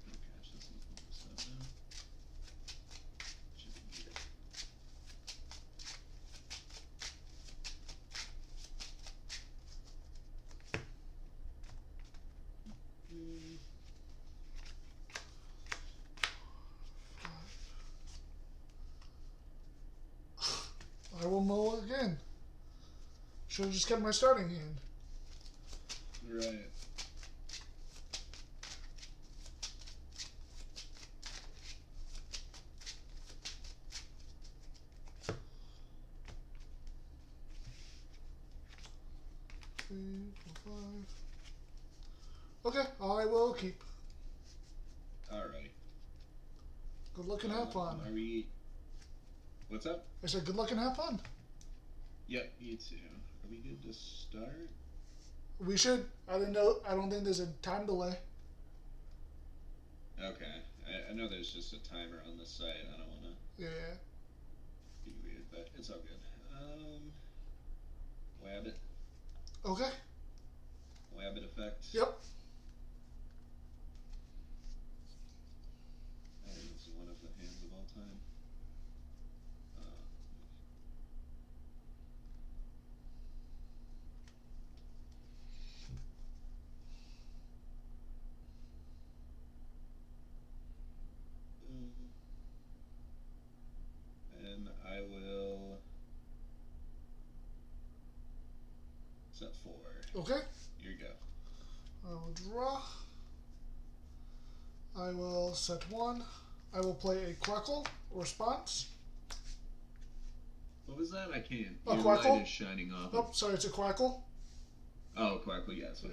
Oh gosh, that's not this up now. Shouldn't need it. I will mull again. Should have just kept my starting hand. Right. Three, four, five. Okay, I will keep. Alright. Good luck and have fun. Are we? What's up? I said good luck and have fun. Yep, you too. Are we good to start? We should. I don't think there's a time delay. Okay. I know there's just a timer on the site. I don't want to Yeah. be weird, but it's all good. Wabbit. Okay. Wabbit effect. Yep. I think this is one of the hands of all time. And I will set 4. Okay. Here you go. I will draw. I will set 1. I will play a Quackle response. What was that? I can't. A Your Quackle? light is shining off. Oh, sorry, it's a Quackle. Oh, Quackle, yes.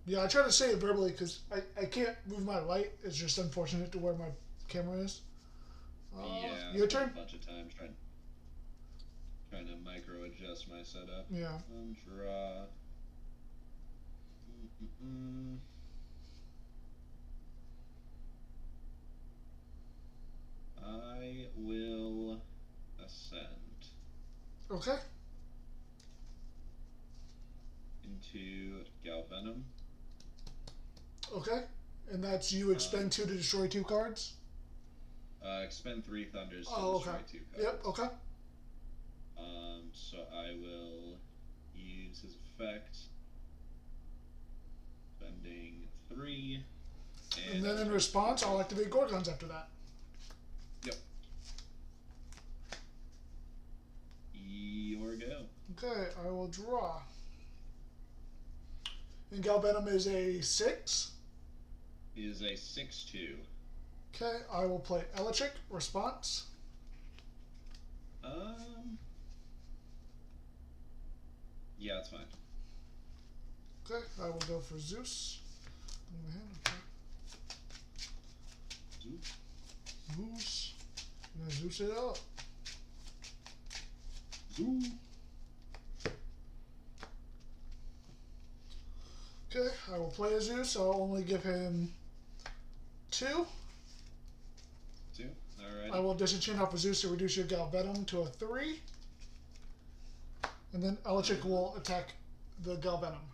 Yeah, I try to say it verbally because I can't move my light. It's just unfortunate to where my camera is. Yeah. Your turn. A bunch of times trying to micro adjust my setup. Yeah. Draw. I will ascend Okay. into Galvenom. Okay. And that's you expend 2 to destroy 2 cards? Expend 3 thunders to Oh, destroy okay. 2 cards. Yep, okay. So I will use his effect. Spending 3. And then in response, I'll activate Gorgons after that. Yep. Your go. Okay, I will draw. And Galvenom is a 6. Is a 6/2. Okay, I will play Electric response. Yeah, that's fine. Okay, I will go for Zeus. Okay. Zeus. I'm gonna Zeus it up. Zeus. Okay, I will play a Zeus. I'll only give him 2. 2. Alright. I will disenchant off a Zeus to reduce your Galvenom to a 3. And then Electric will attack the Galvenom.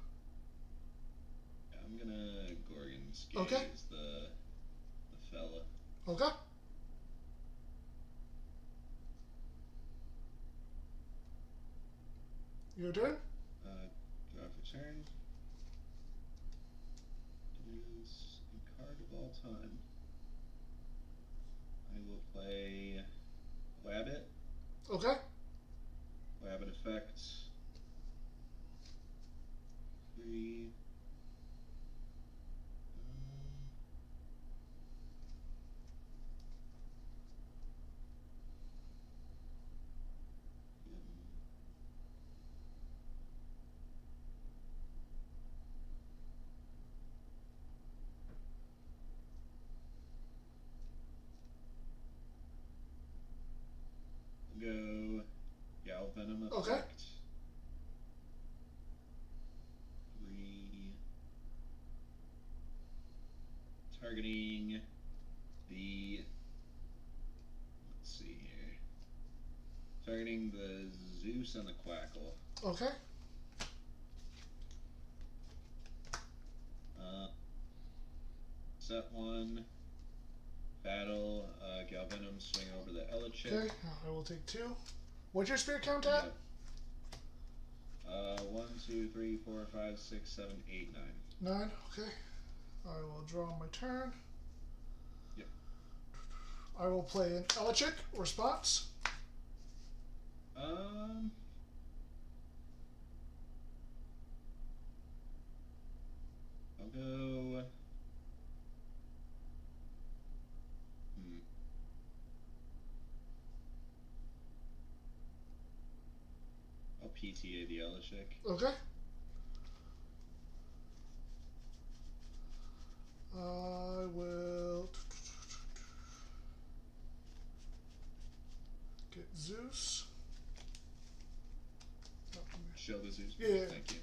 I'm gonna Gorgon's Gaze Okay. the fella. Okay. Your turn. Draw for turn. Is all time. I will play Wabbit. Okay. Wabbit effect. 3. Go Galvenom effect. Okay. 3. Targeting the. Let's see here. Targeting the Zeus and the Quackle. Okay. Set 1. Battle. Galvenom swing over the Elichick. Okay. I will take 2. What's your spirit count at? 1, 2, 3, 4, 5, 6, 7, 8, 9. 9. Okay. I will draw on my turn. Yep. I will play an Elichick response. I'll go. I'll PTA the Elichick. Okay. I will get Zeus. Show the Zeus. Yeah. Thank you.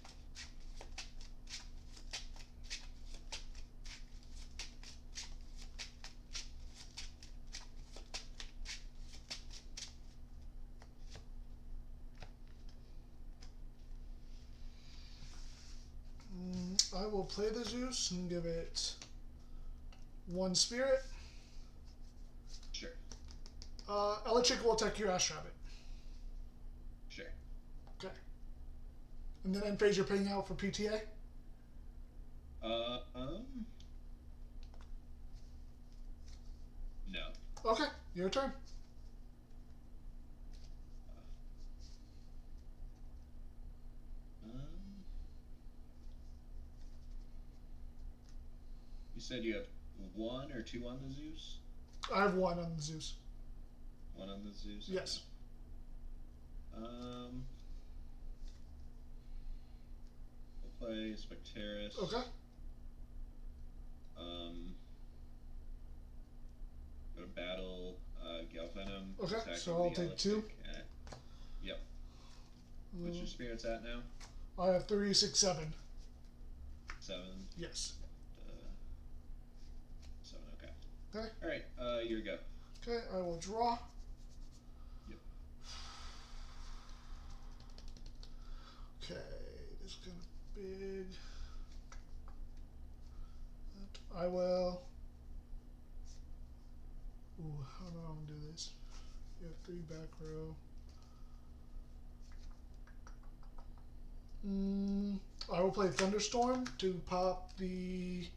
I will play the Zeus and give it 1 spirit. Sure. Elichick will attack your Ash Rabbit. Sure. Okay. And then end phase you're paying out for PTA? No. Okay, your turn. You said you have 1 or 2 on the Zeus? I have 1 on the Zeus. 1 on the Zeus? Yes. We'll play Spectaris. Okay. Go to battle Galvenom. Okay, attack so with I'll the take 2. Yep. What's your spirits at now? I have 3, 6, 7. 7? Yes. 7, okay. Okay. Alright, your go. Okay, I will draw. Yep. Okay, this is kind of big. I will. Ooh, how do I want to do this? You have 3 back row. I will play Thunderstorm to pop the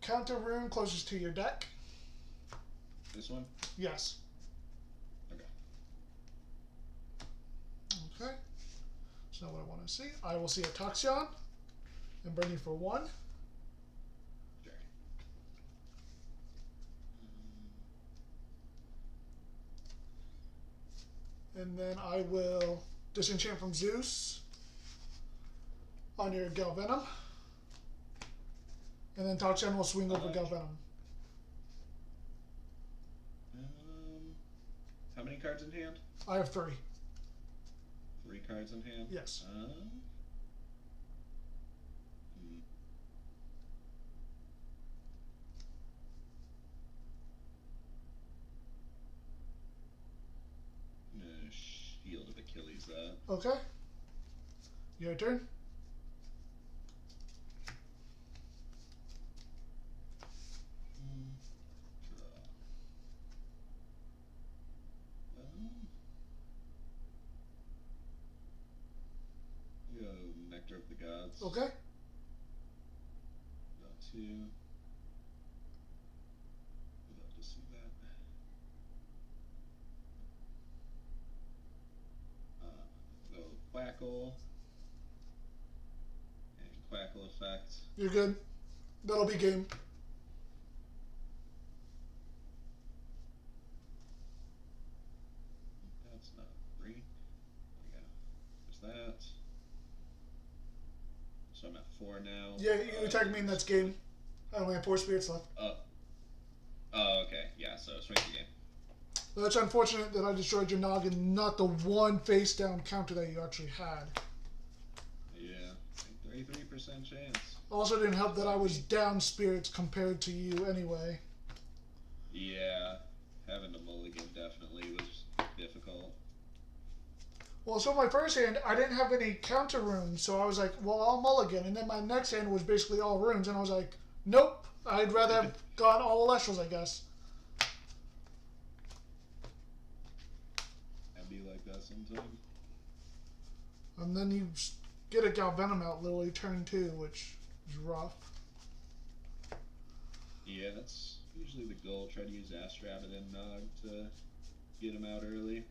counter rune closest to your deck. This one? Yes. Okay. Okay. That's not what I want to see. I will see a Toxion and burn you for 1. Sure. And then I will disenchant from Zeus on your Galvenom. And then Toxion will swing over Galvenom. How many cards in hand? I have 3. 3 cards in hand? Yes. Shield of Achilles that. Okay. Your turn. Go Nectar of the Gods. Okay. Let's 2. Would love to see that. Go Quackle. And Quackle effect. You're good. That'll be game. That's not green. There we go. There's that. So I'm at 4 now. Yeah, you attack me and that's game. I only have 4 spirits left. Oh, okay. Yeah, so swing the game. Well, it's unfortunate that I destroyed your noggin, not the one face down counter that you actually had. Yeah, 33% chance. Also didn't help that I was down spirits compared to you anyway. Yeah, having to mulligan definitely was difficult. Well, so my first hand, I didn't have any counter runes, so I was like, well, I'll mulligan. And then my next hand was basically all runes, and I was like, nope, I'd rather have gone all Elestrals, I guess. I'd be like that sometimes. And then you get a Galvenom out literally turn 2, which is rough. Yeah, that's usually the goal. Try to use Ass Rabbit and Nog to get him out early.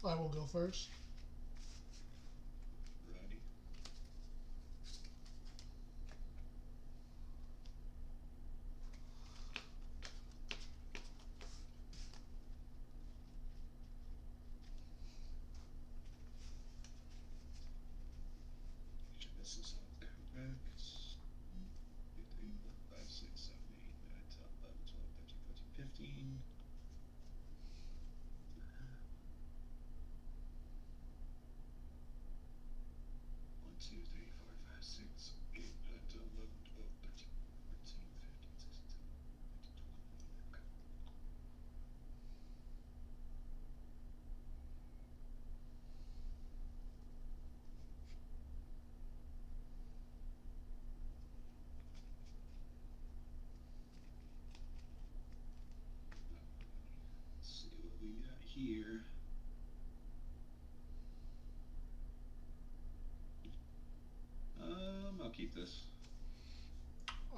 I will go first. Ready. This is all correct. 3, 4, 5, 6, 7, 8, 9, 10, 11, 12, 13, 14, 15. 2, 3, 4, 5, 6, 8, 9, 10, 11, 12, 13, 14, 15, 16, 17, 18, 20. Okay. Let's see what we got here. I'll keep this.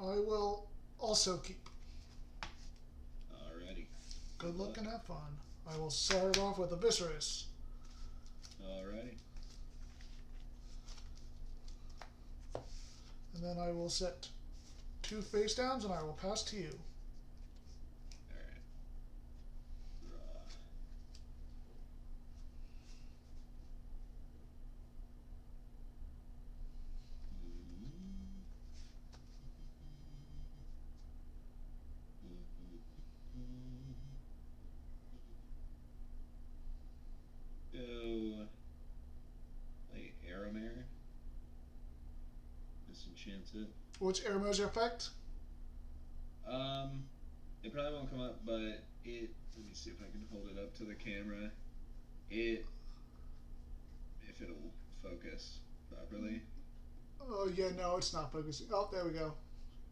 I will also keep. Alrighty. Good luck and have fun. I will start off with a Viscerous. Alrighty. And then I will set 2 face downs and I will pass to you. Alright. Draw. Go. Play Aramare. Disenchant it. What's Aramo's effect? It probably won't come up, but it. Let me see if I can hold it up to the camera. If it'll focus properly. Oh yeah, no, it's not focusing. Oh, there we go.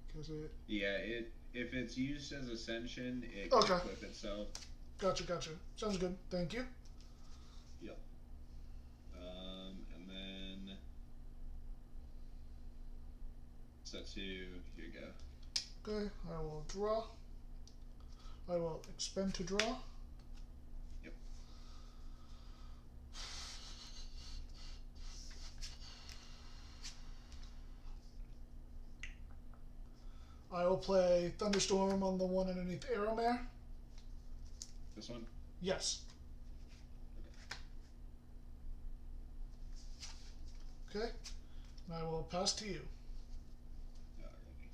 Because it. Yeah, if it's used as Ascension, it Okay. can equip itself. Gotcha, gotcha. Sounds good. Thank you. Yep. And then set 2. Here you go. Okay, I will draw. I will expend to draw. Yep. play Thunderstorm on the one underneath Arrowmare. This one? Yes. Okay. And I will pass to you. Alrighty.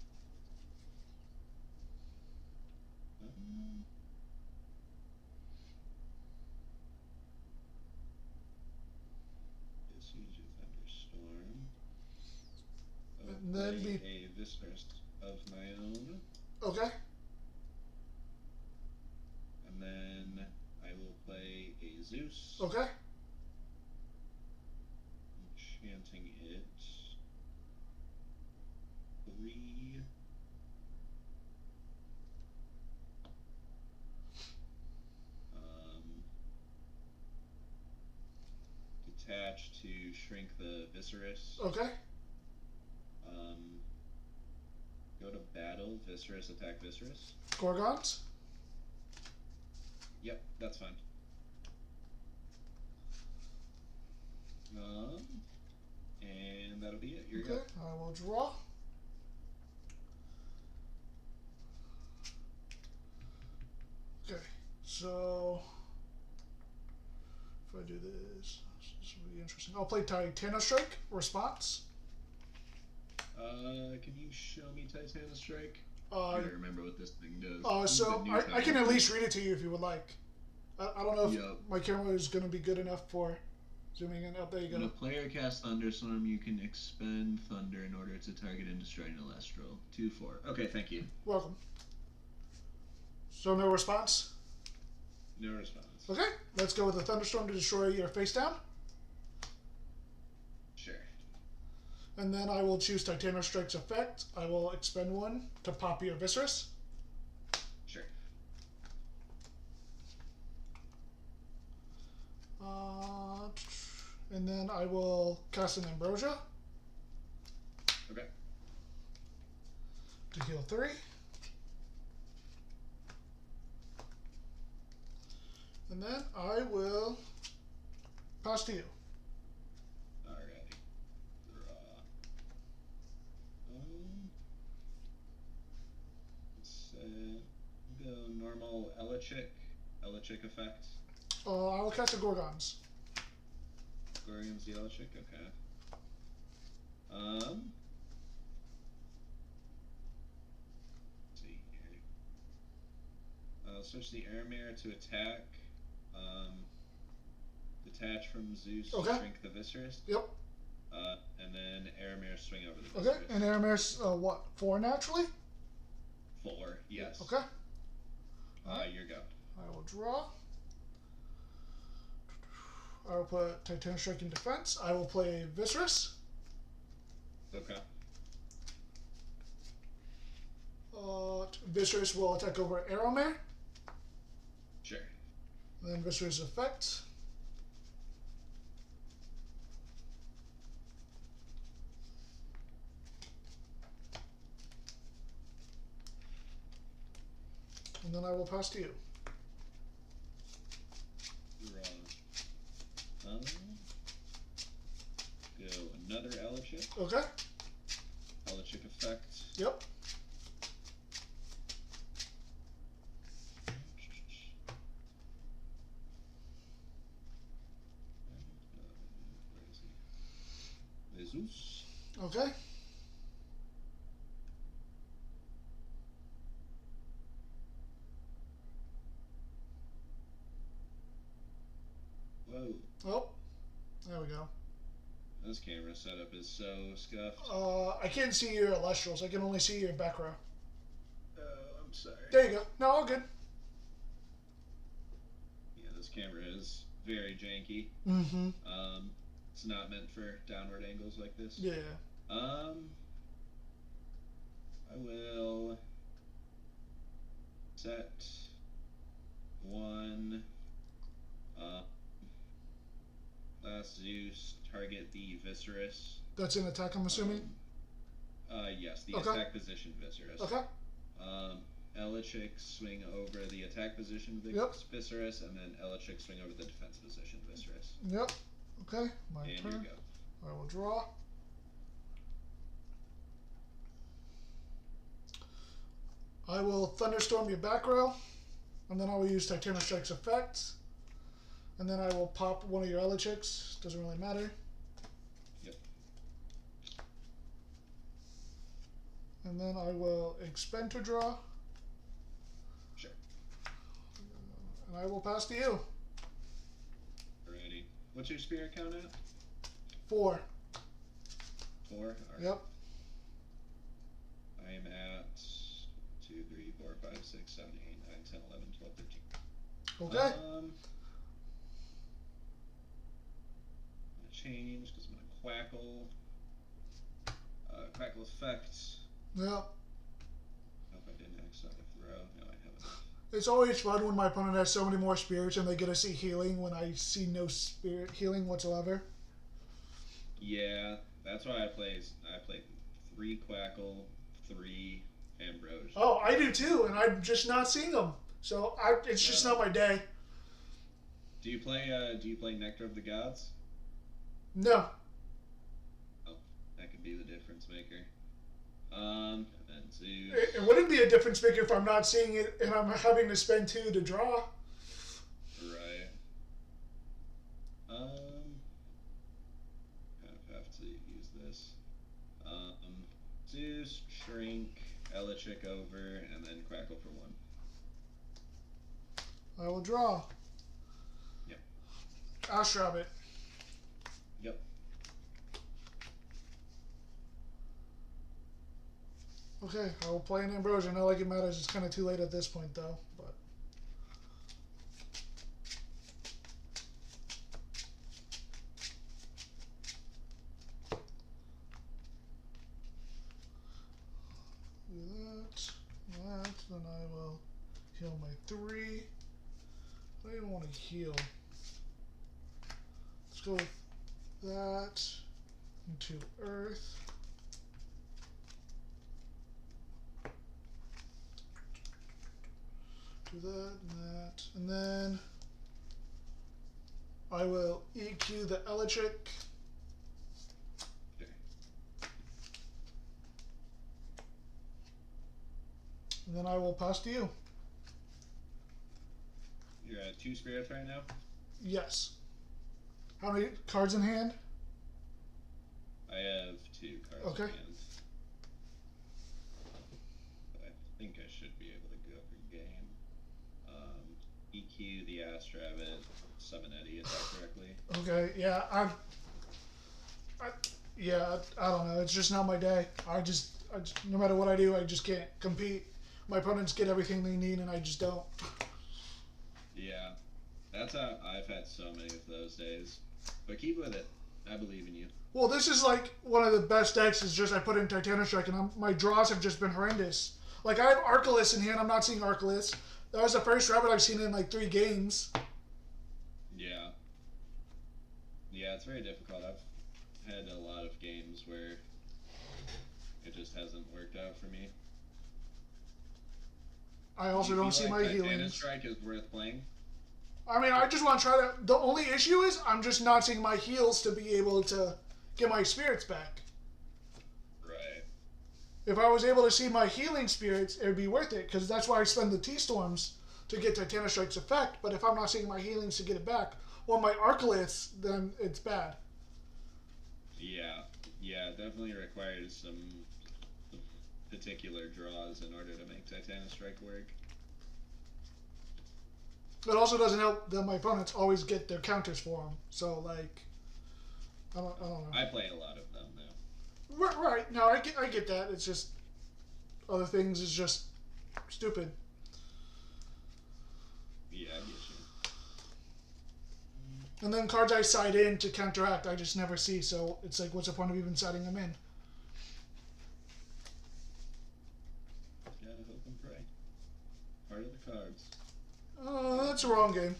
This is your Thunderstorm. And then play a Viscera of my own. Okay. And then I will play a Zeus. Okay. Enchanting it. 3. Detach to shrink the Viscerus. Okay. Go to battle. Viscerus attack Viscerus. Gorgons. Yep, that's fine. And that'll be it. You're Okay. good. I will draw. Okay. So if I do this will be interesting. I'll play Titano Strike. Response. Can you show me Titano Strike? I gotta remember what this thing does. So I can at least read it to you if you would like. I don't know if Yep. my camera is going to be good enough for zooming in. Oh, there you When a go. player casts Thunderstorm, you can expend Thunder in order to target and destroy an Celestial. 2/4. Okay, thank you. Welcome. So no response? No response. Okay, let's go with the Thunderstorm to destroy your face down. Sure. And then I will choose Titano Strike's effect. I will expend one to pop your Viscerus. Sure. And then I will cast an Ambrosia. Okay. To heal 3. And then I will pass to you. Alrighty. Draw. Let's go normal Elichick effect. I will cast a Gorgons. Gorgon's the Elichick, okay. Let's see here. I'll switch the Airmare to attack. Detach from Zeus to Okay. shrink the Viscerus. Yep. And then Airmare swing over the Okay, Viscerus. and Aramare's what? 4 naturally? 4, yes. Okay. You're go. I will draw. I will put Titanic Strike in defense. I will play Viscerus. Okay. Viscerus will attack over Arrowmare. Sure. And then Viscerus effect. And then I will pass to you. Draw. Go another Elichick. Okay. Elichick effect. Yep. Where is he? Jesus. Okay. Whoa. Oh, there we go. This camera setup is so scuffed. I can't see your Elestrals. I can only see your back row. Oh, I'm sorry. There you go. No, all good. Yeah, this camera is very janky. Mm-hmm. It's not meant for downward angles like this. Yeah. I will set 1. Last Zeus, target the Viscerus. That's an attack, I'm assuming? Yes, the Okay. attack position Viscerus. Okay. Elichick swing over the attack position Yep. Viscerus, and then Elichick swing over the defense position Viscerus. Yep. Okay, my And turn. you go. I will draw. I will Thunderstorm your back row, and then I will use Titanic Strike's effects, and then I will pop one of your Elichiks. Doesn't really matter. Yep. And then I will expend to draw. Sure. And I will pass to you. Alrighty. What's your spirit count at? 4. 4? Alright. Yep. I am at 2, 3, 4, 5, 6, 7, 8, 9, 10, 11, 12, 13. Okay. I'm gonna change because I'm gonna Quackle. Quackle effects. Yep. I hope I didn't accidentally throw. No, I haven't. It's always fun when my opponent has so many more spirits and they get to see healing when I see no spirit healing whatsoever. Yeah, that's why I play 3 Quackle, 3 Ambrosia. Oh, I do too, and I'm just not seeing them. So it's just not my day. Do you play Nectar of the Gods? No. Oh, that could be the difference maker. And then Zeus. It wouldn't be a difference maker if I'm not seeing it and I'm having to spend 2 to draw. Right. Kind of have to use this. Zeus, Shrink, Elichik over, and then Crackle for 1. I will draw. Yep. Ash Rabbit. Yep. Okay, I will play an Ambrosia. Not like it matters. It's kind of too late at this point, though. But do that. Then I will heal my 3. I don't even want to heal. Let's go with that into Earth. Do that, and then I will EQ the Elichik. Okay. And then I will pass to you. You're at 2 spirits right now? Yes. How many cards in hand? I have 2 cards Okay. in hand. I think I should be able to go for game. EQ the Ass Rabbit, summon Eddie, attack directly. Okay, yeah, I don't know. It's just not my day. I just no matter what I do, I just can't compete. My opponents get everything they need, and I just don't. Yeah, that's how I've had so many of those days. But keep with it. I believe in you. Well, this is like one of the best decks. Is just I put in Titanic Strike, and my draws have just been horrendous. Like I have Arcalus in hand. I'm not seeing Arcalus. That was the first rabbit I've seen in like 3 games. Yeah. Yeah, it's very difficult. I've had a lot of games where it just hasn't worked out for me. I also don't see my Titanic healings. Strike is worth playing. I mean, I just want to try that. The only issue is I'm just not seeing my heals to be able to get my spirits back. Right. If I was able to see my healing spirits, it would be worth it, because that's why I spend the T-Storms to get Titanic Strike's effect. But if I'm not seeing my healings to get it back, or my Arcaliths, then it's bad. Yeah. Yeah, it definitely requires some particular draws in order to make Titanic Strike work. It also doesn't help that my opponents always get their counters for them. So, like, I don't know. I play a lot of them now. Right. No, I get that. It's just other things is just stupid. Yeah, I get you. And then cards I side in to counteract, I just never see. So it's like, what's the point of even siding them in? Gotta hope and pray. Part of the cards. That's the wrong game.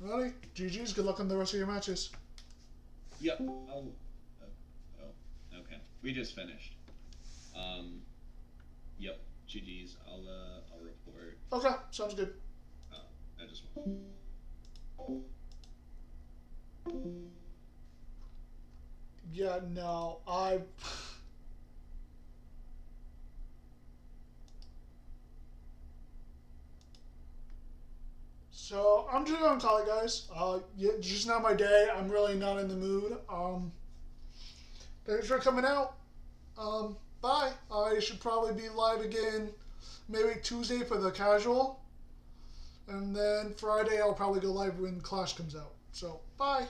Ready? GG's. Good luck on the rest of your matches. Yep. We just finished. Yep. GG's. I'll report. Okay, sounds good. I just. Yeah, no, So I'm just gonna call it, guys. Yeah, just not my day. I'm really not in the mood. Thanks for coming out. Bye. I should probably be live again, maybe Tuesday for the casual, and then Friday I'll probably go live when Clash comes out. So bye.